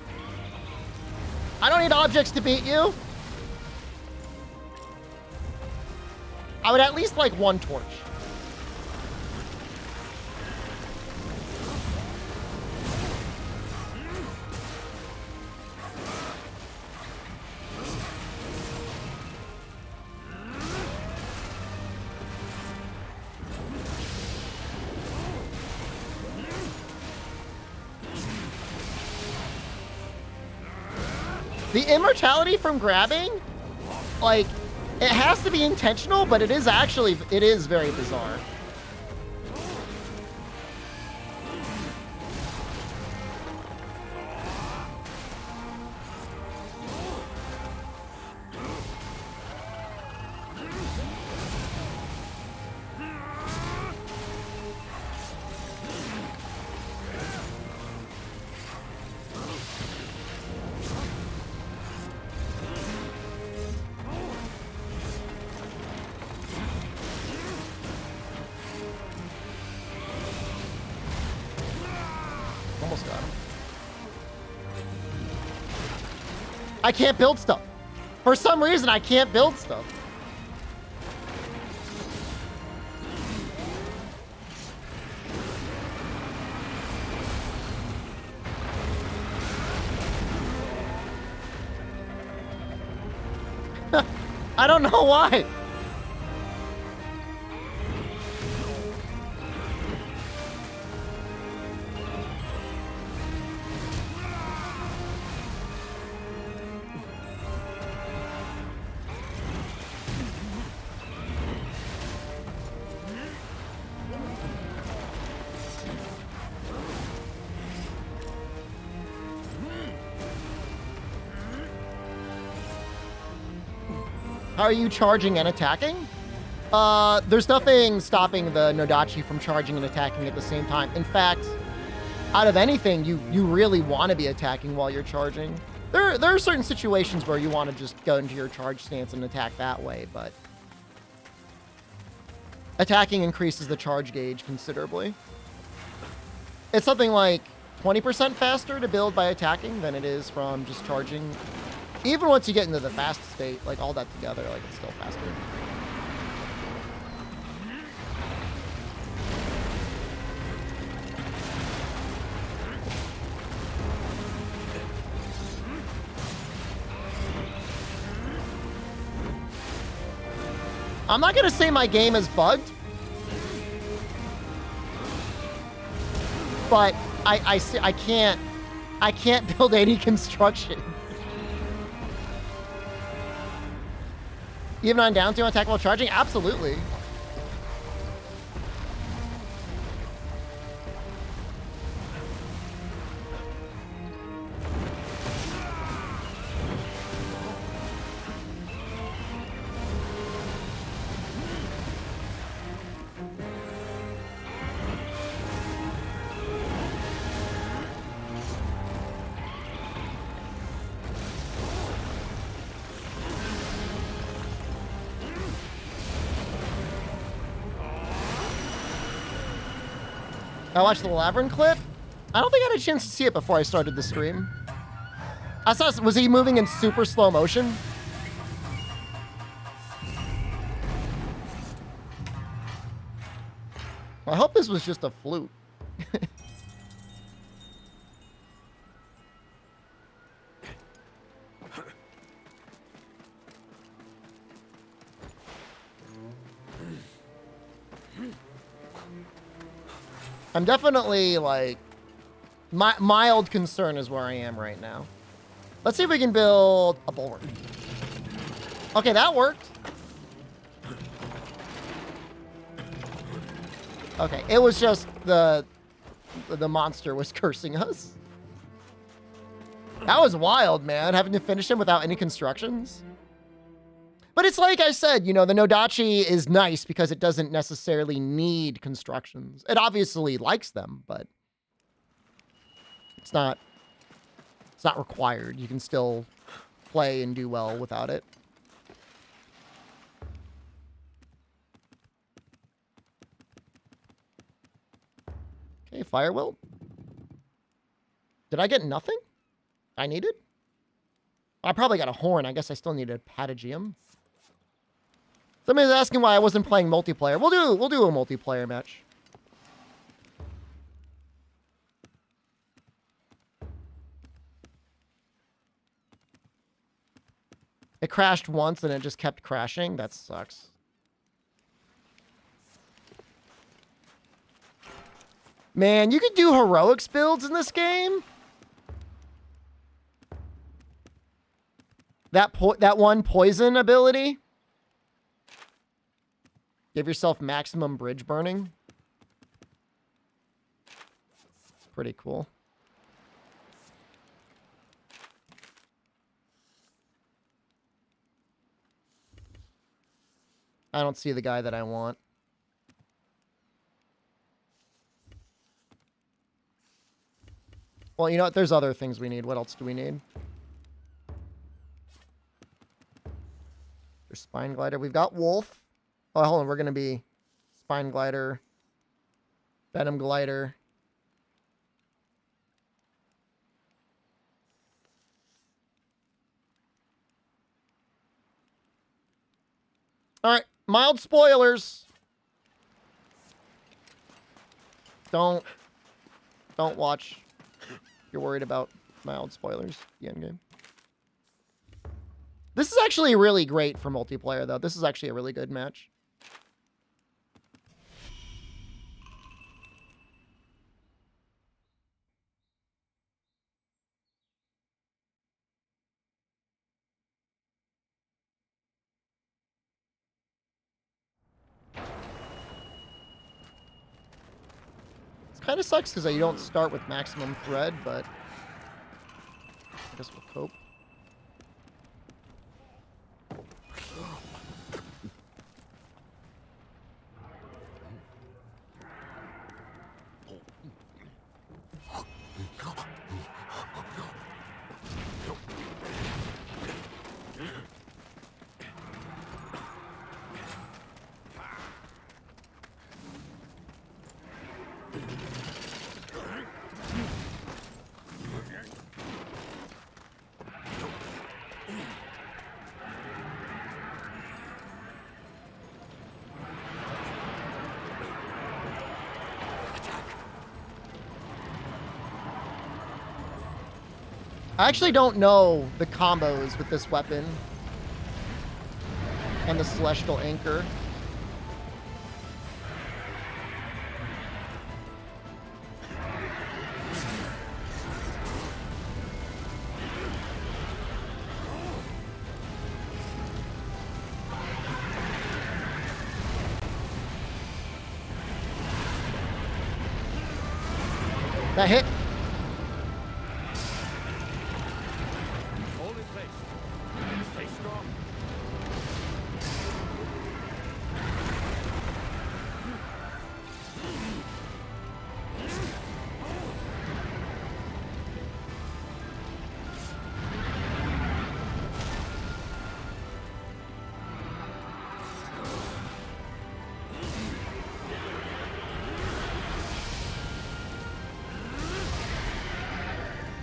objects to beat you. I would at least like one torch. The immortality from grabbing, like, it has to be intentional, but it is very bizarre. Almost got him. I can't build stuff. For some reason, I can't build stuff. I don't know why. How are you charging and attacking? There's nothing stopping the Nodachi from charging and attacking at the same time. In fact, out of anything, you really want to be attacking while you're charging. There are certain situations where you want to just go into your charge stance and attack that way, but attacking increases the charge gauge considerably. It's something like 20% faster to build by attacking than it is from just charging. Even once you get into the fast state, like all that together, like it's still faster. I'm not gonna say my game is bugged, but I can't build any construction. Even on down 2 attack while charging? Absolutely. I watched the Labyrinth clip. I don't think I had a chance to see it before I started the stream. I saw, was he moving in super slow motion? I hope this was just a fluke. I'm definitely, like, mild concern is where I am right now. Let's see if we can build a bulwark. Okay, that worked. Okay, it was just the monster was cursing us. That was wild, man, having to finish him without any constructions. But it's like I said, you know, the Nodachi is nice because it doesn't necessarily need constructions. It obviously likes them, but it's not required. You can still play and do well without it. Okay, fire wilt. Did I get nothing I needed? I probably got a horn. I guess I still needed a patagium. Somebody's asking why I wasn't playing multiplayer. We'll do a multiplayer match. It crashed once and it just kept crashing. That sucks. Man, you could do heroics builds in this game. That one poison ability. Give yourself maximum bridge burning. It's pretty cool. I don't see the guy that I want. Well, you know what? There's other things we need. What else do we need? There's Spine Glider. We've got Wolf. Oh, hold on. We're going to be Spine Glider. Venom Glider. All right. Mild spoilers. Don't watch. You're worried about mild spoilers. The end game. This is actually really great for multiplayer, though. This is actually a really good match. Kind of sucks because you don't start with maximum thread, but I guess we'll cope. I actually don't know the combos with this weapon and the Celestial Anchor. That hit. Hold in place. Stay strong.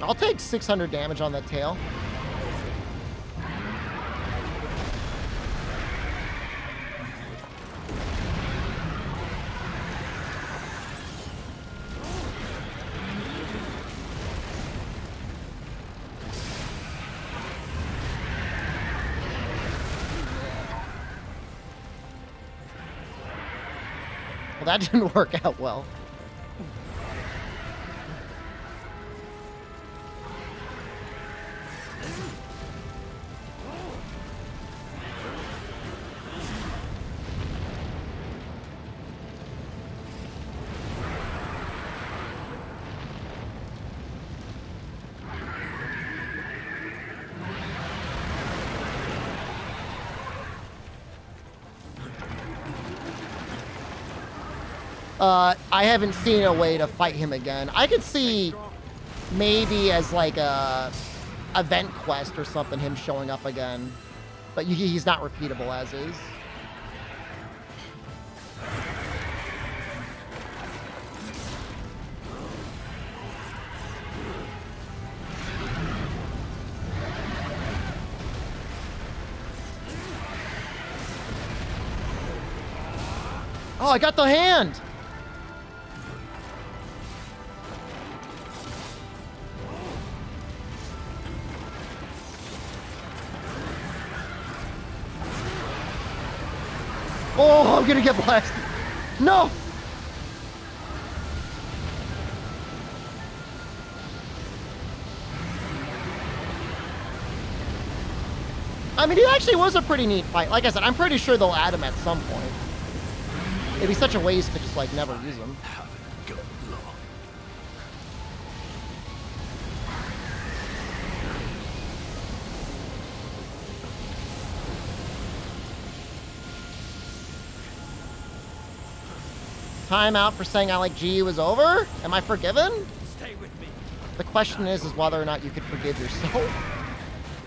I'll take 600 damage on that tail. Well, that didn't work out well. I haven't seen a way to fight him again. I could see maybe as like a event quest or something, him showing up again. But he's not repeatable as is. Oh, I got the hand! Oh, I'm gonna get blasted. No! I mean, it actually was a pretty neat fight. Like I said, I'm pretty sure they'll add him at some point. It'd be such a waste to just, like, never use him. Time out for saying I like GU is over? Am I forgiven? Stay with me. The question is whether or not you could forgive yourself.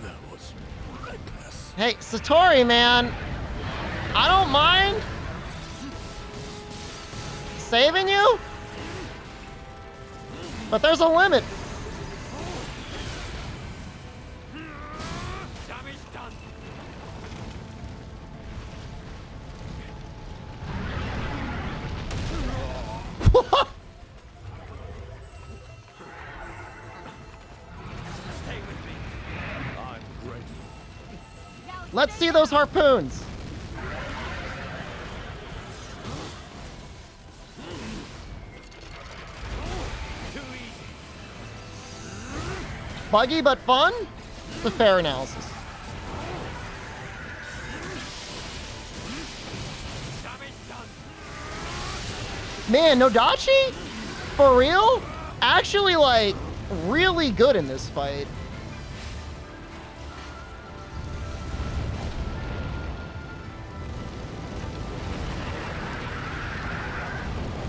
That was reckless. Hey, Satori, man. I don't mind saving you, but there's a limit. Damage done. Stay with me. I'm ready. Let's see those harpoons. Too easy. Buggy but fun? It's a fair analysis. Damage done. Man, Nodachi? For real? Actually, like, really good in this fight.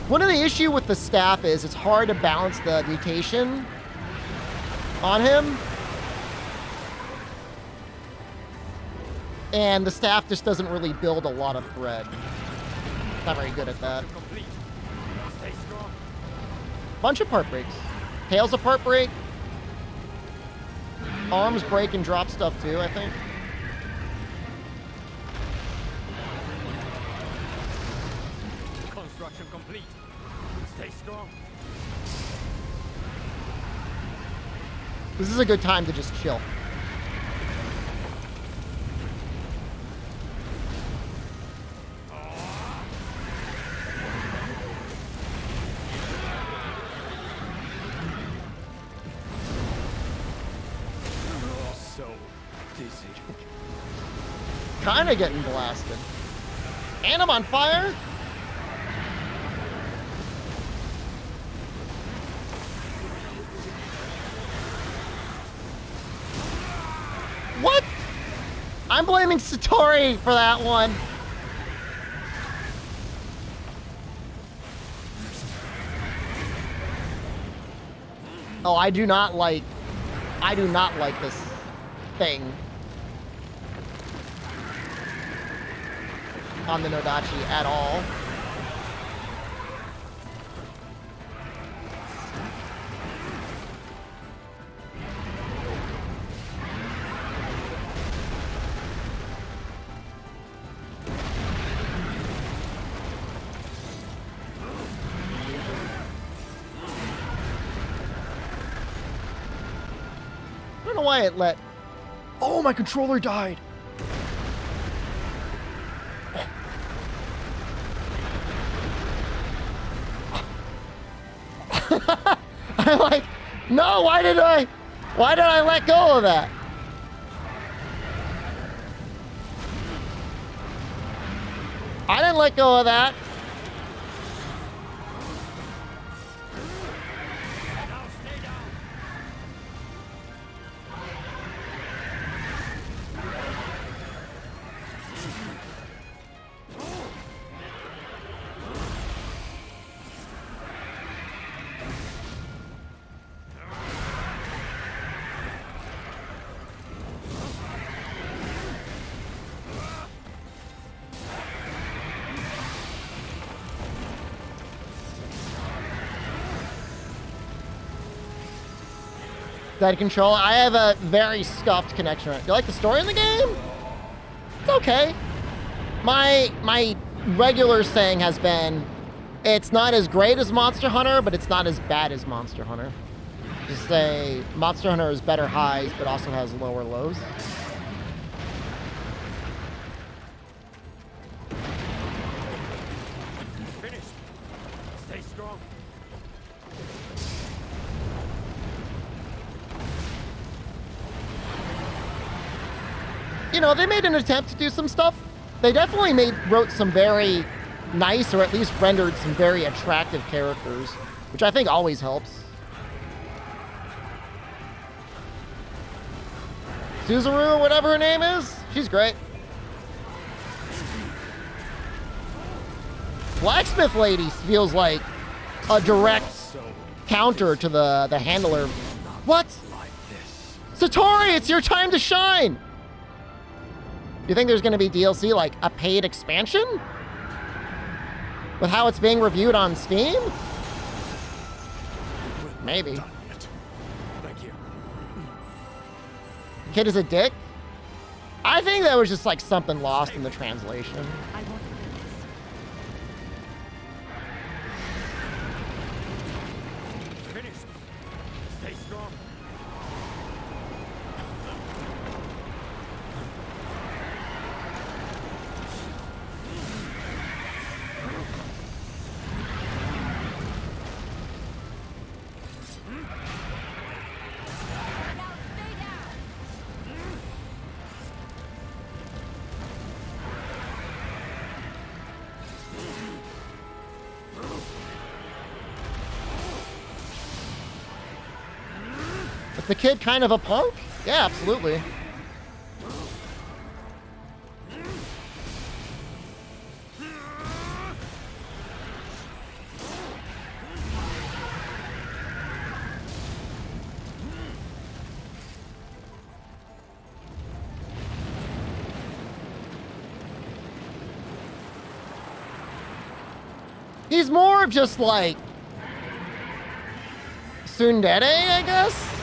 One of the issue with the staff is it's hard to balance the mutation on him. And the staff just doesn't really build a lot of thread. Not very good at that. Complete. Stay strong. Bunch of part breaks. Tails a part break. Arms break and drop stuff too, I think. Construction complete. Stay strong. This is a good time to just chill. So dizzy. Kinda getting blasted. And I'm on fire? What? I'm blaming Satori for that one. Oh, I do not like this thing on the Nodachi at all. why it let... Oh, my controller died. I'm like, no, why did I let go of that? I didn't let go of that. Dead control. I have a very scuffed connection. Do you like the story in the game? It's okay. My regular saying has been, it's not as great as Monster Hunter, but it's not as bad as Monster Hunter. Just say Monster Hunter has better highs, but also has lower lows. Finished. Stay strong. You know, they made an attempt to do some stuff. They definitely wrote some very nice, or at least rendered some very attractive characters, which I think always helps. Suzaru, whatever her name is, she's great. Blacksmith Lady feels like a direct counter to the handler. What? Satori, it's your time to shine! Do you think there's going to be DLC, like a paid expansion? With how it's being reviewed on Steam? Maybe. Thank you. Kid is a dick? I think that was just like something lost in the translation. I won't forget this. Finished. Stay strong. Is the kid kind of a punk? Yeah, absolutely. He's more of just like tsundere, I guess.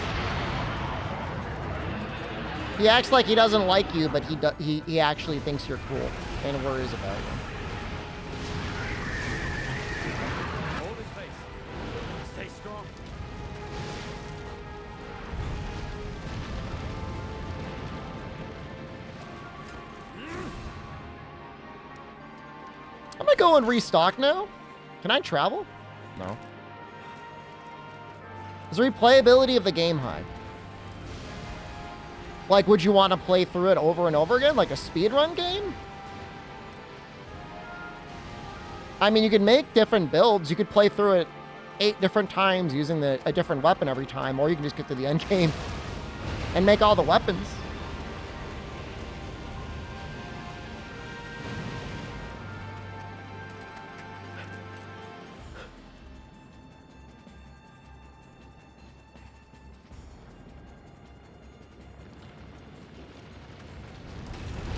He acts like he doesn't like you, but he actually thinks you're cool and worries about you. Hold in place. Stay strong. I'm gonna go and restock now. Can I travel? No. Is the replayability of the game high? Like, would you want to play through it over and over again, like a speedrun game? I mean, you could make different builds. You could play through it 8 different times using a different weapon every time, or you can just get to the end game and make all the weapons.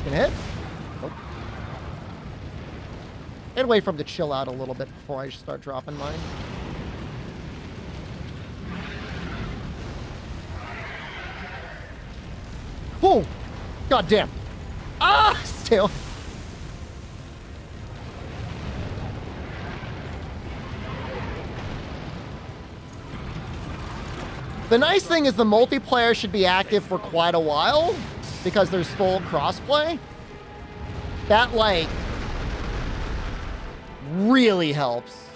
Can hit? Nope. I'd wait for him to chill out a little bit before I start dropping mine. Oh! God damn. Ah! Still. The nice thing is the multiplayer should be active for quite a while because there's full crossplay. That, like, really helps.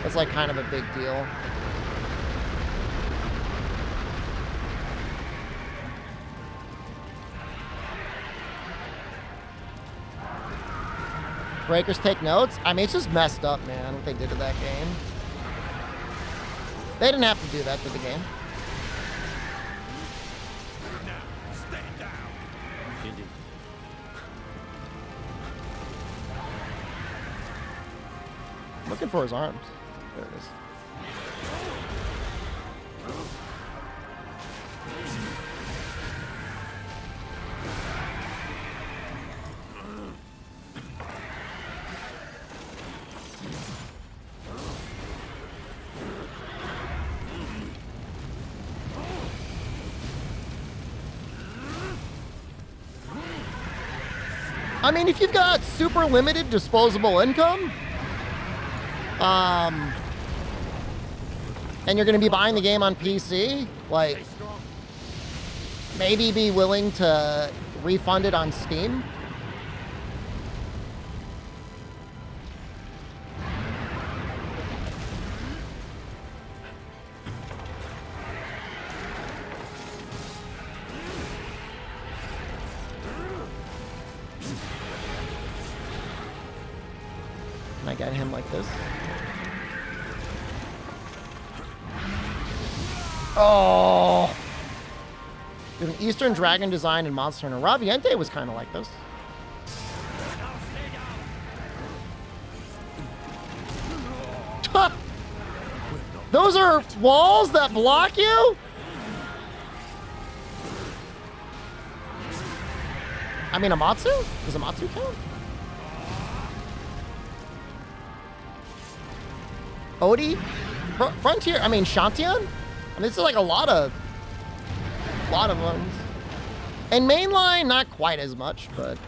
It's, like, kind of a big deal. Breakers take notes? I mean, it's just messed up, man, what they did to that game. They didn't have to do that to the game. Now, stay down. Indeed. I'm looking for his arms. There it is. I mean, if you've got super limited disposable income, and you're going to be buying the game on PC, like, maybe be willing to refund it on Steam. Can I get him like this? Oh! There's an Eastern Dragon design in Monster Hunter. Raviente was kind of like this. Those are walls that block you? I mean, Amatsu? Does Amatsu count? Odie? Frontier? I mean, Shantian? I mean, this is like a lot of ones. And mainline, not quite as much, but...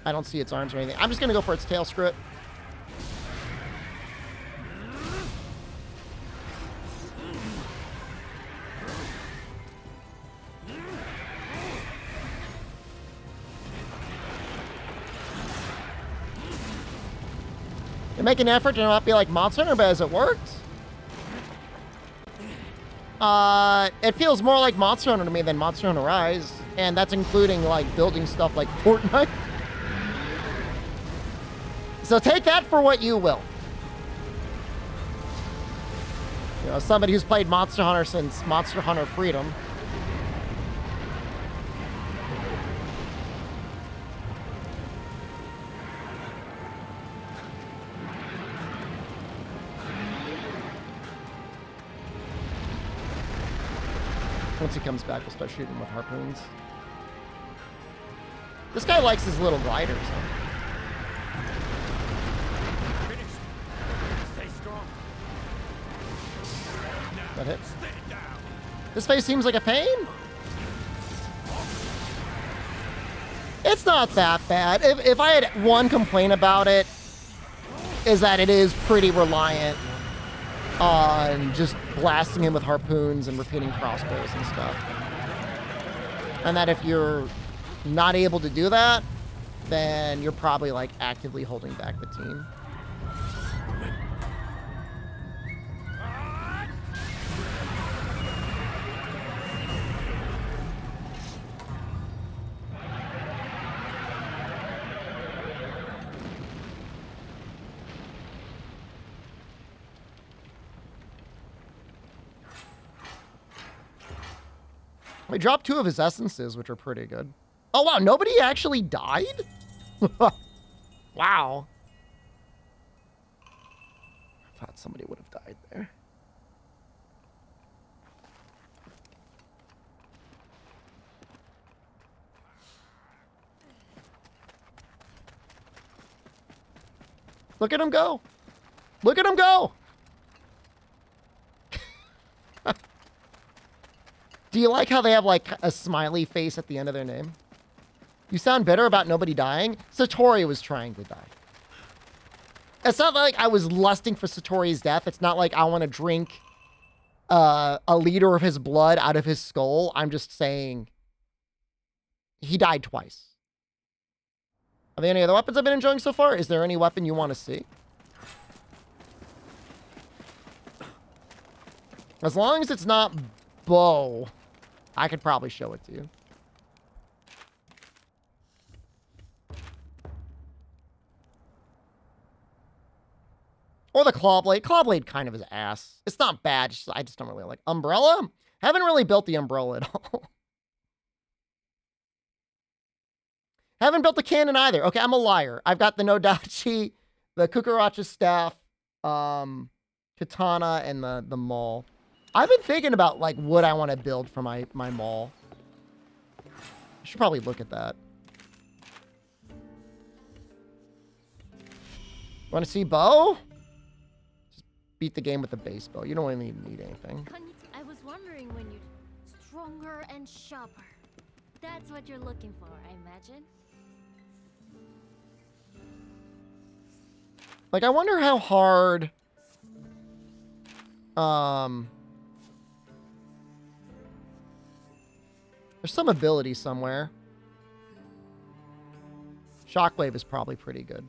I don't see its arms or anything. I'm just gonna go for its tail script. You make an effort to not be like Monster Hunter, but has it worked? It feels more like Monster Hunter to me than Monster Hunter Rise, and that's including like building stuff like Fortnite. So take that for what you will. You know, somebody who's played Monster Hunter since Monster Hunter Freedom. Once he comes back, we'll start shooting him with harpoons. This guy likes his little gliders, huh? That hit. This face seems like a pain. It's not that bad. If I had one complaint about it, is that it is pretty reliant on just blasting him with harpoons and repeating crossbows and stuff. And that if you're not able to do that, then you're probably like actively holding back the team. We dropped 2 of his essences, which are pretty good. Oh, wow. Nobody actually died? Wow. I thought somebody would have died there. Look at him go. Look at him go. Do you like how they have like a smiley face at the end of their name? You sound bitter about nobody dying? Satori was trying to die. It's not like I was lusting for Satori's death. It's not like I want to drink a liter of his blood out of his skull. I'm just saying he died twice. Are there any other weapons I've been enjoying so far? Is there any weapon you want to see? As long as it's not bow, I could probably show it to you. Or the clawblade. Clawblade kind of is ass. It's not bad. I just don't really like. Umbrella? Haven't really built the umbrella at all. Haven't built the cannon either. Okay, I'm a liar. I've got the Nodachi, the Kukuracha staff, katana, and the maul. I've been thinking about like what I want to build for my maul. I should probably look at that. Want to see bow? Just beat the game with the base bow. You don't really need anything. I was wondering when you stronger and sharper. That's what you're looking for, I imagine. Like, I wonder how hard there's some ability somewhere. Shockwave is probably pretty good.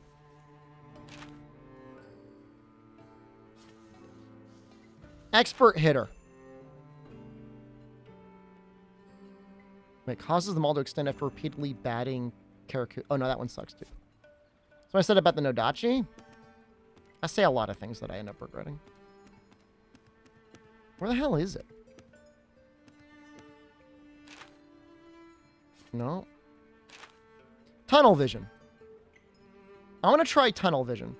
Expert hitter. It causes them all to extend after repeatedly batting Karaku. Oh, no, that one sucks, too. So I said about the Nodachi. I say a lot of things that I end up regretting. Where the hell is it? No. Tunnel vision. I want to try tunnel vision.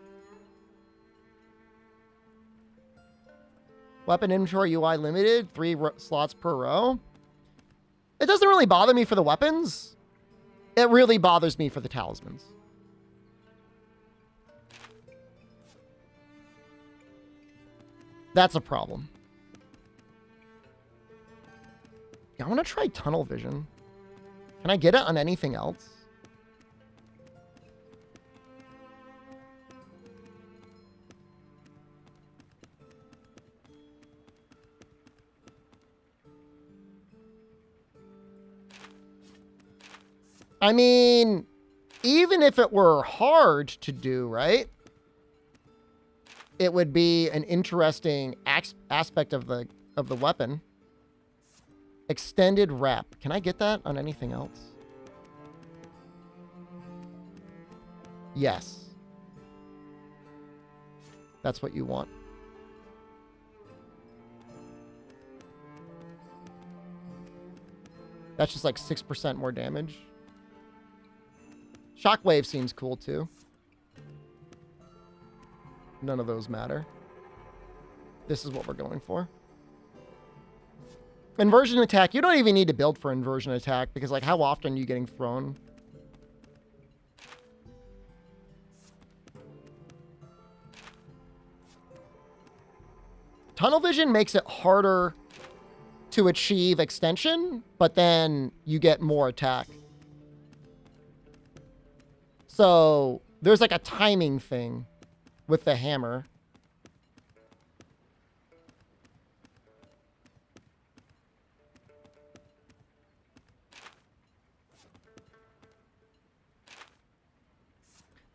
Weapon inventory UI limited. 3 slots per row. It doesn't really bother me for the weapons. It really bothers me for the talismans. That's a problem. Yeah, I want to try tunnel vision. Can I get it on anything else? I mean, even if it were hard to do, right? It would be an interesting aspect of the weapon. Extended wrap. Can I get that on anything else? Yes. That's what you want. That's just like 6% more damage. Shockwave seems cool too. None of those matter. This is what we're going for. Inversion attack. You don't even need to build for inversion attack because, like, how often are you getting thrown? Tunnel vision makes it harder to achieve extension, but then you get more attack. So there's like a timing thing with the hammer.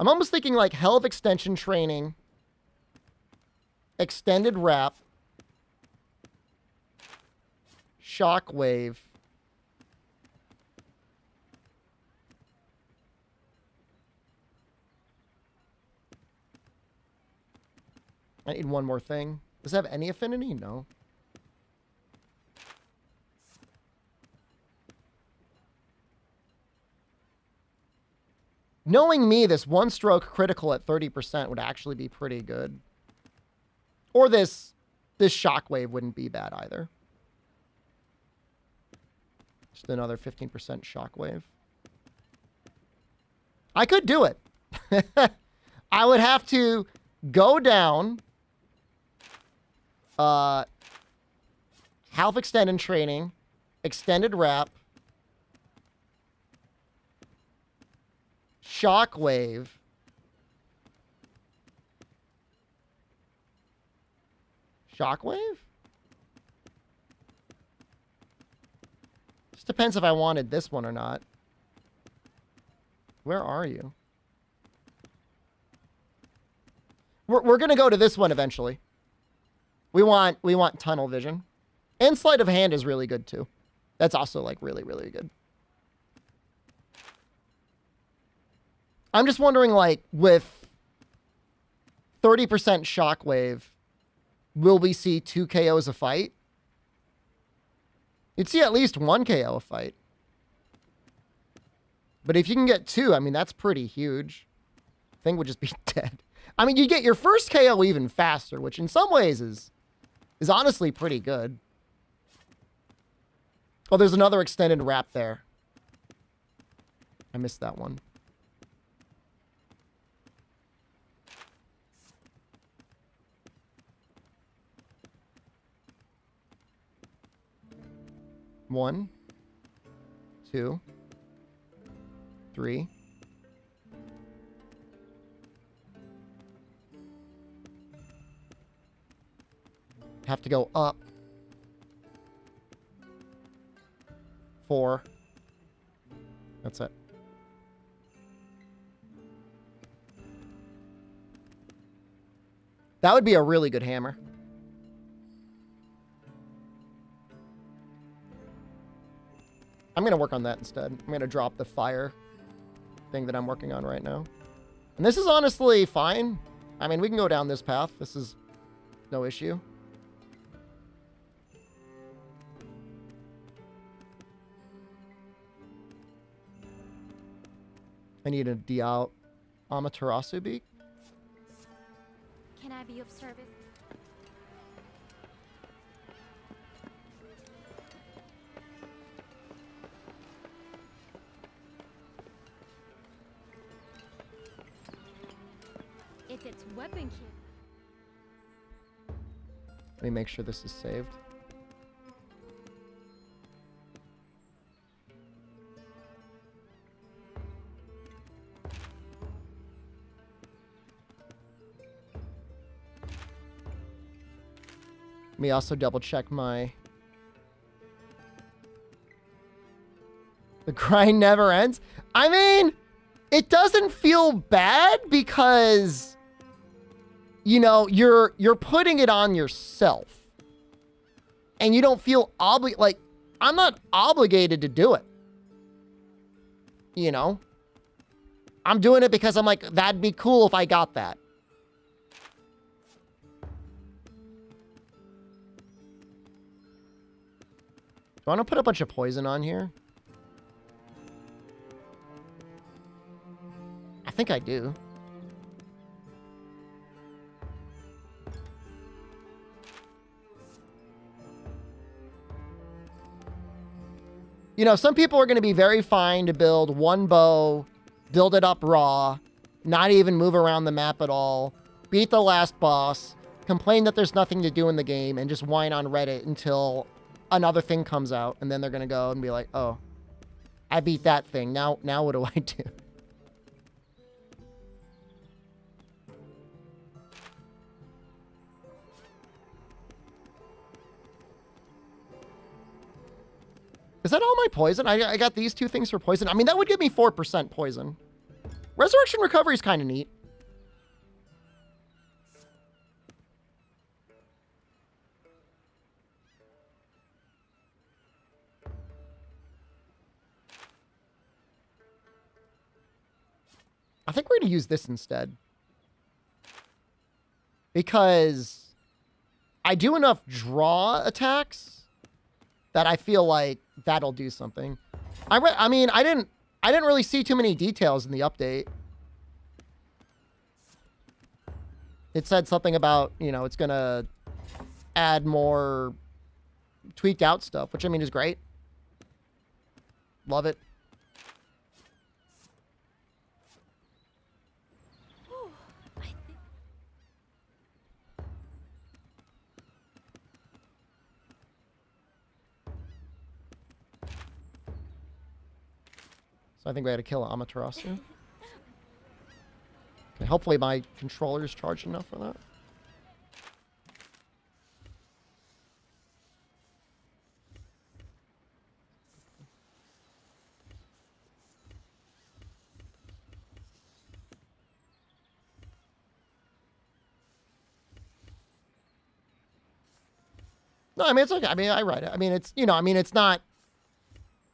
I'm almost thinking like hell of extension training, extended wrap, shockwave, I need one more thing. Does it have any affinity? No. Knowing me, this one stroke critical at 30% would actually be pretty good. Or this shockwave wouldn't be bad either. Just another 15% shockwave. I could do it. I would have to go down half extend in training, extended wrap, shockwave, shockwave? Just depends if I wanted this one or not. Where are you? We're gonna go to this one eventually. We want tunnel vision. And sleight of hand is really good too. That's also like really, really good. I'm just wondering, like, with 30% shockwave, will we see 2 KOs a fight? You'd see at least 1 KO a fight. But if you can get 2, I mean, that's pretty huge. Thing would just be dead. I mean, you get your first KO even faster, which in some ways is honestly pretty good. Oh, there's another extended wrap there. I missed that one. One, 2, 3. Have to go up. 4. That's it. That would be a really good hammer. I'm going to work on that instead. I'm going to drop the fire thing that I'm working on right now. And this is honestly fine. I mean, we can go down this path. This is no issue. I need a Dial Amaterasu beak. Can I be of service? If it's weapon kit. Let me make sure this is saved. Let me also double check my... The grind never ends. I mean, it doesn't feel bad because, you know, you're putting it on yourself. And you don't feel like, I'm not obligated to do it. You know? I'm doing it because I'm like, that'd be cool if I got that. Do I want to put a bunch of poison on here? I think I do. You know, some people are going to be very fine to build one bow, build it up raw, not even move around the map at all, beat the last boss, complain that there's nothing to do in the game, and just whine on Reddit until another thing comes out, and then they're going to go and be like, oh, I beat that thing. Now what do I do? Is that all my poison? I got these 2 things for poison. I mean, that would give me 4% poison. Resurrection recovery is kind of neat. I think we're going to use this instead. Because I do enough draw attacks that I feel like that'll do something. I mean, I didn't really see too many details in the update. It said something about, you know, it's going to add more tweaked out stuff, which I mean is great. Love it. So I think we had to kill Amaterasu. Okay, hopefully my controller is charged enough for that. No, I mean, it's okay. I mean, I read it. I mean, it's, you know, I mean, it's not,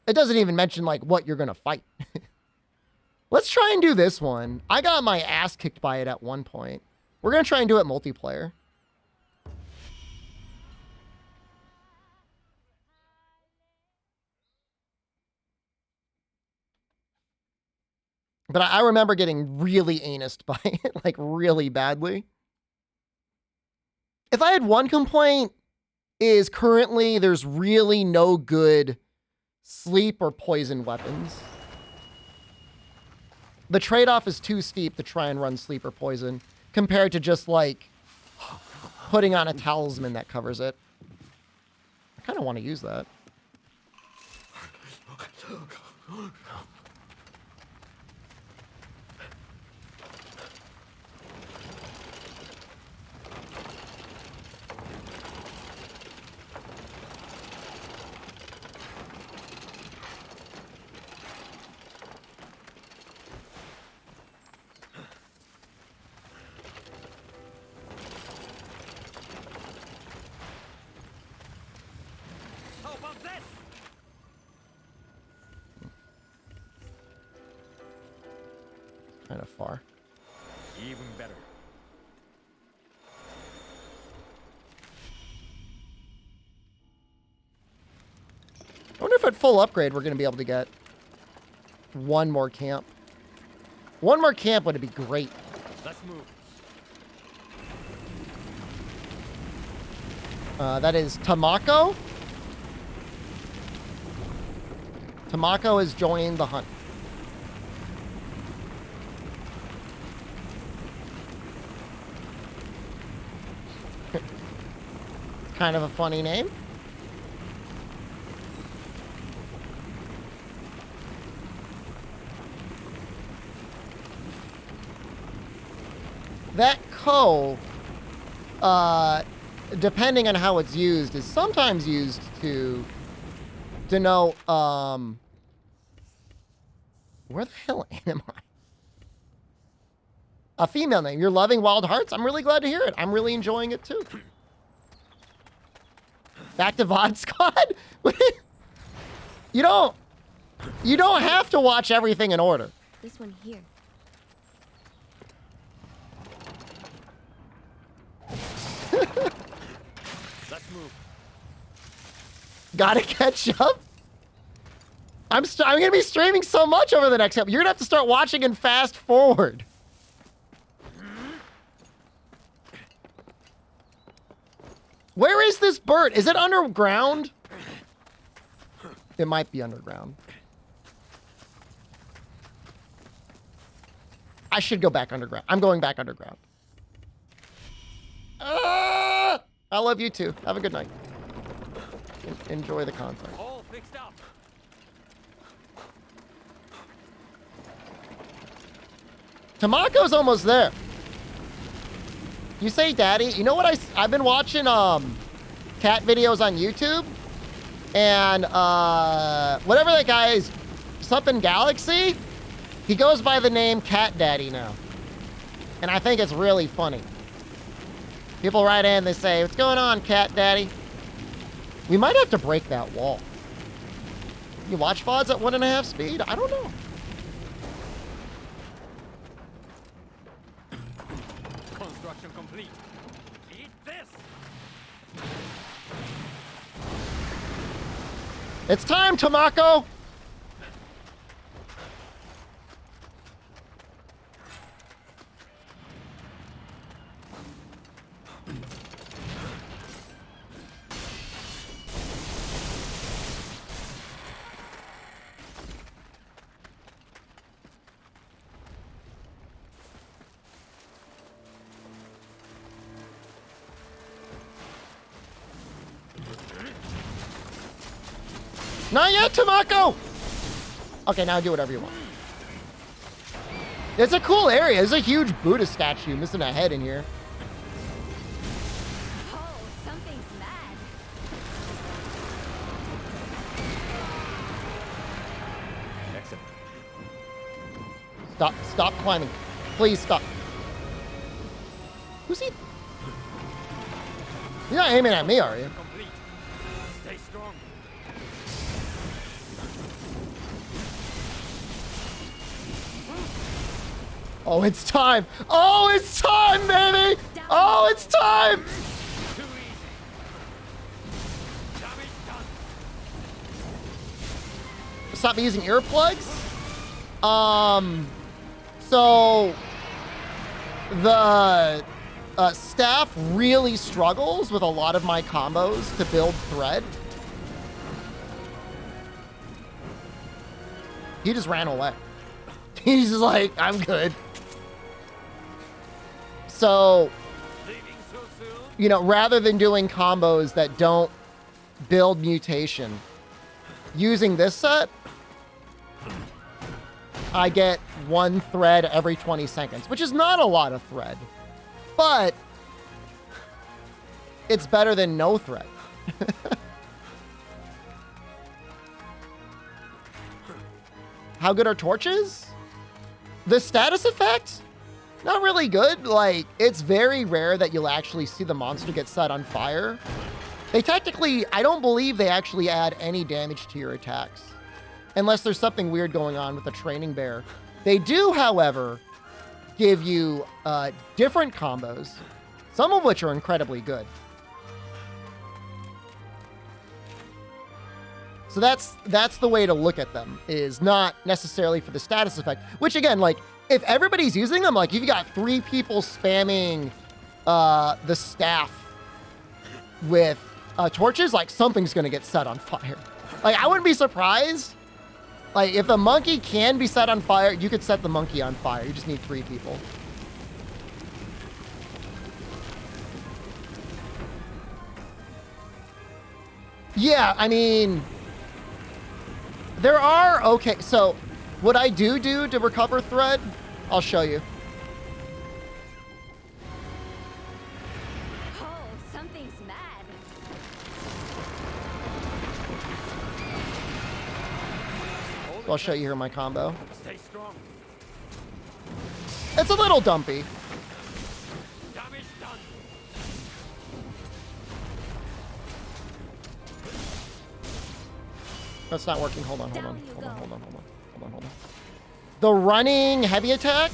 it doesn't even mention, like, what you're going to fight. Let's try and do this one. I got my ass kicked by it at one point. We're going to try and do it multiplayer. But I remember getting really anused by it, like, really badly. If I had one complaint, is currently there's really no good sleep or poison weapons. The trade-off is too steep to try and run sleep or poison compared to just like putting on a talisman that covers it. I kind of want to use that. How about this? Kind of far. Even better. I wonder if at full upgrade we're going to be able to get one more camp. One more camp would be great. Let's move. That is Tamako. Tamako is joining the hunt. Kind of a funny name. That ko, depending on how it's used, is sometimes used to denote, where the hell am I? A female name. You're loving Wild Hearts? I'm really glad to hear it. I'm really enjoying it too. Back to VOD Squad? You don't have to watch everything in order. This one here. Let's move. Gotta catch up. I'm gonna be streaming so much over the next couple. You're gonna have to start watching and fast forward. Where is this bird? Is it underground? It might be underground. I should go back underground. I'm going back underground. I love you too. Have a good night. Enjoy the content. All fixed up. Tamako's almost there. You say daddy. You know what I've been watching cat videos on YouTube. And whatever that guy is, something Galaxy, he goes by the name Cat Daddy now. And I think it's really funny. People write in, they say, "What's going on, Cat Daddy?" We might have to break that wall. You watch VODs at 1.5 speed? I don't know. Construction complete. Eat this. It's time, Tamako! Not yet, Tamako! Okay, now do whatever you want. It's a cool area. There's a huge Buddha statue missing a head in here. Oh, something's mad. Excellent. Stop climbing. Please stop. Who's he? You're not aiming at me, are you? Complete. Stay strong. Oh, it's time. Oh, it's time, baby. Oh, it's time. Too easy. Damage done. Stop using earplugs. So the staff really struggles with a lot of my combos to build thread. He just ran away. He's just like, I'm good. So, Leaving so soon? you know, rather than doing combos that don't build mutation, using this set, I get 1 thread every 20 seconds, which is not a lot of thread, but it's better than no thread. How good are torches? The status effect? Not really good. Like, it's very rare that you'll actually see the monster get set on fire. They technically, I don't believe they actually add any damage to your attacks, unless there's something weird going on with the training bear. They do, however, give you different combos, some of which are incredibly good. So that's the way to look at them, is not necessarily for the status effect, which again, like, if everybody's using them, like, you've got 3 people spamming the staff with torches, like, something's gonna get set on fire. Like, I wouldn't be surprised. Like, if the monkey can be set on fire, you could set the monkey on fire. You just need 3 people. Yeah, I mean, there are, okay, so what I do to recover thread, I'll show you. Oh, something's mad. I'll show you here my combo. Stay strong. It's a little dumpy. Damage done. That's not working. Hold on. The running heavy attack.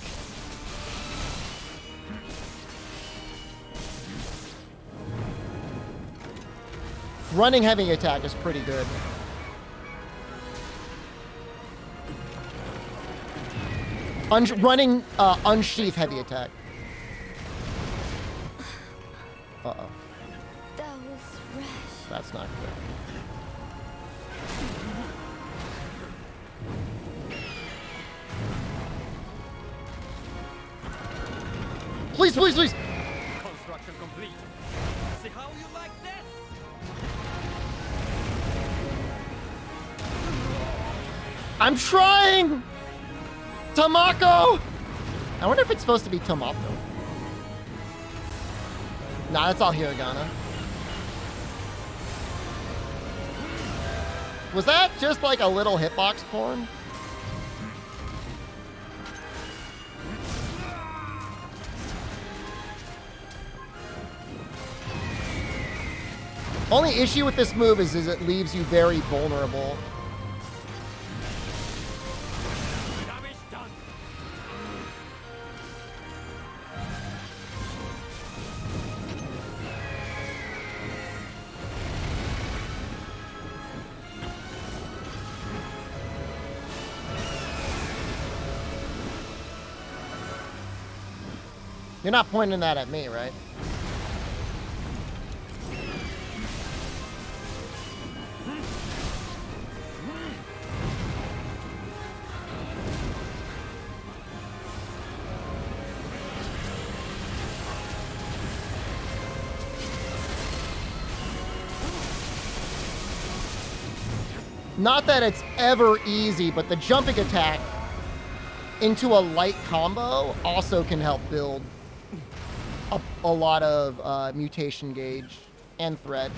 Running heavy attack is pretty good. Running unsheath heavy attack. Uh-oh. That was rash. That's not good. Please, please, please. Construction complete. See how you like this? I'm trying! Tamako! I wonder if it's supposed to be Tomato. Nah, that's all hiragana. Was that just like a little hitbox porn? Only issue with this move is it leaves you very vulnerable. Damage done. You're not pointing that at me, right? Not that it's ever easy, but the jumping attack into a light combo also can help build a lot of mutation gauge and thread.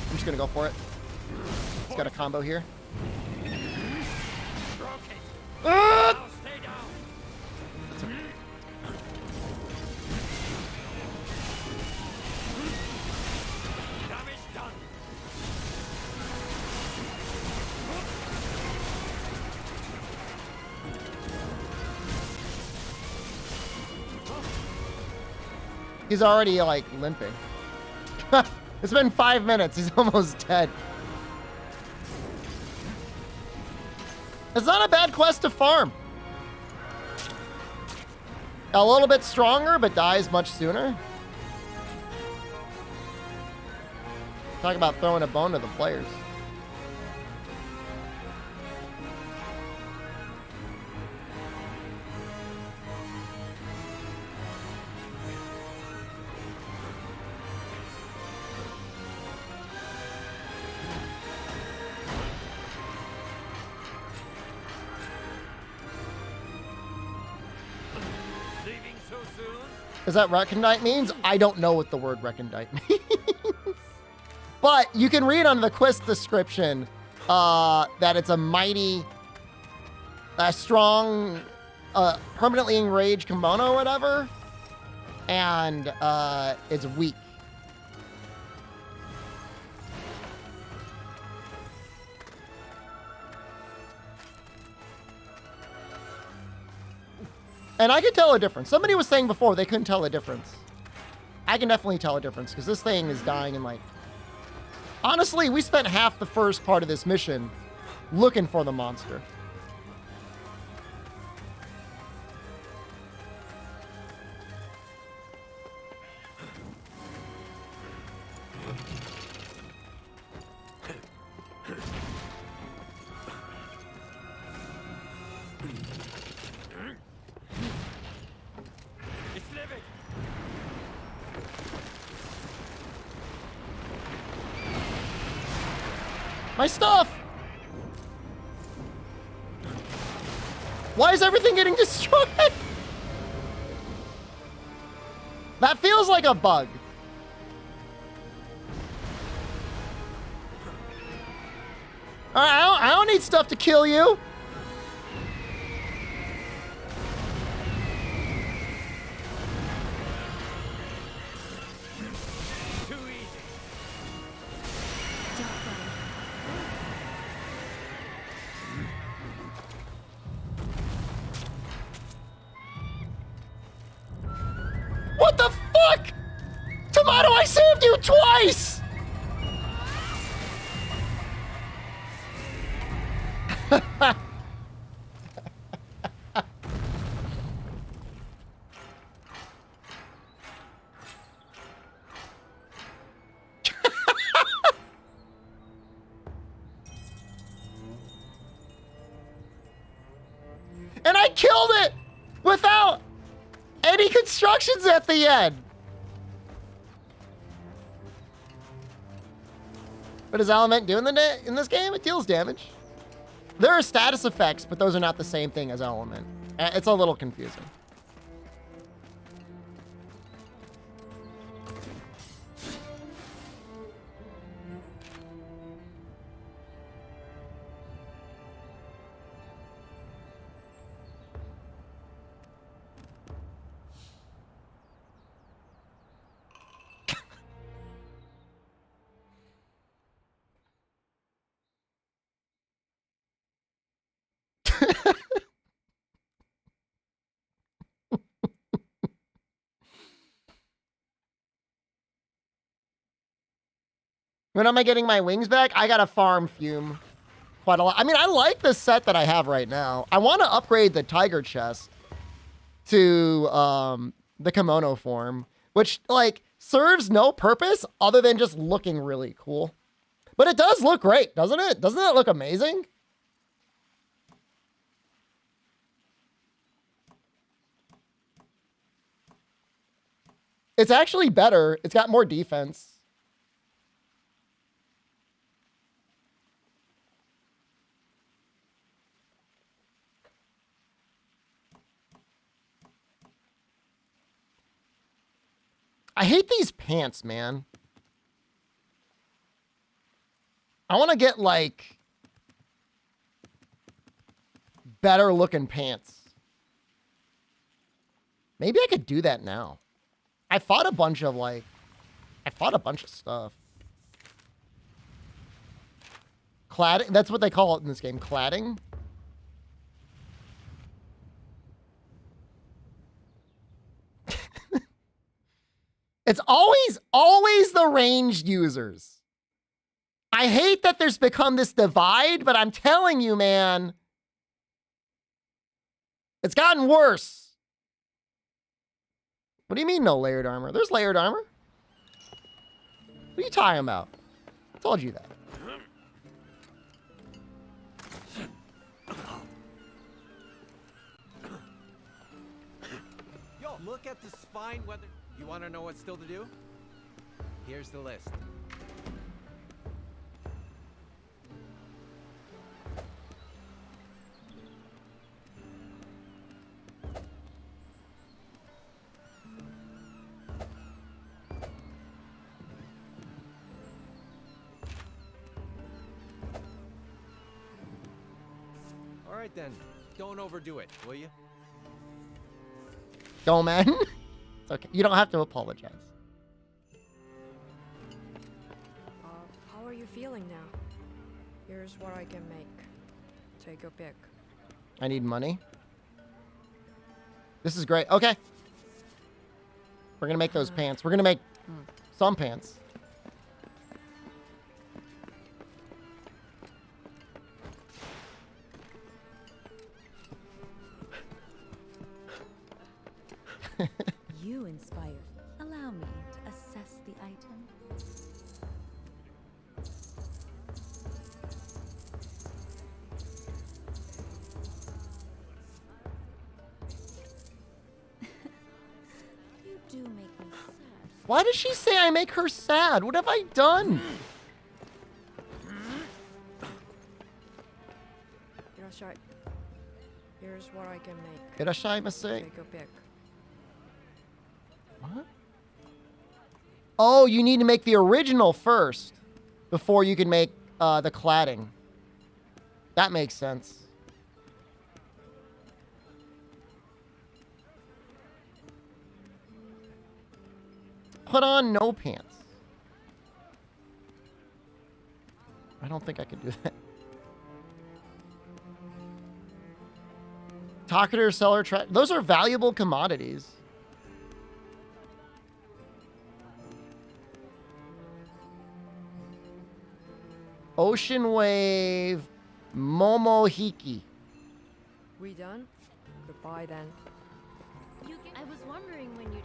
I'm just gonna go for it. It's got a combo here. Now stay down. Damage done. He's already, like, limping. It's been 5 minutes. He's almost dead. It's not a bad quest to farm. A little bit stronger, but dies much sooner. Talk about throwing a bone to the players. Leaving so soon? Is that recondite means? I don't know what the word recondite means. But you can read on the quest description that it's a mighty, strong, permanently enraged kimono or whatever. And it's weak. And I can tell a difference. Somebody was saying before they couldn't tell a difference. I can definitely tell a difference because this thing is dying in like... Honestly, we spent half the first part of this mission looking for the monster. It's living. My stuff! Why is everything getting destroyed? That feels like a bug. All right, I don't need stuff to kill you. Too easy. What the fuck? Tomato, I saved you twice! And I killed it without any constructions at the end. What does element do in this game? It deals damage. There are status effects, but those are not the same thing as element. It's a little confusing. When am I getting my wings back? I gotta farm Fume quite a lot. I mean, I like the set that I have right now. I want to upgrade the tiger chest to the kimono form, which like serves no purpose other than just looking really cool. But it does look great, doesn't it? Doesn't it look amazing? It's actually better. It's got more defense. I hate these pants, man. I want to get, like, better looking pants. Maybe I could do that now. I fought a bunch of stuff. Cladding, that's what they call it in this game, cladding. It's always the ranged users. I hate that there's become this divide, but I'm telling you, man, it's gotten worse. What do you mean no layered armor? There's layered armor. What are you talking about? I told you that. Yo, look at the spine weather. You want to know what's still to do? Here's the list. All right then, don't overdo it, will you? Go, man. It's okay. You don't have to apologize. How are you feeling now? Here's what I can make. Take a pick. I need money. This is great. Okay. We're going to make those pants. We're going to make some pants. You inspire. Allow me to assess the item. You do make me sad. Why does she say I make her sad? What have I done? Irashai. Here's what I can make. Irashaimase. Take a pick. What? Oh, you need to make the original first before you can make the cladding. That makes sense. Put on no pants. I don't think I could do that. Talkative seller track. Those are valuable commodities. Ocean Wave Momohiki. We done? Goodbye then. I was wondering when you'd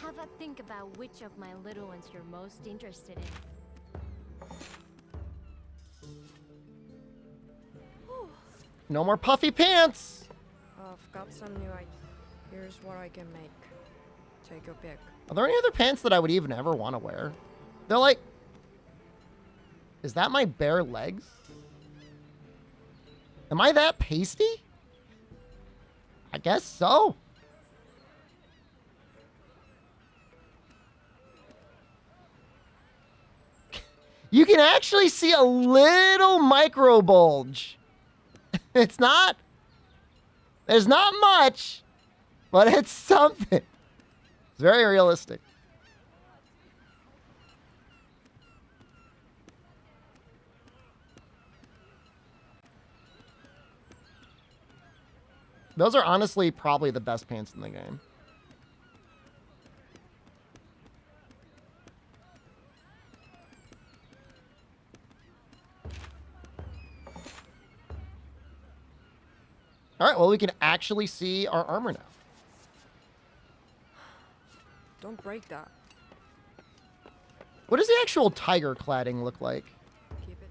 have a think about which of my little ones you're most interested in. No more puffy pants. I've got some new ideas. Here's what I can make. Take a pick. Are there any other pants that I would even ever want to wear? They're like... Is that my bare legs? Am I that pasty? I guess so. You can actually see a little micro bulge. It's not... There's not much, but it's something. It's very realistic. Those are honestly probably the best pants in the game. All right, well, we can actually see our armor now. Don't break that. What does the actual tiger cladding look like? Keep it.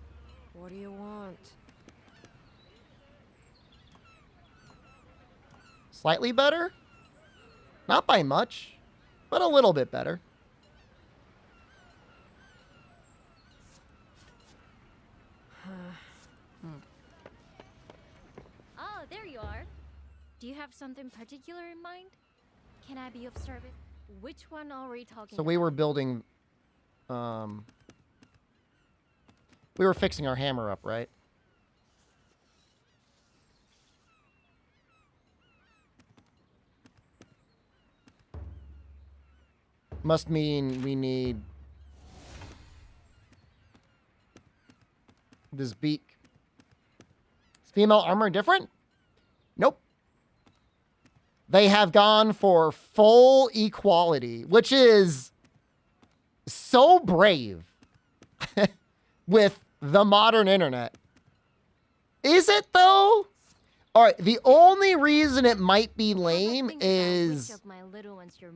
What do you want? Slightly better? Not by much. but a little bit better. Oh, there you are. Do you have something particular in mind? Can I be of service? Which one are we talking So about? we were building, we were fixing our hammer up, right? Must mean we need this beak. Is female armor different? Nope. They have gone for full equality, which is so brave with the modern internet. Is it though? All right, the only reason it might be lame is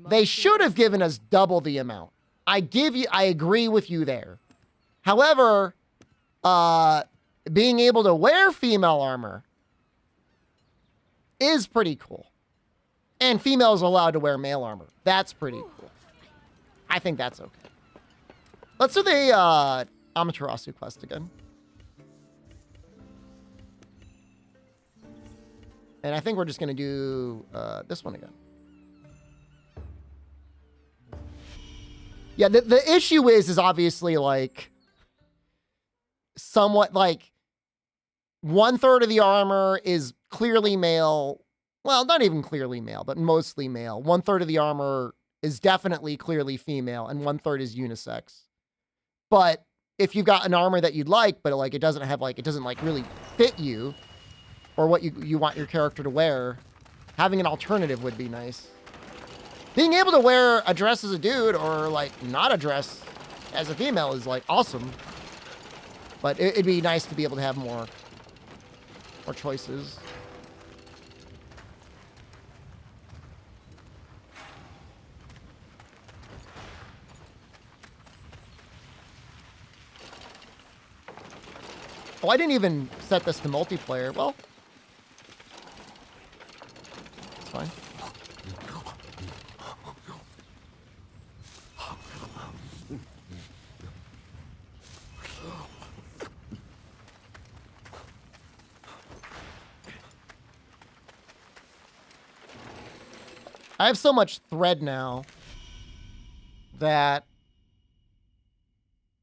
they should have given us double the amount. I agree with you there. However, being able to wear female armor is pretty cool. And females are allowed to wear male armor. That's pretty cool. I think that's okay. Let's do the Amaterasu quest again. And I think we're just going to do this one again. Yeah, the issue is obviously like somewhat like 1/3 of the armor is clearly male. Well, not even clearly male, but mostly male. 1/3 of the armor is definitely clearly female, and 1/3 is unisex. But if you've got an armor that you'd like, but like it doesn't really fit you, or what you want your character to wear, having an alternative would be nice. Being able to wear a dress as a dude or like not a dress as a female is like awesome. But it'd be nice to be able to have more choices. Oh, I didn't even set this to multiplayer. Well, it's fine. I have so much thread now that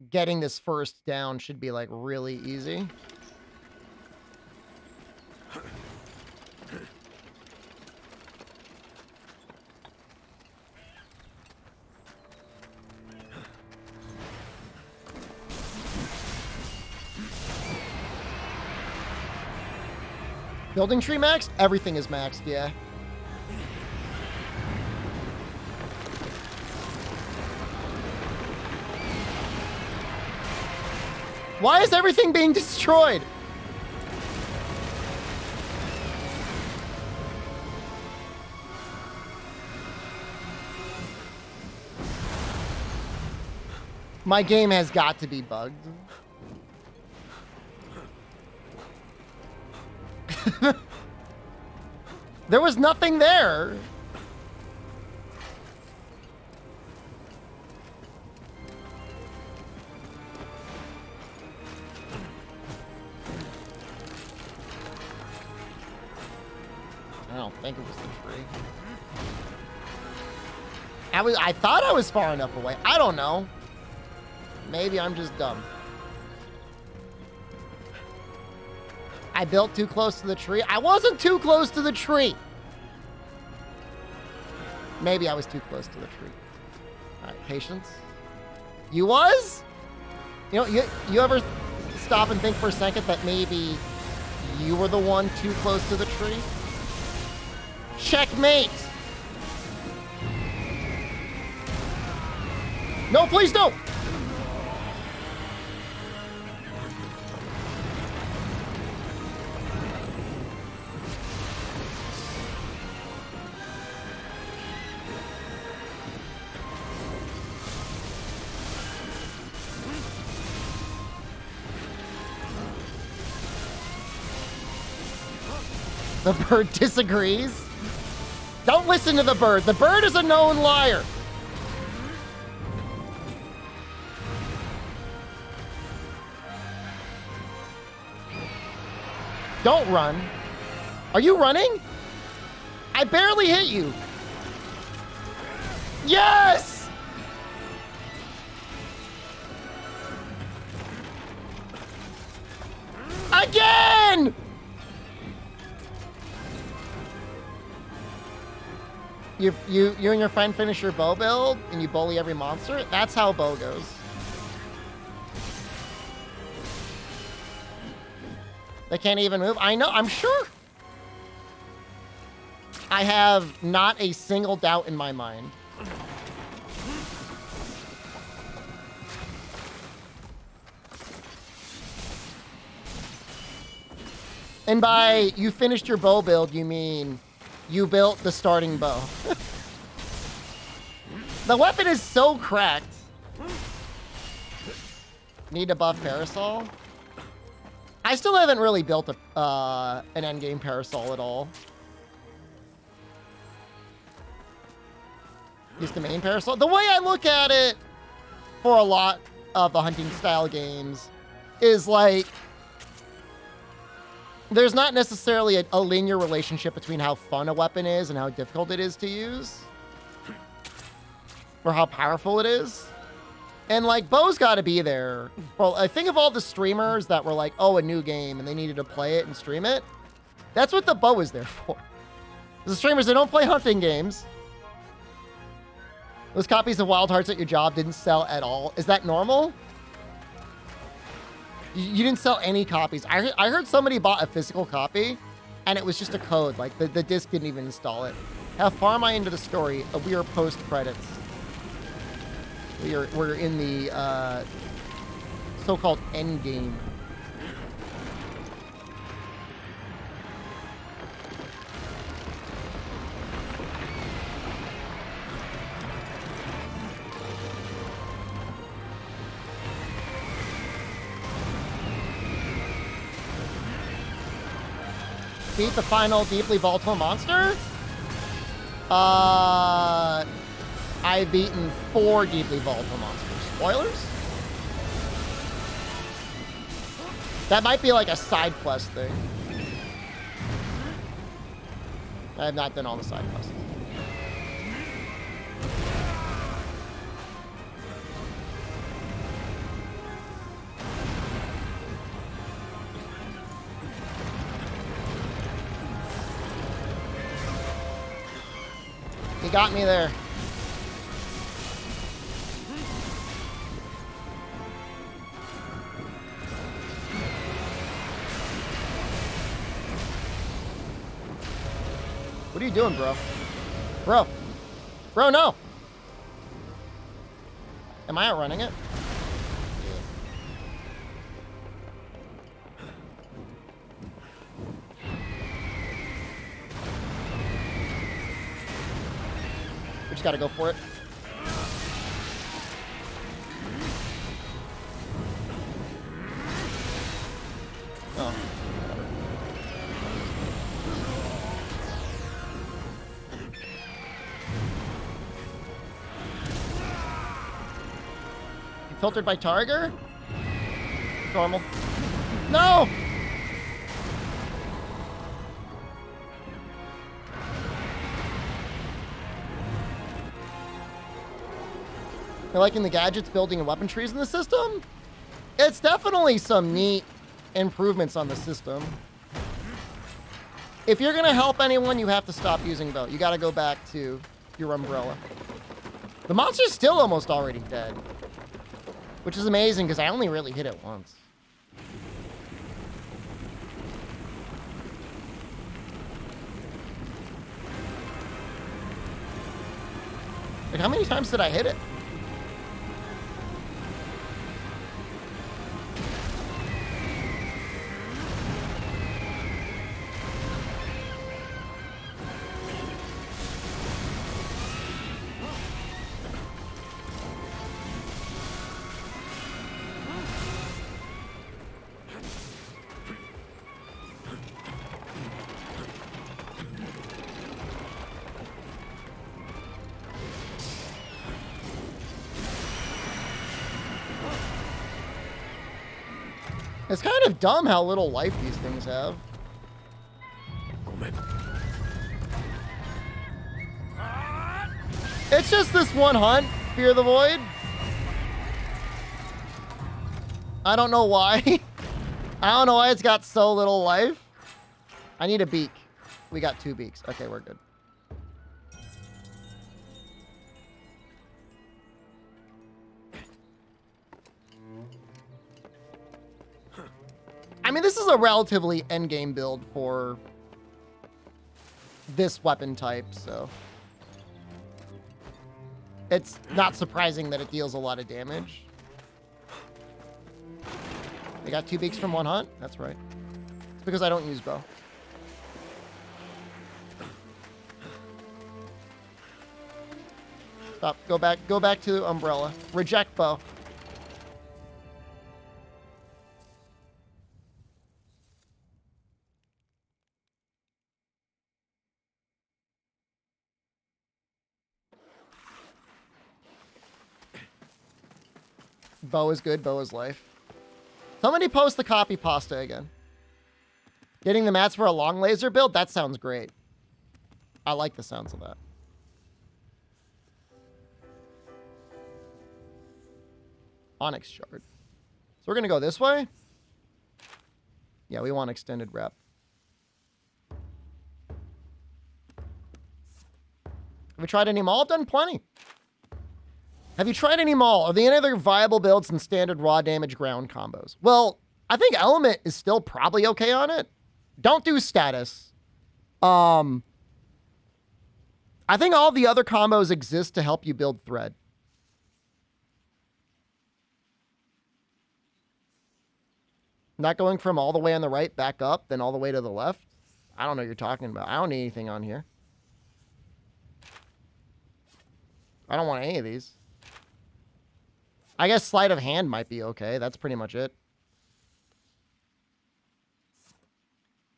getting this first down should be like really easy. Building tree maxed? Everything is maxed, yeah. Why is everything being destroyed? My game has got to be bugged. There was nothing there. I don't think it was the tree. I thought I was far enough away. I don't know. Maybe I'm just dumb. I built too close to the tree. I wasn't too close to the tree. Maybe I was too close to the tree. All right, patience. You was? You know, you ever stop and think for a second that maybe you were the one too close to the tree? Checkmate! No, please don't! The bird disagrees. Don't listen to the bird. The bird is a known liar. Don't run. Are you running? I barely hit you. Yes! Again! You and your friend finish your bow build and you bully every monster? That's how bow goes. They can't even move. I know, I'm sure. I have not a single doubt in my mind. And by you finished your bow build, you mean you built the starting bow. The weapon is so cracked. Need to buff Parasol. I still haven't really built an endgame Parasol at all. Use the main Parasol. The way I look at it for a lot of the hunting style games is like, there's not necessarily a linear relationship between how fun a weapon is and how difficult it is to use. Or how powerful it is. And like, bow's got to be there. Well, I think of all the streamers that were like, oh, a new game, and they needed to play it and stream it. That's what the bow is there for. The streamers, they don't play hunting games. Those copies of Wild Hearts at your job didn't sell at all. Is that normal? You didn't sell any copies. I heard somebody bought a physical copy, and it was just a code. Like, the disc didn't even install it. How far am I into the story? We are post-credits. We're in the so-called end game. Beat the final deeply volatile monster? I've beaten 4 deeply volatile monsters. Spoilers? That might be like a side quest thing. I have not done all the side quests. He got me there. What are you doing, bro? Bro, no! Am I outrunning it? We just gotta go for it. Oh. Filtered by Targer? Normal. No! You're liking the gadgets, building, and weapon trees in the system? It's definitely some neat improvements on the system. If you're gonna help anyone, you have to stop using bow. You gotta go back to your umbrella. The monster's still almost already dead. Which is amazing, because I only really hit it once. Like, how many times did I hit it? It's kind of dumb how little life these things have. moment. It's just this one hunt, Fear the Void. I don't know why. I don't know why it's got so little life. I need a beak. We got 2 beaks. Okay, we're good. I mean, this is a relatively endgame build for this weapon type, so it's not surprising that it deals a lot of damage. They got 2 beaks from 1 hunt? That's right. It's because I don't use bow. Stop. Go back to umbrella. Reject bow. Bow is good. Bow is life. Somebody post the copy pasta again. Getting the mats for a long laser build? That sounds great. I like the sounds of that. Onyx shard. So we're going to go this way? Yeah, we want extended rep. Have we tried any mall? I've done plenty. Have you tried any mall? Are there any other viable builds in standard raw damage ground combos? Well, I think Element is still probably okay on it. Don't do status. I think all the other combos exist to help you build thread. Not going from all the way on the right back up, then all the way to the left. I don't know what you're talking about. I don't need anything on here. I don't want any of these. I guess sleight of hand might be okay. That's pretty much it.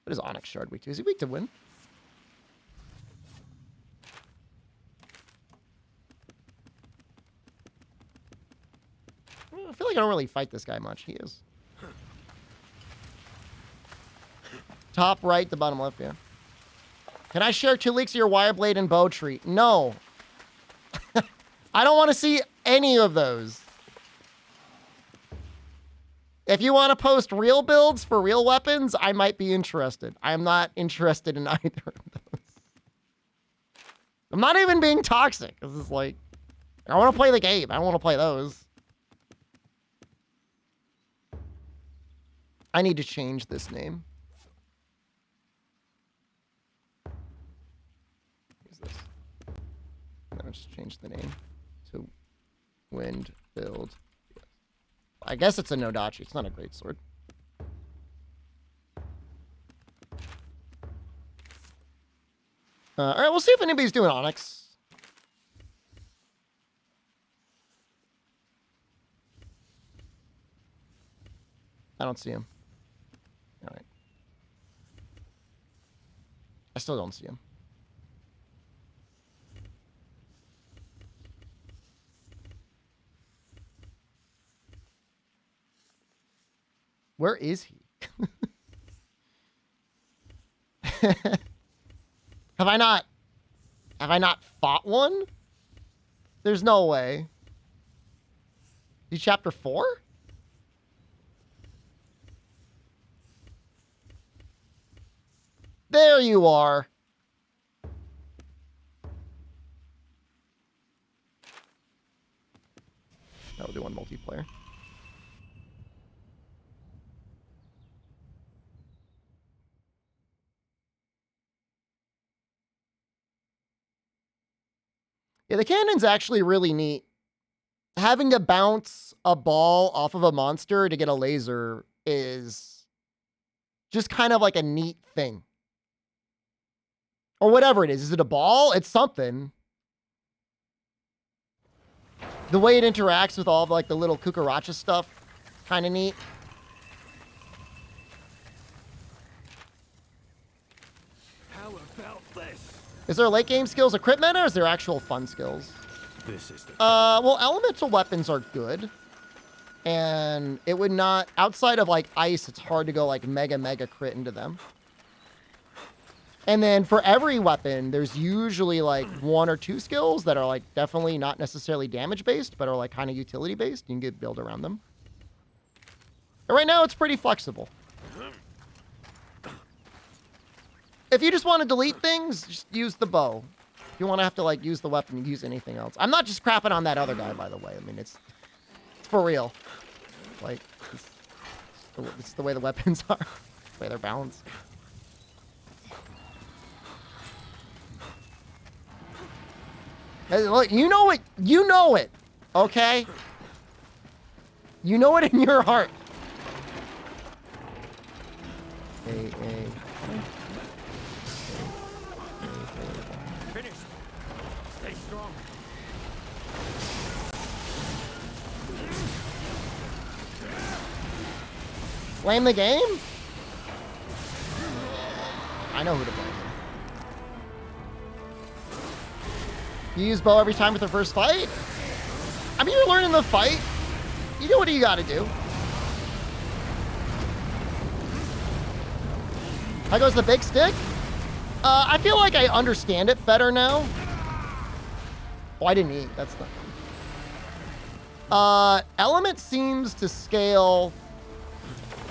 What is Onyx Shard weak to? Is he weak to win? I feel like I don't really fight this guy much. He is. Top right, the bottom left, yeah. Can I share 2 leaks of your wire blade and bow tree? No. I don't want to see any of those. If you want to post real builds for real weapons, I might be interested. I am not interested in either of those. I'm not even being toxic. This is like, I want to play the game. I don't want to play those. I need to change this name. Who's this? I'll just change the name to Wind Build. I guess it's a Nodachi. It's not a great sword. All right, we'll see if anybody's doing Onyx. I don't see him. All right. I still don't see him. Where is he? Have I not fought one? There's no way. You chapter 4? There you are. That'll do one multiplayer. Yeah, the cannon's actually really neat. Having to bounce a ball off of a monster to get a laser is just kind of like a neat thing. Or whatever it is. Is it a ball? It's something. The way it interacts with all of like the little cucaracha stuff, kind of neat. How about this? Is there late game skills, a crit meta, or is there actual fun skills? This is the Well, elemental weapons are good. And it would not, outside of like ice, it's hard to go like mega crit into them. And then for every weapon, there's usually like 1 or 2 skills that are like definitely not necessarily damage based, but are like kind of utility based. You can get build around them. But right now, it's pretty flexible. If you just want to delete things, just use the bow. If you want to have to like use the weapon, you use anything else. I'm not just crapping on that other guy, by the way. I mean, it's for real. Like, it's the way the weapons are, the way they're balanced. Hey, look, you know it. You know it. Okay? You know it in your heart. Finished. Stay strong. Blame the game? I know who to blame. You use bow every time with the first fight? I mean, you're learning the fight. You know what you gotta do. How goes the big stick? I feel like I understand it better now. Oh, I didn't eat. That's not. Element seems to scale.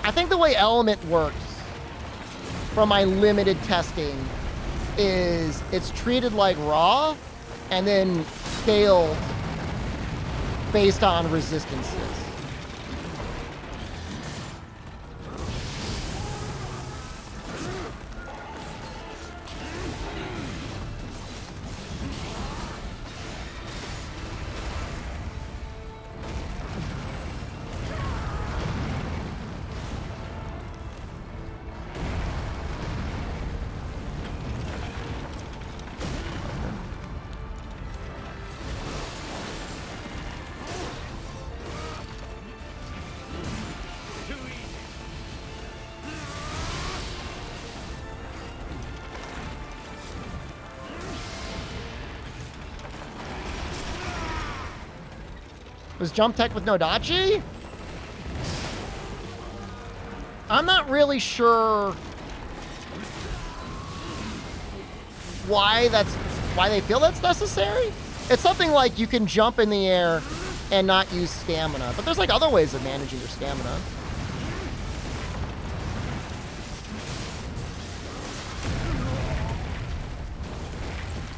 I think the way Element works, from my limited testing, is it's treated like raw and then scaled based on resistances. Was jump tech with no dodgy? I'm not really sure why they feel that's necessary. It's something like you can jump in the air and not use stamina, but there's like other ways of managing your stamina.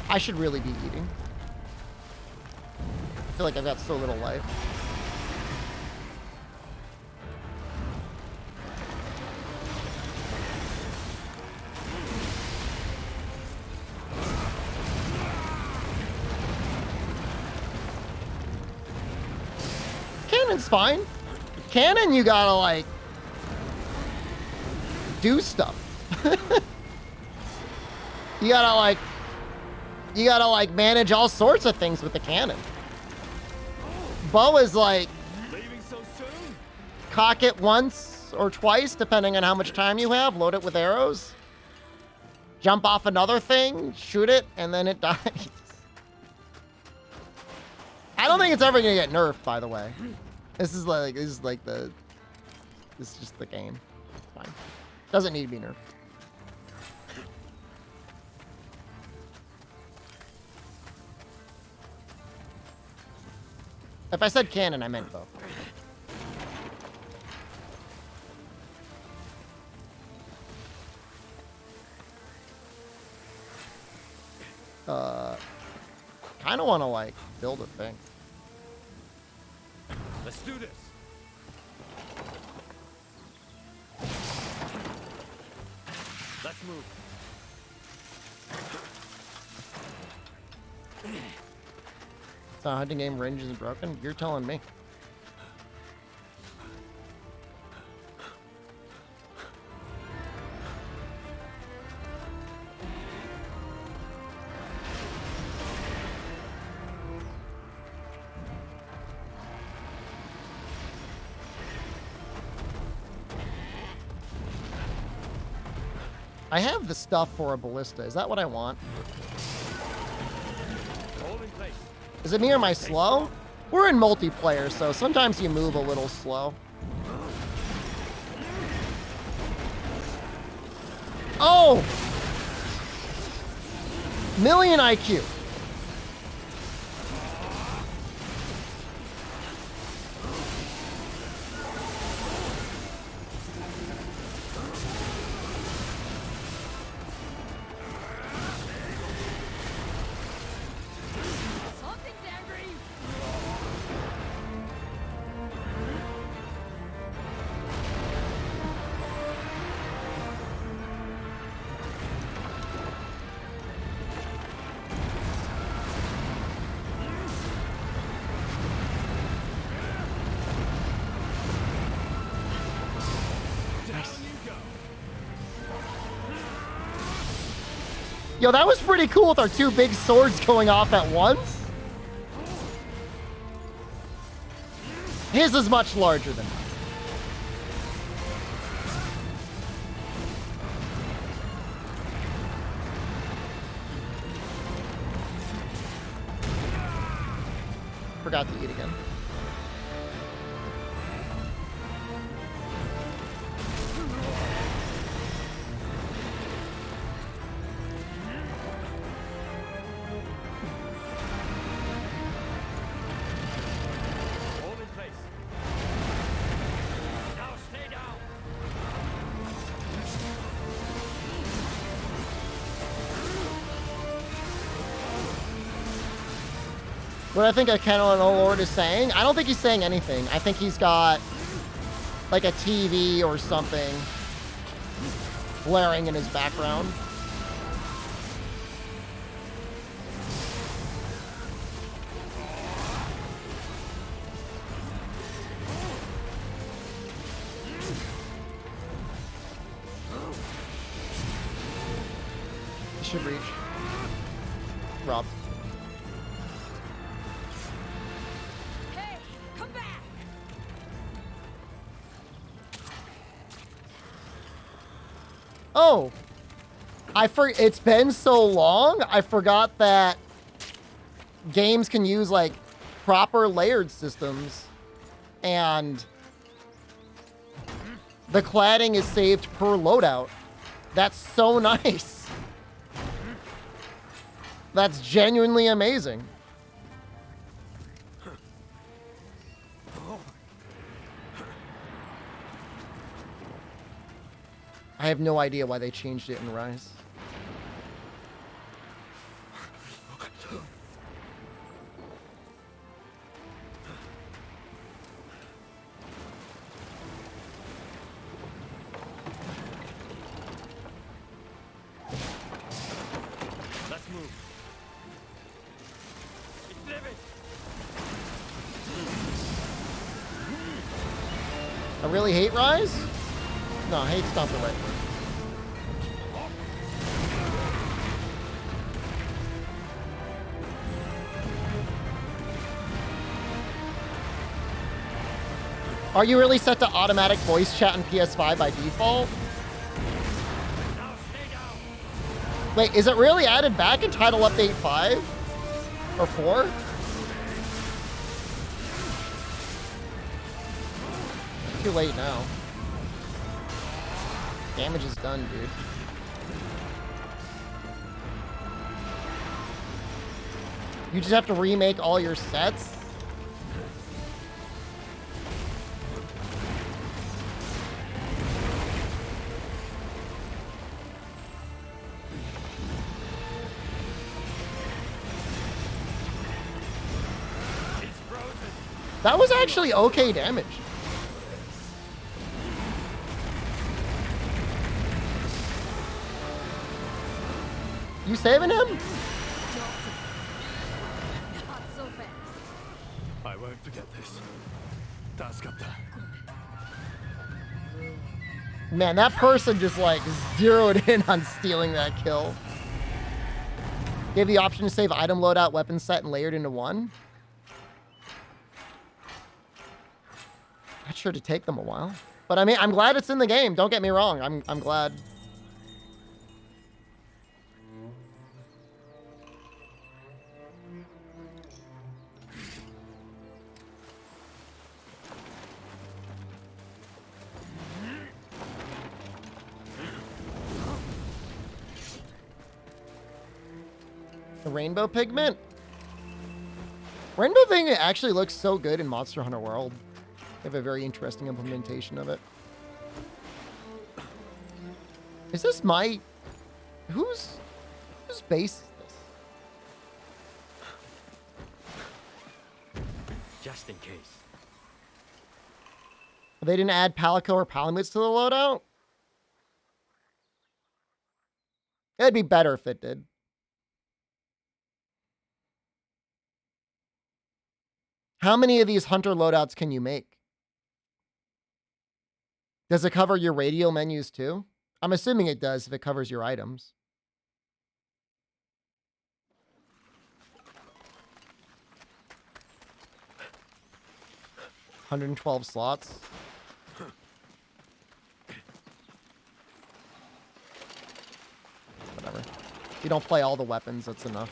I should really be eating. I feel like I've got so little life. Cannon's fine. Cannon, you gotta like do stuff. You gotta like manage all sorts of things with the cannon. Bow is like, Leaving so soon? cock it once or twice, depending on how much time you have, load it with arrows, jump off another thing, shoot it, and then it dies. I don't think it's ever gonna get nerfed, by the way. This is just the game. It's fine. Doesn't need to be nerfed. If I said cannon, I meant both. Kind of want to like build a thing. Let's do this. Let's move. The hunting game range isn't broken? You're telling me. I have the stuff for a ballista. Is that what I want? Hold in place. Is it me or am I slow? We're in multiplayer, so sometimes you move a little slow. Oh! Million IQ. Something's angry. Yo, that was pretty cool with our two big swords going off at once. His is much larger than mine. Forgot to eat again. Hold in place. Now stay down. What I think a Kennelan Lord is saying, I don't think he's saying anything. I think he's got like a TV or something blaring in his background. He should reach. Rob. Hey, come back. Oh, it's been so long. I forgot that games can use like proper layered systems, and the cladding is saved per loadout. That's so nice. That's genuinely amazing. I have no idea why they changed it in Rise. Let's move. It's living. I really hate Rise? No, hate's not the right word. Are you really set to automatic voice chat in PS5 by default? Now stay down. Wait, is it really added back in Title Update 5? Or 4? Too late now. Damage is done, dude. You just have to remake all your sets? It's frozen. That was actually okay damage. You saving him? Not so fast. I won't forget this. Taskapta. Man, that person just like zeroed in on stealing that kill. Gave the option to save item loadout, weapon set, and layered into one. Not sure to take them a while. But I mean, I'm glad it's in the game. Don't get me wrong. I'm glad. The rainbow pigment? Rainbow pigment actually looks so good in Monster Hunter World. They have a very interesting implementation of it. Is this my... Whose base is this? Just in case. They didn't add Palico or Palamutes to the loadout? It'd be better if it did. How many of these hunter loadouts can you make? Does it cover your radial menus too? I'm assuming it does if it covers your items. $112 slots. Whatever. If you don't play all the weapons, that's enough.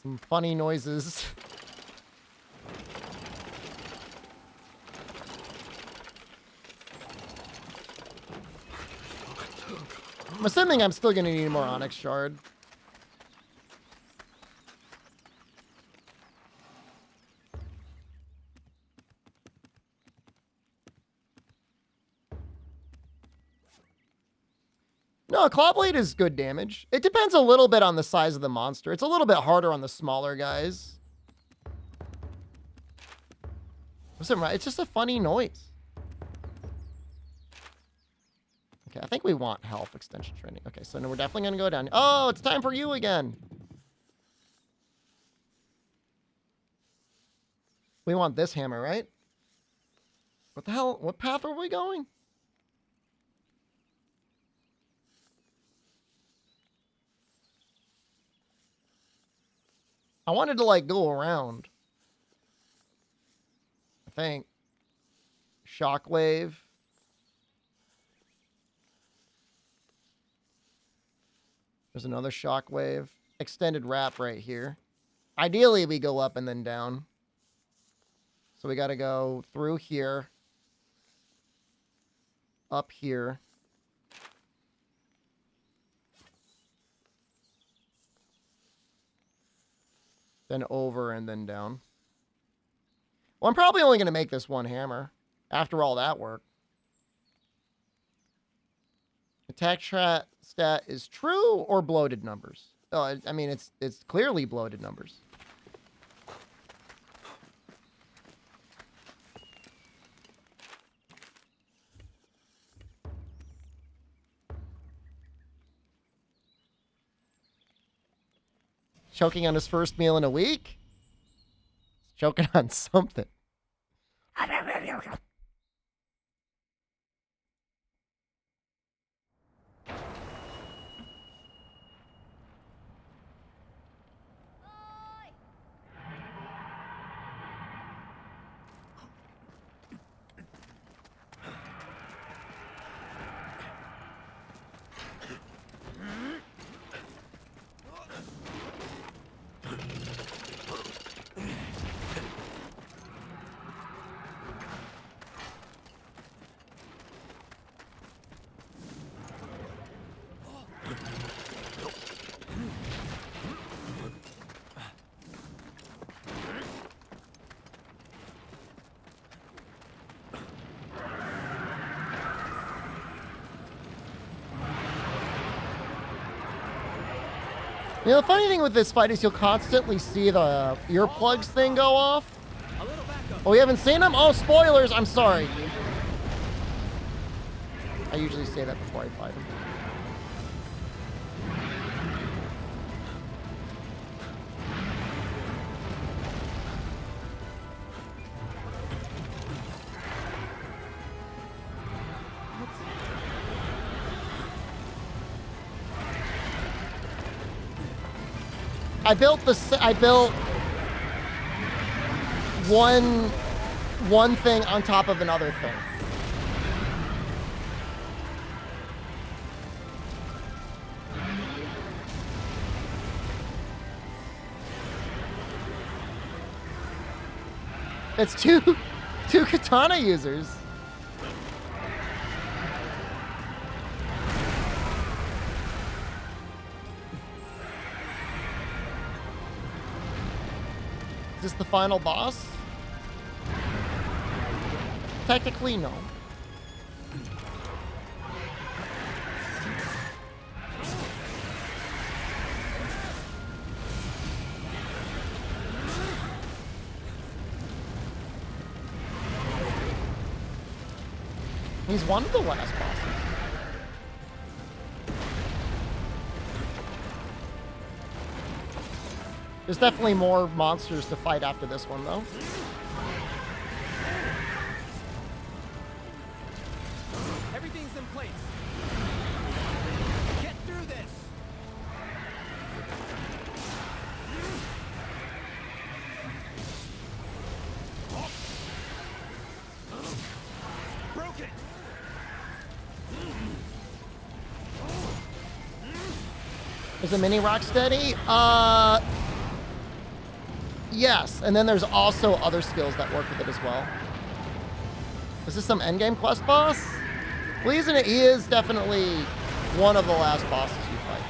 Some funny noises. I'm assuming I'm still gonna need more Onyx Shard. No, Claw Blade is good damage. It depends a little bit on the size of the monster. It's a little bit harder on the smaller guys. It's just a funny noise. Okay, I think we want health extension training. Okay, so now we're definitely going to go down. Oh, it's time for you again. We want this hammer, right? What the hell? What path are we going? I wanted to, like, go around. I think. Shockwave. There's another shockwave. Extended wrap right here. Ideally, we go up and then down. So we got to go through here. Up here. Then over and then down. Well, I'm probably only going to make this one hammer. After all that work. Attack stat is true or bloated numbers? Oh, I mean, it's clearly bloated numbers. Choking on his first meal in a week? Choking on something. You know, the funny thing with this fight is you'll constantly see the earplugs thing go off. A little backup. Oh, you haven't seen them? Oh, spoilers! I'm sorry. I usually say that before I fight him. I built one thing on top of another thing. It's two katana users. Is this the final boss? Technically, no. He's one of the last bosses. There's definitely more monsters to fight after this one, though. Everything's in place. Get through this. Broken. Is a mini Rocksteady? Yes, and then there's also other skills that work with it as well. Is this some endgame quest boss? Well, isn't it? He is definitely one of the last bosses you fight.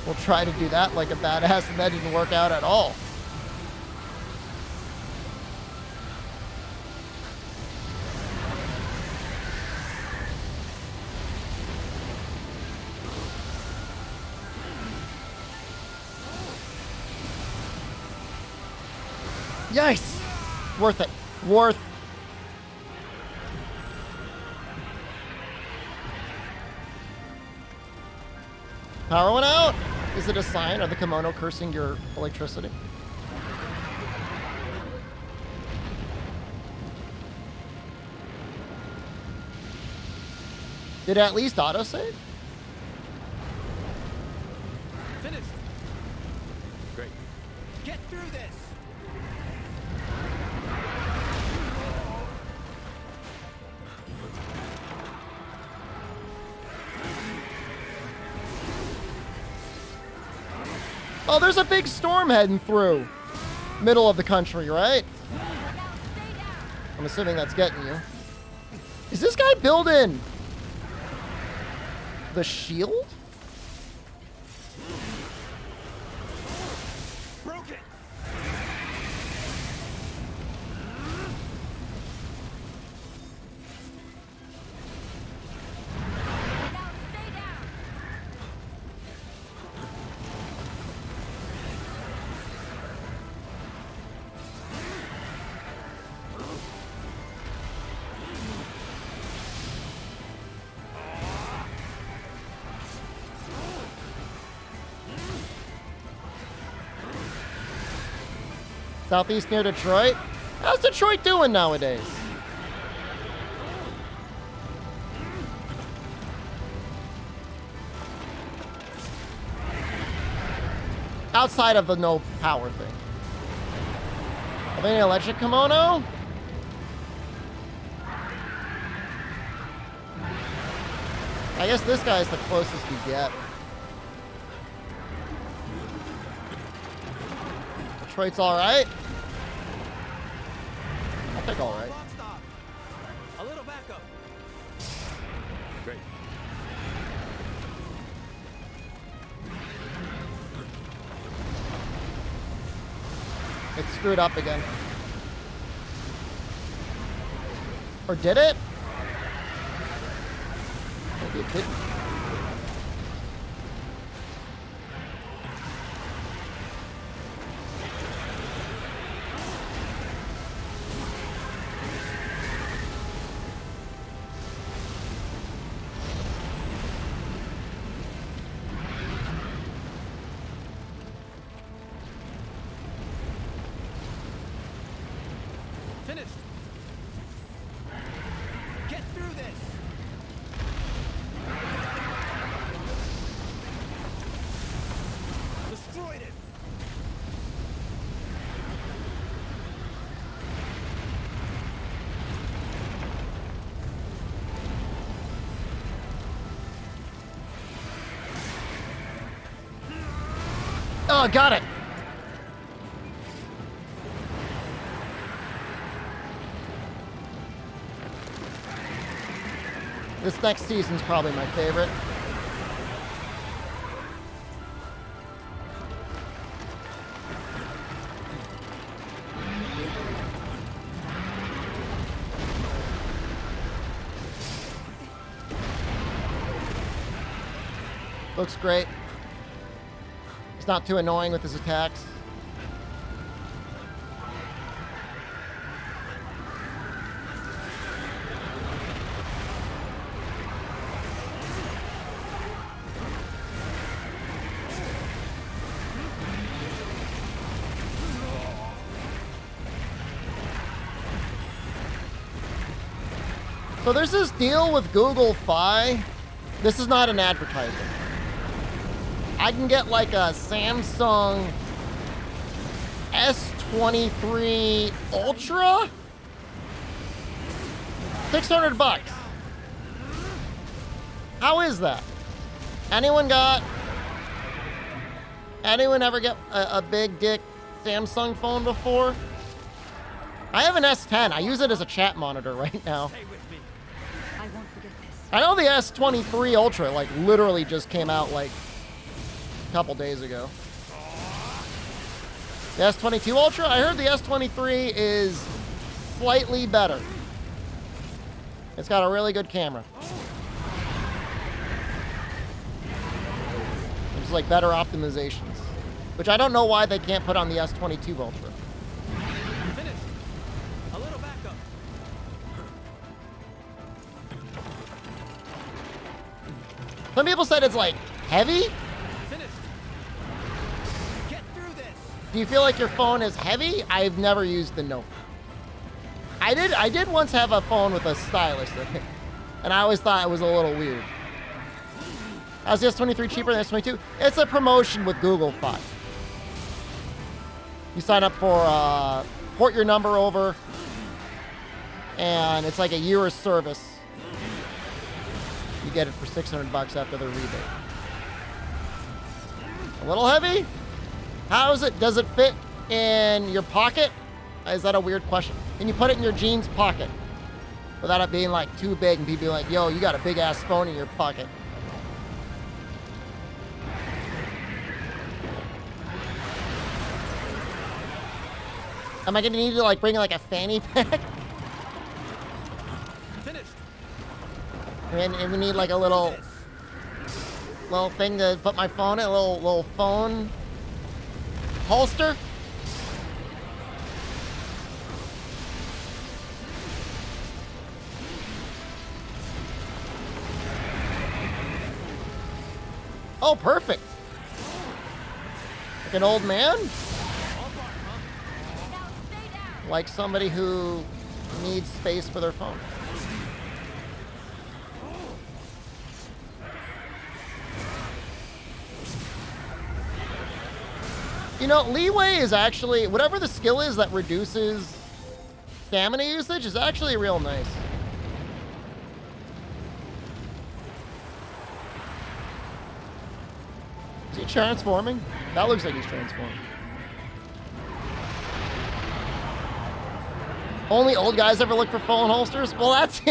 We'll try to do that like a badass, and that didn't work out at all. Yes! Worth it. Worth. Power went out. Is it a sign of the kimono cursing your electricity? Did it at least autosave? Finished. Great. Get through this. Oh, there's a big storm heading through. Middle of the country, right? I'm assuming that's getting you. Is this guy building the shield? Broken. Southeast near Detroit? How's Detroit doing nowadays? Outside of the no power thing. Are they an electric kimono? I guess this guy's the closest you get. Detroit's all right. I'll take all right. Boxed off. A little backup. Great. It screwed up again. Or did it? Maybe it didn't. Finished. Get through this. Destroyed it. Oh, got it. This next season's probably my favorite. Looks great. He's not too annoying with his attacks. So there's this deal with Google Fi. This is not an advertisement. I can get like a Samsung S23 Ultra. $600. How is that? Anyone ever get a big dick Samsung phone before? I have an S10. I use it as a chat monitor right now. I won't forget this. I know the S23 Ultra like literally just came out like a couple days ago. The S22 Ultra, I heard the S23 is slightly better. It's got a really good camera. It's like better optimizations, which I don't know why they can't put on the S22 Ultra. Finished. A little backup. Some people said it's like heavy. Finished. Get through this. Do you feel like your phone is heavy? I've never used the Note. I did once have a phone with a stylus in it, and I always thought it was a little weird. How's the S23 cheaper than the S22? It's a promotion with Google Fi. You sign up for port your number over, and it's like a year of service. You get it for $600 after the rebate. A little heavy? How is it? Does it fit in your pocket? Is that a weird question? Can you put it in your jeans pocket without it being like too big and people be like, yo, you got a big ass phone in your pocket? Am I gonna need to like bring like a fanny pack? Finished. And we need like a little thing to put my phone in, a little phone holster. Oh, perfect. Like an old man? Like somebody who needs space for their phone. You know, leeway is actually, whatever the skill is that reduces stamina usage is actually real nice. Is he transforming? That looks like he's transforming. Only old guys ever look for phone holsters? Well, that's,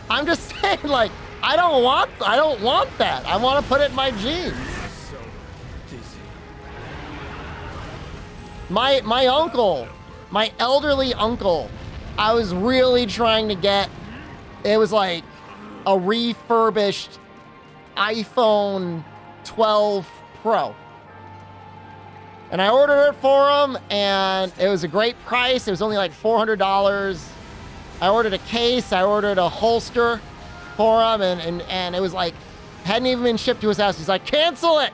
I'm just saying, like, I don't want that. I want to put it in my jeans. So dizzy. My uncle, my elderly uncle, I was really trying to get, it was like a refurbished iPhone 12 Pro. And I ordered it for him, and it was a great price. It was only like $400. I ordered a case, I ordered a holster for him, and it was like, hadn't even been shipped to his house. He's like, cancel it!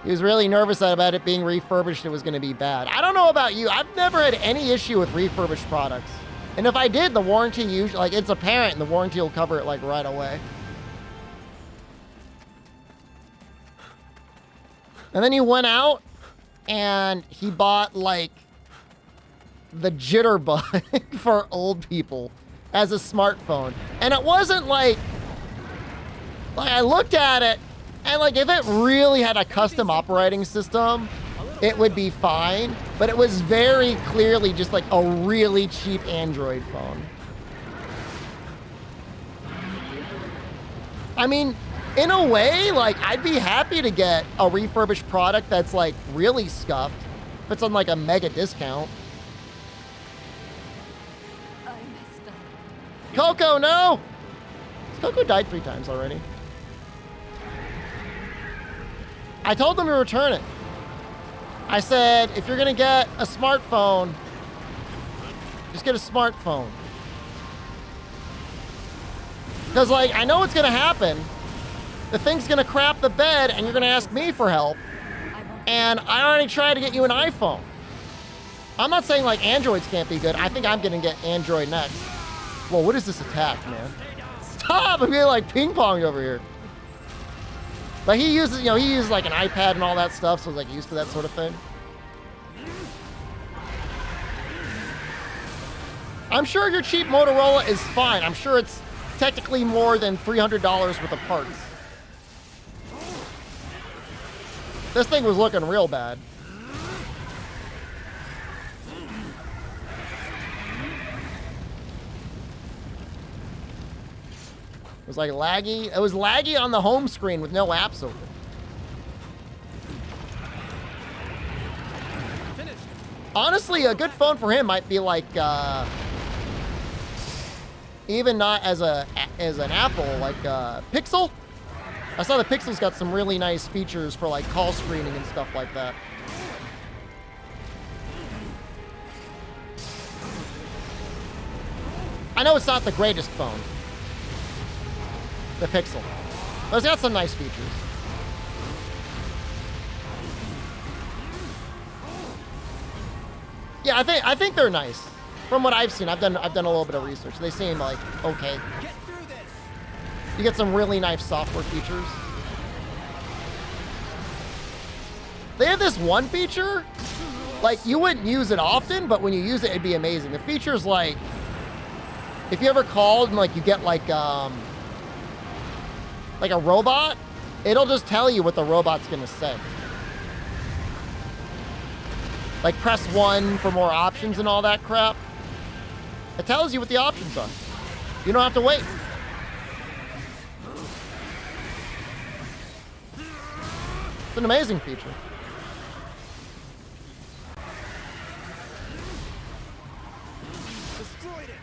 He was really nervous about it being refurbished. It was going to be bad. I don't know about you. I've never had any issue with refurbished products. And if I did, the warranty usually, like, it's apparent, and the warranty will cover it, like, right away. And then he went out, and he bought, like, the Jitterbug for old people as a smartphone. And it wasn't like I looked at it, and like if it really had a custom operating system, it would be fine. But it was very clearly just like a really cheap Android phone. I mean, in a way, like I'd be happy to get a refurbished product that's like really scuffed if it's on like a mega discount. Coco, no! Coco died 3 times already. I told them to return it. I said, if you're gonna get a smartphone, just get a smartphone. Because, like, I know what's gonna happen. The thing's gonna crap the bed, and you're gonna ask me for help. And I already tried to get you an iPhone. I'm not saying, like, Androids can't be good. I think I'm gonna get Android next. Whoa, what is this attack, man? Stop! I'm getting like ping-ponged over here. But he uses, you know, he uses like an iPad and all that stuff, so he's like used to that sort of thing. I'm sure your cheap Motorola is fine. I'm sure it's technically more than $300 worth of parts. This thing was looking real bad. It was like laggy. It was laggy on the home screen with no apps open. Honestly, a good phone for him might be like, even not as an Apple, like Pixel. I saw the Pixel's got some really nice features for like call screening and stuff like that. I know it's not the greatest phone, the Pixel, but it's got some nice features. Yeah, I think they're nice. From what I've seen, I've done a little bit of research. They seem like okay. You get some really nice software features. They have this one feature, like you wouldn't use it often, but when you use it, it'd be amazing. The feature's like, if you ever called and like you get like a robot, it'll just tell you what the robot's gonna say. Like press 1 for more options and all that crap. It tells you what the options are. You don't have to wait. It's an amazing feature. Destroyed it.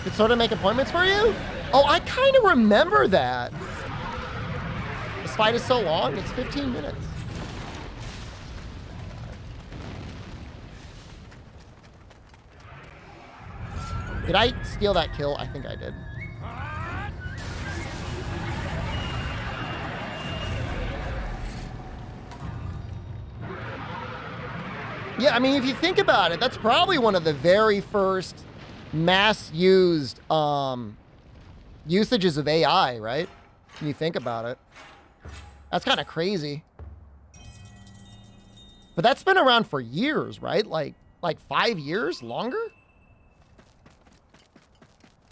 Could sort of make appointments for you? Oh, I kind of remember that. This fight is so long, it's 15 minutes. Did I steal that kill? I think I did. Yeah, I mean, if you think about it, that's probably one of the very first mass used usages of AI, right? When you think about it. That's kind of crazy. But that's been around for years, right? Like 5 years? Longer?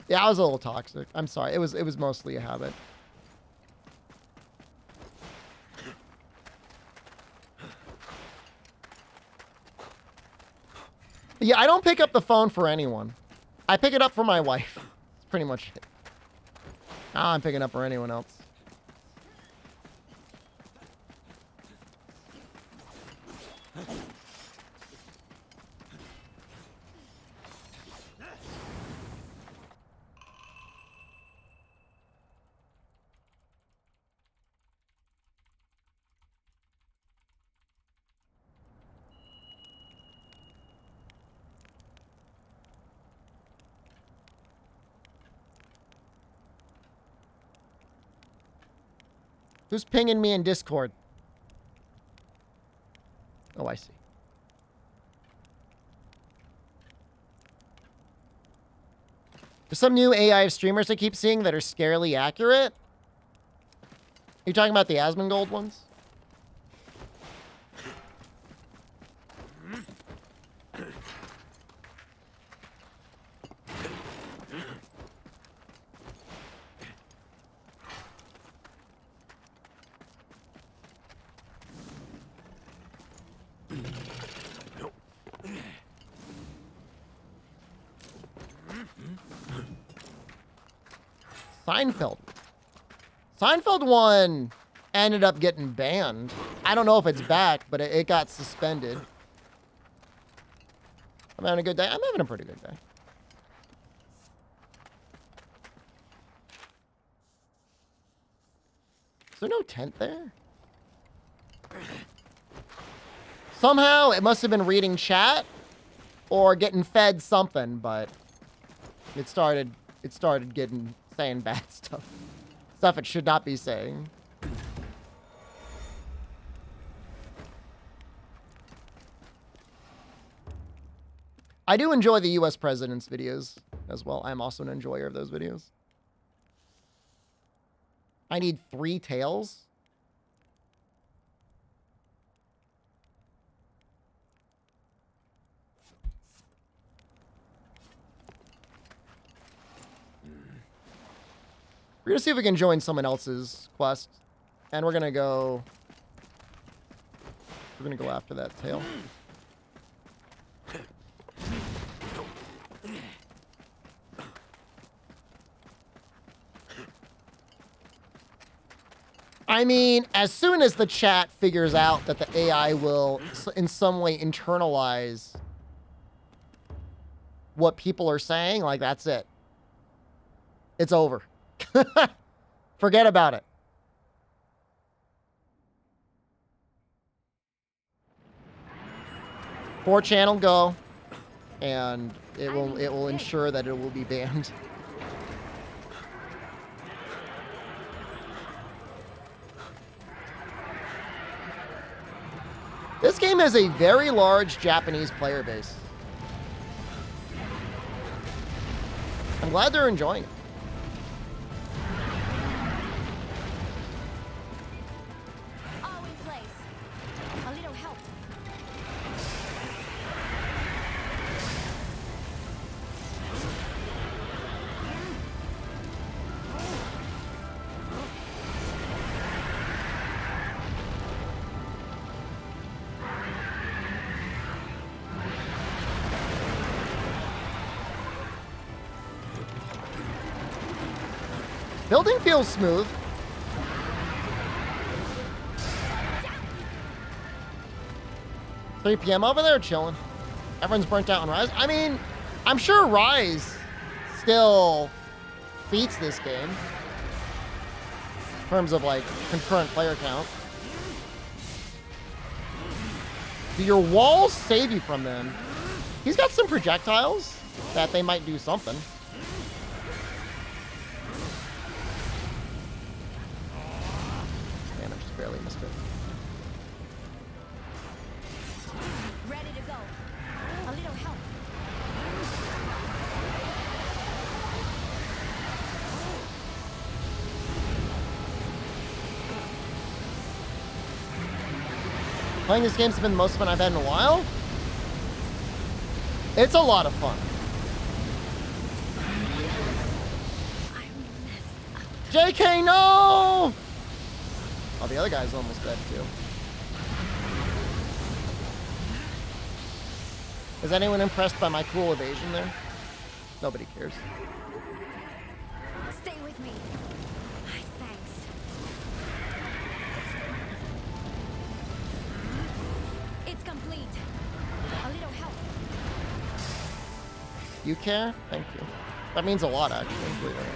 Yeah, I was a little toxic. I'm sorry. It was mostly a habit. Yeah, I don't pick up the phone for anyone. I pick it up for my wife. That's pretty much it. I'm picking up for anyone else. Who's pinging me in Discord? Oh, I see. There's some new AI streamers I keep seeing that are scarily accurate. Are you talking about the Asmongold ones? Seinfeld. Seinfeld 1 ended up getting banned. I don't know if it's back, but it got suspended. I'm having a good day. I'm having a pretty good day. Is there no tent there? Somehow it must have been reading chat or getting fed something, but it started saying bad stuff. Stuff it should not be saying. I do enjoy the US president's videos as well. I'm also an enjoyer of those videos. I need 3 tails. We're gonna see if we can join someone else's quest. And we're gonna go after that tail. I mean, as soon as the chat figures out that the AI will in some way internalize what people are saying, like, that's it. It's over. Forget about it. Four channel go, and it will ensure that it will be banned. This game has a very large Japanese player base. I'm glad they're enjoying it. All in place. A little help. Building feels smooth. $3 p.m. over there, chilling. Everyone's burnt out on Rise. I mean, I'm sure Rise still beats this game in terms of like concurrent player count. Do your walls save you from them? He's got some projectiles that they might do something. Man, I just barely missed it. Ready to go. A little help. Playing this game's been the most fun I've had in a while. It's a lot of fun. JK, no! Oh, the other guy's almost dead, too. Is anyone impressed by my cool evasion there? Nobody cares. Stay with me. Thanks. It's complete. A little help. You care? Thank you. That means a lot, actually. Believe it or not.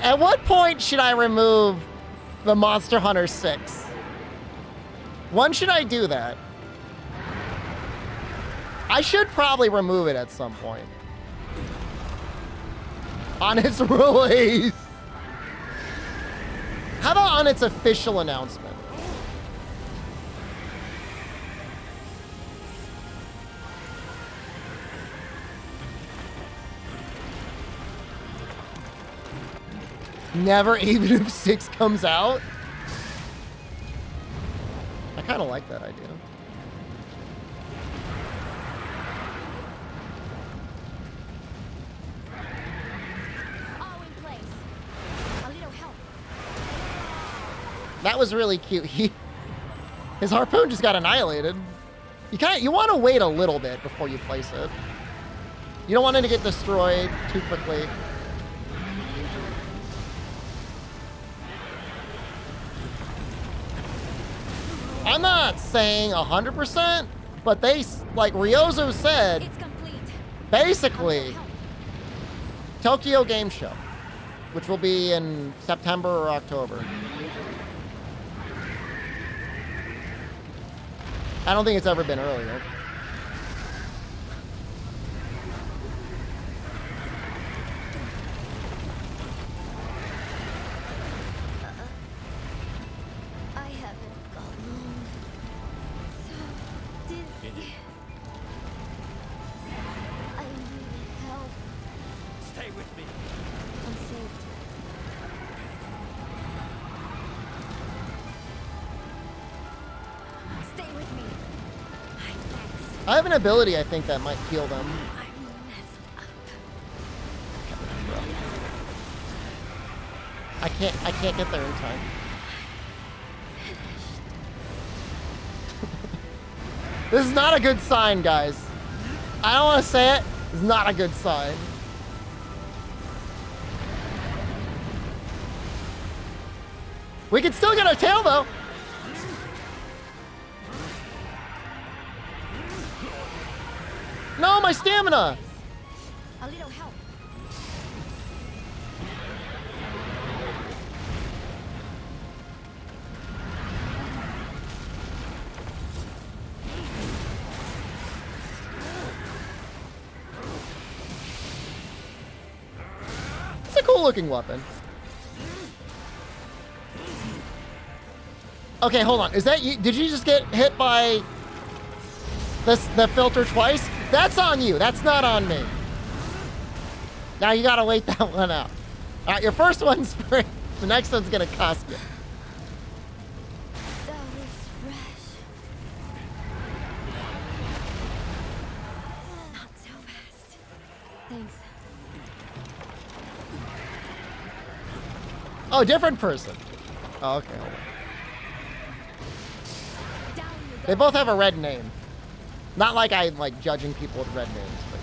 At what point should I remove The Monster Hunter 6. When should I do that? I should probably remove it at some point. On its release. How about on its official announcement? Never, even if 6 comes out? I kind of like that idea. All in place. A little help. That was really cute. His harpoon just got annihilated. You want to wait a little bit before you place it. You don't want it to get destroyed too quickly. I'm not saying 100%, but they, like Ryozo said, It's complete. basically, Tokyo Game Show, which will be in September or October. I don't think it's ever been earlier. I haven't got long. So dizzy. I need help. Stay with me. I'm saved. Stay with me. Thanks. I have an ability, I think, that might heal them. I'm messed up. I can't get there in time. This is not a good sign, guys. I don't want to say it. It's not a good sign. We can still get our tail, though. No, my stamina. A little help. It's a cool looking weapon. Okay, hold on. Is that you? Did you just get hit by the filter twice? That's on you. That's not on me. Now you gotta wait that one out. All right, your first one's free. The next one's gonna cost you. That was fresh. Not so fast. Thanks. Oh, different person. Oh, okay, hold on. Down you go. They both have a red name. Not like I like judging people with red names, but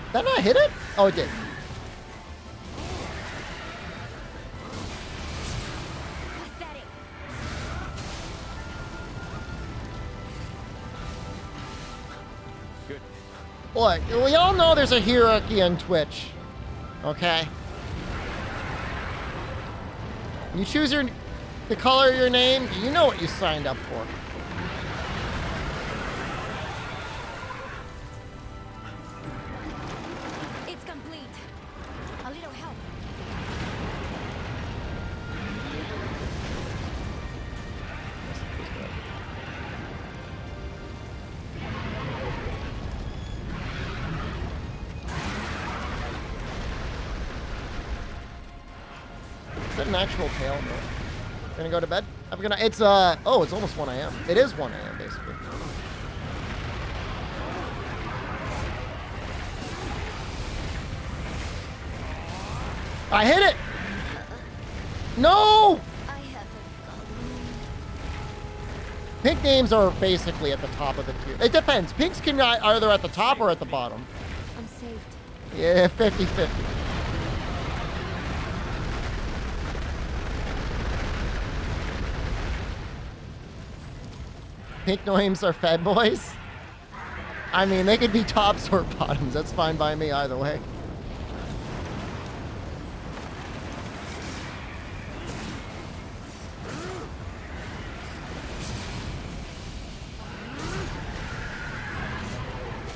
did that not hit it? Oh, it did. Pathetic. Good. Look, we all know there's a hierarchy on Twitch, okay? You choose the color of your name, you know what you signed up for. It's complete. A little help. Is that an actual tail? No. Gonna go to bed? I'm gonna. It's oh, it's almost 1 a.m. It is 1 a.m. basically. I hit it. No. I haven't got long. Pink names are basically at the top of the tier. It depends. Pinks can either at the top or at the bottom. I'm saved. Yeah, 50-50. Pink Noims are Fed boys. I mean, they could be tops or bottoms. That's fine by me either way.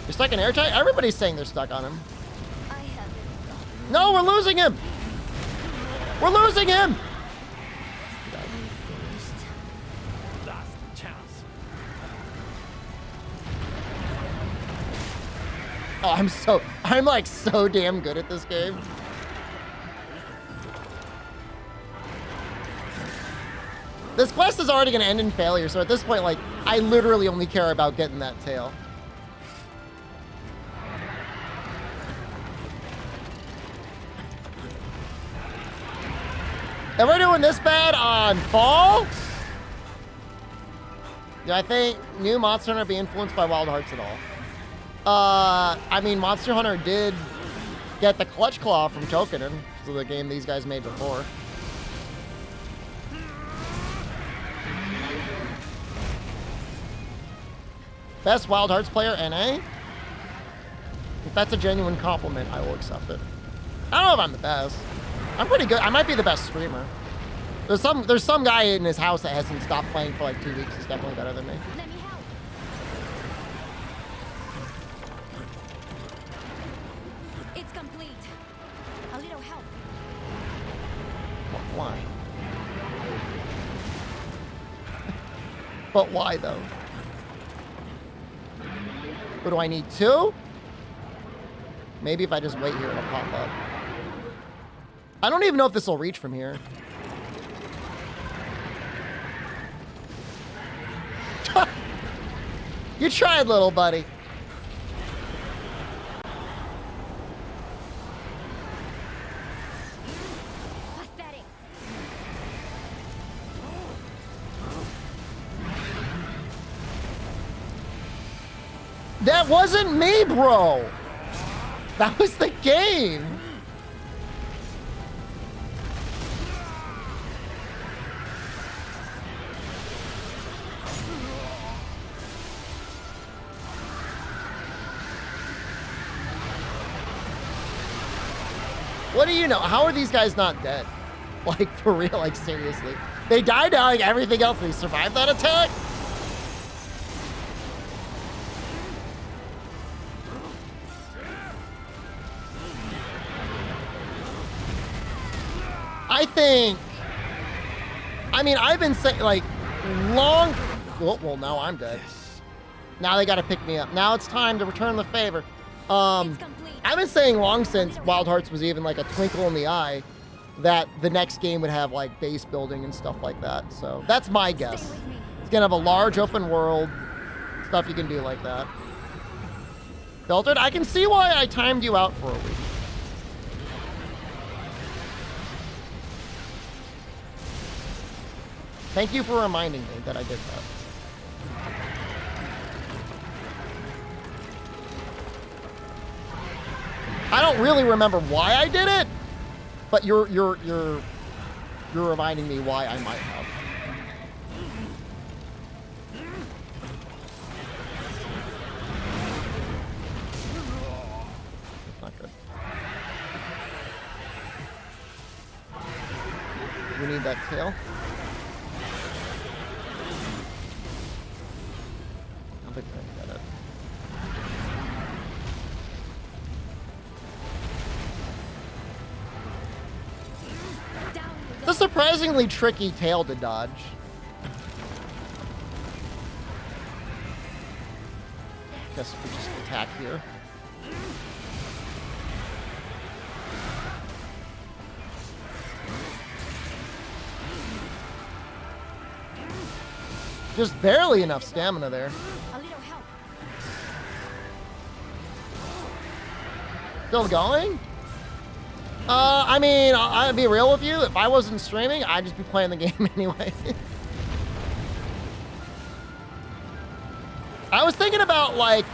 You're stuck in airtight? Everybody's saying they're stuck on him. I haven't gotten No, we're losing him! We're losing him! finished. Last chance. Oh, I'm like so damn good at this game. This quest is already gonna end in failure, so at this point, like, I literally only care about getting that tail. And we're doing this bad on fall? Do I think new Monster Hunter be influenced by Wild Hearts at all? I mean, Monster Hunter did get the Clutch Claw from Tokenen, so the game these guys made before. Best Wild Hearts player, NA? If that's a genuine compliment, I will accept it. I don't know if I'm the best. I'm pretty good. I might be the best streamer. There's some guy in his house that hasn't stopped playing for like 2 weeks. He's definitely better than me. Let me help. It's complete. A little help. Why? But why though? What do I need? 2? Maybe if I just wait here, it'll pop up. I don't even know if this will reach from here. You tried, little buddy. Pathetic. That wasn't me, bro. That was the game. What do you know? How are these guys not dead? Like, for real, like, seriously. They died out like everything else. They survived that attack? I mean, I've been saying, like, long... Well, now I'm dead. Now they gotta pick me up. Now it's time to return the favor. I've been saying long since Wild Hearts was even like a twinkle in the eye that the next game would have like base building and stuff like that. So that's my guess. It's gonna have a large open world, stuff you can do like that. Filtered, I can see why I timed you out for a week. Thank you for reminding me that I did that. I don't really remember why I did it, but you're reminding me why I might have. That's not good. We need that tail. I think I got it. It's a surprisingly tricky tail to dodge. Guess we just attack here. Just barely enough stamina there. A little help. Still going? I mean, I'll be real with you. If I wasn't streaming, I'd just be playing the game anyway. I was thinking about, like,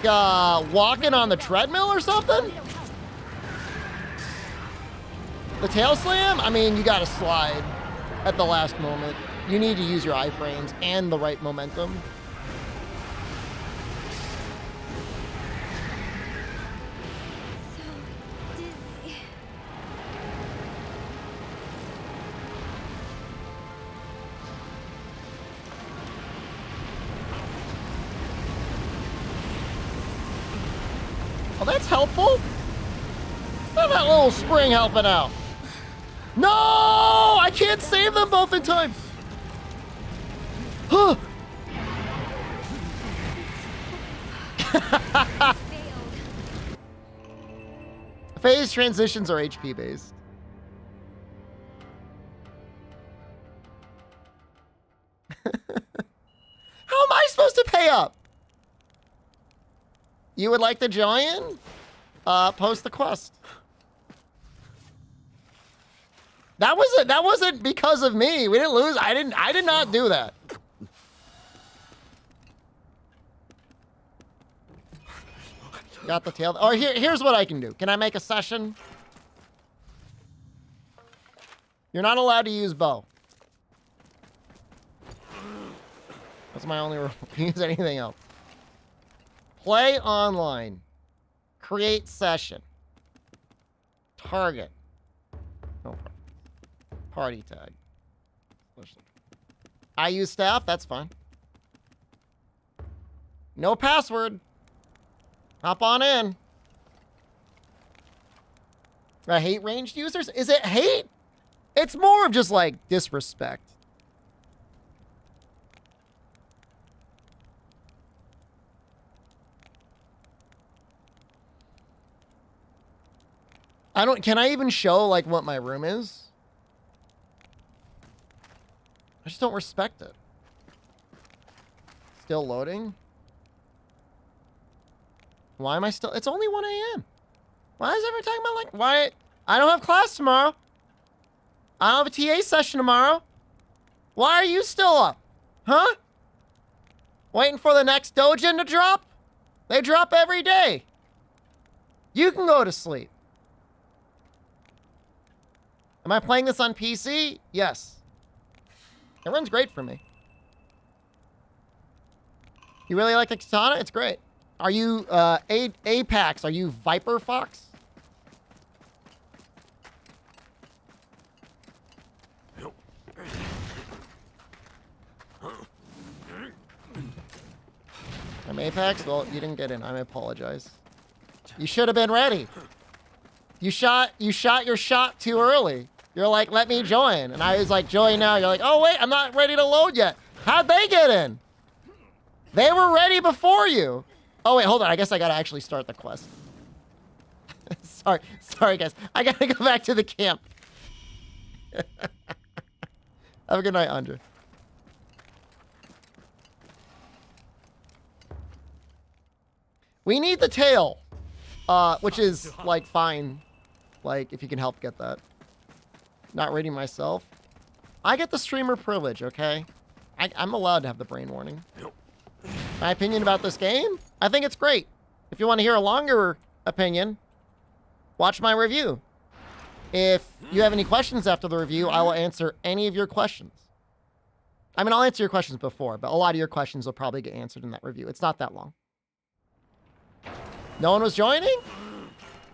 walking on the treadmill or something. The tail slam? I mean, you gotta slide at the last moment. You need to use your iframes and the right momentum. Oh, that's helpful. Look at that little spring helping out. No! I can't save them both in time. Huh. Phase transitions are HP based. How am I supposed to pay up? You would like to join? Post the quest. That wasn't because of me. We didn't lose. I did not do that. Got the tail. Or here's what I can do. Can I make a session? You're not allowed to use bow. That's my only rule. Use anything else. Play online. Create session. Target. No problem. Party tag. I use staff. That's fine. No password. Hop on in. I hate ranged users. Is it hate? It's more of just like disrespect. Can I even show like what my room is? I just don't respect it. Still loading? Why am I still? It's only 1 a.m. Why is everyone talking about like, why? I don't have class tomorrow. I don't have a TA session tomorrow. Why are you still up? Huh? Waiting for the next Dojin to drop? They drop every day. You can go to sleep. Am I playing this on PC? Yes. It runs great for me. You really like the katana? It's great. Are you Apex? Are you Viper Fox? I'm Apex? Well, you didn't get in. I apologize. You should have been ready. You shot your shot too early. You're like, let me join. And I was like, join now. You're like, oh, wait, I'm not ready to load yet. How'd they get in? They were ready before you. Oh, wait, hold on. I guess I got to actually start the quest. Sorry, guys. I got to go back to the camp. Have a good night, Andre. We need the tail, which is, like, fine. Like, if you can help get that. Not rating myself. I get the streamer privilege, okay? I'm allowed to have the brain warning. My opinion about this game? I think it's great. If you want to hear a longer opinion, watch my review. If you have any questions after the review, I will answer any of your questions. I mean, I'll answer your questions before, but a lot of your questions will probably get answered in that review. It's not that long. No one was joining?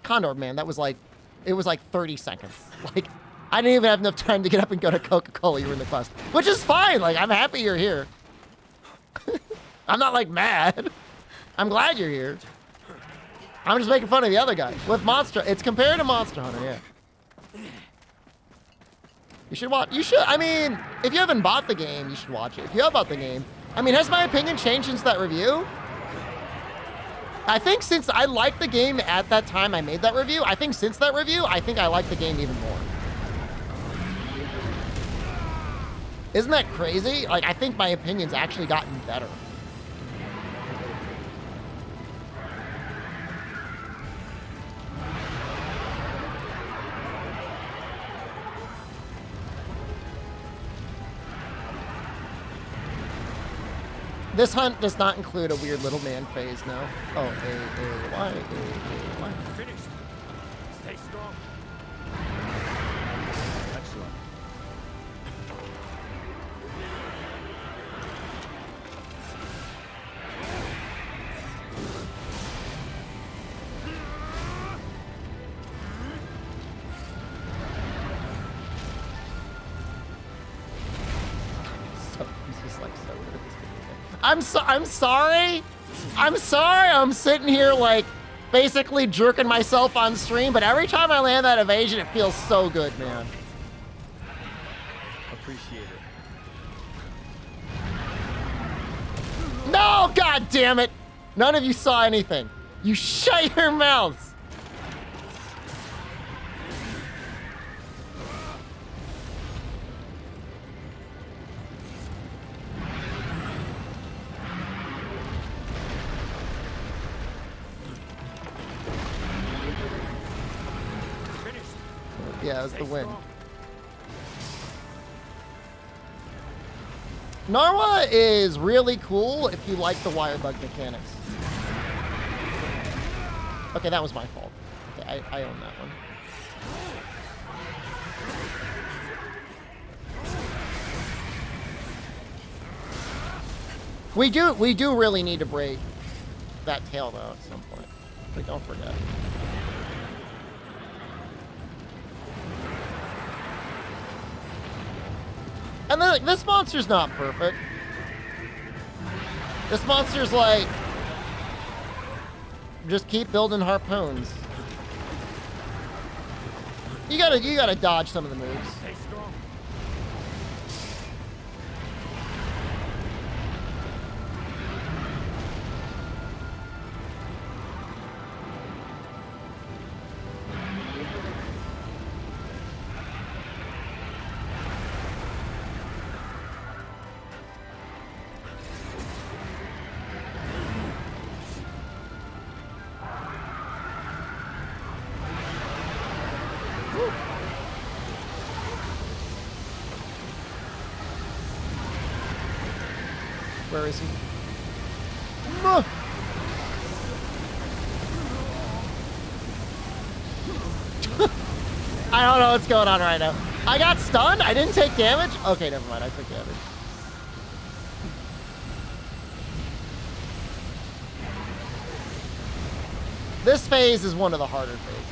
Condor, man, that was like, it was like 30 seconds. Like, I didn't even have enough time to get up and go to Coca-Cola. You were in the quest, which is fine. Like, I'm happy you're here. I'm not like mad. I'm glad you're here. I'm just making fun of the other guy with Monster. It's compared to Monster Hunter, yeah. You should watch. You should. I mean, if you haven't bought the game, you should watch it. If you have bought the game, I mean, has my opinion changed since that review? I think since I liked the game at that time I made that review, I think since that review, I think I like the game even more. Isn't that crazy? Like, I think my opinion's actually gotten better. This hunt does not include a weird little man phase, no. Oh, why? Finished. Stay strong. Excellent. I'm sorry. I'm sitting here like basically jerking myself on stream, but every time I land that evasion, it feels so good, man. Appreciate it. No, god damn it! None of you saw anything. You shut your mouths. Yeah, it was the win. Narwa is really cool if you like the wire bug mechanics. Okay, that was my fault. Okay, I own that one. We do really need to break that tail though at some point. But don't forget. And then, like, this monster's not perfect. This monster's like, just keep building harpoons. You gotta dodge some of the moves. Stay strong. Where is he? I don't know what's going on right now. I got stunned? I didn't take damage? Okay, never mind. I took damage. This phase is one of the harder phases.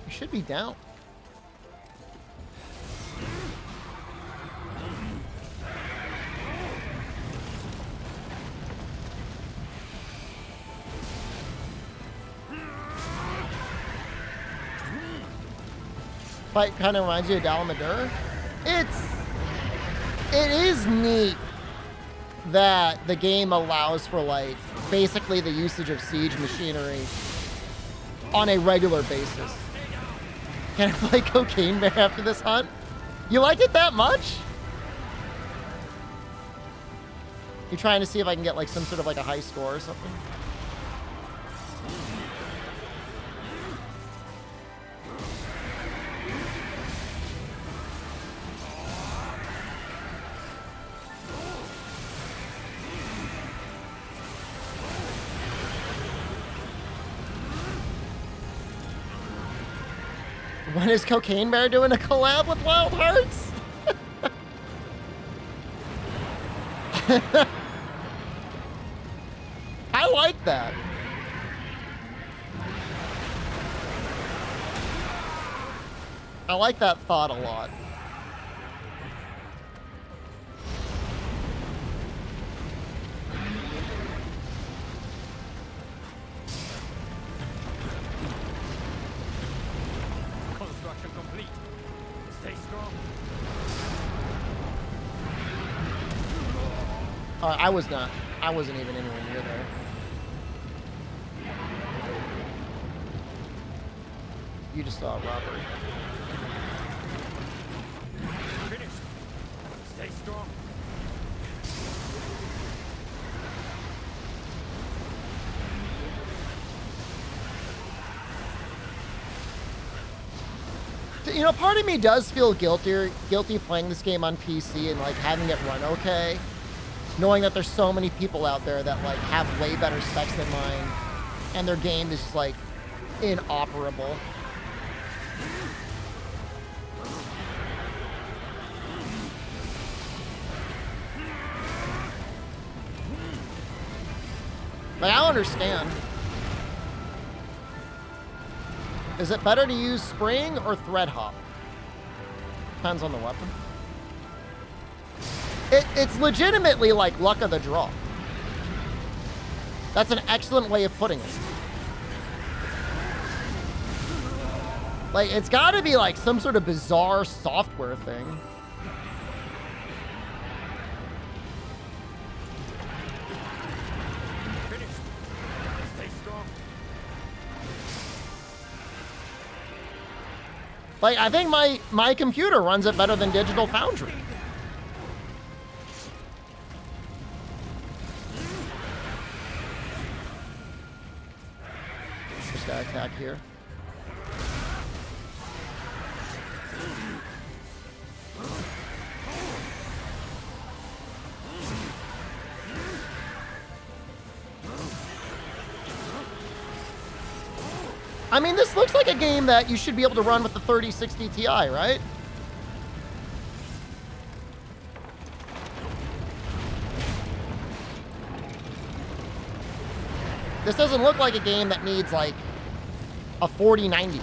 Should be down. Fight kind of reminds you of Dalamadur. It is neat that the game allows for like basically the usage of siege machinery on a regular basis. Can I play Cocaine Bear after this hunt? You liked it that much? You're trying to see if I can get like some sort of like a high score or something? When is Cocaine Bear doing a collab with Wild Hearts? I like that. I like that thought a lot. Construction complete. Stay strong. I was not. I wasn't even anywhere near there. You just saw a robbery. Finished. Stay strong. You know, part of me does feel guilty playing this game on PC and like having it run okay. knowing that there's so many people out there that like have way better specs than mine, and their game is just like inoperable. Like, I don't understand. Is it better to use spring or thread hop? Depends on the weapon. It's legitimately like luck of the draw. That's an excellent way of putting it. Like, it's gotta be like some sort of bizarre software thing. Like, I think my computer runs it better than Digital Foundry. Just gotta attack here. I mean, this looks like a game that you should be able to run with the 3060 Ti, right? This doesn't look like a game that needs like a 4090.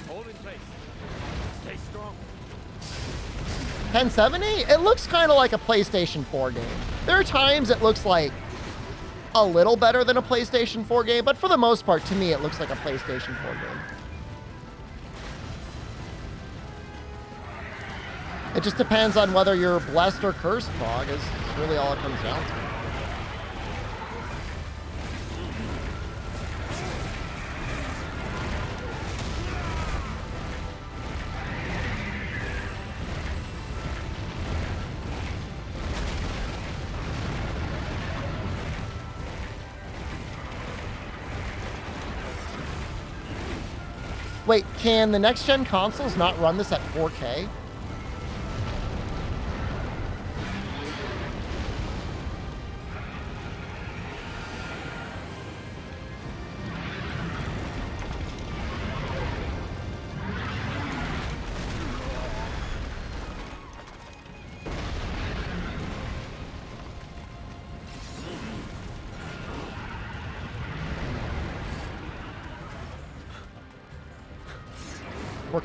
Hold in place. Stay strong. 1070? It looks kind of like a PlayStation 4 game. There are times it looks like a little better than a PlayStation 4 game, but for the most part, to me, it looks like a PlayStation 4 game. It just depends on whether you're blessed or cursed, Fog, is really all it comes down to. Wait, can the next-gen consoles not run this at 4K?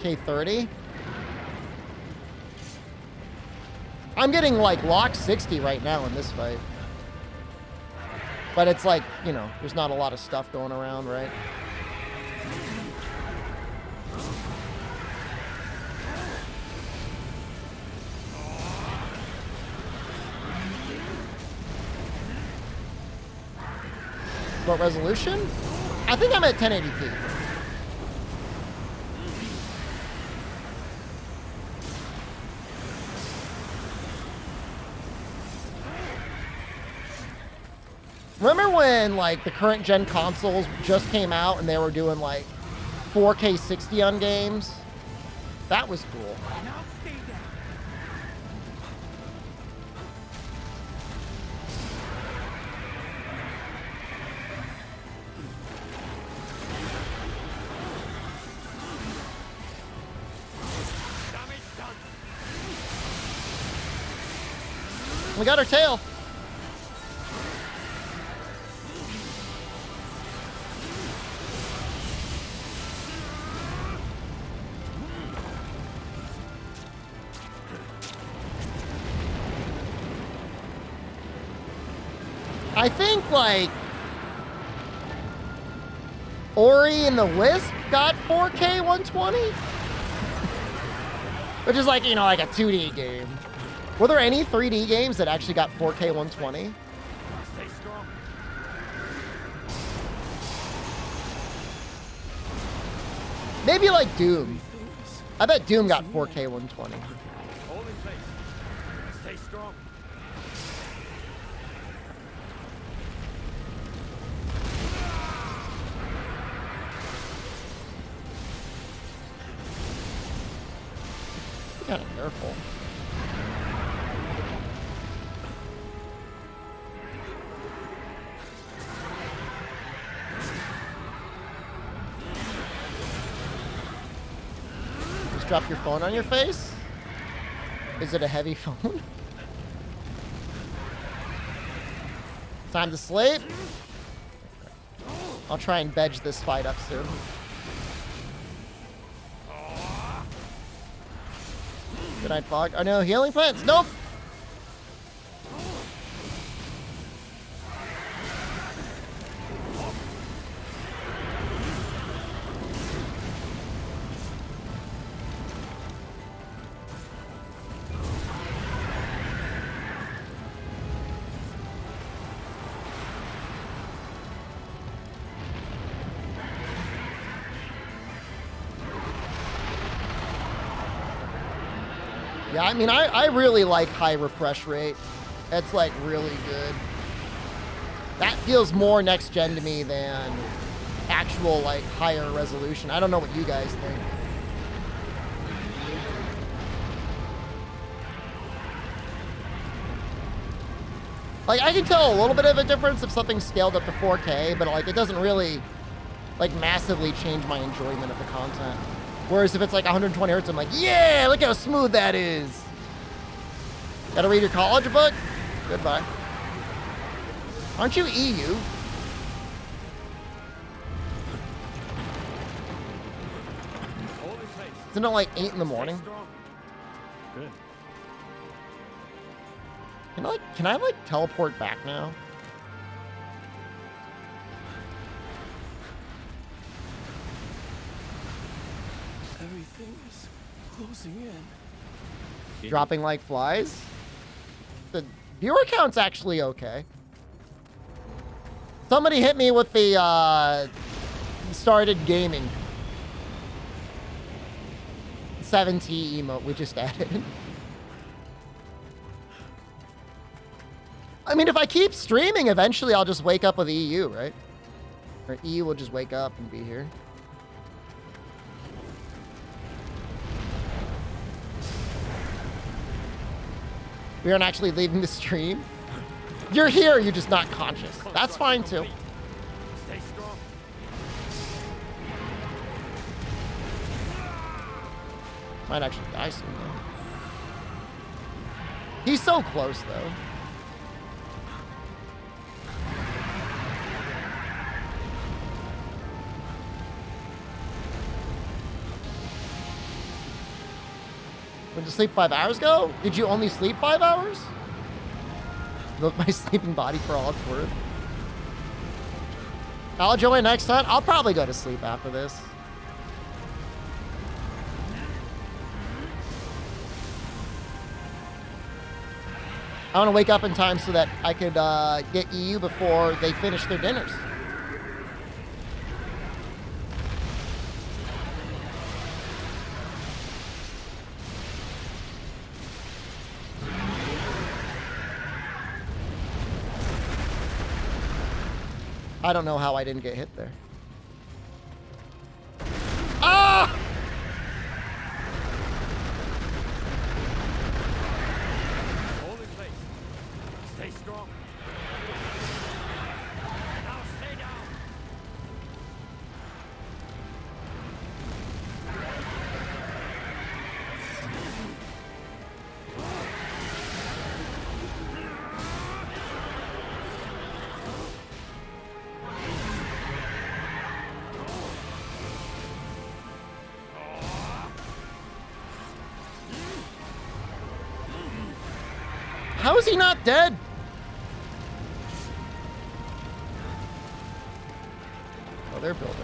K30. I'm getting like lock 60 right now in this fight. But it's like, you know, there's not a lot of stuff going around, right? What resolution? I think I'm at 1080p. Remember when, like, the current gen consoles just came out and they were doing, like, 4K 60 on games? That was cool. Now stay down. Damage done. We got our tail. I think, like, Ori and the Wisp got 4K 120? Which is like, you know, like a 2D game. Were there any 3D games that actually got 4K 120? Stay strong. Maybe like Doom. I bet Doom got 4K 120. Hold in place. Stay strong. kind of careful. Just drop your phone on your face? Is it a heavy phone? Time to sleep. I'll try and bedge this fight up soon. Good night, Fog. Oh no, healing plants. Nope. Yeah, I mean, I really like high refresh rate. It's like really good. That feels more next gen to me than actual like higher resolution. I don't know what you guys think. Like, I can tell a little bit of a difference if something's scaled up to 4K, but like it doesn't really like massively change my enjoyment of the content. Whereas if it's like 120 hertz, I'm like, yeah, look how smooth that is. Gotta read your college book? Goodbye. Aren't you EU? Isn't it like 8 in the morning? Good. Can I like teleport back now? Everything is closing in. Dropping like flies? The viewer count's actually okay. Somebody hit me with the started gaming 7T emote we just added. I mean, if I keep streaming, eventually I'll just wake up with EU, right? Or EU will just wake up and be here. We aren't actually leaving the stream. You're here, you're just not conscious. That's fine too. Stay strong. Might actually die soon though. He's so close though. Went to sleep 5 hours ago? Did you only sleep 5 hours? Look my sleeping body for all it's worth. I'll join next time. I'll probably go to sleep after this. I want to wake up in time so that I could get EU before they finish their dinners. I don't know how I didn't get hit there. Ah! Hold in place. Stay strong. Now stay down. How is he not dead? Oh, they're building.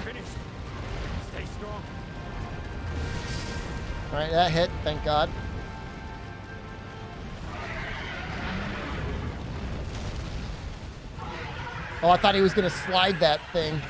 Finished. Stay strong. All right, that hit, thank God. Oh, I thought he was gonna slide that thing.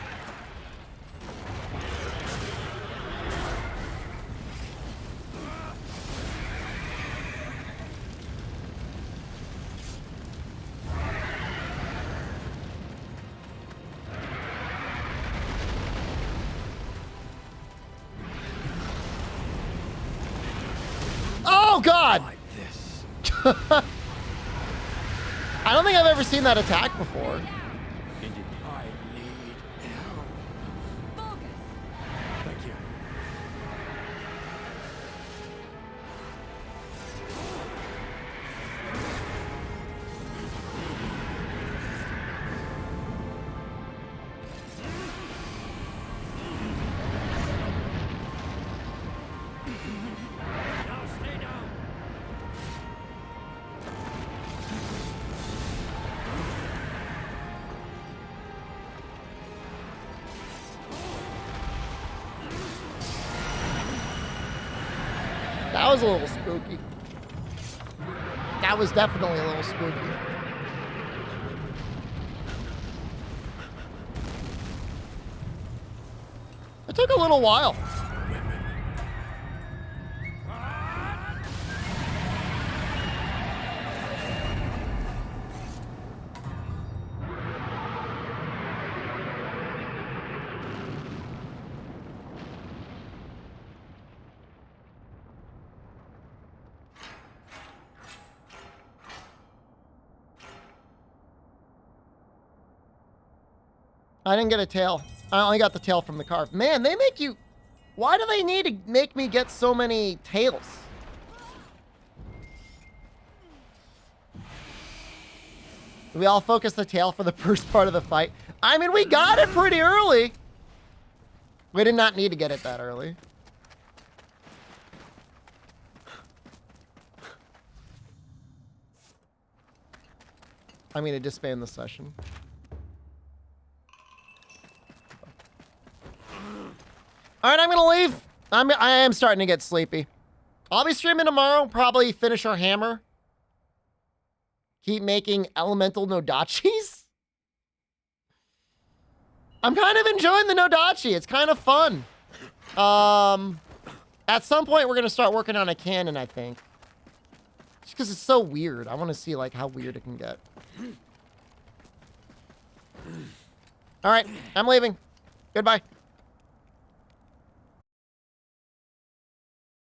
I don't think I've ever seen that attack before. Indeed. I need help. Focus. Thank you. Now stay down. That was a little spooky. That was definitely a little spooky. It took a little while. I didn't get a tail. I only got the tail from the carve. Man, they make you... Why do they need to make me get so many tails? We all focus the tail for the first part of the fight. I mean, we got it pretty early. We did not need to get it that early. I'm going to disband the session. All right, I'm going to leave. I am starting to get sleepy. I'll be streaming tomorrow. Probably finish our hammer. Keep making elemental nodachis. I'm kind of enjoying the nodachi. It's kind of fun. At some point, we're going to start working on a cannon, I think. Just because it's so weird. I want to see like how weird it can get. All right, I'm leaving. Goodbye.